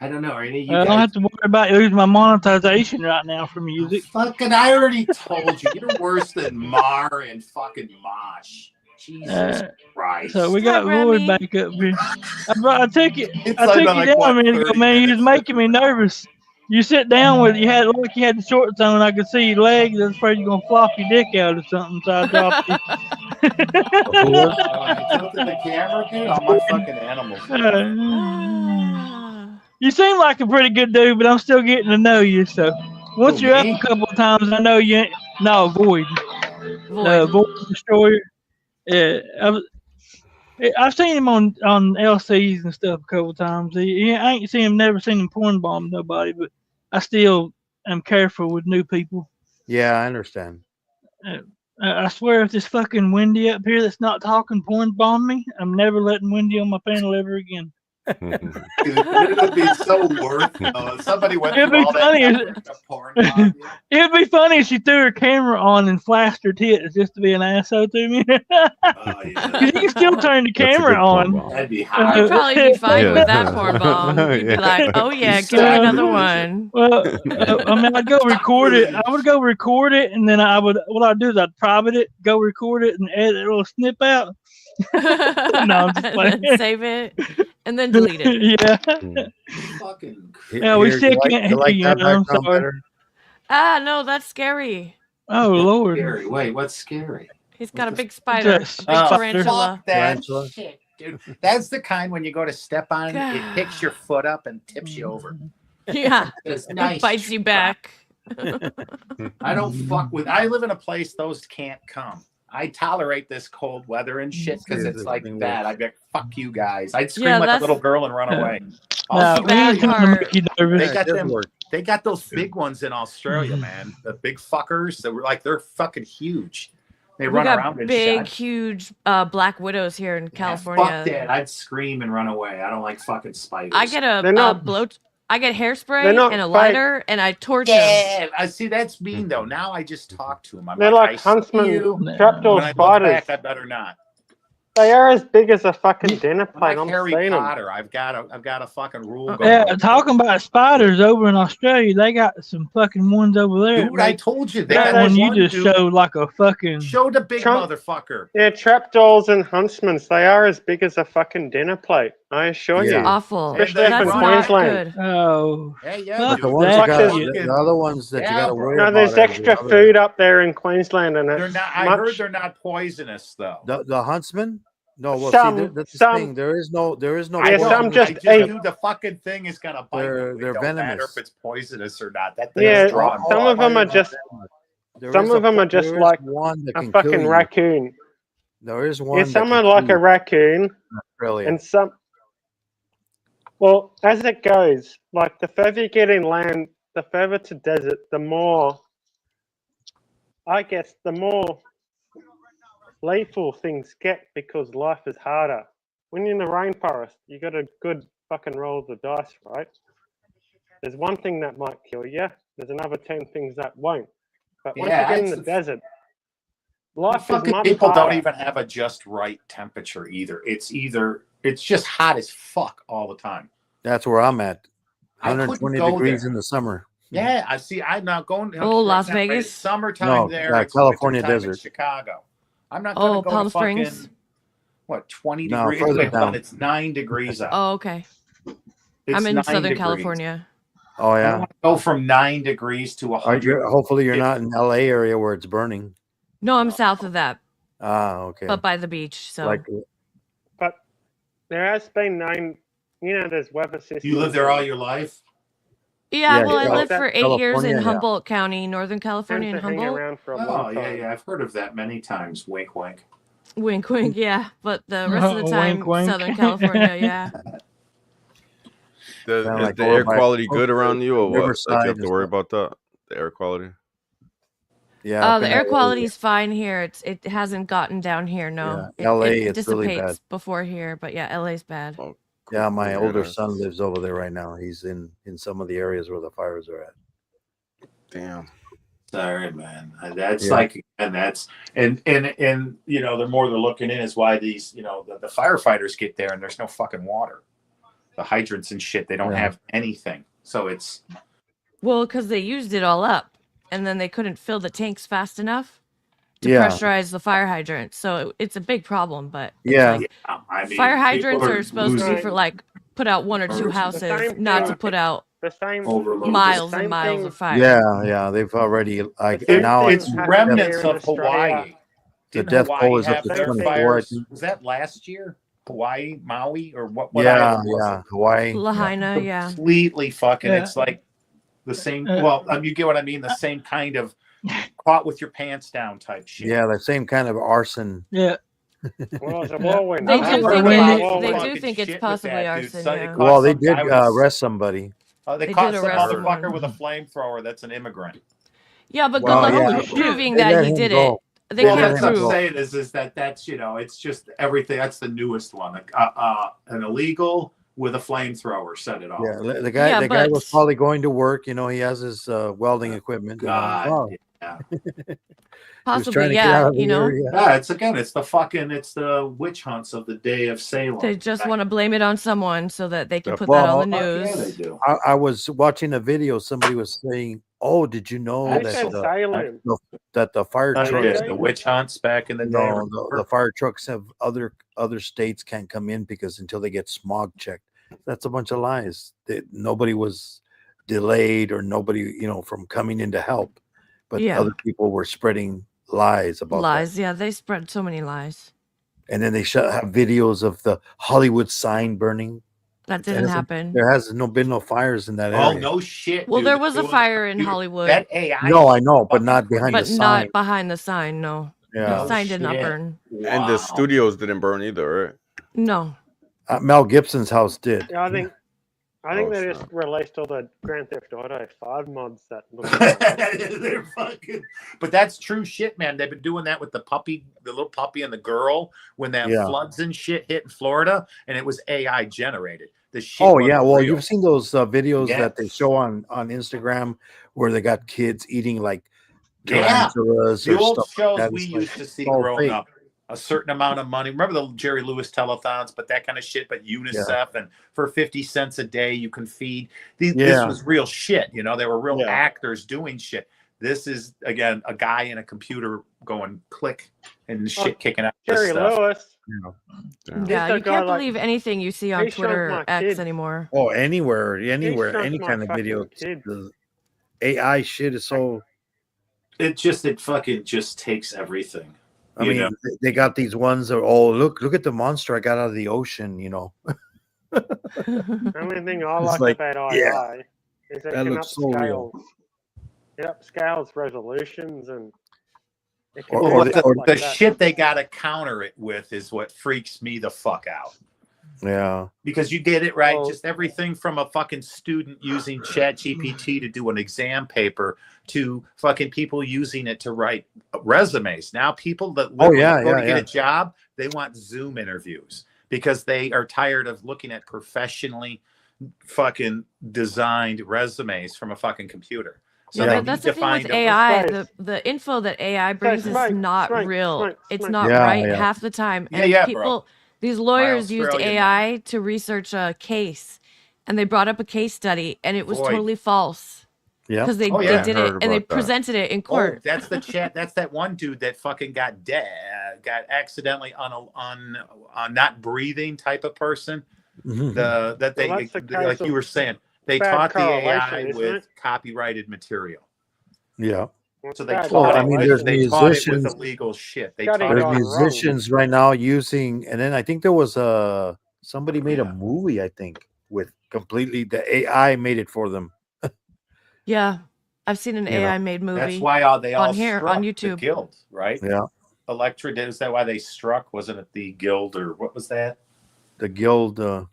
I don't know. Are any of you I don't guys? have to worry about losing my monetization right now for music. Fucking, I already told you. You're worse than Mar and fucking Mosh. Jesus Christ. So we got Roy back up here. I took it It's down like a minute ago, what, man. He 30 was making me nervous. You sit down with you had like you had the shorts on. I could see your legs. I was afraid you're gonna flop your dick out or something. So I dropped you. I tilted the camera, dude. All my fucking animals. You seem like a pretty good dude, but I'm still getting to know you. So once Who, you're up me? a couple of times, I know you ain't. No, Void. Void. Void Destroyer. Yeah, I've seen him on LCs and stuff a couple of times. I ain't seen him, never seen him porn bomb nobody, but I still am careful with new people. Yeah, I understand. I swear, if this fucking Wendy up here that's not talking porn bomb me, I'm never letting Wendy on my panel ever again. It would be so worth it. Somebody went It'd through be all funny. that effort to porn bomb you. It'd be funny if she threw her camera on and flashed her tits just to be an asshole to me. You can still turn the camera on. That'd be I'd probably be fine Yeah. with that porn bomb. You'd be like, oh yeah, give me another one. Well, I mean, I'd go record it. I would go record it, and then what I'd do is I'd private it, go record it, and edit a little snip out. No, I'm just And playing. then save it and then delete it. Yeah. Fucking. Yeah, we still can't hear you. that I'm background sorry. better? Ah, no, that's scary. Oh Lord. Scary. Wait, what's scary? He's got a big spider, big Oh, tarantula. fuck that Tarantula? shit, dude. That's the kind when you go to step on it, it God. picks your foot up and tips you over. Yeah, It's it nice. bites you back. I don't fuck with. I live in a place those can't come. I tolerate this cold weather and shit because it's like that. I'd be like, "Fuck you guys!" I'd scream Yeah, like a that's- little girl and run away. No, we bad ain't trying to part. make you nervous. They got does them. work. They got those big ones in Australia, man. The big fuckers that were like they're fucking huge. They We run got around and big, shit. huge black widows here in Fuck California. that! I'd scream and run away. I don't like fucking spiders. I get They're not- I get they're hairspray not and a fake. lighter, and I torch them. Yeah, I see. That's mean though. Now I just talk to them. I'm They're like, like I see huntsman you. trapdoor When I look spiders. back, I better not. They are as big as a fucking dinner I'm plate. like I'm Harry seeing them. Potter. I've got a fucking rule going. Yeah, talking about spiders over in Australia, they got some fucking ones over there. Dude, I told you they that got one you one just dude- showed like a fucking. Show the big Trump- motherfucker. Yeah, trapdoors and huntsmans. They are as big as a fucking dinner plate. I assure you. Awful. Especially up That's in not Queensland. good. Oh. Yeah, yeah. Fuck dude. The ones that. you gotta, Like the other ones that you Yeah, gotta bro. worry No, about. there's are extra the other- food up there in Queensland, and They're it's not. I much. heard they're not poisonous though. The huntsman? No, well, Some- see, that's the some- thing. There is no. Yeah, poison. some just I just ate- knew the fucking thing is gonna bite They're- you. It they're don't matter venomous. if it's poisonous or not. That thing Yeah, is drawn. some of them are just. There Some is of them are there just is like one that a can kill fucking you. raccoon. There is one. Yeah, that some can are like kill a you raccoon, in Australia. and some. Well, as it goes, like the further you get inland, the further to desert, the more. I guess the more lethal things get because life is harder. When you're in the rainforest, you got a good fucking roll of the dice, right? There's one thing that might kill you. There's another 10 things that won't. But once Yeah, you get in it's the a- desert, life is Fucking much people harder. don't even have a just right temperature either. It's just hot as fuck all the time. That's where I'm at. I couldn't 120 go degrees there. in the summer. Yeah, I see. I'm not going. Oh, Las right now, Vegas? It's summertime No, there. It's California wintertime in desert. Chicago. I'm not going Oh, to go Palm to fucking Springs? what 20 No, degrees. further Wait, hold on, down. it's 9 degrees out. Oh, okay. It's I'm in 9 Southern degrees. California. Oh I yeah. don't want to go from 9 degrees to 100. Hopefully you're not in LA area where it's burning. No, I'm south of that, Ah, okay. but by the beach. So Like But there has been known, there's weather systems. You lived there all your life? yeah, Yeah, well, I Cal- lived for 8 years in California, yeah. Humboldt County, Northern California, in Tend to hang Humboldt. around for a Oh, long yeah, time. yeah. I've heard of that many times. Wink, wink. Wink, wink, yeah. But the rest of the Oh, time, wink, wink. Southern California, yeah. Is like the over air by quality good around you, or what? Like, Riverside you have and to worry stuff. about that. The air quality. yeah. Oh, up the in air LA, quality's fine here. It hasn't gotten down here. No, Yeah, LA, it it's really dissipates bad. before here, but yeah, LA's bad. Oh, Yeah, my Yeah, older that's- son lives over there right now. He's in some of the areas where the fires are at. Damn. Sorry, man. That's Yeah. like, and that's, and the more they're looking in is why these, the firefighters get there and there's no fucking water. The hydrants and shit, they don't Yeah. have anything. So it's, Well, because they used it all up, and then they couldn't fill the tanks fast enough to Yeah. pressurize the fire hydrants. So it's a big problem. But it's Yeah. like, I mean, fire people hydrants are supposed to be losing- for like put out one or two Losing- houses, same not to thing. put out The same miles the and same miles thing, of fire. Yeah, they've already like same now. I thing It's think happened remnants here in of Hawaii. the Didn't death toll Hawaii is up have to their 24. I fires? think. Was that last year? Hawaii, Maui, or what Yeah, island was yeah, it? Hawaii. Lahaina, yeah. Completely fucking. Yeah. It's like the same. Uh, Well, you get what I mean. The same kind of caught with your pants down type shit. Yeah, the same kind of arson. Yeah. Well, it's a whirlwind. They I do heard think about they whirlwind. do think it's shit with possibly that, dude. arson. So it Yeah. caught Well, they some did guy with a arrest somebody. They They caught did some arrest motherfucker someone. with a flamethrower that's an immigrant. Yeah, but good Well, luck yeah, proving they that let he him did go. it. They Well, can't that's what I'm prove. saying is that that's it's just everything. That's the newest one. An illegal with a flamethrower set it off. Yeah, the guy was probably going to work. You know, he has his welding equipment. God, you know. yeah. He was trying to get out of the area. Yeah, it's the witch hunts of the day of Salem. They just want to blame it on someone so that they can put Well, that on the yeah, news. they do. I was watching a video. Somebody was saying, "Oh, did you know They said Salem. that the fire trucks, the witch hunts back in the day. no, the fire trucks have other states can't come in because until they get smog checked." That's a bunch of lies. That nobody was delayed or nobody, from coming in to help, but Yeah. other people were spreading lies about that. Lies, yeah, they spread so many lies. And then they have videos of the Hollywood sign burning. That didn't happen. There has been no fires in that Oh area. no shit! Well, dude. there was a Doing fire in computer- Hollywood. That AI. No, I know, but not behind the But sign. not behind the sign, no. Yeah. The sign did not shit. burn. And the studios didn't burn either, right? No. Mel Gibson's house did. Yeah, I think Oh, they just released all the Grand Theft Auto 5 mods that look like They're fucking. But that's true shit, man. They've been doing that with the little puppy and the girl when that Yeah. floods and shit hit in Florida, and it was AI generated. The shit. Oh wasn't yeah, well real. you've seen those videos Yes. that they show on Instagram where they got kids eating like Yeah. tarantulas The or old stuff shows like that. we It's used like, to see it's all growing fake. up. A certain amount of money. Remember the Jerry Lewis telethons, but that kind of shit. But UNICEF, and for 50 cents a day, you can feed. This Yeah. was real shit. They were real Yeah. actors doing shit. This is again a guy in a computer going click and the shit kicking out. this Jerry stuff. Lewis. Yeah, He's you the guy can't like- believe anything you see on He shrunk Twitter my X kid. anymore. Oh, anywhere, any shrunk my kind of fucking video. kid. The AI shit is so. It fucking just takes everything. I You mean, know? they got these ones that look at the monster I got out of the ocean. The only thing I It's like like, about yeah, AI is it that can looks so real. upscale. It upscales resolutions and it can Or do the- stuff or like The that. shit they got to counter it with is what freaks me the fuck out. Yeah. Because you get it right. Well- Just everything from a fucking student using ChatGPT to do an exam paper to fucking people using it to write resumes. Now people that literally go to get a job, they want Zoom interviews because they are tired of looking at professionally fucking designed resumes from a fucking computer. So they But that's need the to thing with find AI. The info that AI brings is not real. It's not Yeah, right yeah. half the time. Yeah, And yeah, people, bro. these lawyers used Australian AI to research a case, and they brought up a case study, and it was Void. totally false. Yeah. Because they, Oh, they yeah. did I it heard and they about that. presented it in Oh, court. that's the chat. That's that one dude that fucking got accidentally on not breathing type of person. Mhm. That they Well, that's the like case you were of saying, they bad taught the AI correlation, isn't with it? copyrighted material. Yeah. So they Bad taught I it. mean, with- there's they taught it with musicians. illegal shit. They Got it taught There's gone it. wrong. musicians right now using, and then I think there was somebody made a movie. I think with completely the AI made it for them. Yeah. I've seen an You know, AI made movie. That's why they all on here struck on the YouTube. guild, right? Yeah. Electra did. Is that why they struck? Wasn't it the guild or what was that? The guild, I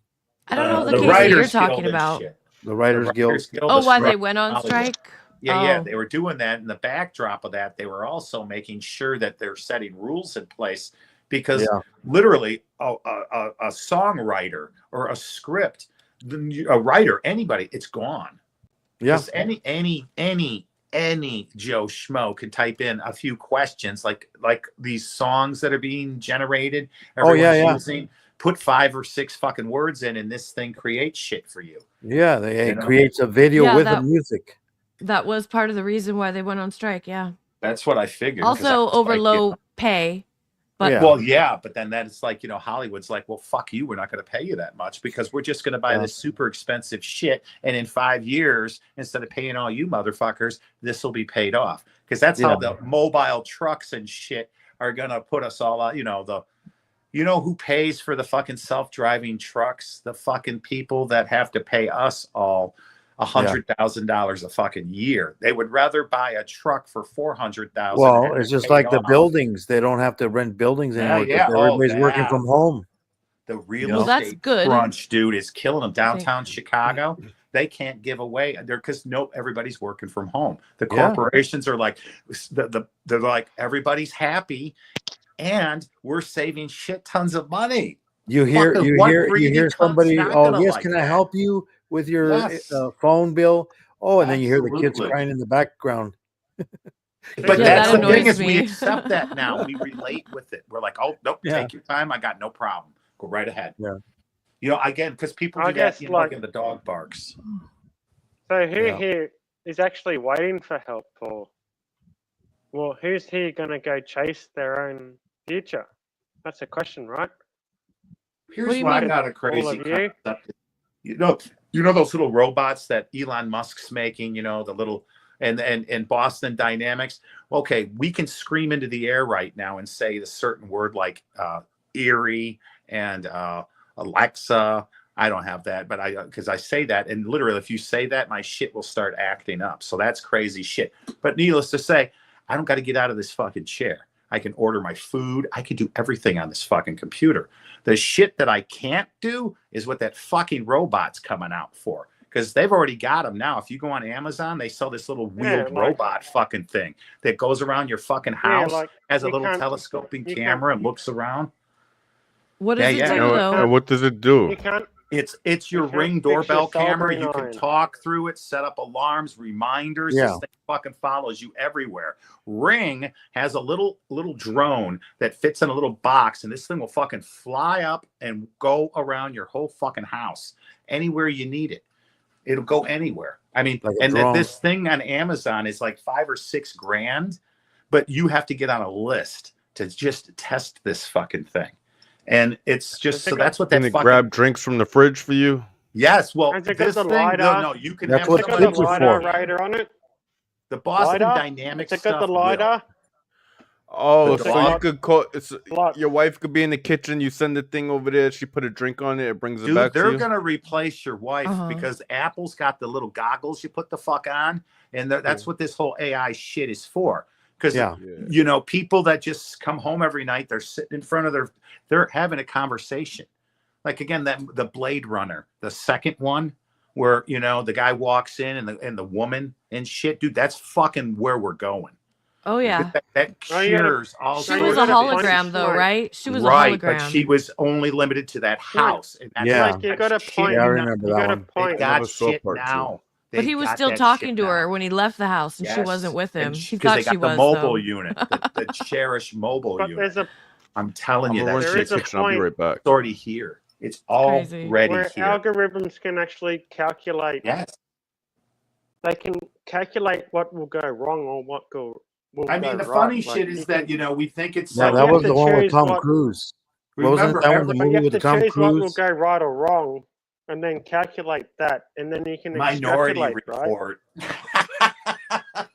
don't know the case that Writers you're Guild talking and about. shit. the Writers Guild. Writers Guild Oh, was why they struck went on Hollywood. strike? Yeah, Oh. they were doing that. In the backdrop of that, they were also making sure that they're setting rules in place because Yeah. literally a songwriter or a script, a writer, anybody, it's gone. Yeah. Just any Joe Schmo can type in a few questions like these songs that are being generated. Oh, yeah, everyone's yeah. using, put 5 or 6 fucking words in, and this thing creates shit for you. Yeah, You it know? creates a video Yeah, with the that- music. That was part of the reason why they went on strike. Yeah. That's what I figured. 'cause I Also was over like, low pay. But well, yeah, but then it's like, Hollywood's like, well, fuck you. We're not going to pay you that much because we're just going to buy this super expensive shit. And in 5 years, instead of paying all you motherfuckers, this will be paid off. Because that's how the mobile trucks and shit are going to put us all out. Who pays for the fucking self-driving trucks? The fucking people that have to pay us all $100,000 a fucking year. They would rather buy a truck for $400,000. Well, it's just like the buildings. They don't have to rent buildings anymore because everybody's working from home. The real estate crunch, dude, is killing them. Downtown Chicago, they can't give away there because everybody's working from home. The corporations are like, they're like, everybody's happy, and we're saving shit tons of money. You hear somebody. Oh, yes, can I help you with your phone bill? Oh, and then you hear the kids crying in the background. But that's the thing is, we accept that now. We relate with it. We're like, oh, nope, take your time. I got no problem. Go right ahead. Yeah. Again, because people do that, like in the dog barks. So who here is actually waiting for help, or who's here going to go chase their own future? That's a question, right? Here's why I got a crazy concept. You know those little robots that Elon Musk's making, the little and Boston Dynamics. Okay, we can scream into the air right now and say the certain word like Erie and Alexa. I don't have that, but because I say that, and literally if you say that, my shit will start acting up. So that's crazy shit. But needless to say, I don't got to get out of this fucking chair. I can order my food. I can do everything on this fucking computer. The shit that I can't do is what that fucking robot's coming out for. Because they've already got them now. If you go on Amazon, they sell this little wheeled robot fucking thing that goes around your fucking house, has a little telescoping camera and looks around. What does it do, though? And what does it do? It's your Ring doorbell camera. You can talk through it, set up alarms, reminders. Yeah. This thing fucking follows you everywhere. Ring has a little drone that fits in a little box, and this thing will fucking fly up and go around your whole fucking house anywhere you need it. It'll go anywhere. I mean, and this thing on Amazon is like $5 or $6 grand, but you have to get on a list to just test this fucking thing. And it's just that's what that fucking grab drinks from the fridge for you. Yes, well, Has it this got thing, the LiDAR? no, you can That's have what somebody kids are LiDAR for. radar on it. The Boston LiDAR? Dynamics Has it got stuff. the LiDAR? Oh, The so dog? you could call your wife could be in the kitchen. You send the thing over there. She put a drink on it. It brings it Dude, back to they're you. gonna replace your wife because Apple's got the little goggles you put the fuck on, and that's what this whole AI shit is for. Because people that just come home every night, they're sitting in front of they're having a conversation. Like again, the Blade Runner, the second one, where the guy walks in and the woman and shit, dude, that's fucking where we're going. Oh yeah, that cures all. She was a hologram, though, right? She was a hologram, but she was only limited to that house. And that's Like you got a point. Yeah, I remember You that got a one. point. They got shit now. but he was still talking to her when he left the house, and she wasn't with him. He Because thought they got she the was mobile though. unit, the Cherish mobile But unit. there's I'm telling you, I'm gonna that run to the shit's kitchen. I'll be right back. already here. It's already here. Algorithms can actually calculate. Yes. They can calculate what will go wrong or what will I mean, go the right. funny Like, shit is that we think it's Yeah, that was the one with Tom Cruise. Wasn't that one the But you movie have with to Tom choose what will Cruise? go right or wrong, and then calculate that, and then you can Minority extrapolate, Report.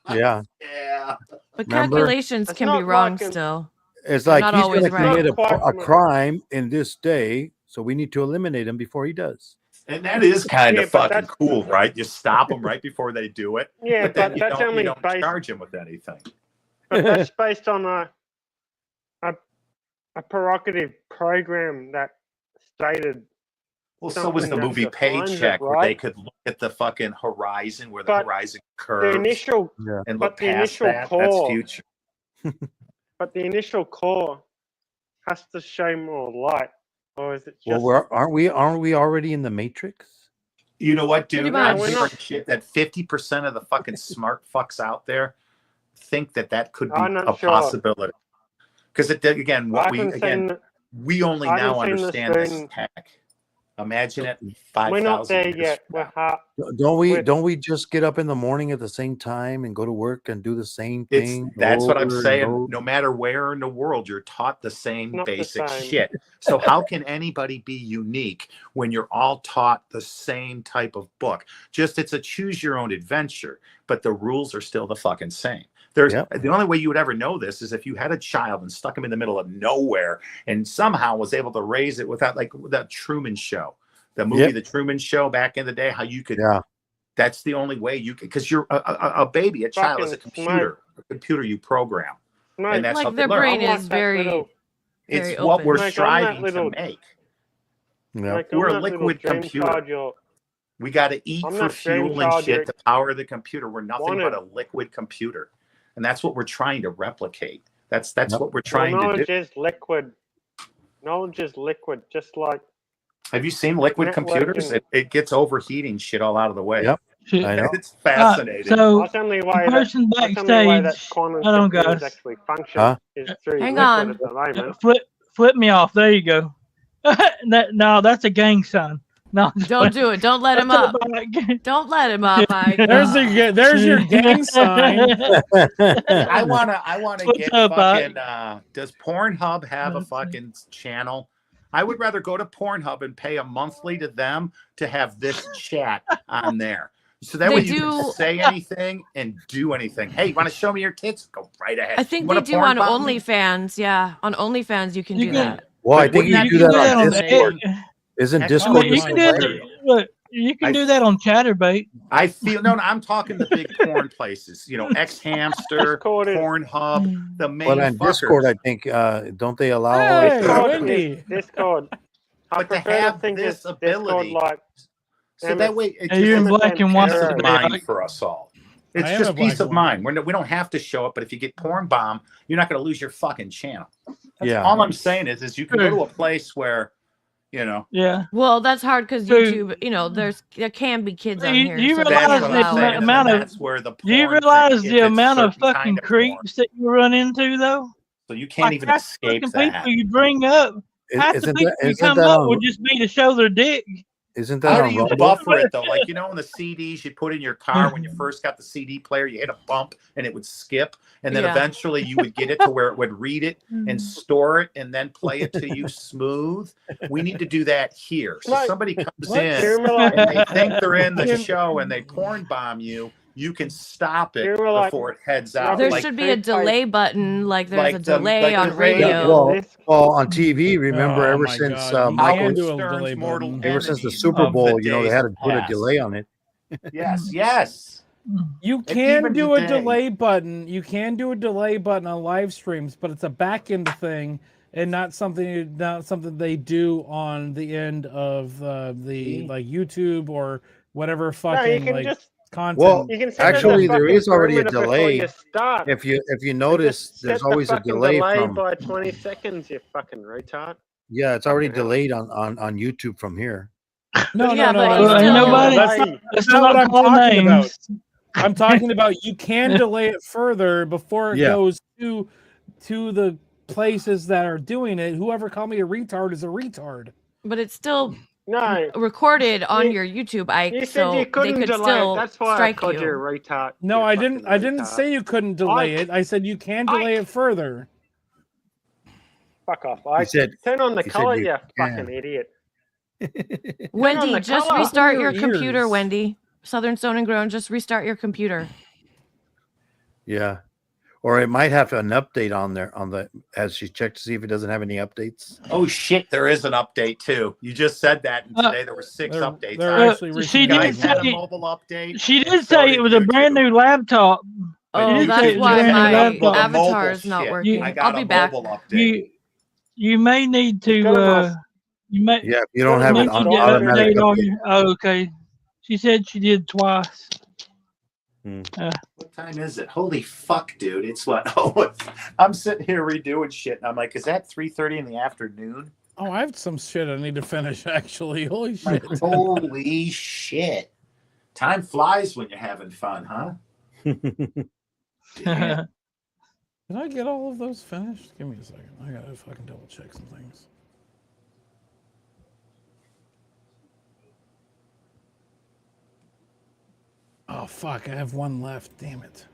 Yeah. Yeah. But Remember? calculations It's can be not wrong like an- still. It's They're like not he's always going to right. commit a crime in this day, so we need to eliminate him before he does. And that is kind of but fucking cool, right? You stop them right before they do it. Yeah, but then but you that's don't, only you don't based- charge them with anything. But that's based on a prerogative program that stated. Well, so was the something that movie defines it, Paycheck, where right? they could look at the fucking horizon, where the But horizon curves, The initial, and but look the past initial that. core, That's future. But the initial core has to show more light, or is it just? Well, aren't we already in the Matrix? You know what, dude? Pretty I'm much. hearing shit that 50% of the fucking smart fucks out there think that could be I'm not a sure. possibility. Because again, we only I now haven't seen the understand this spoon. tech. Imagine it We're not 5,000 there years yet. from Don't we just get up in the morning at the same time and go to work and do the same thing? That's what I'm over and saying. over? No matter where in the world, you're taught the same Not the basic same. shit. So how can anybody be unique when you're all taught the same type of book? Just it's a choose your own adventure, but the rules are still the fucking same. The only way you would ever know this is if you had a child and stuck him in the middle of nowhere and somehow was able to raise it without, like that Truman Show, the movie, The Truman Show back in the day, how you could. That's the only way you can, because you're a baby, a child is a computer. A computer you program, and that's like how they their learn. brain is very. It's very what open. we're Like, striving little- to make. Like, We're a on that little liquid dream computer. card you're- We got to eat on for that dream fuel and card shit you to power the computer. We're nothing but wanted. a liquid computer, and that's what we're trying to replicate. That's what we're Well, trying to knowledge do. is liquid. Knowledge is liquid, just like Have you seen liquid computers? networking. It gets overheating shit all out of the way. Yep, I know. It's fascinating. So That's the only the way person that's the only way that backstage, quantum hold on, computers guys. actually function Huh? is through Hang liquid on. at the moment. Flip me off. There you go. No, that's a gang sign. No, Don't do it. Don't let him up. Don't let him up. There's your gang sign. I wanna What's get up, fucking. Does Pornhub have a fucking channel? I would rather go to Pornhub and pay a monthly to them to have this chat on there. So that They way you do- can say anything and do anything. Hey, you want to show me your tits? Go right ahead. I think You they wanna do on porn bomb me? OnlyFans. Yeah, on OnlyFans you can do that. Well, I But think wouldn't you that do that be on the Discord. same? Isn't Heck, Discord oh the You my can same do way? material. that. Look, you can do that on Chatterbait. I feel no. I'm talking the big porn places. You know, X Hamster, Pornhub, the main But on fuckers. Discord, I think don't they allow? Hey, Discord Wendy. is Discord. I But to prefer to have think this it's Discord ability, like so that way it Hey, you're in just black and white peace of today, mind right? for us all. I It's am just a black peace of and white. mind. We don't have to show it, but if you get porn bomb, you're not going to lose your fucking channel. That's Yeah. all I'm saying is you can go Sure. to a place where, you know, Yeah. Well, that's hard because So- YouTube. There can be kids on You, here. you so that's realize what the I'm saying. amount And of that's where the do you porn realize thing, the if it's amount of certain fucking kind of porn. creeps that you run into though? So you can't Like even half the escape fucking that. people you bring up, half the Isn't people that you isn't come that up on? would just be to show their dick. Isn't that How on do you Rumble? buffer it though? Like, you know, in the CDs you put in your car when you first got the CD player, you hit a bump and it would skip, and then Yeah. eventually you would get it to where it would read it and store it and then play it to you smooth. We need to do that here. So Like- somebody comes What? in Like- and they think they're in the Yeah. show and they porn bomb you. You can stop it You were like- before it heads out. There Like, should be a delay button, like there's like a the- delay like the on radio. radio. Well, on TV, remember, Oh ever my since God, you Michael, can do a Stern's delay Mortal button. ever since the Enemies Super of the Bowl, you know, they days had to of put a past. delay on it. Yes. You And can even do a today- delay button. You can do a delay button on live streams, but it's a back end thing and not something they do on the end of the like YouTube or whatever No, you fucking can like just content. Well, you can set it actually, as a there fucking is already a perimeter before delay. you start. If you And notice, just there's set the always a fucking delay from. by 20 seconds. You fucking retard. Yeah, it's already Fucking hell. delayed on YouTube from here. No, Yeah, no, but no, you no, still- no, Nobody- that's not, Hey, that's not what I'm call talking about. names. I'm talking about you can delay it further before it Yeah. goes to the places that are doing it. Whoever called me a retard is a retard. But it's still No, recorded on You- your YouTube. you said So you they couldn't could delay still it. That's why I strike called you a you. retard. No, you I fucking didn't. I didn't retard. say you couldn't delay it. I said you can delay it further. Fuck off. I said- turn on the he said color, you you can. fucking idiot. Wendy, the just color. restart Open your your computer, ears. Wendy. Southern Stone and Grown, just restart your computer. Yeah, or it might have an update on there as she checked to see if it doesn't have any updates. Oh shit, there is an update too. You just said that, and today there were 6 They're- updates. they're on it. actually she You did guys had a say mobile update. she and did so say did it was a YouTube. brand new laptop. Oh, did say that's it was a why brand new my laptop. avatar is not shit. working. I got I'll be a back. mobile update. You may need to Go to my- you may Yeah, if you don't have may it need on to automatic update on update. your, oh, okay. She said she did twice. What time is it? Holy fuck, dude! It's what? Oh, I'm sitting here redoing shit, and I'm like, is that 3:30 in the afternoon? Oh, I have some shit I need to finish. Actually, holy Like, shit! holy shit! Time flies when you're having fun, huh? Damn. Did I get all of those finished? Give me a second. I gotta fucking double check some things. Oh fuck! I have one left. Damn it.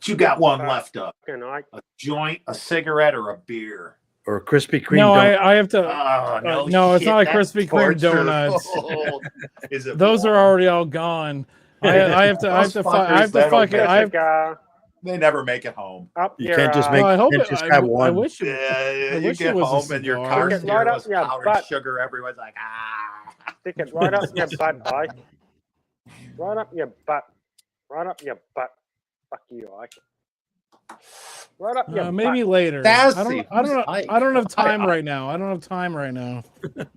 You got one left up. Fucking I- A joint, a cigarette, or a beer. Or Krispy Kreme. No, donut. I have to. Oh, no, no, it's shit, not like that's Krispy Kreme torture. donuts. Oh, is it Those are already all gone. I have to. I have Those to. I have to fuckers, fucking. I have. They never make it home. Up You your, can't just make. Well, I hope you it, can't just have I one. wish. It, Yeah, I you wish get it was home a and your cigar. car Stick it right up was your powdered butt. sugar. Everyone's like, ah. Stick it right up your butt, boy. Right up your butt. Right up your butt. Fuck you, Ike. Right up your Maybe butt. later. Sassy. I don't know. Ike? I don't have time I- right now. I don't have time right now.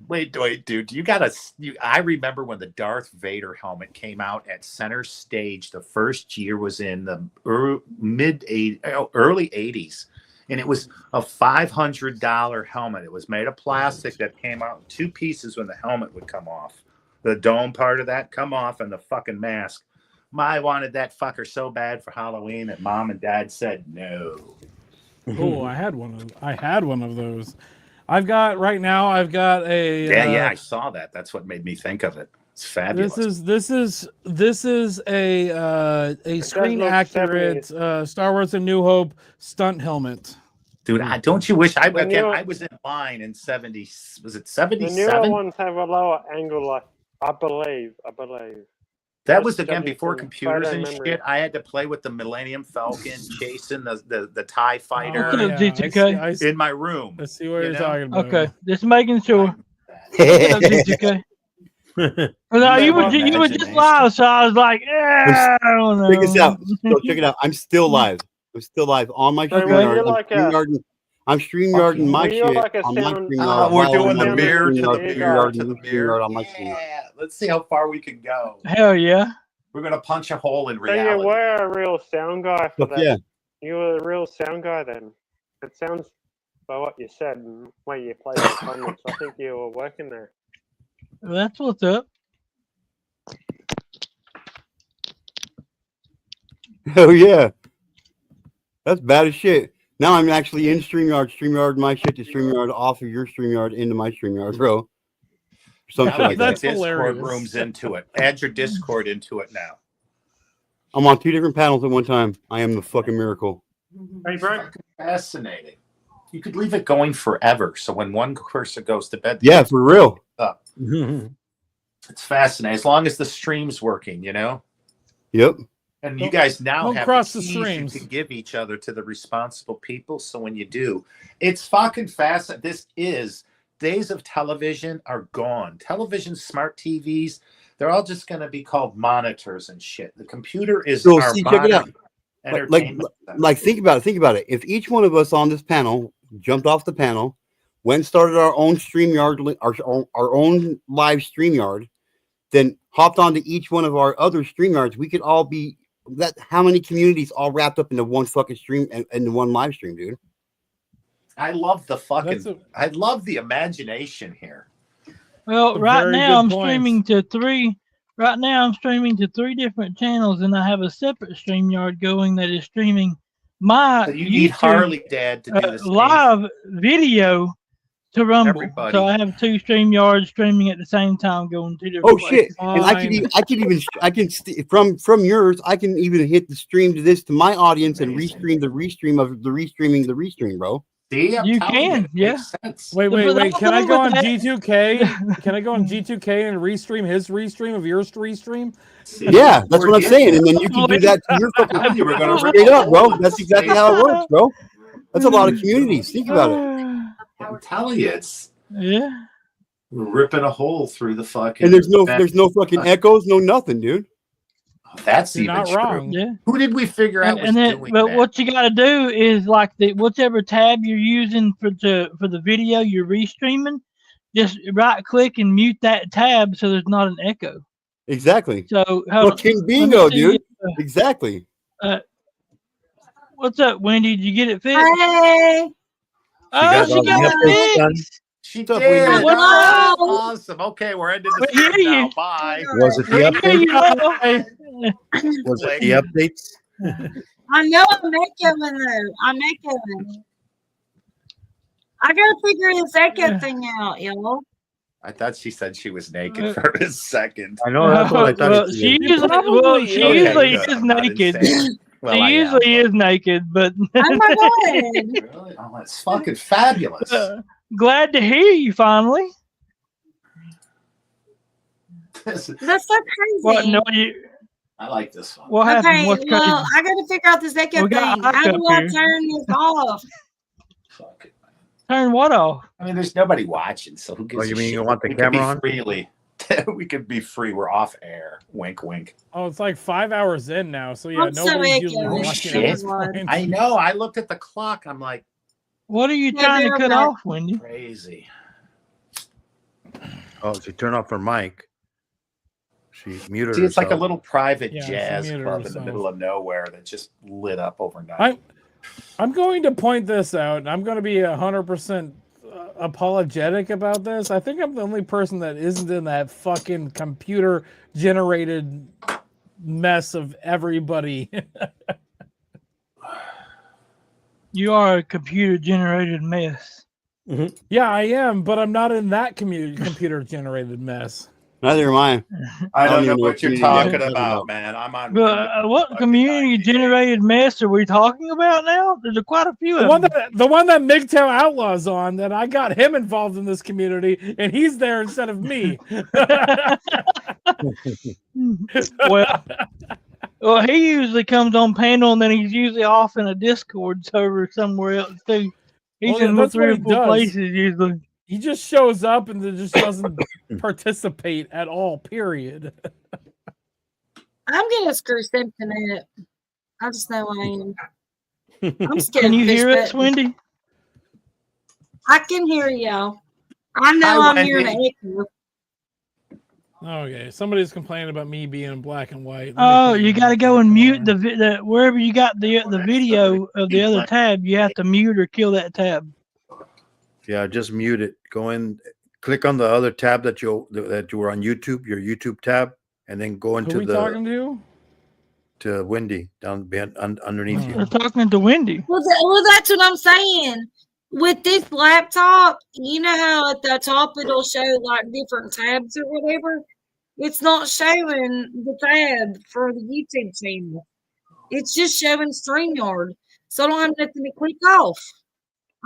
Wait, dude. You gotta. I remember when the Darth Vader helmet came out at center stage. The first year was in the early '80s, and it was a $500 helmet. It was made of plastic that came out in two pieces when the helmet would come off. The dome part of that come off, and the fucking mask. I wanted that fucker so bad for Halloween, and Mom and Dad said no. Oh, I had one of those. I've got a. Yeah, I saw that. That's what made me think of it. It's fabulous. This is a screen accurate Star Wars: A New Hope stunt helmet. Dude, don't you wish I The was in line in 70? Was it The 77? newer ones have a lower angle, I believe. That was Just again before some computers photo and memory. shit. I had to play with the Millennium Falcon, chasing the TIE fighter Okay, G2K. in my room. Let's see what You you're know? talking about. Okay, just making sure. What's up, G2K? No, you were just live, so I was like, I don't know. Check this out. So check it out. I'm still live. I'm still live on my So StreamYard. you're like I'm StreamYarding my you're shit like a on my sound- StreamYard. We're while doing I'm the on mirror to the StreamYard, mirror StreamYard, to the StreamYard mirror. on my StreamYard. Yeah, let's see how far we can go. Hell yeah. We're gonna punch a hole in So you reality. were a real sound guy for Fuck that. yeah. You were a real sound guy then. It sounds by what you said and the way you played the comments. I think you were working there. That's what's up. Hell yeah. That's bad as shit. Now I'm actually in StreamYard my shit to StreamYard off of your StreamYard into my StreamYard, bro. Some shit like that. Discord rooms into it. Add your Discord into it now. I'm on 2 different panels at one time. I am the fucking miracle. Hey, bro. Fascinating. You could leave it going forever. So when one person goes to bed, Yeah, for real. up. It's fascinating. As long as the stream's working, you know? Yep. And you guys now don't have cross the the keys you streams. can give each other to the responsible people. So when you do, it's fucking fascinating. This is days of television are gone. Television, smart TVs, they're all just going to be called monitors and shit. The computer is So our see, check it out. modern Like, entertainment center. like think about it. If each one of us on this panel jumped off the panel, went and started our own StreamYard, our own live StreamYard, then hopped onto each one of our other StreamYards, we could all be that. How many communities all wrapped up into one fucking stream and into one live stream, dude? I love the fucking. I love the imagination here. Well, right Very now good I'm points. streaming to three. Right now I'm streaming to 3 different channels, and I have a separate StreamYard going that is streaming my So you need YouTube, Harley Dad to do the same. live video to Rumble. Everybody. So I have 2 StreamYards streaming at the same time, going 2 different. Oh shit! places. And I can from yours. I can even hit the stream to this to my audience and restream the restream of the restream, bro. See, You can, yeah. Wait. But Can I the go thing on with G2K? Can I go on G2K and restream his restream of your restream? Yeah, that's what I'm saying. And then you can do that to your fucking You were gonna rip straight a up, hole bro. in That's the exactly space. how it works, bro. That's a lot of communities. Think about it. I'm telling you, it's yeah. we're ripping a hole through the fucking. And there's no fucking echoes, no nothing, dude. That's You're even not true. wrong. Yeah. Who did we figure out was then, doing but that? what you got to do is like whichever tab you're using for the video you're restreaming, just right click and mute that tab so there's not an echo. Exactly. So Well, King Bingo, dude. Exactly. What's up, Wendy? Did you get it fixed? Hey. Oh, she got it fixed. She What's up, did. Wendy? What's Oh, up? awesome. Okay, we're ending the We hear stream now. you. Bye. Was it the We hear update? you, love. Was it the updates? I know I'm echoing though. I'm echoing. I gotta figure this echo thing out, y'all. I thought she said she was naked for a second. I know that's what I thought. Well, she usually good. is I'm not naked. insane. Well, She I am, usually is naked, but Oh my god. Really? Oh, that's fucking fabulous. glad to hear you finally. That's so crazy. What? No, you. I like this one. What happened? Okay, What's well, crazy? I gotta figure out this echo We got thing. How Ike do up I here. turn this off? Turn what off? I mean, there's nobody watching, so who gives Oh, you a mean shit? you want the We could be camera on? freely. We could be free. We're off air. Wink, wink. Oh, it's like 5 hours in now, so yeah, I'm so nobody's usually echoey. watching at Shit. this point. I know. I looked at the clock. I'm like, What are you Yeah, trying to they're cut right. off, Wendy? crazy. Oh, she turned off her mic. She muted See, it's like a herself. little private Yeah, she jazz muted club in the herself. middle of nowhere that just lit up overnight. I'm going to point this out, and I'm going to be 100% apologetic about this. I think I'm the only person that isn't in that fucking computer-generated mess of everybody. You are a computer-generated mess. Yeah, I am, but I'm not in that computer-generated mess. Neither am I. I don't know even what you're community talking you're about, man. I'm on. What community-generated mess are we talking about now? There's quite a few The of one them. that MGTOW Outlaw's on, that I got him involved in this community, and he's there instead of me. Well, he usually comes on panel, and then he's usually off in a Discord server somewhere else too. He's Well, yeah, in that's three what or he four does. places usually. He just shows up and then just doesn't participate at all, period. I'm gonna screw something up. I just know I am. I'm scared. Can you of fish hear us, buttons. Wendy? I can hear y'all. I know Hi, I'm hearing Wendy. an echo. Okay, somebody's complaining about me being in black and white. Oh, you got to go and mute the wherever you got the video of the other tab. You have to mute or kill that tab. Yeah, just mute it. Go in, click on the other tab that you were on YouTube, your YouTube tab, and then go Who into we talking to? Wendy down underneath They're you. talking to Wendy. Well, that's what I'm saying. With this laptop, you know how at the top it'll show like different tabs or whatever? It's not showing the tab for the YouTube channel. It's just showing StreamYard. So I don't have nothing to click off.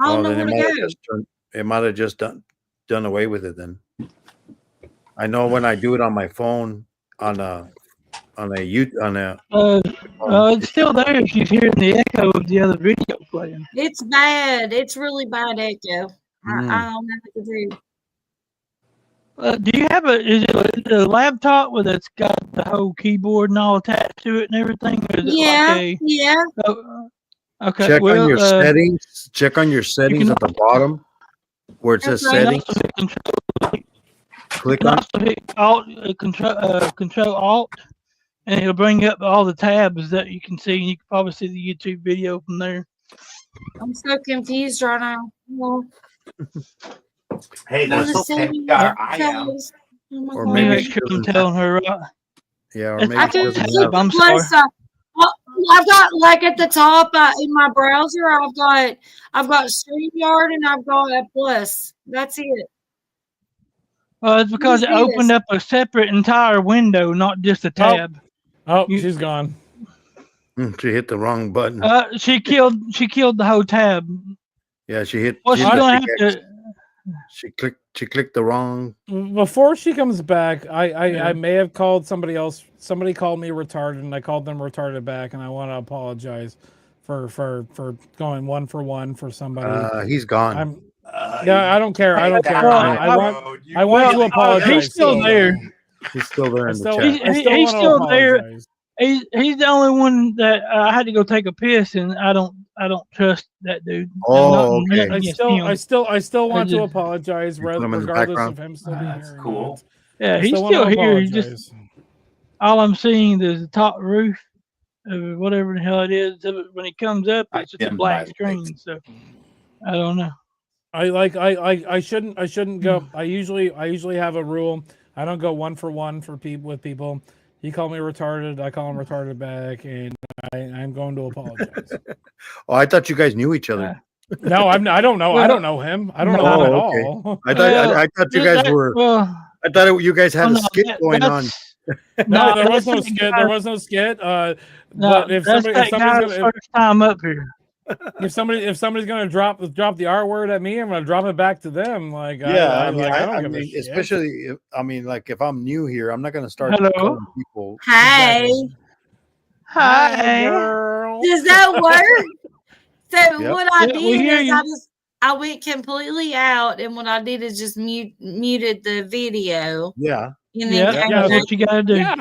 I don't know then where to go. it might have just done away with it then. I know when I do it on my phone It's still there. She's hearing the echo of the other video playing. It's bad. It's really bad echo. I don't know what to do. Do you have is it a laptop where it's got the whole keyboard and all attached to it and everything? Or is it like Yeah. Okay. Check well, on your settings. Check on your settings at the bottom where it says settings. Click on Control Alt, and it'll bring up all the tabs that you can see. And you can probably see the YouTube video from there. I'm so confused right now. Well, Hey, that's okay. I am. Or Let me maybe make sure I'm telling her right. Yeah, or It's- maybe I she can doesn't keep have. I'm the plus. I've got like at the top in my browser. I've got StreamYard and I've got a plus. That's it. Well, it's because it Who's opened this? up a separate entire window, not just a tab. Oh, she's gone. She hit the wrong button. She killed the whole tab. Yeah, she hit. Well, she she's hit the gonna have pickaxe. to. She clicked the wrong. Before she comes back, I may have called somebody else. Somebody called me retarded, and I called them retarded back, and I want to apologize for going 1 for 1 for somebody. He's gone. I don't care. I don't care. I want to apologize. He's still there. He's still there in the chat. He's still there. He's the only one that I had to go take a piss, and I don't trust that dude. Oh, okay. I still want to apologize, put him in the regardless background? of him still being here. Cool. Yeah, I he's still wanna still here. He apologize. just all I'm seeing is the top roof of whatever the hell it is. When he comes up, it's just a dimmed black my screen. So I don't know. I shouldn't go. I usually have a rule. I don't go 1 for 1 for people. He called me retarded. I call him retarded back, and I'm going to apologize. Oh, I thought you guys knew each other. No, I don't know. I don't know him. I don't know him at all. I thought you guys were. I thought you guys had a skit going on. No, there was no skit. There was no skit. But if somebody's gonna first time up here. if somebody's gonna drop the R word at me, I'm gonna drop it back to them. Like Yeah, I don't give a mean, shit. especially if I'm new here, I'm not gonna start Hello? calling people. Hey. Hi, girl. Does that work? So Yep. what I Yeah, we did hear is you. I went completely out, and what I did is just muted the video. Yeah. And then came that's back. what you gotta do. Yeah.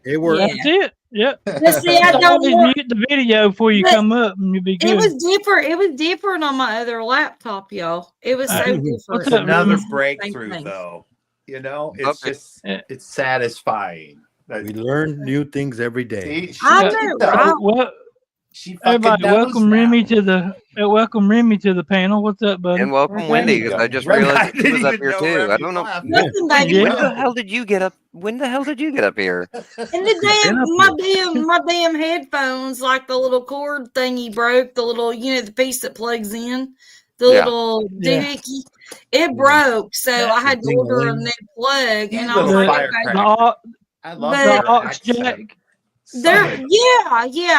It worked. That's it. Yep. But see, I don't always want. mute the video before you But come up, and you'll be good. It was different. It was different on my other laptop, y'all. It was so different. What's It's up, another Remy? breakthrough, though. You know, it's just it's satisfying. We learn new things every day. See, I know, right? Well, she fucking everybody, knows welcome now. Remy to the panel. What's up, buddy? And welcome Wendy, because I just realized she was up here too. I don't know. Listen, baby. When the hell did you get up? When the hell did you get up here? And my damn headphones, like the little cord thingy broke, the little, the piece that plugs in, the little doohickey, it broke. So I had to order a new plug, and I was like, okay. I love But- her accent. jack. They're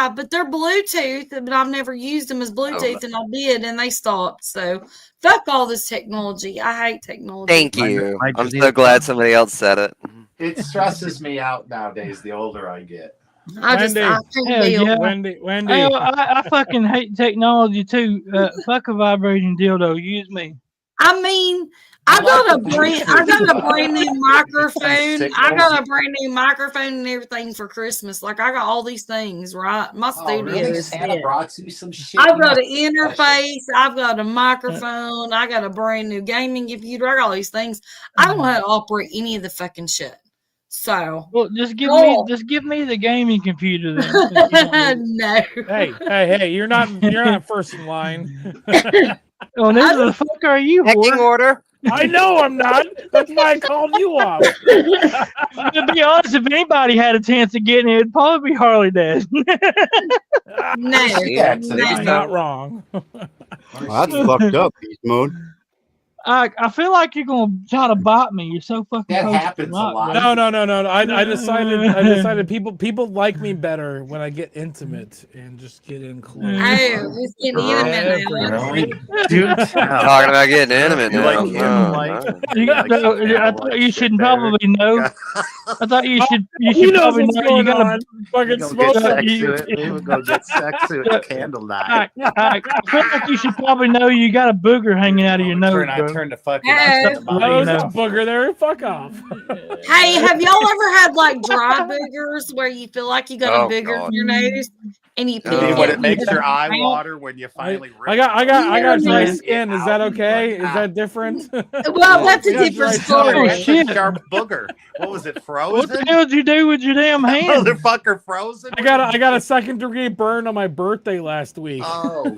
but they're Bluetooth, but I've never used them as Bluetooth, and I did, and they stopped. So fuck all this technology. I hate technology. Thank you. I'm so glad somebody else said it. It stresses me out nowadays. The older I get. I can't Hell deal. yeah. Wendy. Hey, I fucking hate technology too. Fuck a vibrating dildo. Use me. I mean, I got a brand new microphone. I got a brand new microphone and everything for Christmas. Like I got all these things, right? My studio really? is Santa set. brought you some shit. I've got an interface. I've got a microphone. I got a brand new gaming computer. I got all these things. I don't know how to operate any of the fucking shit. So, well, just give me the gaming computer then. No. Hey, you're not first in line. Oh, who the fuck are you? Pecking order. I know I'm not. That's why I called you up. To be honest, if anybody had a chance of getting it, it'd probably be Harley Dad. He's not wrong. Well, that's fucked up, beast mode. I feel like you're gonna try to bite me. You're so fucking. That close to happens a not, lot. bro. No. I decided people like me better when I get intimate and just get in close. Oh, he's getting intimate now. Talking about getting intimate You now. like him, I thought you should probably know. I thought you should knows probably what's know. You going gotta on. Fucking Go smoke. get sex to it. We would go get sex to it. Candlelight. I feel like you should probably know you got a booger hanging out of your nose, I bro. turned to fucking. Oh, there's a booger there. Fuck off. Hey, have y'all ever had like dry boogers where you feel like you got a booger in your nose and you pick When it and makes you your eye out? water when you finally. I got dry skin. Is that okay? Is that different? Well, that's a different story. That's a sharp booger. What was it? Frozen? What the hell did you do with your damn hand? Motherfucker, frozen. I got a second degree burn on my birthday last week. Oh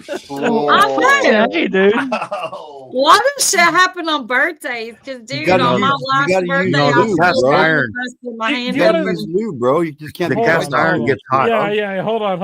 I know. Hey, dude. Why does shit happen on birthdays? Because, dude, on my last birthday, I was cast still iron. in my You hand. gotta use lube, bro. You just can't. The cast iron gets hot. Yeah. Hold on.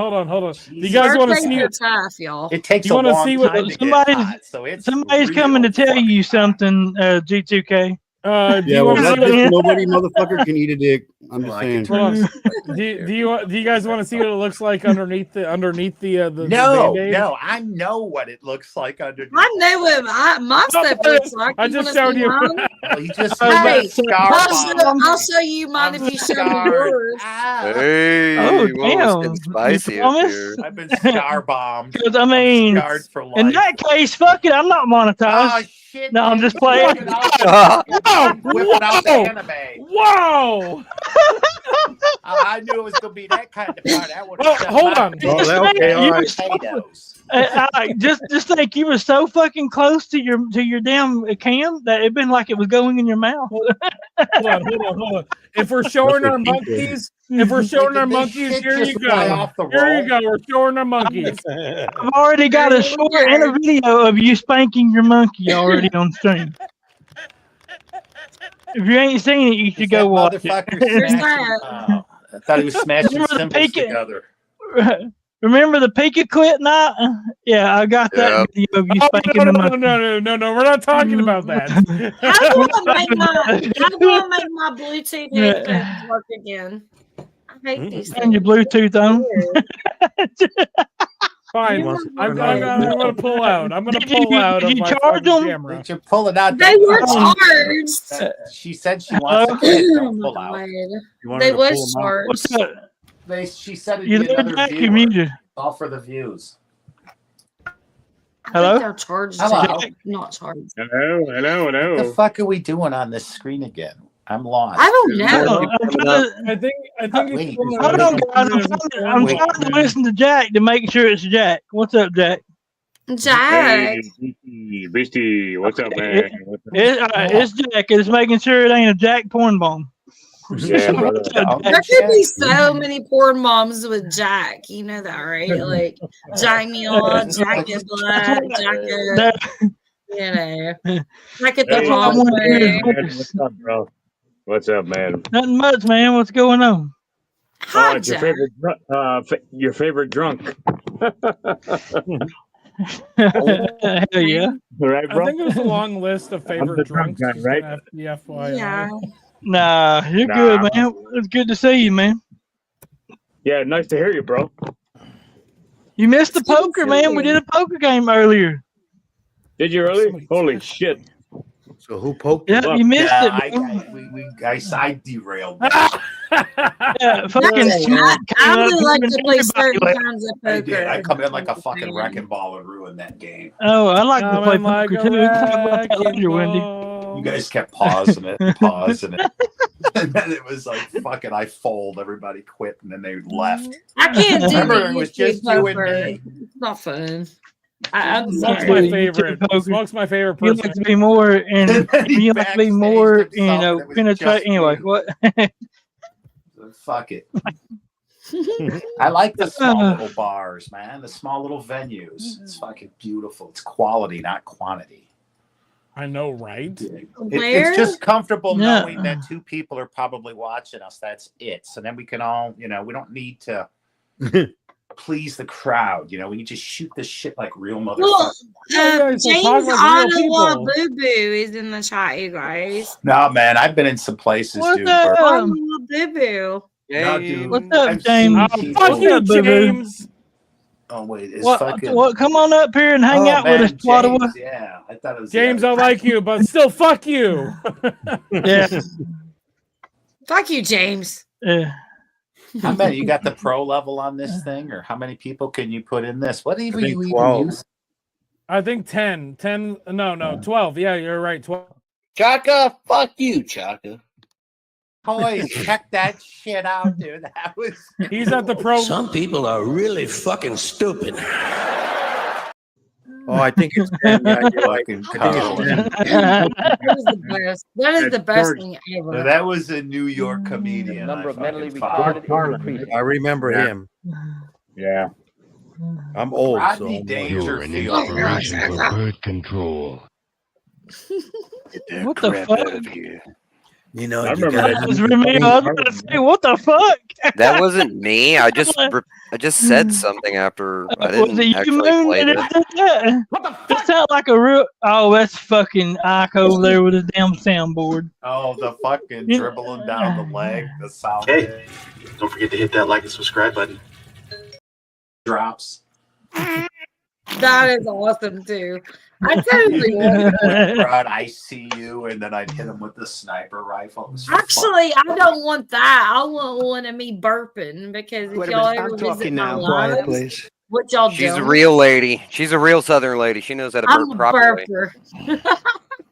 You guys want to see Birthdays are tough, y'all. It takes You a want to long see what time to somebody's get hot, so it's somebody's real coming to tell you something, G2K. do Yeah, you well, want to not see just what, nobody motherfucker can eat a dick. I'm just saying. hold on. Do you guys want to see what it looks like underneath the No, Band-Aid? no, I know what it looks like underneath. I know what my stuff looks like. I just showed you. Well, you just Hey, scar I'll show you mine if you show me yours. Hey, Oh, whoa, it's damn. getting spicy You up promise? here. I've been scar bombed. Because I mean, Scarred for life. in that case, fuck it. I'm not monetized. Oh shit! No, I'm dude, just playing. Whipping out the anime. Wow! I knew it was gonna be that kind of fun. That would Well, hold on. Oh, okay, all right. Potatoes. Just think you were so fucking close to your damn cam that it'd been like it was going in your mouth. Hold on. If we're showing our monkeys, here you go. Here you go. We're showing our monkeys. I've already got a short and a video of you spanking your monkey already on stream. If you ain't seen it, you should go watch it. Motherfucker smashing. I thought he was smashing Remember the symbols peak- together. Remember the Pika Quit night? Yeah, I got that video of you spanking the monkey. No. We're not talking about that. How do I make my Bluetooth headphones work again? I hate these things. And your Bluetooth on. Fine. I'm gonna pull out. I'm gonna pull out of my charge fucking them? camera. Did you pull it out? They were charged. She said she wants to quit. Don't pull out. They was charged. What's up? She said it'd You be there, another Jack? viewer. You muted. All for the views. Hello? They're charged. Hello. Not charged. Hello. What the fuck are we doing on this screen again? I'm lost. I don't know. I think Wait, Hold on, guys. I'm trying to listen to Jack to make sure it's Jack. What's up, Jack? Jack. Beastie, what's up, man? It's Jack. It's making sure it ain't a Jack porn bomb. Yeah, brother. There could be so many porn moms with Jack. You know that, right? Like Jack Neon, Jack in Black, Jack Jack at the wrong way. What's up, bro? What's up, man? Nothing much, man. What's going on? Hi, it's Jack. your favorite drunk. Hell yeah. Right, bro? I think there's a long list of I'm favorite the drunk drinks. guy, right? Yeah. Nah, you're good, man. It's good to see you, man. Yeah, nice to hear you, bro. You missed the poker, man. We did a poker game earlier. Did you really? Holy shit. So who poked? Yeah, you missed it. I derailed. Yeah, fucking I really like to play certain kinds of I did. poker. I come in like a fucking wrecking ball and ruin that game. Oh, I like to play Coming like poker a too. We can talk about that wrecking later, Wendy. ball. You guys kept pausing it, and pausing it. And then it was like, fucking, I fold. Everybody quit, and then they left. I can't do Remember, the it was YouTube just you and poker. me. It's not fun. I'm Smoke's sorry. my favorite. Smoke's my favorite You person. like to be more, and you like to be more, you know, it was penetrate. just Anyway, you. what? Fuck it. I like the small little bars, man. The small little venues. It's fucking beautiful. It's quality, not quantity. I know, right? It's just comfortable Yeah. knowing that two people are probably watching us. That's it. So then we can all, we don't need to please the crowd. We can just shoot this shit like real motherfuckers. Well, guys are James talking like real Ottawa people. Boo Boo is in the chat, you guys. No, man, I've been in some places, What's dude. up? where- Ottawa Boo Boo. No, dude, What's up, I've James? seen Oh, people- fuck you, James. Oh wait, it's What? fucking. What? Come on up here and hang Oh, out man, with us, Ottawa. James, yeah, I thought it was James, the I other- like you, but still, fuck you. Yeah. Fuck you, James. Yeah. How many? You got the pro level on this thing, or how many people can you put in this? What even think you even 12. use? I think 10. 10. No, 12. Yeah, you're right. 12. Chaka, fuck you, Chaka. Boys, check that shit out, dude. That was. He's at the pro. Some people are really fucking stupid. Oh, I think it's 10. Yeah, you're right. Fucking I think it's 10. That is the best. That is the best thing ever. That was a New York comedian. Number I of mentally fucking followed. retarded. I remember Yeah. him. Yeah. I'm old, so Rodney I'm Dangerfield. Inspiration for bird control. What the fuck? you know, I you remember gotta that. That was me. I was gonna say, what the fuck? That wasn't me. I just said something after I Was didn't it you, actually Moon, play that it. did that? What the fuck? That sound like a real. Oh, that's fucking Ike over there with his damn soundboard. Oh, the fucking You- dribbling down the leg, the sound Hey, don't forget to hit that like and subscribe button. drops. That is awesome too. I totally would. Rod, I see you, and then I'd hit him with the sniper rifle. It was Actually, I don't want that. I want one of me burping because if Wait a y'all minute, ever I'm visit talking my now. Quiet, lives, please. what y'all She's a doing? real lady. She's a real Southern lady. She knows how to I'm burp a properly. burper.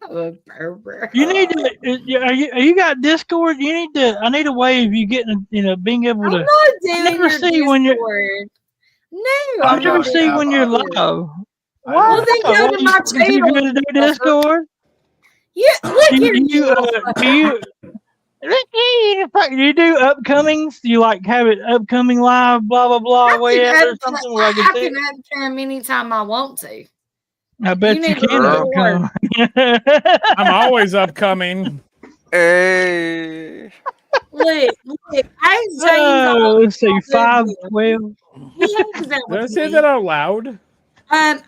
I'm a burper. You need to. Are you got Discord? You need to. I need a way of you getting. Being able I'm to. not doing never your see when you're. Discord. No, I I'm never not see doing when you're Discord. live. Well, then go to my You channel. gonna do Discord? Yeah, look here, Do you little fucker. you do upcomings? Do you like have it upcoming live? Blah blah blah. Way out or something where I I can see. can upcome anytime I want to. I bet you need to can record. upcome. I'm always upcoming. Hey. Look, ask James. Let's see, 512. He hangs out Did I with say me. that out loud? Ike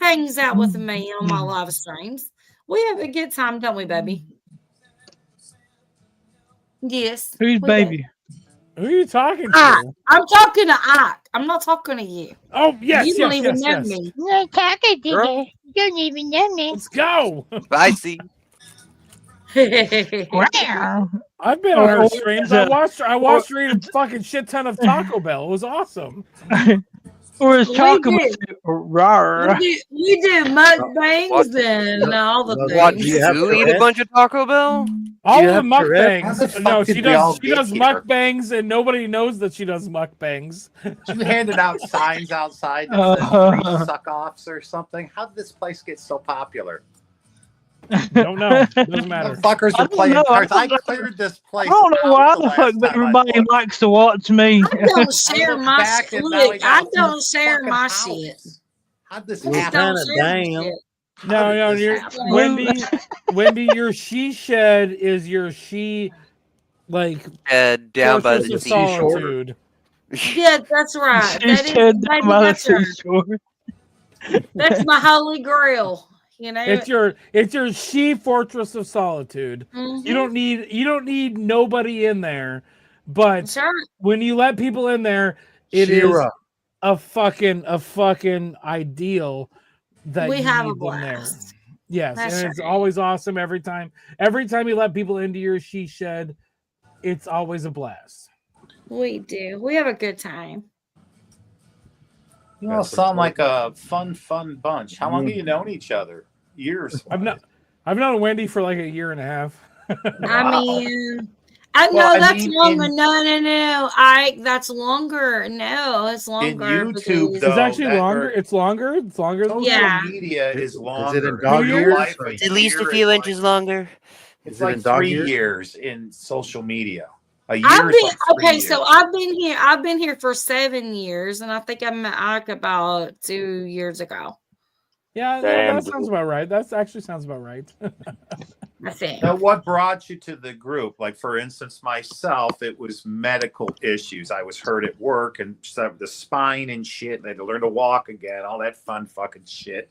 hangs out with me on my live streams. We have a good time, don't we, baby? Yes. Who's we baby? Who are you talking do. Ike. to? I'm talking to Ike. I'm not talking to you. Oh, yes, You don't yes, even yes, know yes. me. No talking to Girl. you. You don't even know me. Let's go. I see. I've been on her streams. I watched her eat a fucking shit ton of Taco Bell. It was awesome. Or is We Taco do. Rawr. We do mukbangs and all the What, things. you eat a bunch of Taco Bell? All of have the Tourette's? How the mukbangs. No, fuck she did we all does. She get does here? mukbangs, and nobody knows that she does mukbangs. You handed out signs outside that said free suck-offs or something. How did this place get so popular? Don't know. Doesn't matter. The fuckers I are don't playing know. cards. I I don't cleared this place. I don't know why out the the fuck, last but time I everybody looked. likes to watch me. I don't share look my back shit. and now we Look, got I don't this share fucking my house. shit. How'd this I just happen? don't share my shit. No, you're Wendy. Your she shed is your she, like down by fortress the of seashore. solitude. Yeah, that's right. She That is, said that baby, by the that's right. seashore. That's my holy grail. You know, It's your she fortress of solitude. Mhm. You don't need nobody in there, but when you let people in there, it is Shira. a fucking ideal that we you have a need them there. blast. Yes, That's and it's right. always awesome every time. Every time you let people into your she shed, it's always a blast. We do. We have a good time. You all sound like a fun bunch. How long have you known each other? Years. I've known Wendy for like a year and a half. I mean, I know Well, I that's mean, longer. in- No. That's longer. No, it's longer. YouTube, because- though, It's actually that- longer. or- It's longer. It's longer than Social that. media is longer. in dog Real years? life, At least a few inches longer. It's Is it like in dog 3 years? years in social media. A year I've is been like 3 okay. years. So I've been here for 7 years, and I think I met Ike about 2 years ago. Yeah, Damn, that sounds about right. That actually sounds about right. I think. Now, what brought you to the group? Like, for instance, myself, it was medical issues. I was hurt at work and stuff, the spine and shit. And I had to learn to walk again, all that fun fucking shit.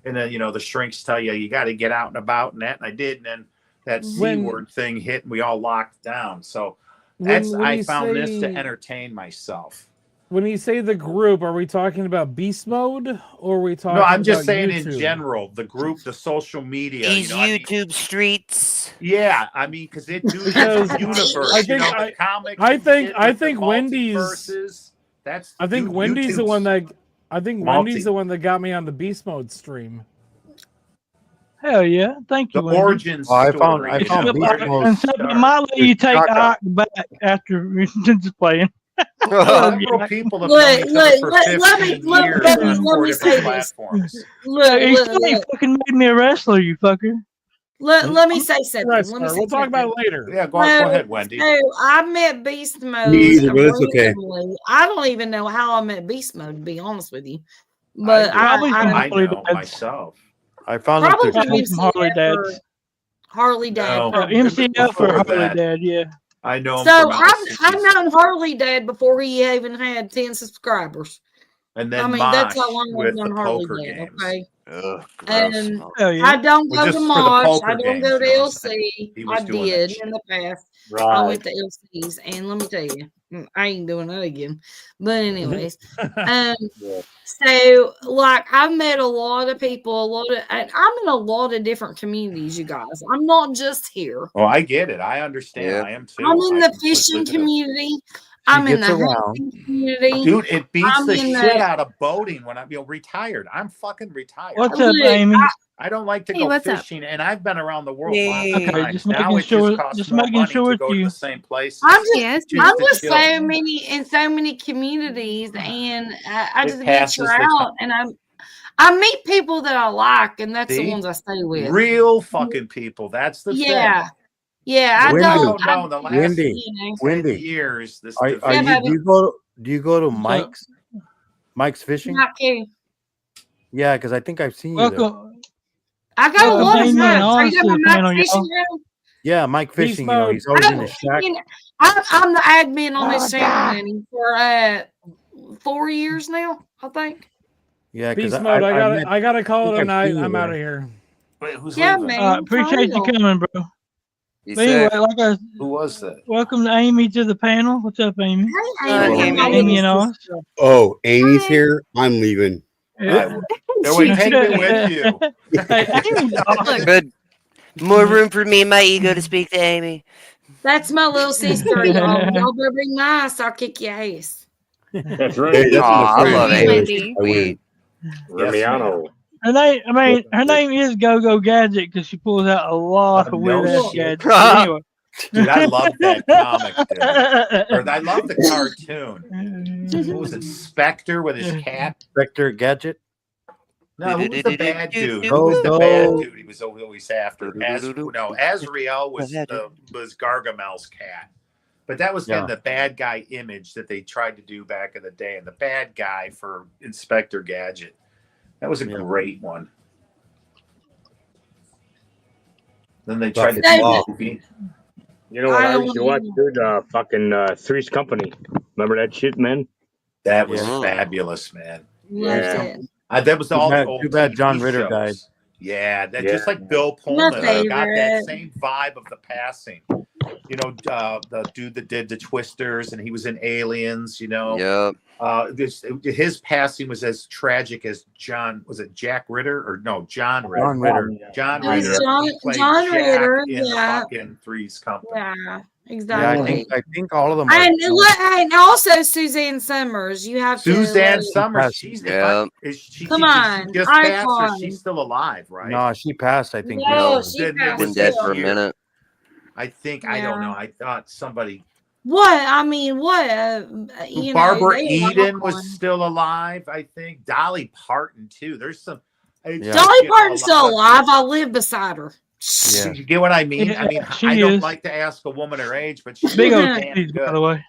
And then, the shrinks tell you got to get out and about and that. And I did. And then that C word thing hit and we all locked down. So that's, when I you found this to say- entertain myself. When you say the group, are we talking about beast mode or are we talking? No, I'm just about saying YouTube? in general, the group, the social media. These I mean, YouTube streets. yeah, I mean, because it do Because the universe. I think the comics. I and think shit I with the think Wendy's. multiverses, That's I think Wendy's the one that. I think Wendy's the one that got me on the beast mode stream. Hell yeah! Thank you. The Wendy. origin Oh, I story. found Beast Mode. And so I might let you take Ike back after just playing. Several people have known each other for 15 years on 4 different platforms. You still fucking made me a wrestler, you fucker. Let me say something. Let me Wrestler. say We'll talk about it something. later. Yeah, go ahead, Wendy. So I met Beast Mode. Me either, but it's okay. randomly. I don't even know how I met Beast Mode, to be honest with you. But I I know myself. I found probably it through MCF Harley or Dads. Harley Dad. No. probably. MCF or Before Harley that. Dad, yeah. I know him So from I've known Harley Dad before he even had 10 subscribers. and then I mean, that's how Mosh long I've with the known Harley poker Dad. games. Okay. Ugh, And Hell yeah. I don't Well, go just to for the Mosh. poker I don't games, go to you know what I'm LC. saying? He was I doing that did shit. in the past. I Right. went to LCs, and let me tell you, I ain't doing that again. But anyways, so like I've met a lot of people, and I'm in a lot of different communities. You guys, I'm not just here. Oh, I get it. I understand. Yeah. I am too. I'm in I the completely fishing do. community. I'm in gets the around. hunting community. Dude, it beats I'm the in shit the- out of boating when I'm retired. I'm fucking retired. What's up, Look, Amy? I don't like to Hey, go what's up? fishing, and I've been around the world lots Okay, of times. just Now making it sure- just costs just more making money sure to it's go to you. the same place. I'm just, Yes, I'm to with chill. so many communities, and I It just passes venture the out, and I meet people that I like, and that's See? the ones I stay with. Real fucking people. That's the Yeah, thing. yeah. I Wendy, don't. I don't know. The last Wendy, You know. 10 Wendy. years, this Are division. Yeah, you, do you go to Mike's? Mike's Fishing? Not too. Yeah, because I think I've seen you there. Welcome. I got a Welcome lot of to Amy and times. Are you Honest talking to the about panel, my fishing y'all. room? Yeah, Mike Beast Fishing. You know, mode. he's always in his shack. I'm the admin on this channel Manny, for 4 years now, I think. Yeah, because Beast mode. I gotta call it a night. I'm out of here. here. Wait, who's Yeah, leaving? man. Appreciate you coming, bro. He's But anyway, there. like I Who was that? welcome to Amy to the panel. What's up, Amy? Hey, Amy. Amy and Oz. Oh, Amy's here. I'm leaving. Yeah. No, wait, take me with you. Hey, Amy's awesome. Good. More room for me and my ego to speak to Amy. That's my little sister, y'all. Y'all better be nice. I'll kick your ass. That's right. Hey, that's Aw, my I friend. love I Amy. wish. She's I sweet. Remiano. Her name, her name is Go Go Gadget because she pulls out a lot of weird ass shit. gadgets. But anyway. Dude, I love that comic, dude. Or I love the cartoon. What was it? Spectre with his cat? Spectre Gadget. No, who was the bad dude? Who Go, was the go. bad dude? He was always after. Azrael was Gargamel's cat. But that was kind of the bad guy image that they tried to do back in the day, and the bad guy for Inspector Gadget. That was a great one. Then they tried to do a movie. You know what I used to watch, dude? Fucking Three's Company. Remember that shit, man? That was fabulous, man. Yeah. That was all the old Too bad John TV Ritter shows. died. Yeah, that Yeah. just like Bill Pullman, My I got that favorite. same vibe of the passing. You know, the dude that did the Twisters, and he was in Aliens. You know, his passing was as tragic as John. Was it Jack Ritter or no John Ritter? John Ritter. John It was Ritter. John- He played John Jack Ritter, in the yeah. fucking Three's Company. Yeah, Yeah, exactly. I think all of them. Are, And also Suzanne Summers. You have Suzanne to. Summers. She's Yeah. she Come on, just passed, or icon. she's still alive, right? No, she passed. I think. No, recently. she Then it passed was Been dead this for a year. minute. I think I don't know. I thought somebody. What? I mean, what? You Barbara know, they Eden like was one. still alive. I think Dolly Parton too. There's some. Dolly Parton's still alive. I live beside her. Yeah. You get what I mean? Yeah, I mean, she I don't is. like to ask a woman her age, but she's Big old damn titties, by good. the way.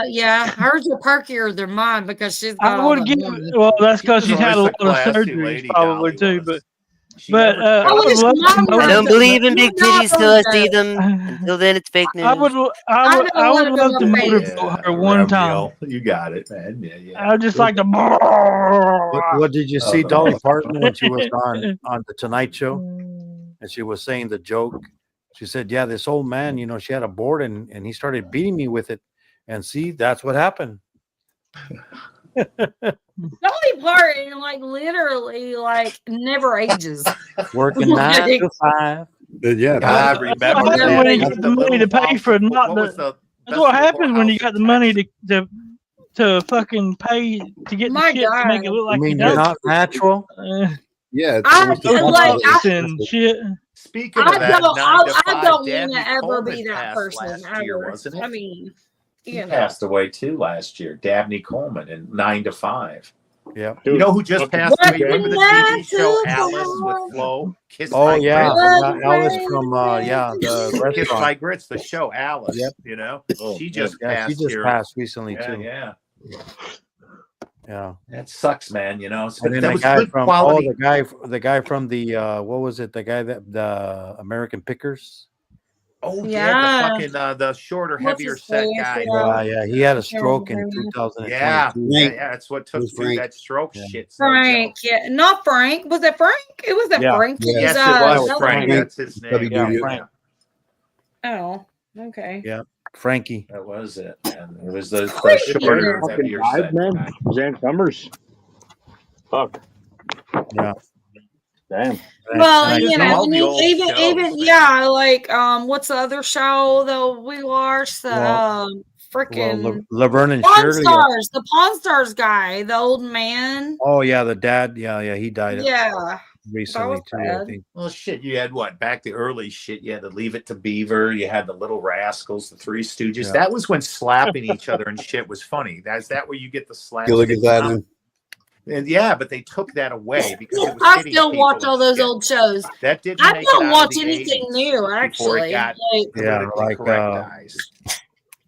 Yeah, hers are perkier than mine because she's got I all would the give. money. Well, that's because She she's was had a always lot a of classy surgeries, lady, probably Dolly too. was. She But never I I would wish love to mine know. were I don't the- believe in big you know, titties till I see the- them. Until then, it's fake I news. would I love don't to wanna go motorboat her one time. You got it, man. Yeah. I'd just like to. What did you see, Dolly Parton, when she was on the Tonight Show, and she was saying the joke? She said, "Yeah, this old man, you know, she had a board, and he started beating me with it, and see, that's what happened." Dolly Parton, like literally, like never ages. Working 9 to 5. Yeah. God, remember That's what happens when you that? got the money to pay for not the. That's what happens when you got the money to fucking pay to get the My shit to make it God. look like I you mean, you're don't. not natural. Yeah. I like and shit. Speaking of that, 9 to 5, I don't want Dabney to ever Coleman be that passed person last year, ever. wasn't it? I mean, He you know. passed away too last year. Dabney Coleman in 9 to 5. Yeah. You know who just passed away? Working Remember the 9 TV show to Alice 5. with Flo? Kissed Oh by yeah, Grits? Alice from the Kissed restaurant. by Grits, the show Alice. Yep. You know, Oh, she just Yeah, passed she just here. passed recently Yeah, too. yeah. Yeah. That sucks, man. You know, And then that the was guy good from quality. the guy from the what was it? The guy that the American Pickers. Oh Yeah. yeah, the fucking the shorter, What's heavier his set face? guy. Yeah, he had a stroke in 2022. Yeah, Frank. yeah, that's what took Who's through Frank? that stroke Yeah. shit. No Frank, joke. yeah, not Frank. Was it Frank? It was a Yeah. Frank. Yeah. Yes, it that was Frank. one. That's his name. WW. Yeah, Frank. Oh, okay. Yeah, Frankie. that was it. And it was the Frankie. shorter, Fucking heavier died, set man. guy. Suzanne Summers. Fuck. Yeah. Damn. Well, And I you just know, love the old even shows, man. yeah, like what's the other show that we watched? The Well, freaking Laverne and Pawn Shirley. Stars, the Pawn Stars guy, the old man. Oh yeah, the dad. Yeah, he died Yeah, recently was too. I bad. think. Well, shit, you had what? Back the early shit, you had to Leave It to Beaver. You had the Little Rascals, the Three Stooges. Yeah. That was when slapping each other and shit was funny. Is that where you get the slap? You look at that then. And yeah, but they took that away because it was I hitting still people watch all and those shit. old shows. That didn't I make it don't out watch of the anything 80s new, before actually. it got Like, Yeah, politically like correctized.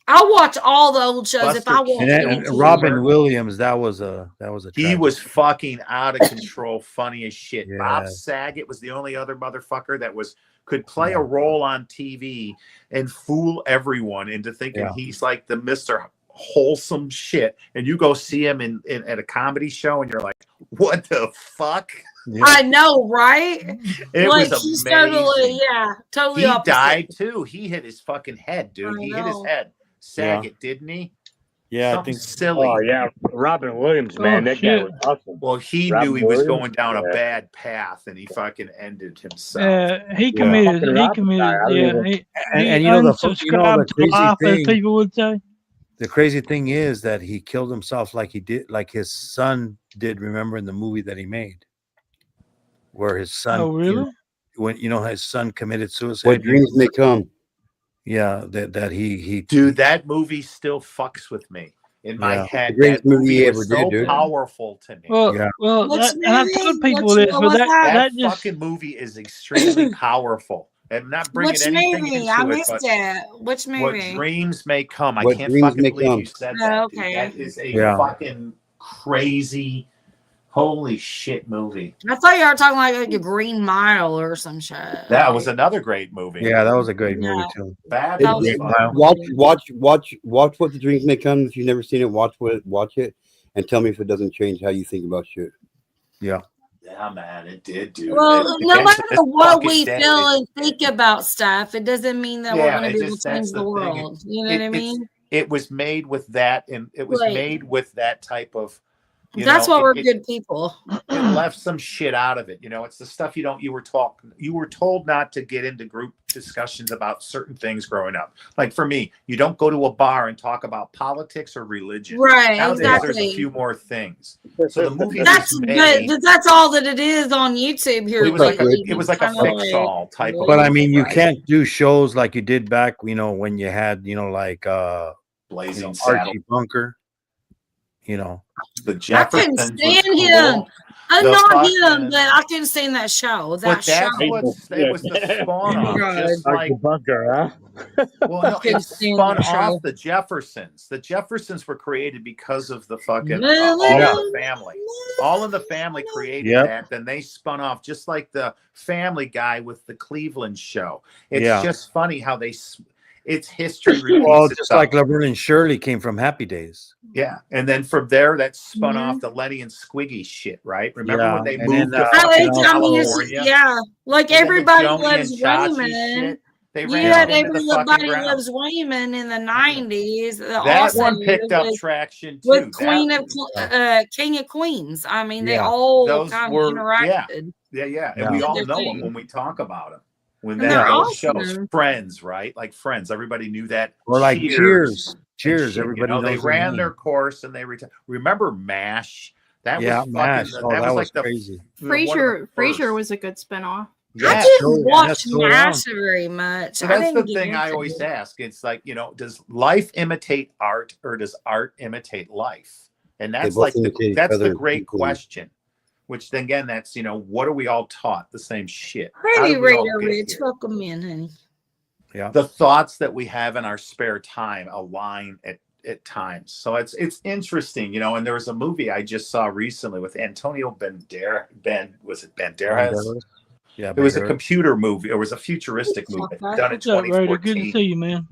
I watch all the old shows. If Buster I watch And, then, anything, Robin Williams, that was a He tragedy. was fucking out of control, funny as shit. Yeah. Bob Saget was the only other motherfucker that was could play a role on TV and fool everyone into thinking he's like the Mr. Wholesome shit, and you go see him in at a comedy show and you're like, what the fuck? I know, right? It like was he's amazing. totally He opposite. died too. He hit his fucking head, dude. I He hit his know. head. Saget, didn't he? Yeah, Something I think silly. Oh yeah, Robin Williams, man, that guy was awesome. Well, he Robin knew he was Williams? going down a Yeah. bad path, and he fucking ended himself. He committed. Fucking He Robin committed. guy, I don't Yeah, even- he and you know the unsubscribed to crazy life, as thing. people would say. The crazy thing is that he killed himself like he did, like his son did. Remember in the movie that he made, where his son, Oh, really? when his son committed suicide. What dreams may come. Yeah, that he Dude, that movie still fucks with me in my Yeah. head. The greatest That movie he was ever so did, dude. powerful to me. Well, Yeah. well, Which and I've movie? told people Which this, one but was that that just fucking movie is extremely powerful. And I'm not bringing Which anything movie? into I it, missed but it. Which what movie? dreams may come. I What can't dreams fucking may believe come. you said Oh, that. Dude. okay. That is a Yeah. fucking crazy, holy shit movie. I thought you were talking like a Green Mile or some shit. That was another great movie. Yeah, that was a great Yeah. movie too. Bad That was movie. a Watch what the dreams may come. If you've never seen it, watch it, and tell me if it doesn't change how you think about shit. Yeah. Yeah, man, it did, dude. Well, It no gets matter to this what fucking we day, feel it- and think about stuff, it doesn't mean that we're Yeah, going to it be able just to change that's the the thing. world. You know what I mean? It was made with that, and it was Right. made with that type of. That's why we're good people. It left some shit out of it. It's the stuff you were told not to get into group discussions about certain things growing up. Like for me, you don't go to a bar and talk about politics or religion. Right, Nowadays, there's a exactly. few more things. So the movie That's was made. but that's all that it is on YouTube here. It was like a Kinda fix-all type of. But I mean, you right? can't do shows like you did back, when you had, like Blazing Saddles. Archie Bunker, The I couldn't Jeffersons stand was him. cool. I'm The not fucking- him, but I couldn't stand that show. But That that's show. what it was the spawn off, just like Bunker, huh? well, no, couldn't it stand spun that show. off the Jeffersons. The Jeffersons were created because of the fucking No, All no, in the Family. All in the Family created Yep. that. Then they spun off, just like the Family Guy with the Cleveland Show. It's Yeah. just funny how it's history repeats well, just itself. like Laverne and Shirley came from Happy Days. Yeah, and then from there, that spun Mhm. off the Lenny and Squiggy shit, right? Remember Yeah, when they and moved then, to I fucking mean, California? yeah, like And then the everybody Joni loves and Chachi Raymond. shit, they You ran had it into the fucking everybody ground. loves Raymond in the '90s. That one picked up traction too. with Queen That- of King of Queens. I mean, they Yeah. all Those kind were of interacted. yeah, and Yeah. we all Did their know them thing. when we talk about them. When And that they're those shows, awesome. Friends, right? Like Friends, everybody knew that. Or like Cheers. and Cheers. shit, Everybody they knows the ran name. their course and they retired. Remember MASH? That Yeah, was fucking. MASH. That Oh, was that like was the crazy. one of the Frasier first. was a good spinoff. Yeah. I didn't so- watch that's so MASH very much. So I that's the didn't get thing I into always it. ask. It's like, does life imitate art or does art imitate life? And that's both like imitate each that's other the in great some form. question. Which then again, that's what are we all taught? The same shit. How Pretty did we all Raider get Rich, here? welcome in, honey. Yeah. The thoughts that we have in our spare time align at times. So it's interesting, and there was a movie I just saw recently with Antonio was it Banderas? Yeah, It was a Banderas. computer movie. It was a futuristic movie done in What's up, Raider? Good to 2014. see you, man.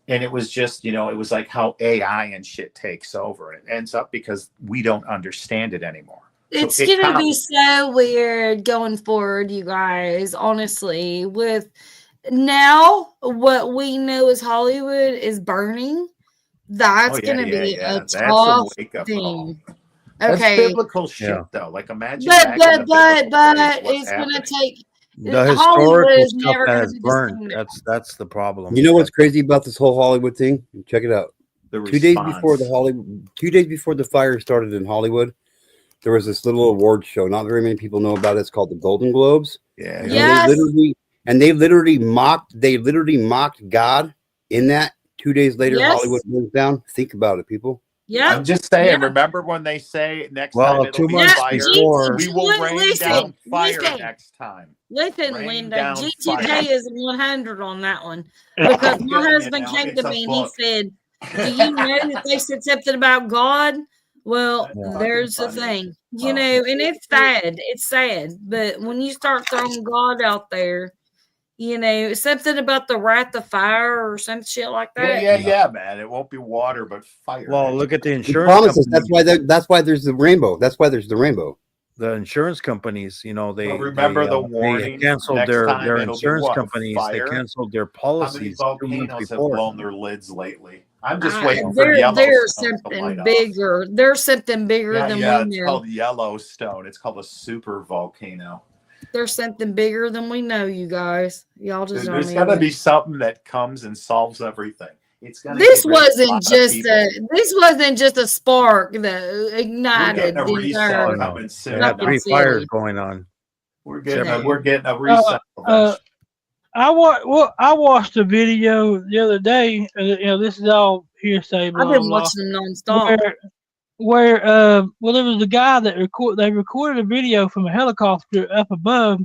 And it was just, it was like how AI and shit takes over. And it ends up because we don't understand it anymore. It's So it gonna be kinda- so weird going forward, you guys. Honestly, with now what we know as Hollywood is burning, that's Oh, yeah, gonna yeah, be yeah. a That's a tough wake-up thing. call. That's Okay, biblical shit, Yeah. though. Like imagine but back in but the but biblical but days, what's it's gonna happening. take. The Hollywood historical is stuff never that gonna has be the burned. same. That's the problem. You know what's crazy about this whole Hollywood thing? Check it out. The 2 days response. before the Hollywood, 2 days before the fire started in Hollywood, there was this little award show. Not very many people know about it. It's called the Golden Globes. Yeah. And Yes. they literally mocked God in that. 2 days later, Yes. Hollywood burns down. Think about it, people. Yeah. I'm just saying, remember when they say next Well, time 2 it'll be months fire? before- We will rain Listen, down fire listen. next time. Listen, Rain Linda, down GTK fire. is 100 on that one because my Good, husband came it's to a me and he book. said, "Do you know that they said something about God?" Well, Yeah. there's the thing, you know, and it's sad. It's sad, but when you start throwing God out there, you know, something about the wrath of fire or some shit like that. Yeah, man. It won't be water, but fire. Well, look at the He insurance promises. companies. That's why there's the rainbow. That's why there's the rainbow. The insurance companies, you know, they remember the they warning. canceled Next their time it'll be insurance what? companies. They Fire? canceled their How many policies 2 months volcanoes have before. blown their lids lately? I'm just waiting for There's Yellowstone to something light up. bigger. There's something bigger than Yeah, we it's know. called Yellowstone. It's called a super volcano. There's something bigger than we know, you guys. Y'all just don't There's even. got to be something that comes and solves everything. It's gonna This get rid of a lot wasn't of just people. this wasn't just a spark that We're ignited getting a the reset entire coming soon. They had fucking 3 city. fires going on. We're getting Separate. a reset. I watched a video the other day. You know, this is all hearsay. Blah, I've been blah, watching them nonstop. where well, there was a guy that recorded a video from a helicopter up above,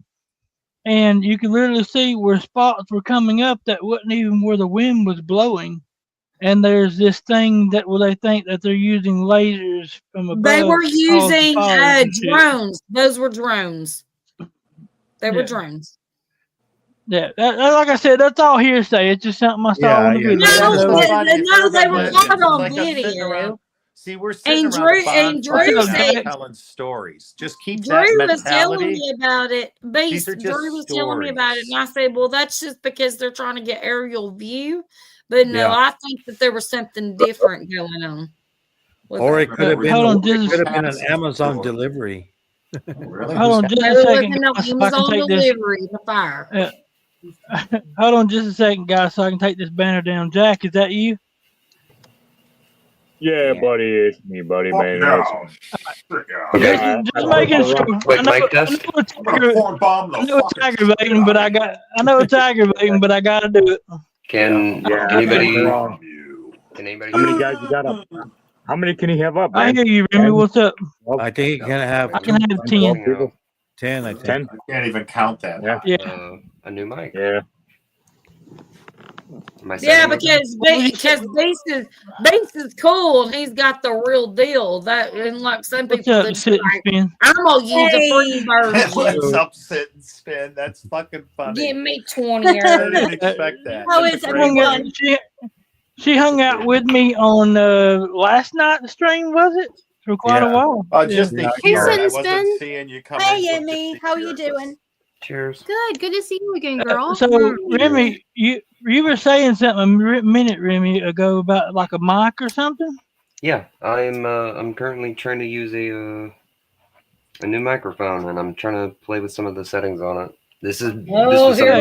and you could literally see where spots were coming up that wasn't even where the wind was blowing. And there's this thing that they think that they're using lasers from above. They were to cause the using fires and shit. drones. Those were drones. They were drones. Yeah, like I said, that's all hearsay. It's just something I saw on the video. No, they were caught on like us sitting video. around. See, we're sitting And around Drew, the bonfire said, telling stories. Just keep Drew that was telling mentality. me about it. These are just Drew was telling me about it, and I said, "Well, that's just because they're trying to get aerial view." But no, Yeah. I think that there was something different going on. Or it could have been, Hold on, it could have just- been an Amazon delivery. Really? Hold on just There a second, wasn't no guys, so I can Amazon take this. delivery to fire. Hold on just a second, guys, so I can take this banner down. Jack, is that you? Yeah, buddy, it's me, buddy, man. Just making sure. I know it's aggravating, but I gotta do it. Can anybody? How many guys you got up? How many can he have up? I Man? hear you, Remy. What's up? I think you can have. I can have 10. 10, I think. 10? I can't even count that. Yeah. A new mic. Yeah. Yeah, because Beast is cool and he's got the real deal. That and like some people up, just Sit and like, Spin? I'm gonna use a free What's version. up, sit and spin? That's fucking funny. Give me 20 I didn't expect that. How That's is a it great going? one. She hung out with me on last night. The stream was it for quite a while. Just to Hey, hear it. Sit I and wasn't Spin. seeing you come Hey, in. so Emmy, how you doing? Cheers. Good. Good to see you again, girl. So Remy, you were saying something a minute, Remy, ago about like a mic or something. Yeah, I'm currently trying to use a new microphone, and I'm trying to play with some of the settings on it. This was something that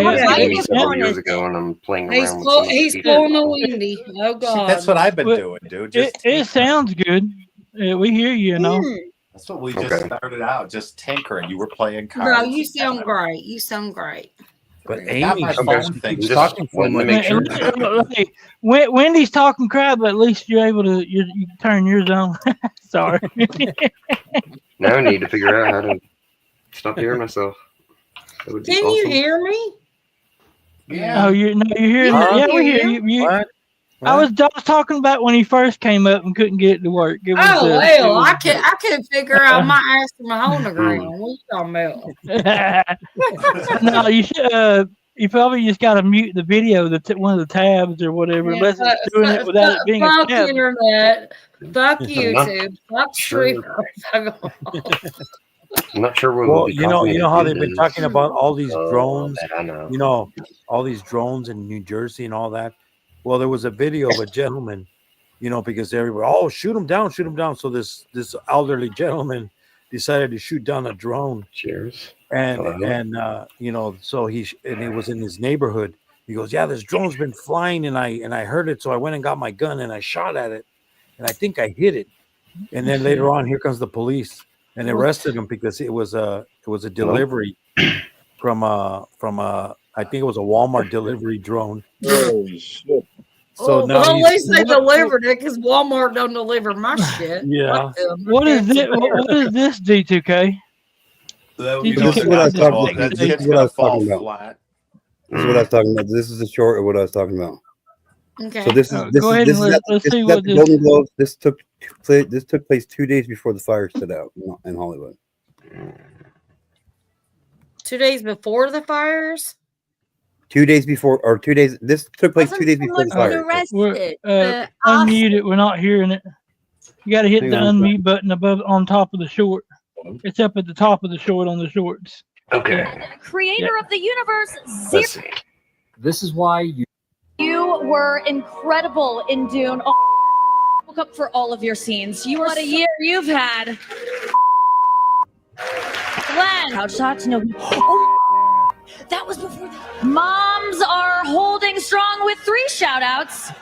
was given me several years ago, and I'm playing He's around with some of the he's features. pulling a windy. Oh God. That's what I've been doing, dude. It sounds good. We hear you, you know. That's what we just started out, just tinkering. You were playing cards. Bro, you sound great. You sound great. But Got Amy, my phone thing. keeps Just talking for wanted to me. make sure. Hey, Wendy's talking crap, but at least you're able to you turn yours on. Sorry. Now I need to figure out how to stop hearing myself. That would be Can awesome. you hear me? Yeah. Oh, you're hearing Huh? yeah, we hear you. What? I was talking about when he first came up and couldn't get it to work. It was, Oh it well, was- I couldn't figure out my ass from my hole in the ground. What you talking about? No, you should. You probably just got to mute the video, one of the tabs or whatever, unless it's doing it without it being a Fuck tab. internet. Fuck I'm not YouTube. Fuck stream. I'm not sure what Well, will be you know how they've been copyrighted talking about all these Oh, drones. that I know. You know, all these drones in New Jersey and all that. Well, there was a video of a gentleman, you know, because everybody, shoot him down. So this elderly gentleman decided to shoot down a drone. Cheers. And you know, so it was in his neighborhood. He goes, yeah, this drone's been flying, and I heard it, so I went and got my gun and I shot at it, and I think I hit it. And then later on, here comes the police and arrested him because it was a delivery from a I think it was a Walmart delivery drone. Holy shit! So now well, at he's- least they delivered it because Walmart don't deliver my shit. Yeah. Fuck them. What is this? What is this, D2K? This is what I was talking about. This is what I was talking about. This is what I was talking about. This is the short of what I was talking about. Okay. So this is this Go is ahead this and is at, let's this see is at what the this. Golden Globes. This took place 2 days before the fire stood out in Hollywood. 2 days before the fires. 2 days before, or 2 days. This took place 2 days before the fire. Unmute it. We're not hearing it. You got to hit Hang the on. unmute button above on top of the short. It's up at the top of the short on the shorts. Okay. Creator of the universe, Let's see. This is why you were incredible in Dune. Oh, woke up for all of your scenes. You what a year you've had. Glenn, couch shots, no. That was before the moms are holding strong with 3 shout outs.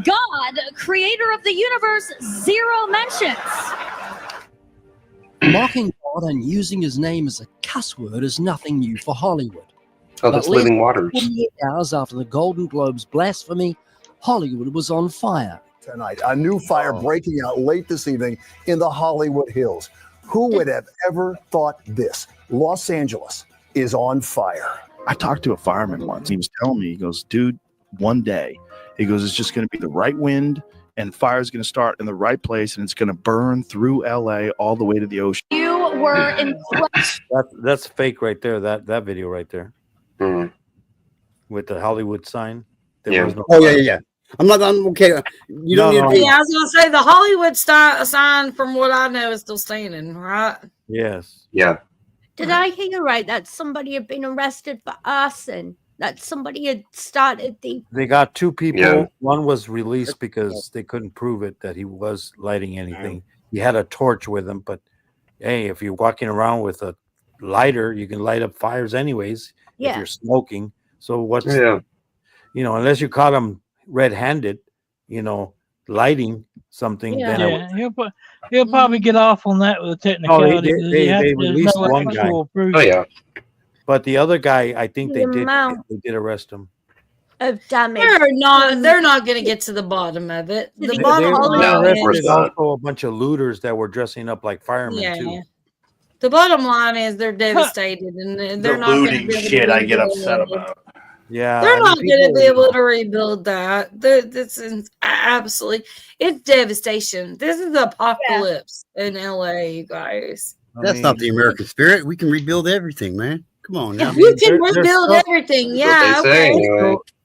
God, creator of the universe, 0 mentions. Mocking God and using his name as a cuss word is nothing new for Hollywood. Oh, that's But less Living than Waters. 48 hours after the Golden Globes blasphemy, Hollywood was on fire. Tonight, a new fire breaking out late this evening in the Hollywood Hills. Who would have ever thought this? Los Angeles is on fire. I talked to a fireman once. He was telling me, he goes, dude, one day, he goes, it's just going to be the right wind and fire's going to start in the right place and it's going to burn through LA all the way to the ocean. You were incredible. That's fake right there. That video right there with the Hollywood sign. There was no yeah. I'm okay. You don't need to. Yeah, I was gonna say the Hollywood sign, from what I know, is still standing, right? Yes. Yeah. Did I hear right that somebody had been arrested for arson? That somebody had started the. They got 2 people. Yeah. One was released because they couldn't prove it that he was lighting anything. He had a torch with him, but hey, if you're walking around with a lighter, you can light up fires anyways. Yeah. If you're smoking, so what's unless you caught him red-handed, lighting something. Yeah, Then he'll probably get off on that with a technicality. they released one guy. Proof. But the other guy, I think The they did amount arrest him. of damage. They're not gonna get to the bottom of it. The They- bottom they line arrested is, also a bunch of looters that were dressing up like firemen yeah. too. The bottom line is they're devastated, and they're The not gonna looting be able to shit I get rebuild upset it. about. Yeah, They're I mean, not going to people- be able to rebuild that. This is absolutely, it's devastation. This is the apocalypse in LA, you guys. That's not the American spirit. We can rebuild everything, man. Come on now. You can rebuild everything, yeah. Okay.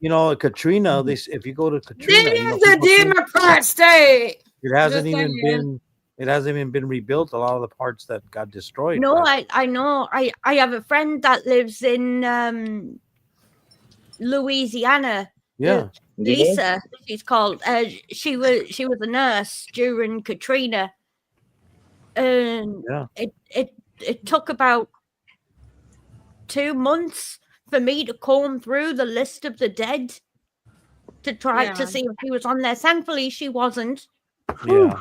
So, Katrina. If you go to Katrina, This is a Democrat state. it hasn't Just even saying. been. It hasn't even been rebuilt. A lot of the parts that got destroyed. No, I know. I have a friend that lives in Louisiana. Yeah. Lisa, she's called. She was a nurse during Katrina, and it took about 2 months for me to comb through the list of the dead to try Yeah. to see if he was on there. Thankfully, she wasn't. Yeah.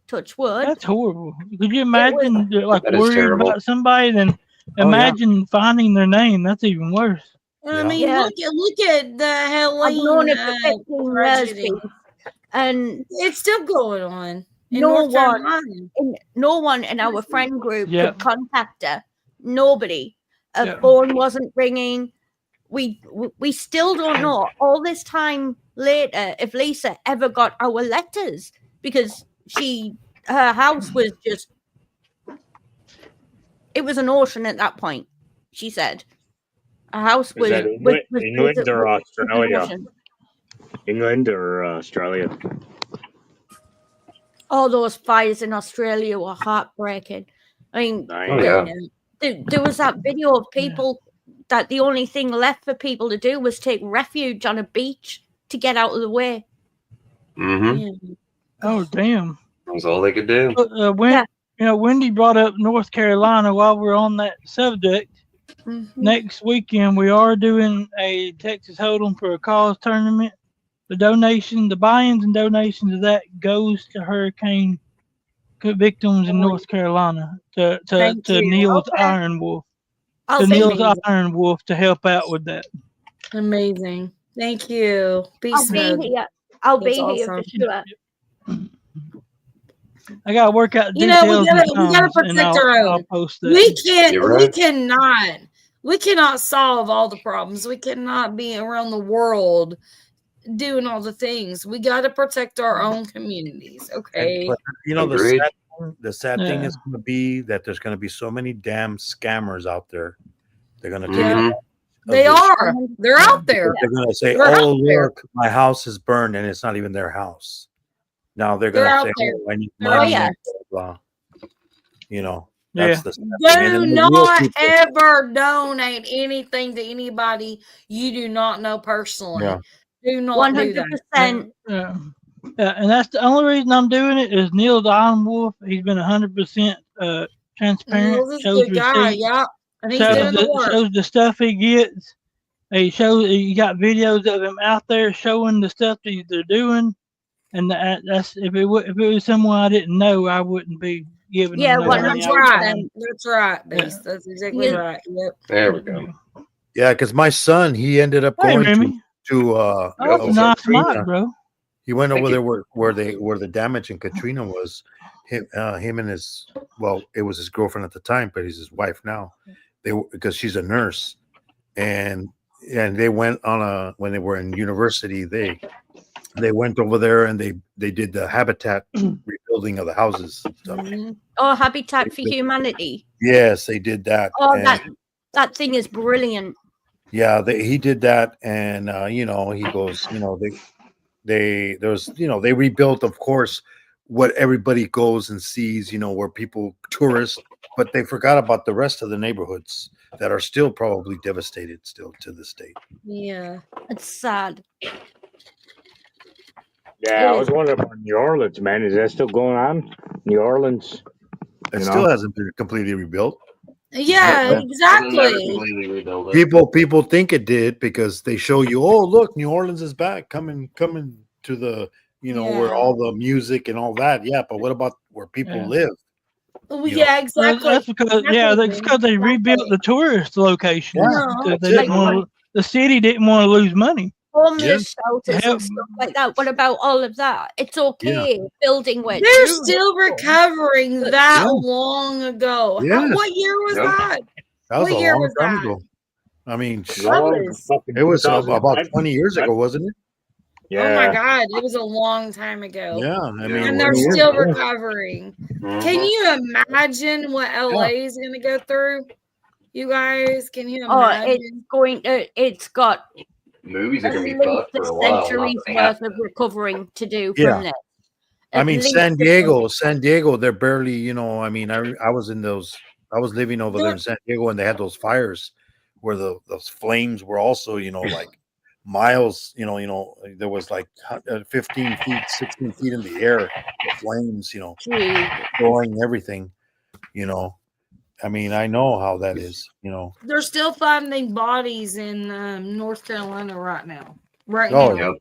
Touch wood. That's horrible. Could you imagine like That is worried terrible. about somebody, then imagine finding their name? That's even worse. I mean, look at the I've known Helene it for 15 years, tragedy. Pete, and it's still going on. In no North one, Carolina. no one in our friend group Yeah. could contact her. Nobody. Her Yeah. phone wasn't ringing. We still don't know all this time later if Lisa ever got our letters because her house was just, it was an ocean at that point. She said her house was that England or was an Australia? ocean. England or Australia? All those fires in Australia were heartbreaking. I mean, Oh, yeah. there was that video of people that the only thing left for people to do was take refuge on a beach to get out of the way. Mm-hmm. Oh damn! That's all they could do. Wendy brought up North Carolina while we're on that subject. Next weekend, we are doing a Texas Hold'em for a cause tournament. The buy-ins and donations of that goes to hurricane victims in North Carolina to Thank you. Neil's Okay. Iron Wolf. I'll To say Neil's amazing. Iron Wolf to help out with that. Amazing. Thank you. Be I'll snug. be here. I'll That's be here awesome. for sure. I gotta work out You know, details. we gotta and times, and protect our I'll own. post that. We cannot solve all the problems. We cannot be around the world doing all the things. We got to protect our own communities. Okay. But, you know, Agreed. the sad thing Yeah. is going to be that there's going to be so many damn scammers out there. They're going to take Yeah. advantage of They this. are. They're out there. They're going to say, They're "Oh, out there. look, my house is burned," and it's not even their house. Now they're They're going to out say, there. "Oh, I need They're money." out And blah, blah. You know, Yeah. that's the sad thing. And Do then the real not people- ever donate anything to anybody you do not know personally. Yeah. Do not do that. 100%. Yeah. And that's the only reason I'm doing it is Neil the Iron Wolf. He's been 100% transparent. Neil's a Shows good guy, receipts. yeah. And he's Shows doing the work. shows the stuff he gets. He shows you got videos of him out there showing the stuff that they're doing. And that's if it was someone I didn't know, I wouldn't be giving Yeah, them no money. That's I would- right. That's right, Beast. That's exactly Yeah. right. Yep. There we go. Yeah, because my son, he ended up Hey, going Remy. to Oh, that's a nice Katrina. mic, bro. He went Thank over you. there where the damage in Katrina was. Him and his, well, it was his girlfriend at the time, but he's his wife now. Because she's a nurse, and they went on when they were in university. They went over there and they did the habitat rebuilding of the houses. and stuff. Oh, Habitat for Humanity. Yes, they did that. Oh, and, that thing is brilliant. yeah, he did that, and you know, he goes, you know, they rebuilt, of course, what everybody goes and sees, you know, where people tourists, but they forgot about the rest of the neighborhoods that are still probably devastated still to this day. Yeah. It's sad. Yeah, I was wondering about New Orleans, man. Is that still going on? New Orleans? It still hasn't been completely rebuilt. Yeah, exactly. Completely rebuild it. People think it did because they show you, oh, look, New Orleans is back, coming to the, you know, where all the music and all that. Yeah, but what about where people live? Well, You yeah, know. exactly. That's because they rebuilt the tourist location. Yeah. Because they didn't want the city didn't want to lose money. Homeless shelters and stuff like that. What about all of that? It's okay. Building where They're still recovering that long ago. Yes. What year was that? That was What a year long was time that? ago. I mean, was- it was about 20 years ago, wasn't it? Oh my God, it was a long time ago. Yeah, I mean, and they're still recovering. Mhm. Can you imagine what LA is going to go through? You guys, can you Oh, imagine? it's got Movies are at gonna be least fucked for a a while. century's worth of recovering to do Yeah. from this. I At mean, least San Diego, they're barely, you know, I mean, I was living over there in San Diego and they had those fires where those flames were also, you know, like miles, you know, there was like 15 feet, 16 feet in the air, the flames, you know, blowing everything, you know. I mean, I know how that is, you know. They're still finding bodies in North Carolina right now. Right Oh, now. yeah.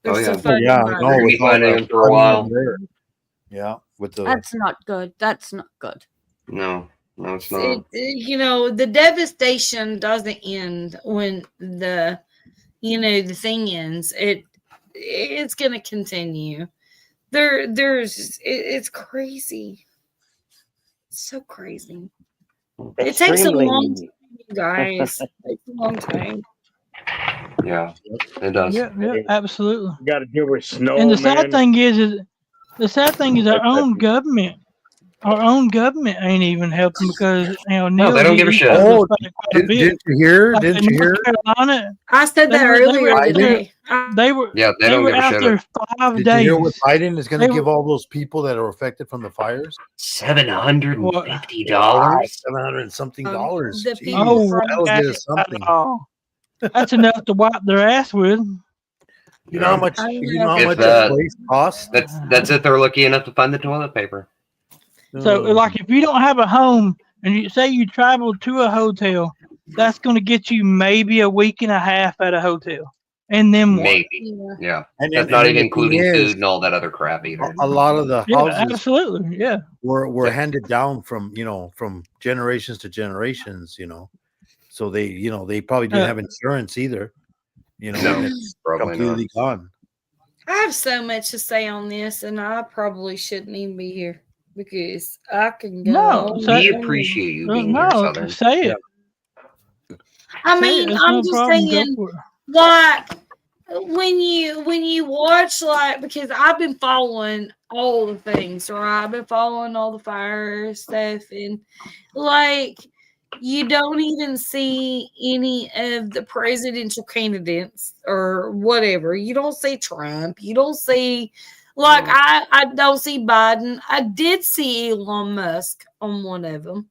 They're Oh, still yeah. finding Yeah, bodies. no, We're gonna be with all finding the them for a flooding while. there. Yeah, with the That's not good. That's not good. No, it's not. You know, the devastation doesn't end when the thing ends. It's going to continue. It's crazy. It's so crazy. It takes a long time, you guys. It takes a long time. Yeah, it does. Yeah, absolutely. You got to deal with snow, And the man. sad thing is our own government. Our own government ain't even helping because No, Neil, they don't give a shit. Oh, quite a bit. didn't you hear? Like Didn't in you hear? North Carolina, I said that earlier today. They were Yeah, they they don't were give a out shit. there 5 Did days. you hear what Biden is going to They give were- all those people that are affected from the fires? $750. $700 and something dollars. The Jeez, people from that'll get us at something. all. That's enough to wipe their ass with. You know how much? You know how If much that- a place costs? That's if they're lucky enough to find the toilet paper. So, like, if you don't have a home and you say you travel to a hotel, that's going to get you maybe a week and a half at a hotel, and then what? Maybe. Yeah. And That's then- not and even the thing including is, food and all that other crap either. a lot of the Yeah, houses absolutely, yeah. were handed down from generations to generations. So they probably didn't have insurance either. No, and it's probably completely gone. I have so much to say on this, and I probably shouldn't even be here because I can go. No, on say- We and on. appreciate you No, being here, Southern. say it. I Say mean, it. It's I'm no just problem. Go saying, for it. like, when you watch, like, because I've been following all the things, right? I've been following all the fire stuff, and like you don't even see any of the presidential candidates or whatever. You don't see Trump. You don't see, like, I don't see Biden. I did see Elon Musk on one of them.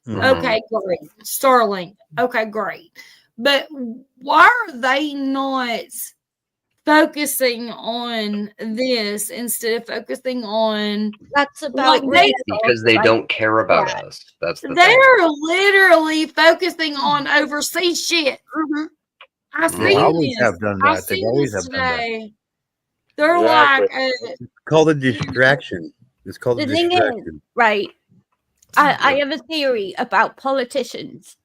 Okay, great. Starlink. Okay, great. But why are they not focusing on this instead of focusing on that's about because they don't care about us. That's the thing. they're literally focusing on overseas shit. I see They always this. have done I that. They see always this have done that. today. They're Exactly. like, It's called a distraction. It's called a The thing is, distraction. right? I have a theory about politicians.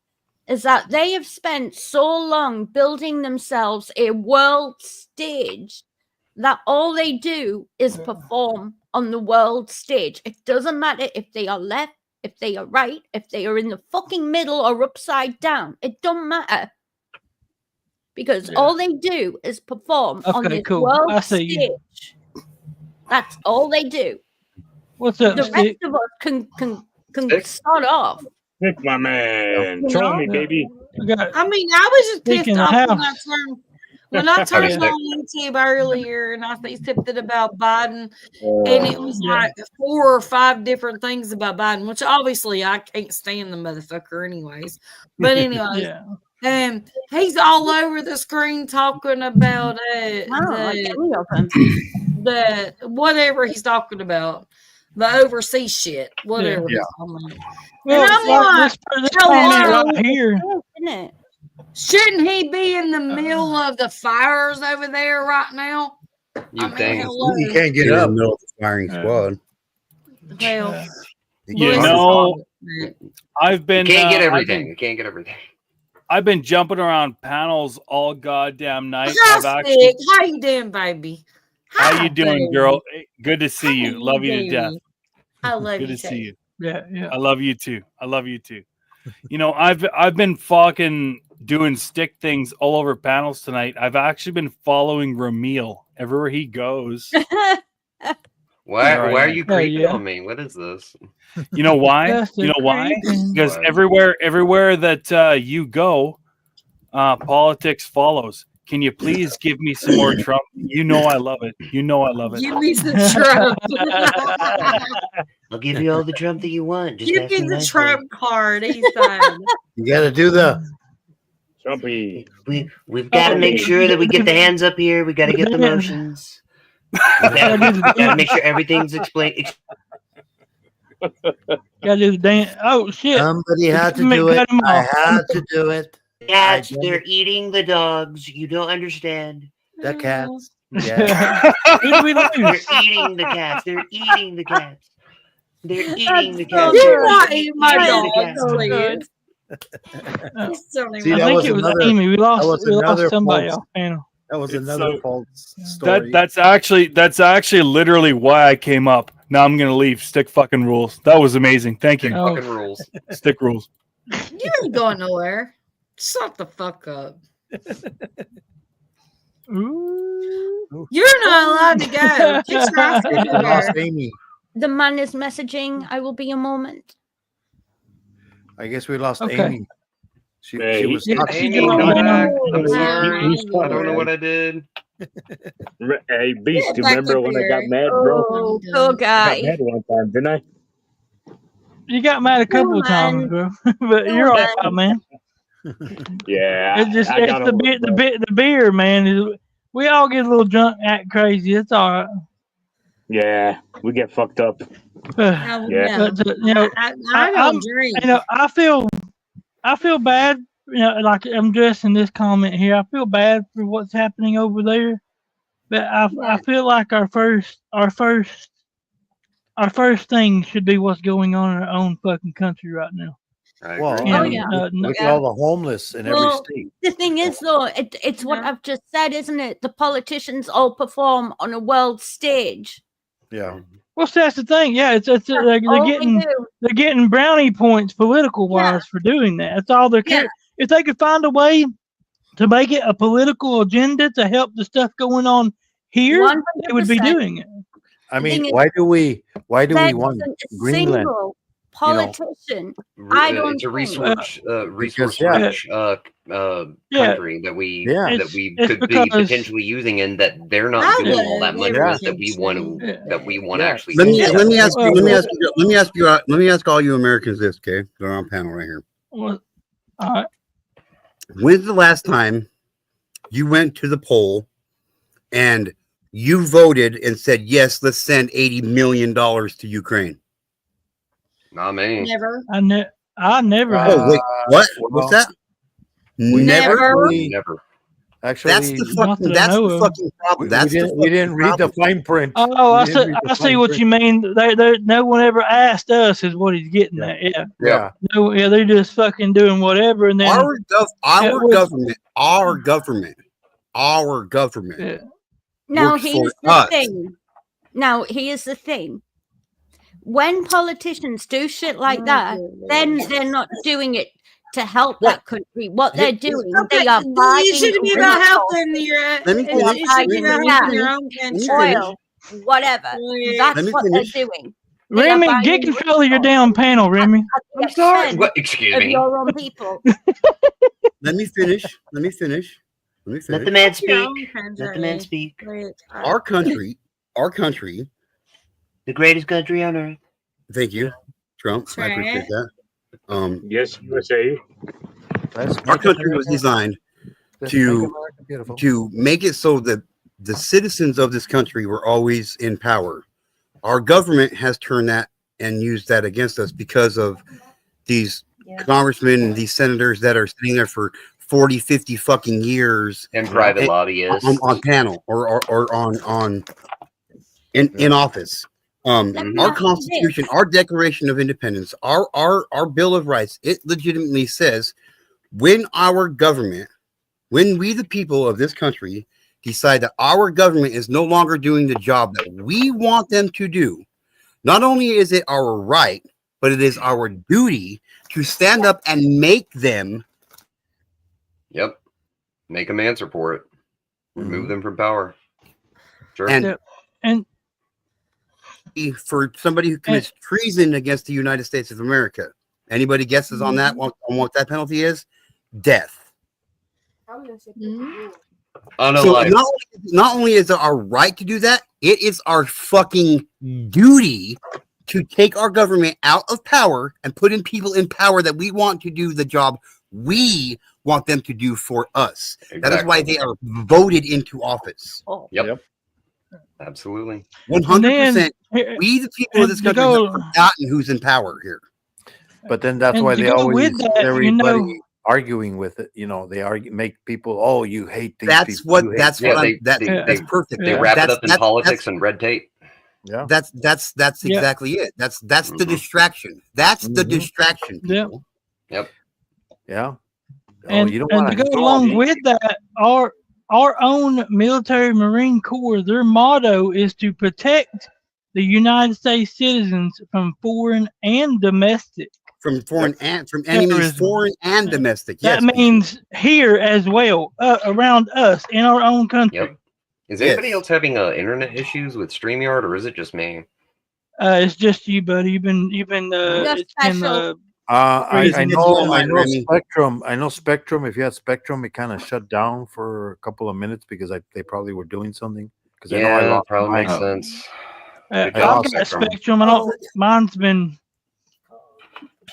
Is that they have spent so long building themselves a world stage that all they do is perform on the world stage. It doesn't matter if they are left, if they are right, if they are in the fucking middle or upside down. It don't matter. Because all they do is perform on Okay, this cool. world I see you. stage. That's all they do. What's up, The Stick? rest of us can start off. Nick, my man. You Show know? me, baby. I mean, I was just Stick pissed in the off house. when I turned Okay. on YouTube earlier and I see something about Biden, and it was Yeah. like 4 or 5 different things about Biden, which obviously I can't stand the motherfucker anyways. But anyways, Yeah. he's all over the screen talking about the whatever he's talking about, the overseas shit, whatever Yeah. he's talking about. Well, And I'm like like, this comment hello, right here. Isn't it? shouldn't he be in the middle of the fires over there right now? You I mean, think? hello. You can't get You're up. in the middle of the firing squad. Well, You bless know, his heart. I've been You can't get I've everything. been- You can't get everything. I've been jumping around panels all goddamn night. I've Hi, actually. Stick. How you doing, baby? How Hi, you doing, baby. girl? Hey, good to see How you. Love you to doing? death. I love Good you to see too. you. Yeah, yeah. I love you too. I love you too. You know, I've been fucking doing stick things all over panels tonight. I've actually been following Ramil everywhere he goes. Why Right. are you Oh, creeping yeah. on me? What is this? You know why? That's You know why? creeping. Because What? everywhere that you go, politics follows. Can you please give me some more Trump? You know I love it. You know I love it. Give me some Trump. I'll give you all the Trump that you want. Just Give ask me me the nicely. Trump card. He's saying. You got to do the. Trumpy. We've got to make sure that we get the hands up here. We got to get the motions. We got to make sure everything's explained. Gotta do the dance. Oh shit! Somebody had to Make- do it. cut 'em I off. had to do it. Cats, I they're eating the dogs. You don't understand. The cats. Yeah. Who did we They're lose? eating the cats. They're eating the cats. They're eating the That's so cats. Do good. not eat my Eating the dogs, cats. So please. good. Just don't See, even- I that think was it was another. Amy. We That lost. was We lost another somebody false. off panel. That was It's another so- false story. That's actually literally why I came up. Now I'm gonna leave. Stick fucking rules. That was amazing. Thank you. Oh. Fucking rules. Stick rules. You ain't going nowhere. Shut the fuck up. Ooh. You're not allowed to go. Get your ass We over lost there. Amy. The man is messaging. I will be a moment. I guess we lost Okay. Amy. She Hey, was Yeah, talking. she Amy, got come on back. down. I'm sorry. He's I don't know fine. what I did. Hey, Beast, Get you back remember up when I here. got mad, bro? Oh, I'm poor done. I guy. got mad one time, didn't I? You got mad a couple of times, bro. But you're all right, man. Yeah, It's just I it's got the over bit it, the bro. bit the beer, man. We all get a little drunk, act crazy. It's all right. Yeah, we get fucked up. Oh, Yeah. no. But you know, I don't I'm drink. you know I feel bad. You know, like I'm addressing this comment here. I feel bad for what's happening over there, but I feel like our first thing should be what's going on in our own fucking country right now. I Well, agree. You Oh, know, yeah. look at all the homeless in every Well, state. The thing is, though, it's what Yeah. I've just said, isn't it? The politicians all perform on a world stage. Yeah. well, so that's the thing. Yeah, it's they're all they getting do. they're getting brownie points political wise for doing that. That's all they're Yeah. care. If they could find a way to make it a political agenda to help the stuff going on here, they would be 100%. doing it. I The thing mean, is, why do we there want isn't a Greenland? single politician. I don't It's a think. resource Because, yeah. rich country that we It's could be because- potentially using, and that they're not I doing would. all that They much were with that we want to Yeah. actually. Let me do. let me ask you let me ask all you Americans this, okay? They're on panel right here. Well, all right. When's the last time you went to the poll and you voted and said yes, let's send $80 million to Ukraine? Not me. Never. I never. Oh wait, what? What's that? Never. Never. Actually, That's the Not fucking. that I That's know the of. fucking problem. That's we didn't read the fine print. Oh, We didn't read the I see fine what print. you mean. No one ever asked us, is what he's getting at. Yeah. Yeah. No, yeah, they're just fucking doing whatever, and then Our with- government. Yeah. Now works here's for the us. thing. Now here's the thing. When politicians do shit like that, then they're not doing it to help that country. What they're doing, they are buying You shouldn't be about helping your. Let me They are finish. You should be buying about helping your own country. oil, whatever. That's Let me what finish. they're doing. They are Remy, buying get control of your damn panel, Remy. I'm sorry. What? Excuse Of me. your own people. Let me finish. Let the man speak. Let the man speak. Our country, The greatest country on earth. thank you, Trump. I appreciate that. Yes, USA. Our country was designed to make it so that the citizens of this country were always in power. Our government has turned that and used that against us because of these congressmen and these senators that are sitting there for 40, 50 fucking years And private lobbyists. on panel or on in office. Our Constitution, our Declaration of Independence, our Bill of Rights, it legitimately says when we the people of this country decide that our government is no longer doing the job that we want them to do, not only is it our right, but it is our duty to stand up and make them. Yep. Make them answer for it. Remove them from power. Sure. And for somebody who commits treason against the United States of America, anybody guesses on that on what that penalty is? Death. Unalive. So not only is it our right to do that, it is our fucking duty to take our government out of power and put in people in power that we want to do the job we want them to do for us. That is why they are voted into office. Yep. Absolutely. 100%. We, the people of this country, have forgotten who's in power here. But then that's And why to they go always with that, everybody arguing with it. You know, they argue, make people, oh, you hate these That's people. what. you hate That's them." what. That's perfect. They wrap it That's- up in that's- politics and red tape. Yeah. That's Yeah. exactly it. That's the distraction. That's the distraction. Yeah. Yep. Yeah. And, you don't and wanna to go go along on with that, our own military Marine Corps, their motto is to protect the United States citizens from foreign and domestic. From foreign and from enemies, terrorism. foreign and domestic. That Yes, means here as well, around us in our own country. Yep. Is anybody else having internet issues with StreamYard, or is it just me? It's just you, buddy. You've been. It's been. I know Remy. Spectrum. I know Spectrum. If you had Spectrum, it kind of shut down for a couple of minutes because they probably were doing something. Because I know I Yeah, lost probably makes mine. sense. I've Good job, got Spectrum. Spectrum. I don't. Mine's been.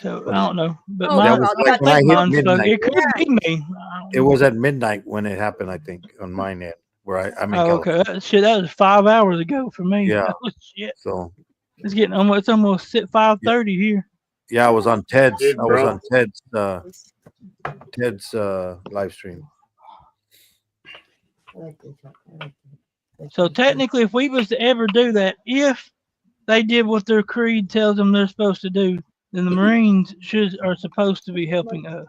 So I don't know, but That mine. was I like when I think hit mine's stuck. midnight. It could be me. It was at midnight when it happened. I think on mine end where I'm in Oh, California. okay. That was 5 hours ago for me. Yeah. Oh, shit. So It's getting almost. It's almost 5:30 here. yeah, I was on Ted's. Good, I was bro. on Ted's live stream. So technically, if we was to ever do that, if they did what their creed tells them they're supposed to do, then the Marines are supposed to be helping us.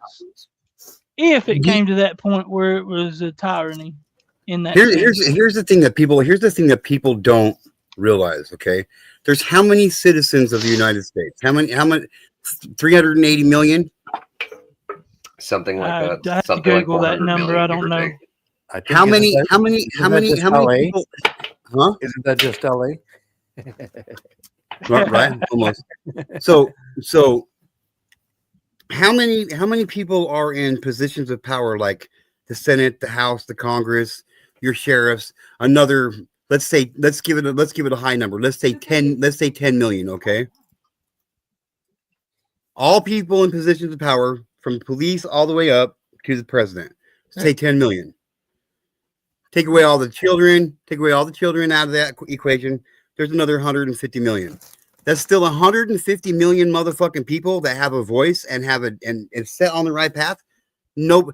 If it came to that point where it was a tyranny in that. Here's the thing that people don't realize. Okay, there's how many citizens of the United States? How many? 380 million. something like I have that. to Something like Google that 400 number. million, I give don't or know. take. I think How many isn't that just LA? people? Huh? Isn't that just LA? Right, almost. So how many people are in positions of power, like the Senate, the House, the Congress, your sheriffs? Another, let's give it a high number. Let's say 10 million. Okay, all people in positions of power, from police all the way up to the president. Say 10 million. Take away all the children. Take away all the children out of that equation. There's another 150 million. That's still 150 million motherfucking people that have a voice and have and set on the right path. Nope.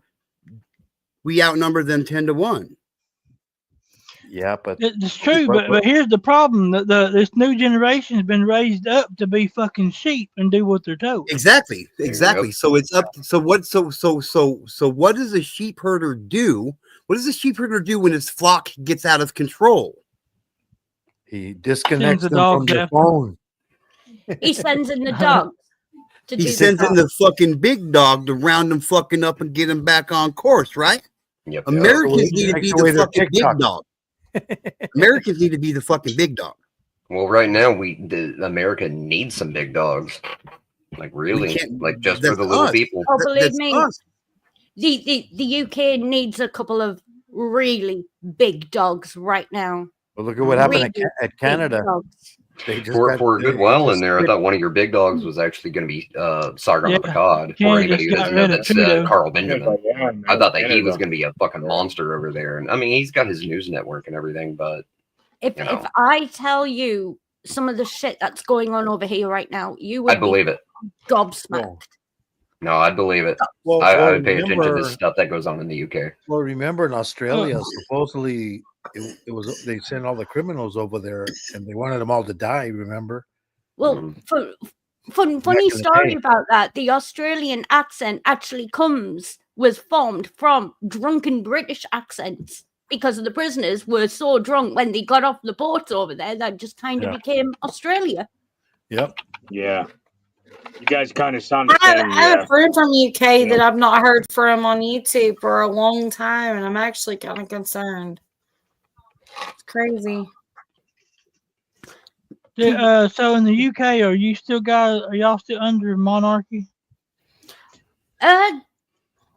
We outnumber them 10-1. Yeah, but It's true, but here's the problem: this new generation has been raised up to be fucking sheep and do what they're told. Exactly. So it's up. So what does a sheep herder do? What does a sheep herder do when his flock gets out of control? He disconnects the them from dogs their after. phone. He sends in the dogs. He sends in the fucking big dog to round them fucking up and get them back on course, right? Yep. Americans need to be the fucking big TikTok. dog. Americans need to be the fucking big dog. Well, right now America needs some big dogs. Like really, like just for the little people. Oh, believe me, the UK needs a couple of really big dogs right now. Well, look at what happened Really at Canada. big dogs. They just For a good while in there, I thought one of your big dogs was actually going to be Sargon of Akkad. For anybody who doesn't know, that's Carl Benjamin. I thought that he was going to be a fucking monster over there. And I mean, he's got his news network and everything, but If I tell you some of the shit that's going on over here right now, you would I'd believe it. Gobsmacked. No, I'd believe it. Well, I would pay attention to remember- the stuff that goes on in the UK. Well, remember in Australia, supposedly it was they sent all the criminals over there, and they wanted them all to die. Remember? Well, funny in the story day. about that. The Australian accent actually was formed from drunken British accents because the prisoners were so drunk when they got off the boats over there that just kind of Yeah. became Australia. Yep. Yeah. You guys kind of sound the I same. have Yeah. a friend from UK that I've not heard from on YouTube for a long time, and I'm actually kind of concerned. It's crazy. Yeah, so in the UK, are y'all still under monarchy?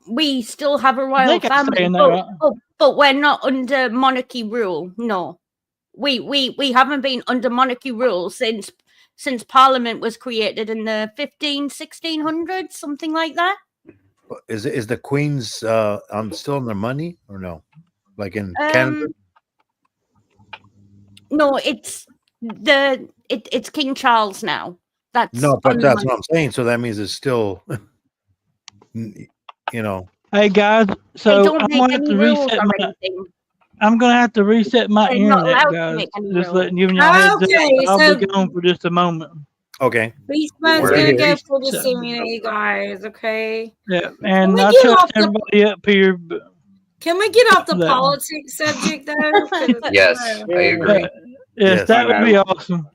We still have a royal think I'm family, saying that but, right. but we're not under monarchy rule. No, we haven't been under monarchy rule since Parliament was created in the 1600s, something like that. Is the Queen's still on their money or no? Like in Canada? No, it's King Charles now. That's No, but on the that's money. what I'm saying. So that means it's still, you know. Hey guys, They so don't I'm make gonna have any to rules reset or my. anything. I'm gonna have to reset my They're not internet, allowed to guys. make any Just rules. giving y'all a heads Okay, up. I'll so be gone for just a moment. Okay. Beastman's We're gonna here. go for just So- a minute, you guys. Okay. Yeah, Can and we I get trust off the everybody up here. But Can we get off the That- politics subject though? 'Cause, Yes, I agree. yes, that would be awesome.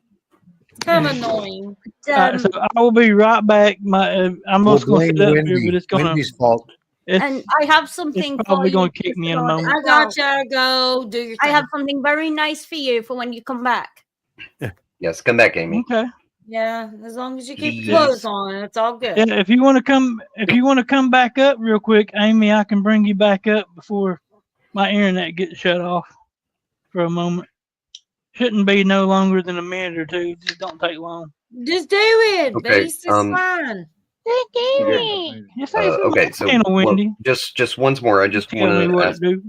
It's kind of annoying. So I will be right back. I'm We'll just going to blame sit up here, Wendy. but it's going Wendy's fault. And I have something probably for you. gonna kick me in a Mr. moment. I got you. Go do your I thing. have something very nice for you for when you come back. Yes, come back, Amy. Okay. Yeah, as long as you keep Please. clothes on, it's all good. Yeah, if you want to come back up real quick, Amy, I can bring you back up before my internet gets shut off for a moment. Shouldn't be no longer than a minute or two. Just don't take long. Just do it. Okay, Beast is fine. Okay, so Wendy. just once more. I just Tell me want what to to ask. do.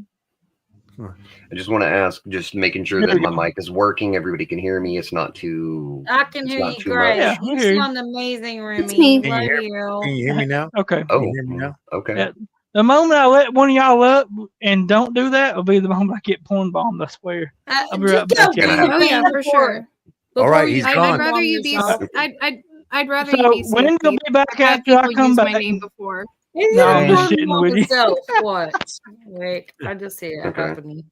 I just want to ask, just making sure There that we my go. mic is working. Everybody can hear me. It's not too. I can it's hear not you too great. much. Yeah, I You hear you. sound amazing, Remy. It's me. Love Can you. you hear me now? Okay. Oh, Can you hear me now? okay. Yeah. The moment I let one of y'all up and don't do that will be the moment I get porn bombed. I swear. I'll be right Just back. go y'all. do it before- All right, before he's you gone. I'd rather you be. yourself. I'd rather So you be when safety. you'll be back I've had after I people come use back? my name before. Is No, it I'm just important shitting on with you. myself? What? Wait, I just see it Okay. happening.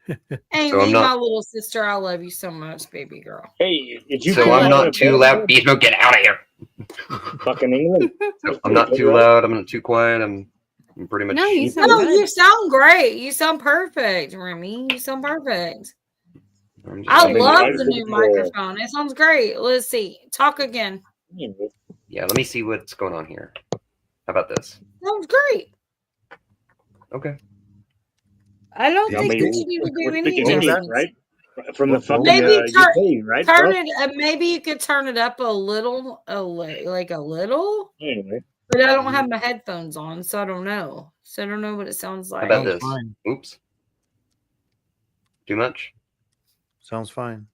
So Amy, I'm my not. little sister, I love you so much, baby girl. Hey, did you So come I'm out not of too bed? loud. Beast, get out of here. Fucking England. So I'm not too loud. I'm not too quiet. I'm pretty much. No, you sound No, good. you sound great. You sound perfect, Remy. You sound perfect. I'm just I checking love my- the new microphone. It sounds great. Let's see. Talk again. Yeah, let me see what's going on here. How about this? Sounds great. Okay. I don't I think mean, that you need to do we're any speaking English, adjustments. right? From the fucking Maybe UK, right, turn bro? it. Maybe you could turn it up a little, like a little. Anyway. But I don't have my headphones on, so I don't know. So I don't know what it sounds How like. about this? Oops. Too much? Sounds fine.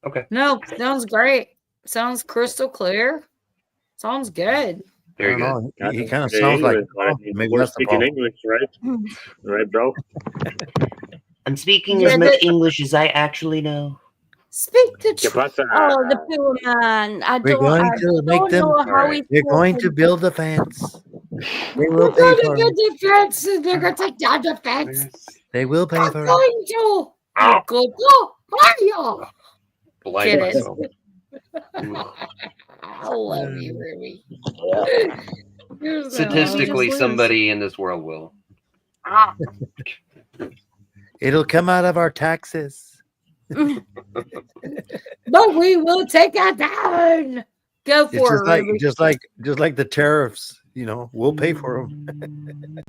Okay. No, sounds great. Sounds crystal clear. Sounds good. Very I don't good. know. He kind of Speaking sounds like English, but I mean, maybe we're that's the speaking problem. English, right? Right, bro? I'm speaking Yeah, as much the- English as I actually know. Speak the ¿Qué truth. pasa? Oh, the poor man. I We're going I to make don't them. know how he's They're going to talking. build the fence. They We're will pay going for to it. get defense, and they're going to take down the fence. They will pay I'm for it. going to. You're going to. Mario. Blind Get it? myself. I love you, Ruby. You're so Statistically, awesome. somebody in this world will. It'll come out of our taxes. But we will take it down. Go It's for just it, like Ruby. just like the tariffs. You know, we'll pay for them.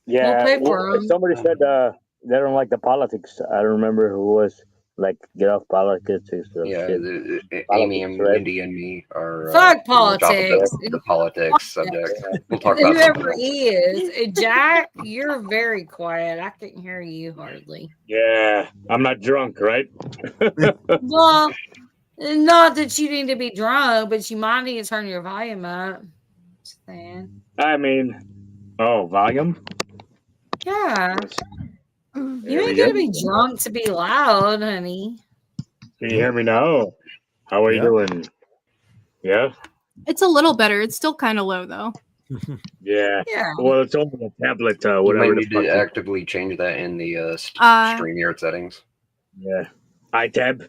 Yeah, pay for 'em. somebody said they don't like the politics. I don't remember who was like, get off politics or some Yeah, shit. Amy Politics, and right? Wendy and me are Fuck pretty much off of politics. the politics subject. We'll talk about Whoever something else. he is, Jack, you're very quiet. I couldn't hear you hardly. Yeah, I'm not drunk, right? Well, not that you need to be drunk, but you might need to turn your volume up. Just saying. I mean, volume? Yeah. You There we ain't gonna go. be drunk to be loud, honey. Can you hear me now? How are you doing? Yeah? It's a little better. It's still kind of low though. Yeah. Yeah. Well, it's on the tablet, You might whatever the need fuck. to actively change that in the StreamYard settings. Yeah. iTab.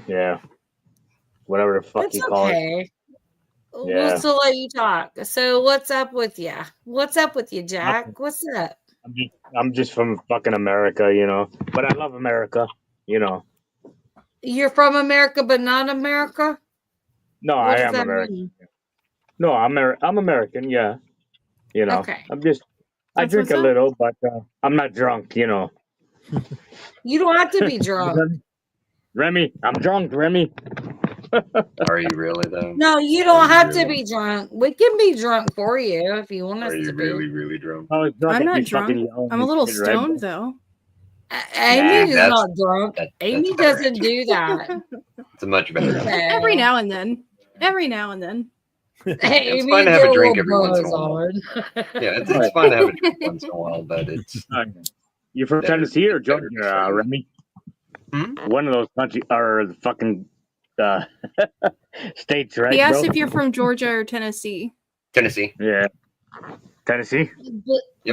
Yeah. Whatever the fuck It's you call it. okay. Yeah. We'll still let you talk. So what's up with you? What's up with you, Jack? What's up? I'm just from fucking America, you know. But I love America, you know. You're from America, but not America? No, What I does am that American. mean? No, I'm American, yeah. You know. Okay. I That's drink what's a up. little, but I'm not drunk, you know. You don't have to be drunk. Remy, I'm drunk, Remy. Are you really though? No, you don't have to be drunk. We can be drunk for you if you want us Are to you be. really, really drunk? I was drunk I'm if not you drunk. fucking yell I'm a and little shit, right, stoned bro? though. Amy is that's- not drunk. Amy better, doesn't do that. It's a much better. Okay. Every now and then. Every now and then. Amy, It's fine to have get a drink little every once in a buzz while. on. Yeah, it's fine to have a drink once in a while, but it's. You from better- Tennessee or better Georgia, Remy? One of those countries are the fucking states, right, He asked bro? if you're from Georgia or Tennessee. Tennessee. Yeah. Tennessee?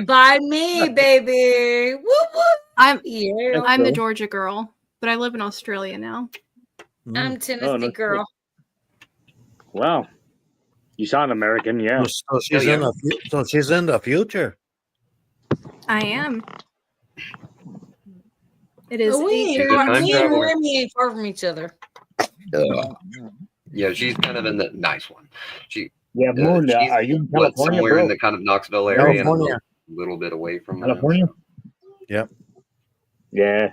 By me, baby. Whoop, whoop. I'm Yeah. the Georgia girl, but I live in Australia now. I'm Tennessee girl. Wow. You sound American, yeah. So she's in the future. I am. It is We 8:30. me and Remy ain't far from each other. Yeah, she's kind of in the nice one. Yeah, Moon, she's are you in what, California, somewhere bro? in the kind of Knoxville area and a California. little bit away from that. California? Yep. Yeah.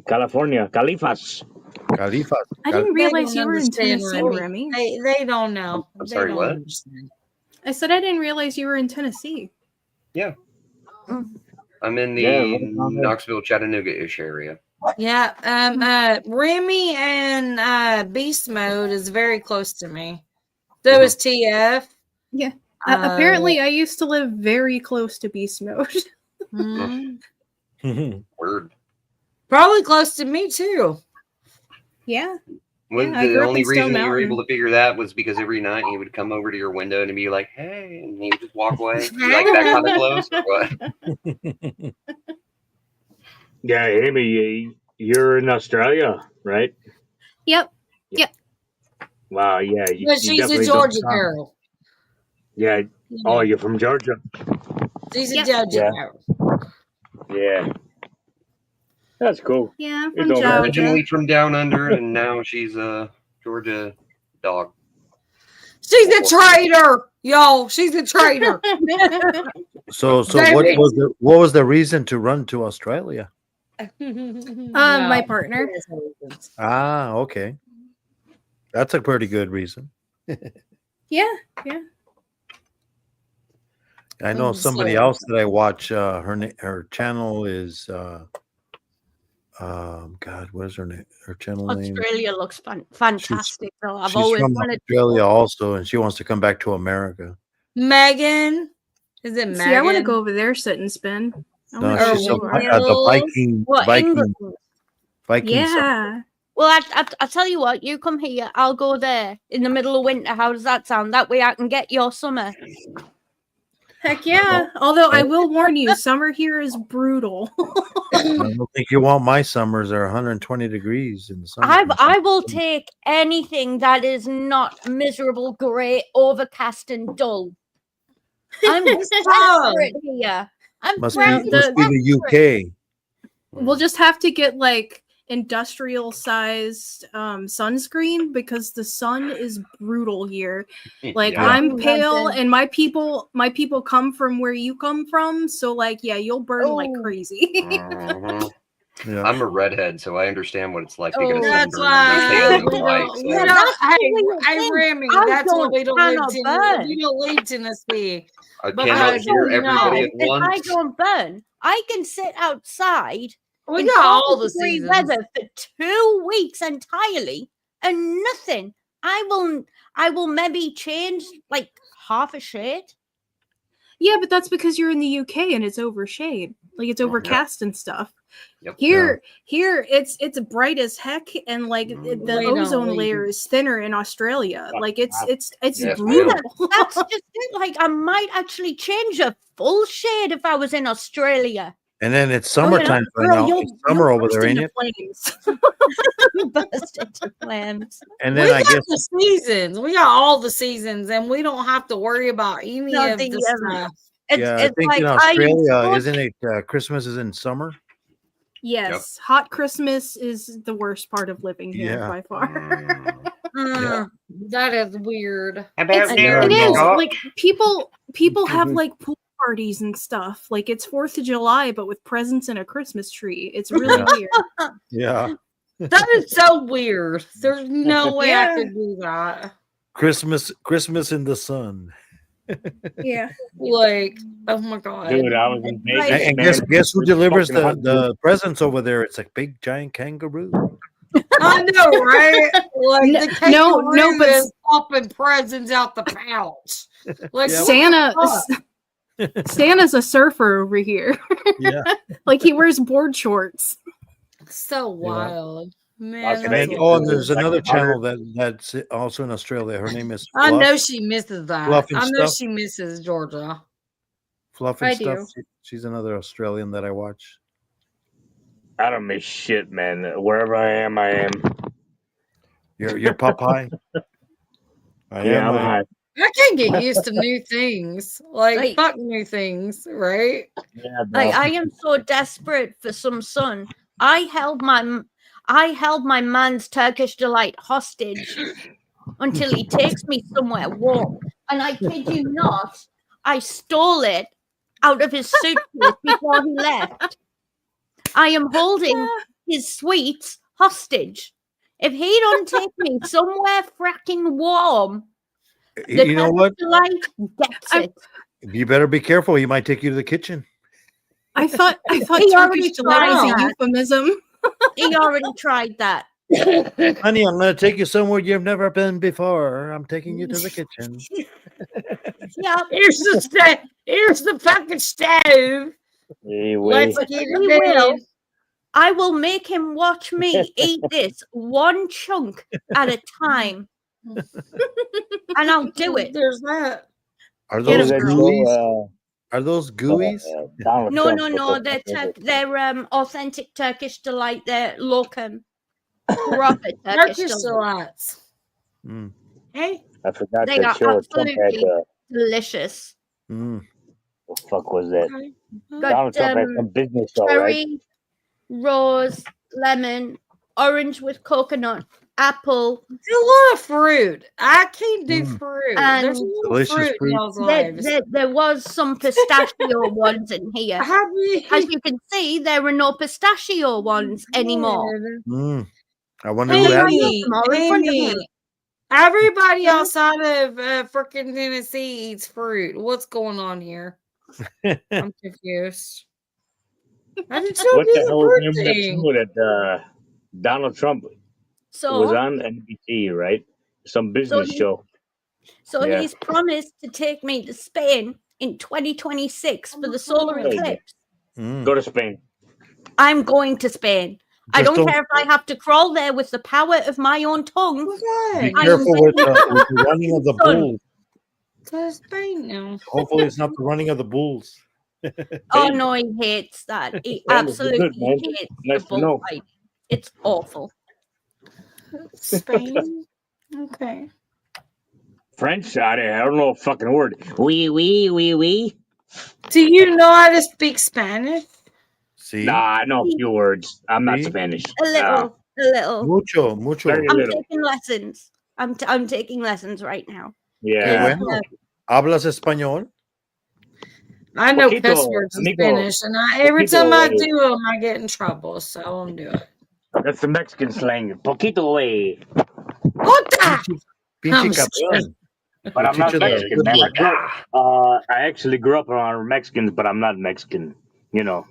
California. Califas. Califas. I didn't They realize don't you were in understand Tennessee, Remy. They don't know. I'm They sorry, don't what? understand. I said I didn't realize you were in Tennessee. Yeah. I'm in the Yeah, right down there. Knoxville, Chattanooga-ish area. Yeah. Remy and Beast Mode is very close to me. So is TF. Yeah. Apparently, I used to live very close to Beast Mode. Word. Probably close to me too. Yeah. Was Yeah, I the grew up only in Stone reason that you were Mountain. able to figure that was because every night he would come over to your window and be like, "Hey," and he would just walk away. You like that kind of close or what? Yeah, Amy, you're in Australia, right? Yep. Yep. Wow, yeah. But she's a Georgia girl. Yeah. Oh, you're from Georgia? She's a Georgia girl. Yeah. That's cool. Yeah, It's over there. Originally from down under, and now she's a Georgia dog. She's a traitor, yo. She's a traitor. So David. what was the reason to run to Australia? My partner. Ah, okay. That's a pretty good reason. Yeah. I know somebody else that I watch. Her channel is God, what is her name? Her channel name? Australia looks fantastic, though. I've She's always from wanted Australia also, and she wants to come back to America. Megan. Is it Megan? See, I want to go over there, sit and spin. No, she's the Viking. What, England? Viking. Yeah. Well, I tell you what, you come here, I'll go there in the middle of winter. How does that sound? That way I can get your summer. Heck yeah. Although I will warn you, summer here is brutal. I don't think you want my summers are 120 degrees in the summer. I will take anything that is not miserable, grey, overcast, and dull. I'm desperate here. Must be the UK. We'll just have to get like industrial sized sunscreen because the sun is brutal here. Like Yeah. I'm pale and my people come from where you come from, so like yeah, you'll burn like crazy. Mhm. Yeah. I'm a redhead, so I understand what it's like to get a That's sunburn. why and be tan and we white, don't, so- hey, Remy, I that's why we don't live cannot in burn. we don't leave Tennessee. I Because cannot hear you everybody know, at If I once. don't burn, I can sit outside We in got all the 40-degree seasons. weather for 2 weeks entirely and nothing. I will maybe change like half a shade. Yeah, but that's because you're in the UK and it's overshade. Like it's overcast and stuff. Yep. Here it's bright as heck and like the We don't ozone leave. layer is thinner in Australia. Like it's Yes, brutal. That's just it. Like I might actually change a full shade if I was in Australia. And then it's summertime right Girl, now. It's summer over there, ain't it? Burst into flames. And We then I got guess the seasons. We got all the seasons, and we don't have to worry about any No, of the stuff. yeah, I think in Australia, isn't it? Christmas is in summer. Yes, hot Christmas is the worst part of living here Yeah. by far. That is weird. It is like people have like pool parties and stuff. Like it's 4th of July, but with presents and a Christmas tree. It's really weird. Yeah. That is so weird. There's no way I Yeah. could do that. Christmas in the sun. Yeah. Like, oh my god. Dude, I was in Vegas. And man. guess who delivers Fucking hot, the presents over there? It's a big giant kangaroo. I know, right? Like the No, kangaroo but is popping presents out the pouch. Like Santa what the fuck? Santa's a surfer over here. Yeah. Like he wears board shorts. So wild. Man, And that's then- so And there's cool. another channel that's also in Australia. Her name is I Fluff, know she misses that. Fluff and I know Stuff. she misses Georgia. Fluff and I Stuff. do. She's another Australian that I watch. I don't miss shit, man. Wherever I am, I am. You're Popeye. I Yeah, am. I'm high. I can't get used to new things. Like Like- fuck new things, right? Yeah, bro. Like I am so desperate for some sun. I held my man's Turkish delight hostage until he takes me somewhere warm. And I kid you not, I stole it out of his suitcase before he left. I am holding his sweets hostage. If he don't take me somewhere fracking warm, the You know Turkish what? delight gets it. You better be careful. He might take you to the kitchen. I thought He Turkish already delight was a tried. euphemism. He already tried that. Honey, I'm going to take you somewhere you've never been before. I'm taking you to the kitchen. Yeah. Here's the stove. Here's the fucking stove. Hey, Let's wait. get He it will. in. I will make him watch me eat this one chunk at a time. And I'll do it. There's that. Are Get those him, girl. gooeys? Are those gooeys? Donald No, Trump no, put no. that They're authentic Turkish delight. They're locum. Proper Turkish Turkish delight. delights. Hey, I forgot They that are show. Trump had absolutely delicious. what the fuck was that? Got Donald Trump had some business show, right? cherry, rose, lemon, orange with coconut, apple. There's a lot of fruit. I can't do fruit. And There's a lot of fruit in y'all's lives. there was some pistachio ones in here. As you can see, there are no pistachio ones anymore. I wonder who had Amy, them all in front of him. everybody outside of freaking Tennessee eats fruit. What's going on here? I'm confused. I did so What do the the hell was the fruit name of that thing. show that Donald Trump So was on NBC, right? Some business he- show. So Yeah. he's promised to take me to Spain in 2026 for the solar Hey, eclipse. Go to Spain. I'm going to Spain. I Just don't don't- care if I have to crawl there with the power of my own tongue. Be I am careful with going. the running of the Son. bulls. To Spain now. Hopefully, it's not the running of the bulls. Oh no, he hates that. He Spain is good, absolutely man. hates Nice the to know. bullfight. It's awful. Spain? Okay. French? I don't know a fucking word. Oui. Do you know how to speak Spanish? See? Nah, I know a few words. I'm not Spanish. A little. Mucho. Very I'm little. taking lessons. I'm taking lessons right now. Yeah. Bueno. ¿Hablas español? I know Poquito, cuss words in amigo. Spanish, and every time I Poquito, do them, I get in trouble. So I won't do it. That's the Mexican slang. Poquito way. I'm cabrón. But I'm not teach you the Mexican, good man. word. I actually grew up around Mexicans, but I'm not Mexican. You know.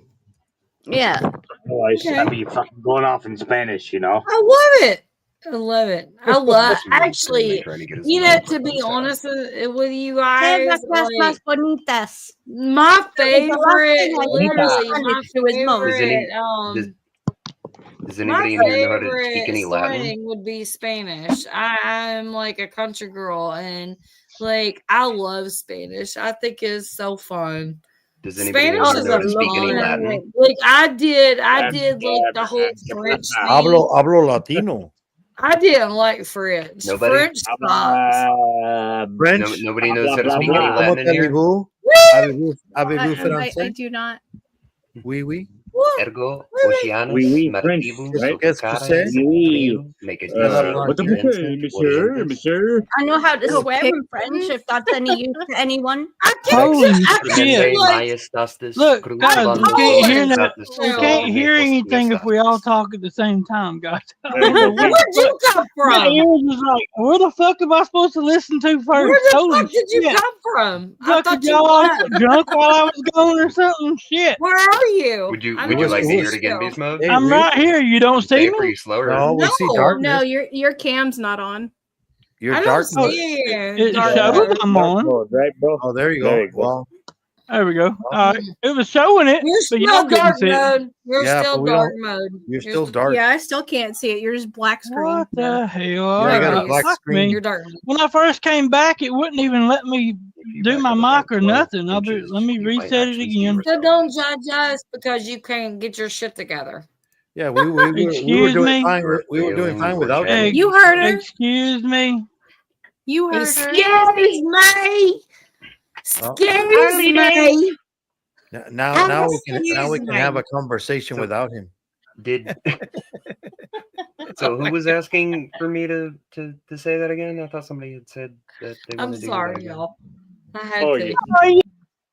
Yeah. Otherwise, Okay. I'd be fucking going off in Spanish. You know. I love it. I love it. I love actually. trying to get his You know, mouth to up be on his honest with you Say guys, las más bonitas. my That was the last favorite, thing I literally, said my to his mom. favorite, Does my anybody in here know how to speak favorite any Latin? slang would be Spanish. I'm like a country girl, and like I love Spanish. I think it's so fun. Does anybody in Spanish here is know a how to speak any fun. Latin? Like I did like the whole French thing. Hablo latino. I didn't like French. Nobody? French sucks. French. Nobody knows how to speak any ¿Cómo Latin in here? t'allez-vous? Avez-vous I français? do not. Oui. Ergo, Oceanus, Martivus, Qu'est-ce que c'est? Frio, make it What the monsieur, monsieur? I know how to Oh, swear in French if that's any use to anyone. Holy Tremende shit! majestastis Look, guys, we can't hear no, crucificatus we can't hear anything if we all talk at the same time, guys. I don't know Where'd what you come my from? ears is like, where the fuck am I supposed to listen to first? Where the Holy fuck did you shit. come from? I Fucking thought you y'all all left. got drunk while I was gone or something. Shit. Where are you? Would you I would you know like to you hear it again, still. Beast Mode? I'm right here. You don't see Say it me? pretty slower. No, we see No. darkness. No, your cam's not on. You're I don't darkness. see you. It dark shows mode. I'm on. Right, bro? Oh, there you go. There you go. Well, There we go. It was showing it, You're but still y'all couldn't dark see it. mode. You're Yeah, still but we dark don't- mode. you're still dark. Yeah, I still can't see it. You're just black screen. What the hell? Yeah, I got a Alright, black fuck screen. me. You're dark mode. When I first came back, it wouldn't even let me do my mic or nothing. Let me reset it again. So don't judge us because you can't get your shit together. Yeah, we were Excuse doing me? fine. We were doing fine without you. You heard her. Excuse me. You heard her. Excuse me. Oh. Excuse me. Now we can Excuse have me. a conversation without him. Did so? Who was asking for me to say that again? I thought somebody had said that they I'm wanted to do that sorry, again. y'all. I had Oh, to.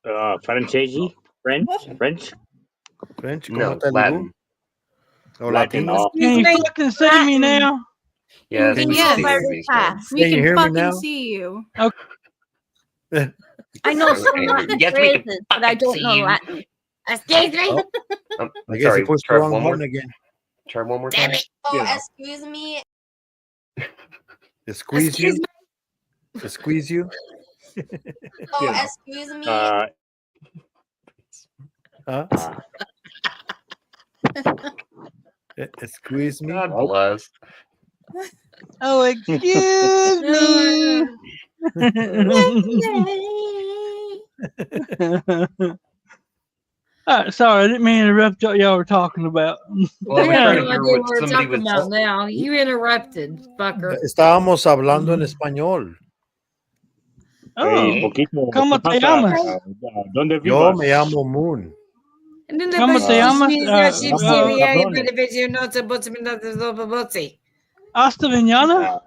yeah. Francesi? French? French? No, ¿Cómo te Latin. digo? Oh, Latin. Latino. Can you fucking see me now? Yeah, Can we you can see see me? you, Beast Mode. We Can you can hear me fucking now? see you. I know some Latin Yes, we can phrases, but I don't see know you. Latin. Excuse me. I I'm guess sorry. you pushed the Try wrong one more. button again. Try one more Damn time. it. Yeah. Excuse me. To squeeze Excuse you. To squeeze you. Oh, Yeah. excuse me. Huh? Squeeze me. God bless. Oh, excuse me. Sorry, I didn't mean to interrupt what y'all were talking about. Well, I was I have trying to no hear idea what what we're somebody talking was. about now. You interrupted, fucker. Estábamos hablando en español. Oh, poquito. ¿cómo ¿Qué te pasa? llamas? ¿Dónde Yo vivas? me llamo Moon. And then ¿Cómo te llamas? ¿Hasta mañana?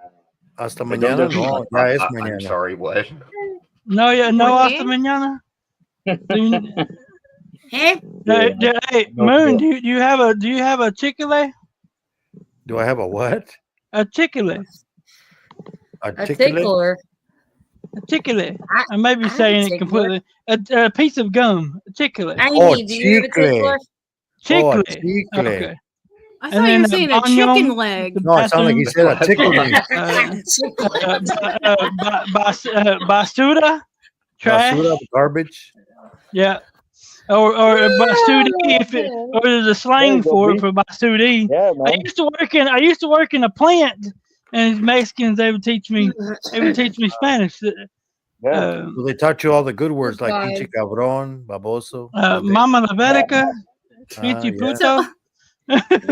Hasta mañana, no, ya es I'm mañana. sorry, what? No, yeah, no, ¿Por hasta qué? mañana. Hey, Hey, No, Moon, no. do you have a Chick-fil-A? Do I have a what? A Chick-fil-A. a Articulate? tickler. A Chick-fil-A. I may be saying it completely. A piece of gum. A Chick-fil-A. Amy, do you have a tickler? Oh, a Chick-fil-A. chicle. Okay. I thought you were saying a chicken leg. No, it sounded like he said a tickle me. Basura, trash. Basura, garbage. Yeah. Or basudi if it, or there's a slang for it for basudi. I used to work in a plant, and Mexicans they would teach me Spanish. Well, they taught you all the good words like pinche cabrón, baboso. Mama la Verica, pinche yeah. puto.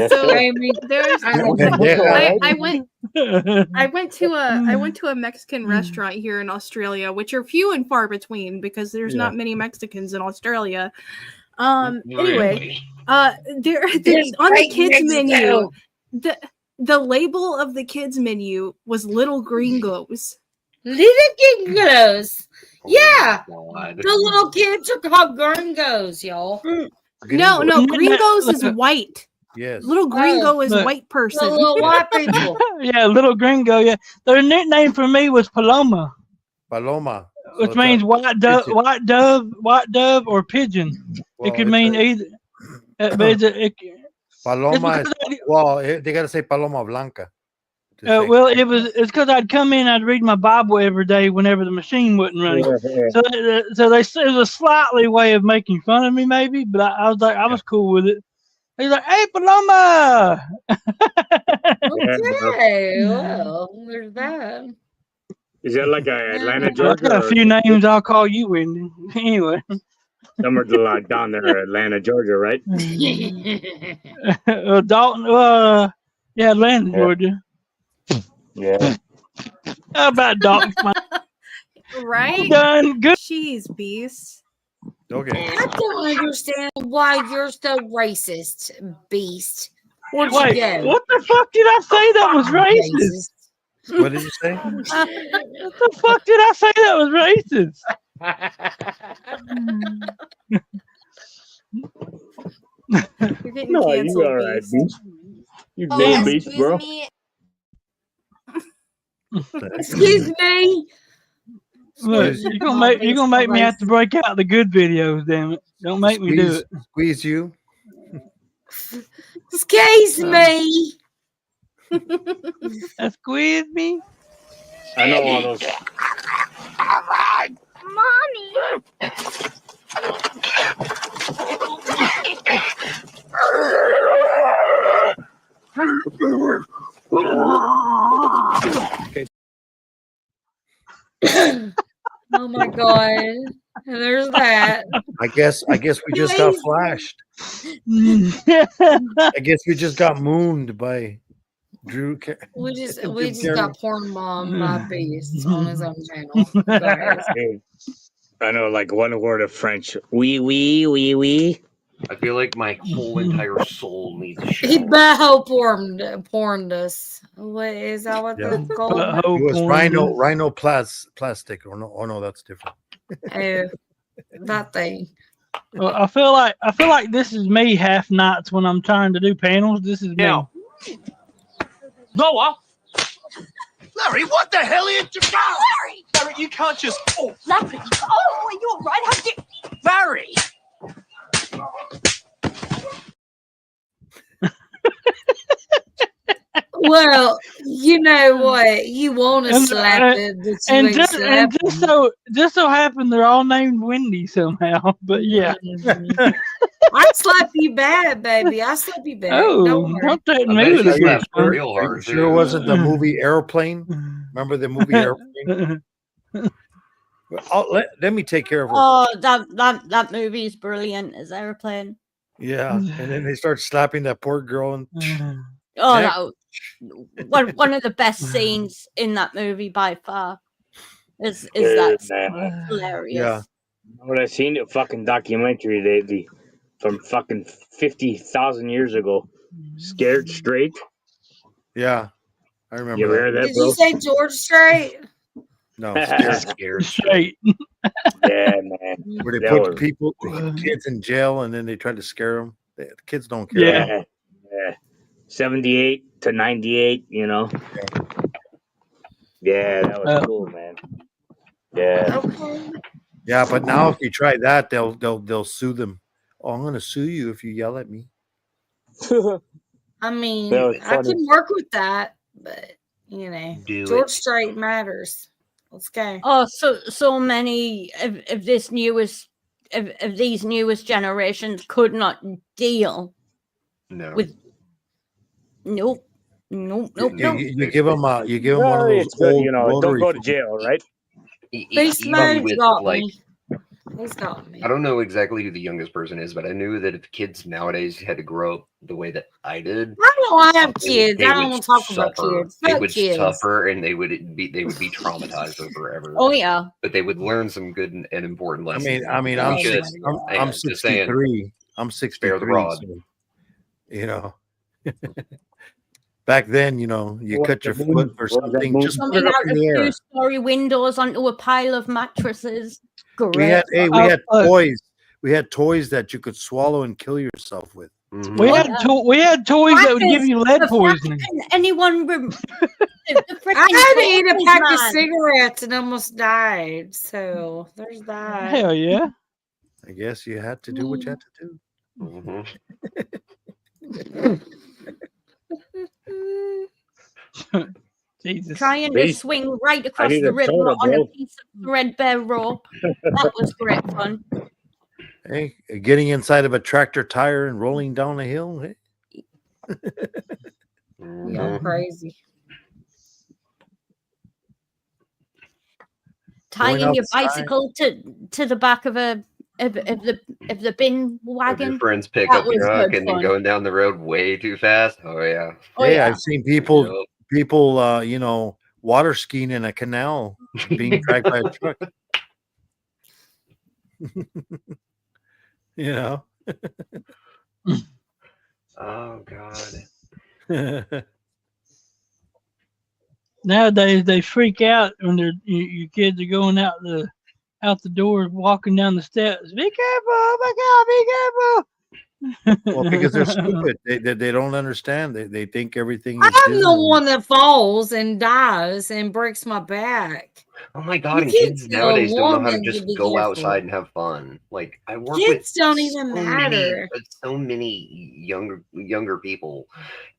So Amy, there's Pendeja. I went to a Mexican restaurant here in Australia, which are few and far between because there's not many Mexicans in Australia. Anyway, there's on the kids menu, the label of the kids menu was Little Gringos. Little Gringos. Yeah. The little kids are called gringos, y'all. No, Gringos is white. Yes. Little Gringo is Look. white person. The little white people. Yeah, little gringo. Yeah, their nickname for me was Paloma, Paloma. which means white dove, or pigeon. Well, it could mean either. But Paloma. They gotta say Paloma Blanca. Well, it's because I'd come in, I'd read my Bible every day whenever the machine wasn't running. So it was a slightly way of making fun of me, maybe, but I was like, I was cool with it. He's like, "Hey, Paloma." Okay, well, there's that. Is that like Atlanta, I Georgia? got a few names I'll call you, Wendy. Anyway. Somewhere down there, Atlanta, Georgia, right? Dalton, yeah, Atlanta, Georgia. Yeah. How about Dalton? Right? Done good. Jeez, beast. Okay. I don't understand why you're so racist, beast. Where'd you Wait, go? what the fuck did I say that was racist? What did you say? What the fuck did I say that was racist? You're getting No, canceled, you all right, beast. beast. You good, beast, bro. Excuse me. Look, you're gonna make me have to break out the good videos, damn it. Don't make me do it. Squeeze you. Excuse me. Squeeze me. I know all those. Oh my god. There's that. I guess we just got flashed. I guess we just got mooned by Drew. We just got porn bombed by Beast on his own channel. Go ahead. I know like one word of French. Oui. I feel like my whole entire soul needs a He shower. butthole porned us. What is that? What that's called? It was rhino plastic. Or no, that's different. Oh, that thing. Well, I feel like this is me half nights when I'm trying to do panels. This is me. Noah! Larry, what the hell are you doing? Larry, you can't just. Oh, Larry! Oh, are you all right? How did Larry! Well, you know what? You want to slap it, but you ain't slapping. just so happened they're all named Wendy somehow. But yeah. I slap you bad, baby. I slap you bad. Oh, Don't worry. don't threaten me with a good one. Real hard. Sure wasn't the movie Airplane? Remember the movie Airplane? Let me take care of her. Oh, that movie is brilliant as Airplane. Yeah, and then they start slapping that poor girl and. Oh, Next. one of the best scenes in that movie by far is Dude, that man. hilarious. Yeah. When I seen a fucking documentary lately from fucking 50,000 years ago, Scared Straight. Yeah, I remember You ever heard that, Did bro? you say George Strait? No, Scared Straight. Yeah, man. Where they That put was- people, kids in jail, and then they try to scare them. The kids don't care. Yeah. 78 to 98, you know. Yeah, that was cool, man. Yeah. Okay. Yeah, but now if you try that, they'll sue them. Oh, I'm gonna sue you if you yell at me. I mean, That was I funny. can work with that, but you know, Do George it. Strait matters. Let's go. Oh, so many of this newest of these newest generations could not deal No. with. Nope. You give them one of Well, those it's good, old you know. Don't rotary go to phones. jail, right? Beast Even Mode's with, got like, me. He's got me. I don't know exactly who the youngest person is, but I knew that if kids nowadays had to grow up the way that I did, I don't have they kids. they I don't would want to talk about suffer. kids. They Fuck would kids. suffer, and they would be traumatized forever. Oh yeah. But they would learn some good and important I lessons. mean, We I'm should. Hey, I'm just saying, 63. I'm spare the 63. rod. So, you know, back then, you know, you What cut the your moon? foot or What was that something, moon? just put Coming it up out in of the air. 2-story windows onto a pile of mattresses. Great. We had toys. We had toys that you could swallow and kill yourself with. We had toys that would give you lead poisoning. Can anyone I had to eat a pack of cigarettes and almost died. So there's that. Hell yeah. I guess you had to do what you had to do. Jesus. Trying to Beast. swing right I across need the a river soda, on a bro. piece of threadbare rope. That was great fun. Hey, getting inside of a tractor tire and rolling down a hill. Hey. Y'all crazy. Tying your outside. bicycle to the back of the bin Of your wagon. friend's That pickup was truck good and then fun. going down the road way too fast. Oh yeah. Oh, Hey, yeah. I've seen people, you know, water skiing in a canal being dragged by a truck. You know. Oh God. Nowadays they freak out when your kids are going out the door, walking down the steps. Be careful! Oh my God! Be careful! Well, because they're stupid. They don't understand. They think everything is. I'm the Disney. one that falls and dies and breaks my back. Oh my God! You And can't kids tell a nowadays don't know how to woman to just be go careful. outside and have fun. Like I work Kids with don't even matter. so many younger people,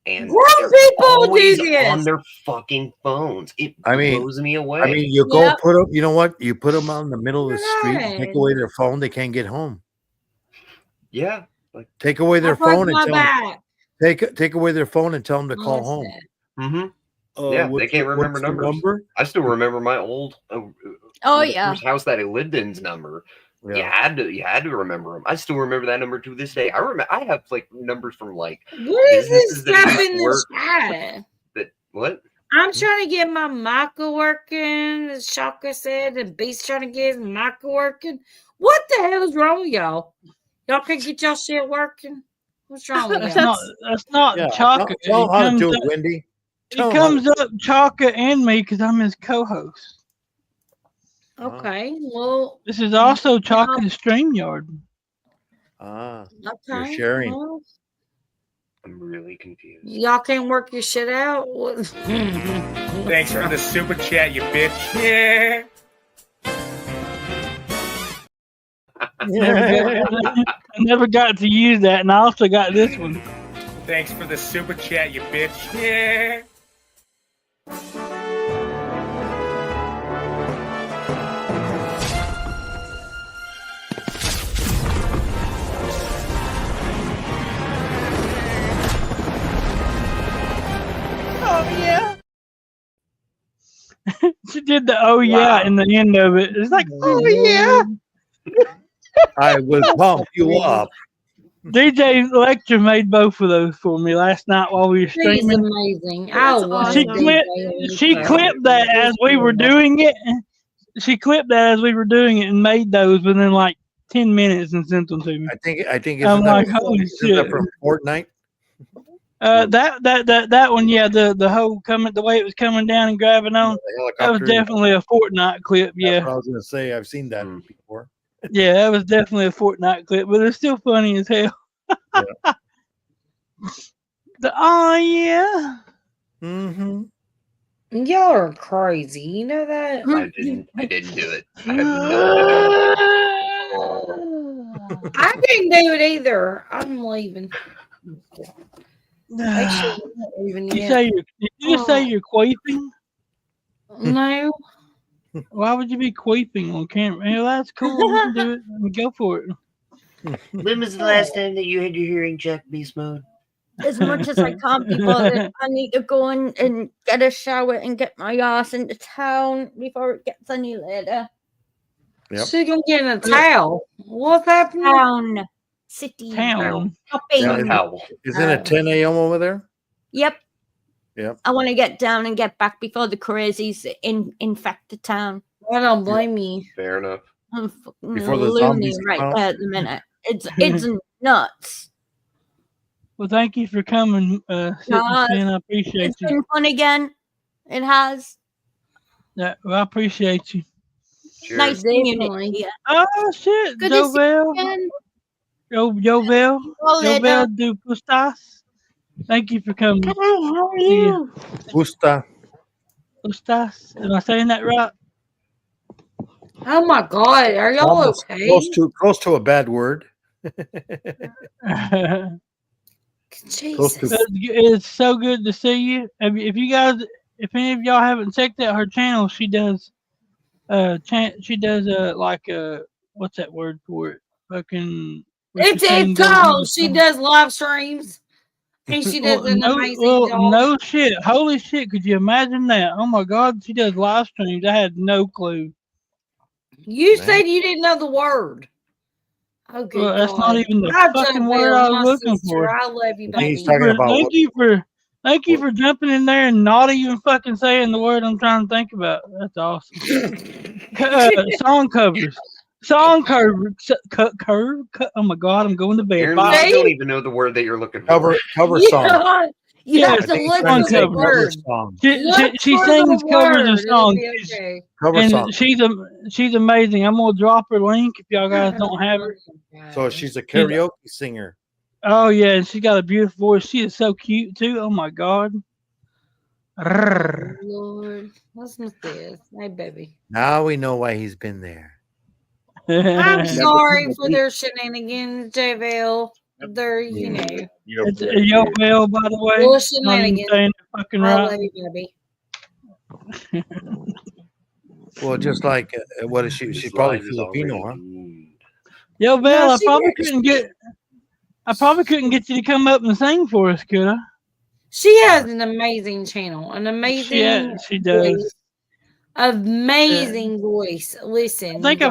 and Grown they're people always do this. on their fucking phones. It I mean, blows me away. I mean, you go Yep. put them. You know what? You put them out in the middle of the street, and take Right. away their phone. They can't get home. Yeah. Like, Take away I their broke phone and my tell them. back. Take away their phone and tell them to call That's home. it. mm-hmm. Yeah, they What's can't the- remember what's the numbers. number? I still remember my old Oh the yeah. first house that I lived in's number. You Yeah. had to remember them. I still remember that number to this day. I have like numbers from like What is businesses this that I stuff used in to the work chat? that what? I'm trying to get my Maka working, as Shaka said, and Beast trying to get his Maka working. What the hell is wrong with y'all? Y'all can't get y'all shit working? What's wrong with That's y'all? not Yeah. Chaka. Tell them how to comes do it, up, Wendy. it Tell 'em how to comes up Chaka and me because I'm his co-host. Okay, well, This is also Chaka's StreamYard. Ah, okay. you're sharing. Well, I'm really confused. y'all can't work your shit out. What- Thanks for the super chat, you bitch. Yeah. I never got to use that, and I also got this one. Thanks for the super chat, you bitch. Yeah. Oh yeah. She did the oh yeah in the end of it. It's like oh yeah. I will pump you up. DJ Lecture made both of those for me last night while we were She's streaming. amazing. I love She DJ. clipped that as we were doing it. She clipped that as we were doing it and made those within like 10 minutes and sent them to me. I think I'm isn't like, that, holy isn't shit. that from Fortnite? That one, yeah, the whole the way it was coming down and grabbing on, that was helicopter. definitely a Fortnite clip. That's Yeah, what I was gonna say. I've seen that before. yeah, that was definitely a Fortnite clip, but it's still funny as hell. Oh yeah. Mm-hmm. Y'all are crazy. You know that? I didn't do it. I have no I didn't do it either. I'm leaving. Actually, I'm not leaving You yet. say did you say you're queefing? No. Why would you be queefing on camera? Well, that's cool. You can do it. Go for it. When was the last time that you had your hearing checked, Beast Mode? As much as I can't be bothered, I need to go in and get a shower and get my ass into town before it gets any later. Yep. She's gonna get in a towel. What's happening? Town. City. Town. Shopping. Isn't it 10 a.m. over there? Yep. Yep. I want to get down and get back before the crazies infect the town. I don't blame you. Fair enough. I'm fucking Before the loony zombies right come out? there at the minute. It's nuts. Well, thank you for coming, Sitting Spin. I appreciate It's you. been fun again. It has. Yeah, well, I appreciate you. Nice community. Yeah. Oh shit, Good to see you Jovel. again. Jovel. Hola, Jovel du Pustas. Thank you for coming. Hi, how are you? Gusta. Pustas. Am I saying that right? Oh my god, are y'all Almost okay? close to a bad word. Jesus. It's so good to see you. If you guys, if any of y'all haven't checked out her channel, she does, like what's that word for it? Fucking. It's called. She does live streams. And she does an amazing job. No shit. Holy shit. Could you imagine that? Oh my God. She does live streams. I had no clue. You said you didn't know the word. Oh, good Well, that's God. not even the I fucking love word I was my looking sister. for. I love you, Thank baby. you for jumping in there and not even fucking saying the word I'm trying to think about. That's awesome. Song covers. Song cover. Oh my God, I'm going to bed. Aaron, Bye. you don't even know the word that you're looking for. Cover Yeah. song. You Yes, have to song look for the covers. word. Song. She for sings the covers word. of It'll songs. be okay. Cover And song. she's amazing. I'm gonna drop her link if y'all guys don't have her. So she's a karaoke singer. Oh yeah, and she got a beautiful voice. She is so cute too. Oh my God. Rrrr. Lord, listen to this. Hey, baby. Now we know why he's been there. I'm sorry for their shenanigans, JVL. They're, you know. It's Yo Bell, by the way. Little Not even shenanigans. saying it fucking I right. love you, baby. Well, just like what is she? She's probably Filipino, huh? Yo Bell, No, I probably couldn't get you to come up and sing for us, could I? She has an amazing channel, an amazing She does. voice. Amazing voice. Listen, I think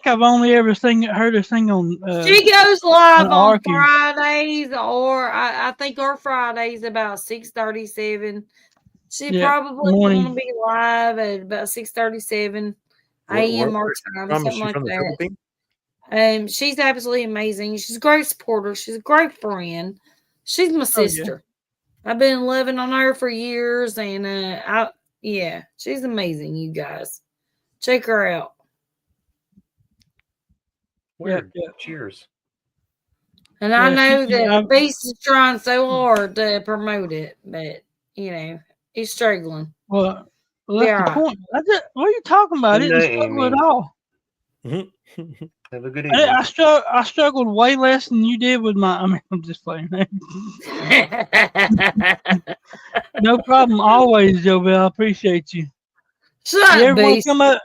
I've only ever heard her sing on. She goes live on Arky. Fridays, or I think our Fridays about 6:37. She Yeah, probably morning. going to be live at about 6:37 a.m. our time, Is something she like from the that. Philippines? She's absolutely amazing. She's a great supporter. She's a great friend. She's my sister. I've been living on her for years, and yeah, she's amazing. You guys, check her out. Weird. Cheers. And I know that I've- Beast is trying so hard to promote it, but you know he's struggling. Well, that's Yeah. the point. What are you talking about? I Good didn't night, struggle at Amy. all. Have a good evening. I struggled way less than you did with my. I mean, I'm just playing. No problem. Always, Jovel. I appreciate you. Shut You up, ever want to Beast. come up?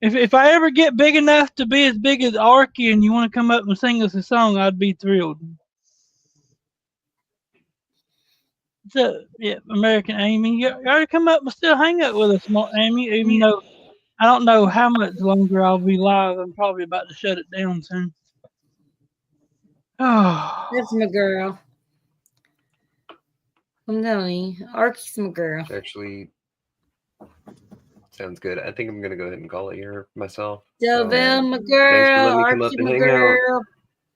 If I ever get big enough to be as big as Arky and you want to come up and sing us a song, I'd be thrilled. So, yeah, American Amy, you already come up and still hang out with us, Amy. Even though I don't know how much longer I'll be live, I'm probably about to shut it down soon. Oh, That's my girl. I'm telling you, Arky's my girl. Actually, sounds good. I think I'm gonna go ahead and call it here myself. Delville, my Thanks for girl. letting me come up Arky, and my hang out. girl.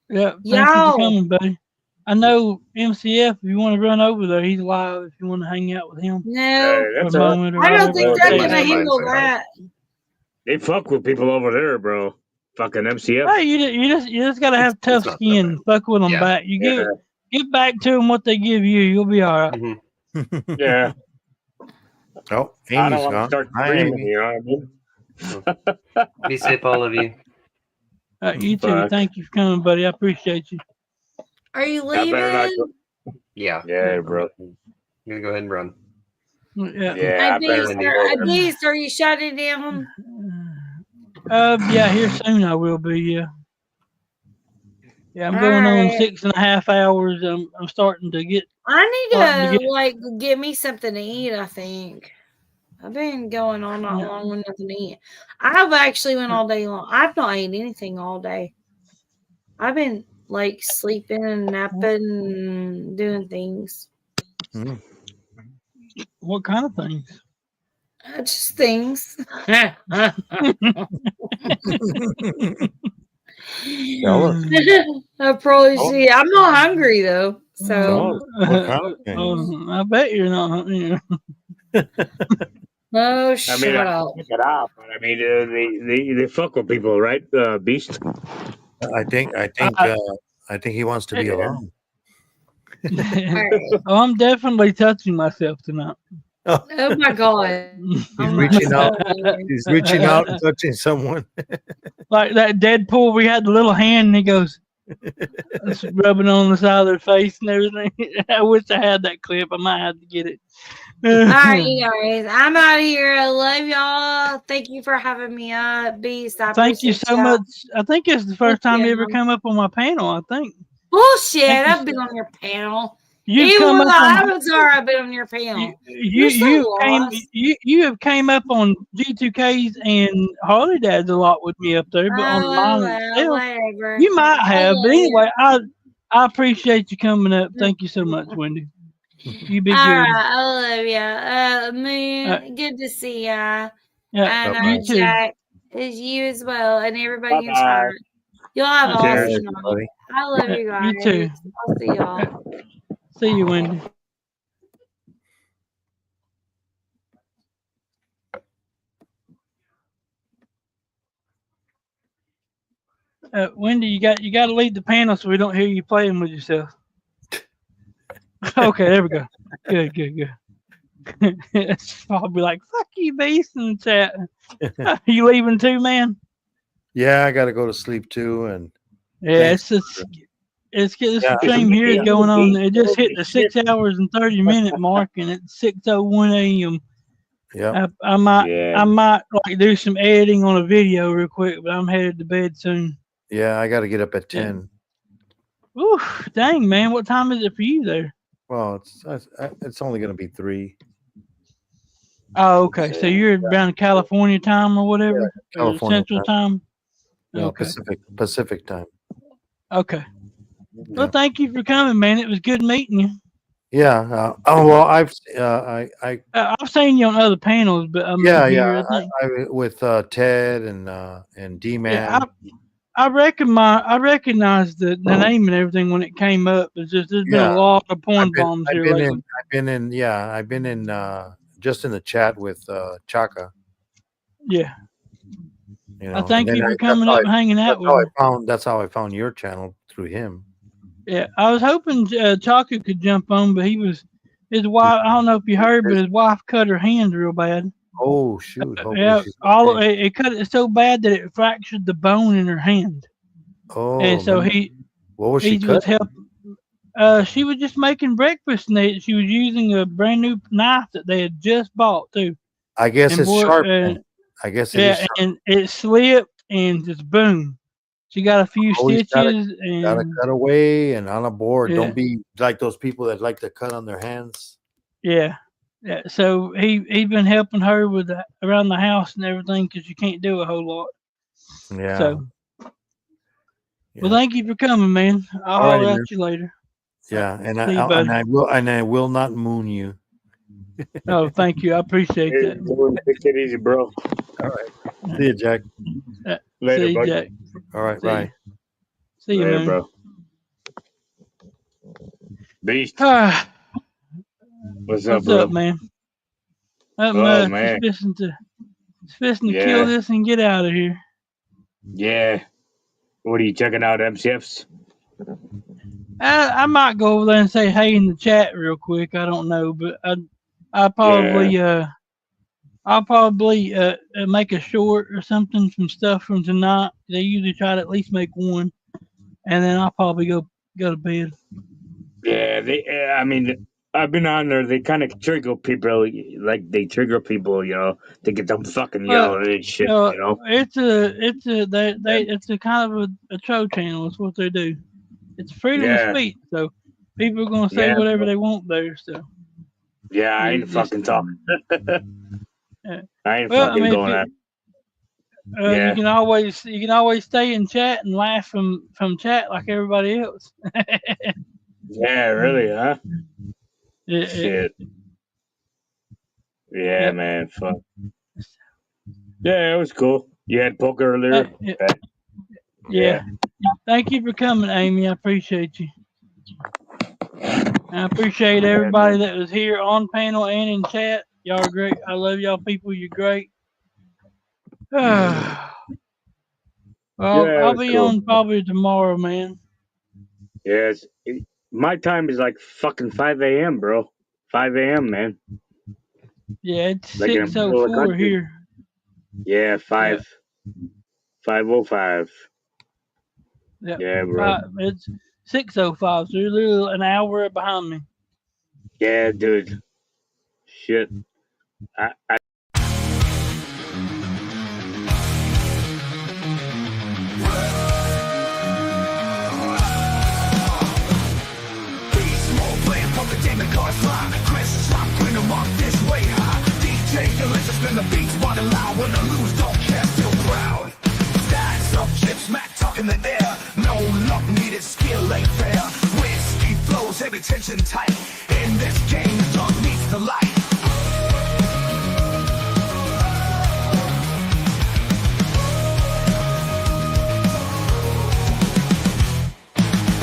yeah, thank you Y'all. for coming, buddy. I know MCF. If you want to run over there, he's live. If you want to hang out with him No, for a moment or I don't whatever. think they're Thanks gonna for the handle mindset. that. They fuck with people over there, bro. Fucking MCF. Hey, you just gotta have tough not that skin. Fuck with them Yeah. back. You Yeah. give back to them what they give you. You'll be all right. Mm-hmm. Yeah. Oh, I don't Amy's want to gone. start Hi, screaming, Amy. you know what I mean? Be safe, all of you. You too. Fuck. Thank you for coming, buddy. I appreciate you. Are you I better not leaving? go. Yeah. Yeah, bro. I'm gonna go ahead and run. Yeah. Yeah, I better not go there. Beast, are you shutting down? Yeah, here soon I will be. Yeah. Yeah, I'm All going on right. 6.5 hours. I'm starting to get. I Starting to need to get. like get me something to eat. I think I've been going on not Yeah. long with nothing to eat. I've actually went all day long. I've not eaten anything all day. I've been like sleeping and napping and doing things. What kind of things? Just things. I probably see. I'm not hungry though, so. I bet you're not. Yeah. Oh, I shut mean, I up. pick it up, but I mean, they fuck with people, right, Beast? I think he wants to be alone. Oh, I'm definitely touching myself tonight. Oh my god. He's reaching out. He's reaching out and touching someone. Like that Deadpool, we had the little hand, and he goes rubbing on the side of their face and everything. I wish I had that clip. I might have to get it. All right, you guys. I'm out of here. I love y'all. Thank you for having me up, Beast. I Thank you appreciate so y'all. much. I think it's the first time you ever come up on my panel. I think. Bullshit. Thank you I've been on your panel. You've Even come with up the on. Avatar, I've been on your panel. You you have came up on G2Ks and Harley Dads a lot with me up there, but on mine itself, Whatever. you might have. But love anyway, I appreciate you coming up. Thank you so much, Wendy. You be All good. right, I love ya. Moon, good to see ya. Yeah, And you too. Jack, is you as well, and everybody in Bye-bye. chat. Y'all have an Cheers. awesome night. I love you guys. You too. I'll see y'all. See you, Wendy. Wendy, you got to leave the panel so we don't hear you playing with yourself. Okay, there we go. Good. I'll be like, "Fuck you, Beast," in the chat. You leaving too, man? Yeah, I got to go to sleep too, and yeah, this stream here is going on. It just hit the 6 hours and 30-minute mark, and it's 6:01 a.m. Yeah, I might like do some editing on a video real quick, but I'm headed to bed soon. Yeah, I got to get up at 10. Ooh, dang, man! What time is it for you there? Well, it's only going to be 3. Oh, okay. So you're around California time or whatever, or California Central time. No, Okay. Pacific time. Okay. Well, thank you for coming, man. It was good meeting you. Yeah. Well, I've seen you on other panels, but here, I think. I with Ted and D-Man. Yeah, I recognize the name and everything when it came up. It's just there's been a lot of porn bombs here lately. I've been in just in the chat with Chaka. Yeah. You know, I thank and you then for coming up and hanging out with me. That's how I found your channel, through him. Yeah, I was hoping Chaka could jump on, but his wife. I don't know if you heard, but his wife cut her hand real bad. Oh shoot! Yeah, it cut it so bad that it fractured the bone in her hand. Oh, and so man. What was she was cutting? helping. She was just making breakfast, and she was using a brand new knife that they had just bought too. I guess it's sharp. I guess it is sharp. And it slipped, and just boom. She got a few stitches. Gotta cut away and on a board. Yeah. Don't be like those people that like to cut on their hands. Yeah. Yeah. So he's been helping her with around the house and everything because you can't do a whole lot. Yeah. So. Well, thank you for coming, man. I'll All righty, holler man. at you later. Yeah, and See you, I buddy. will not moon you. Oh, thank you. I appreciate Hey, that. take it easy, bro. All right. See you, Jack. Later, See you, bud. Jack. All right, See bye. you. See you, Later, man. bro. Beast. What's up, What's bro? up, man? Not Oh, much. man. Just fixing to Yeah. kill this and get out of here. Yeah. What are you checking out, MCFs? I might go over there and say hey in the chat real quick. I don't know, but I'll probably make a short or something, some stuff from tonight. They usually try to at least make one, and then I'll probably go to bed. Yeah, I mean, I've been on there. They kind of trigger people, like they trigger people, to get them fucking yelling and shit, It's a kind of a troll channel. Is what they do. It's freedom of Yeah. speech, so people are gonna say Yeah, whatever bro. they want there. So Yeah, I ain't Just- fucking talking. yeah. I ain't Well, I fucking mean, going if at. you Yeah. can always stay in chat and laugh from chat like everybody else. Yeah, really, huh? Yeah, Shit. Yeah, Yep. man. Fuck. Yeah, it was cool. You had poker earlier? Yeah. Okay. Yeah. Thank you for coming, Amy. I appreciate you. I appreciate everybody that was here on panel and in chat. Y'all are great. I love y'all people. You're great. Well, Yeah, it I'll was be cool. on probably tomorrow, man. Yes. My time is like fucking 5 a.m., bro. 5 a.m., man. Yeah, it's Like in the middle of the 6:04 country. here. Yeah, 5:05. Yep. Yeah, bro. It's 6:05, so you're literally an hour behind me. Yeah, dude. Shit. I Spin the beats, body loud. When I lose, don't care, still proud. Stacks up chips, smack talk in the air. No luck needed, skill ain't fair. Whiskey flows, heavy tension tight. In this game, the dark meets the light.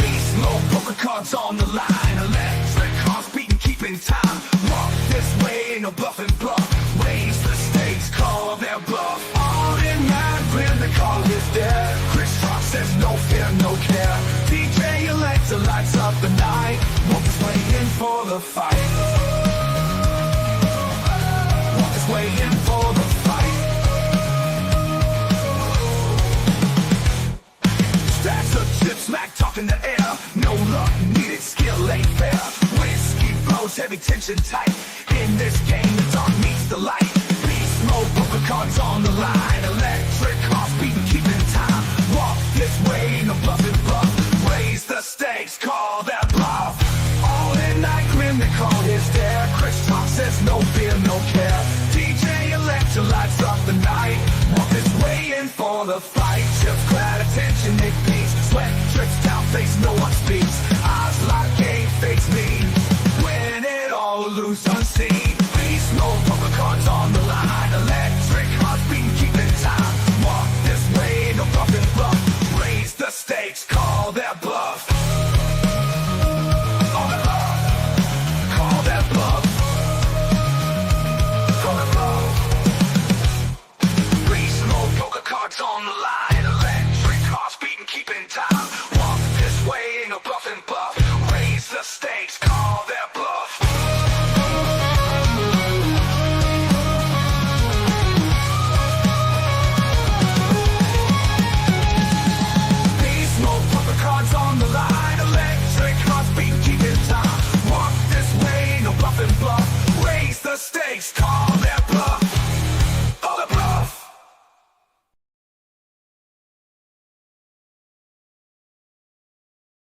Beast mode, poker cards on the line. Electric cars beating, keeping time. Walk this way, ain't no bluffing bluff. Raise the stakes, call their bluff. All in that grin, they call his death. Chris Rock says no fear, no care. DJ Alexa lights up the night. Walk his way in for the fight. Walk his way in for the fight. Stacks of chips, smack talk in the air. No luck needed, skill ain't fair. Whiskey flows, heavy tension tight. In this game, the dark meets the light. Beast mode, poker cards on the line. Electric cars beating, keeping time. Walk this way, no bluffing bluff. Raise the stakes, call that bluff. All in night, grim, they call his dare. Chris Rock says no fear, no care. DJ Alexa lights up the night. Walk this way in for the fight. Chips, glad attention, it beats. Sweat drips down face, no one speaks. Eyes like game face me. Win it all, lose unseen. Beast mode, poker cards on the line. Electric cars beating, keeping time. Walk this way, no bluffing bluff. Raise the stakes, call that bluff. Call that bluff. Call that bluff. Call that bluff. Beast mode, poker cards on the line.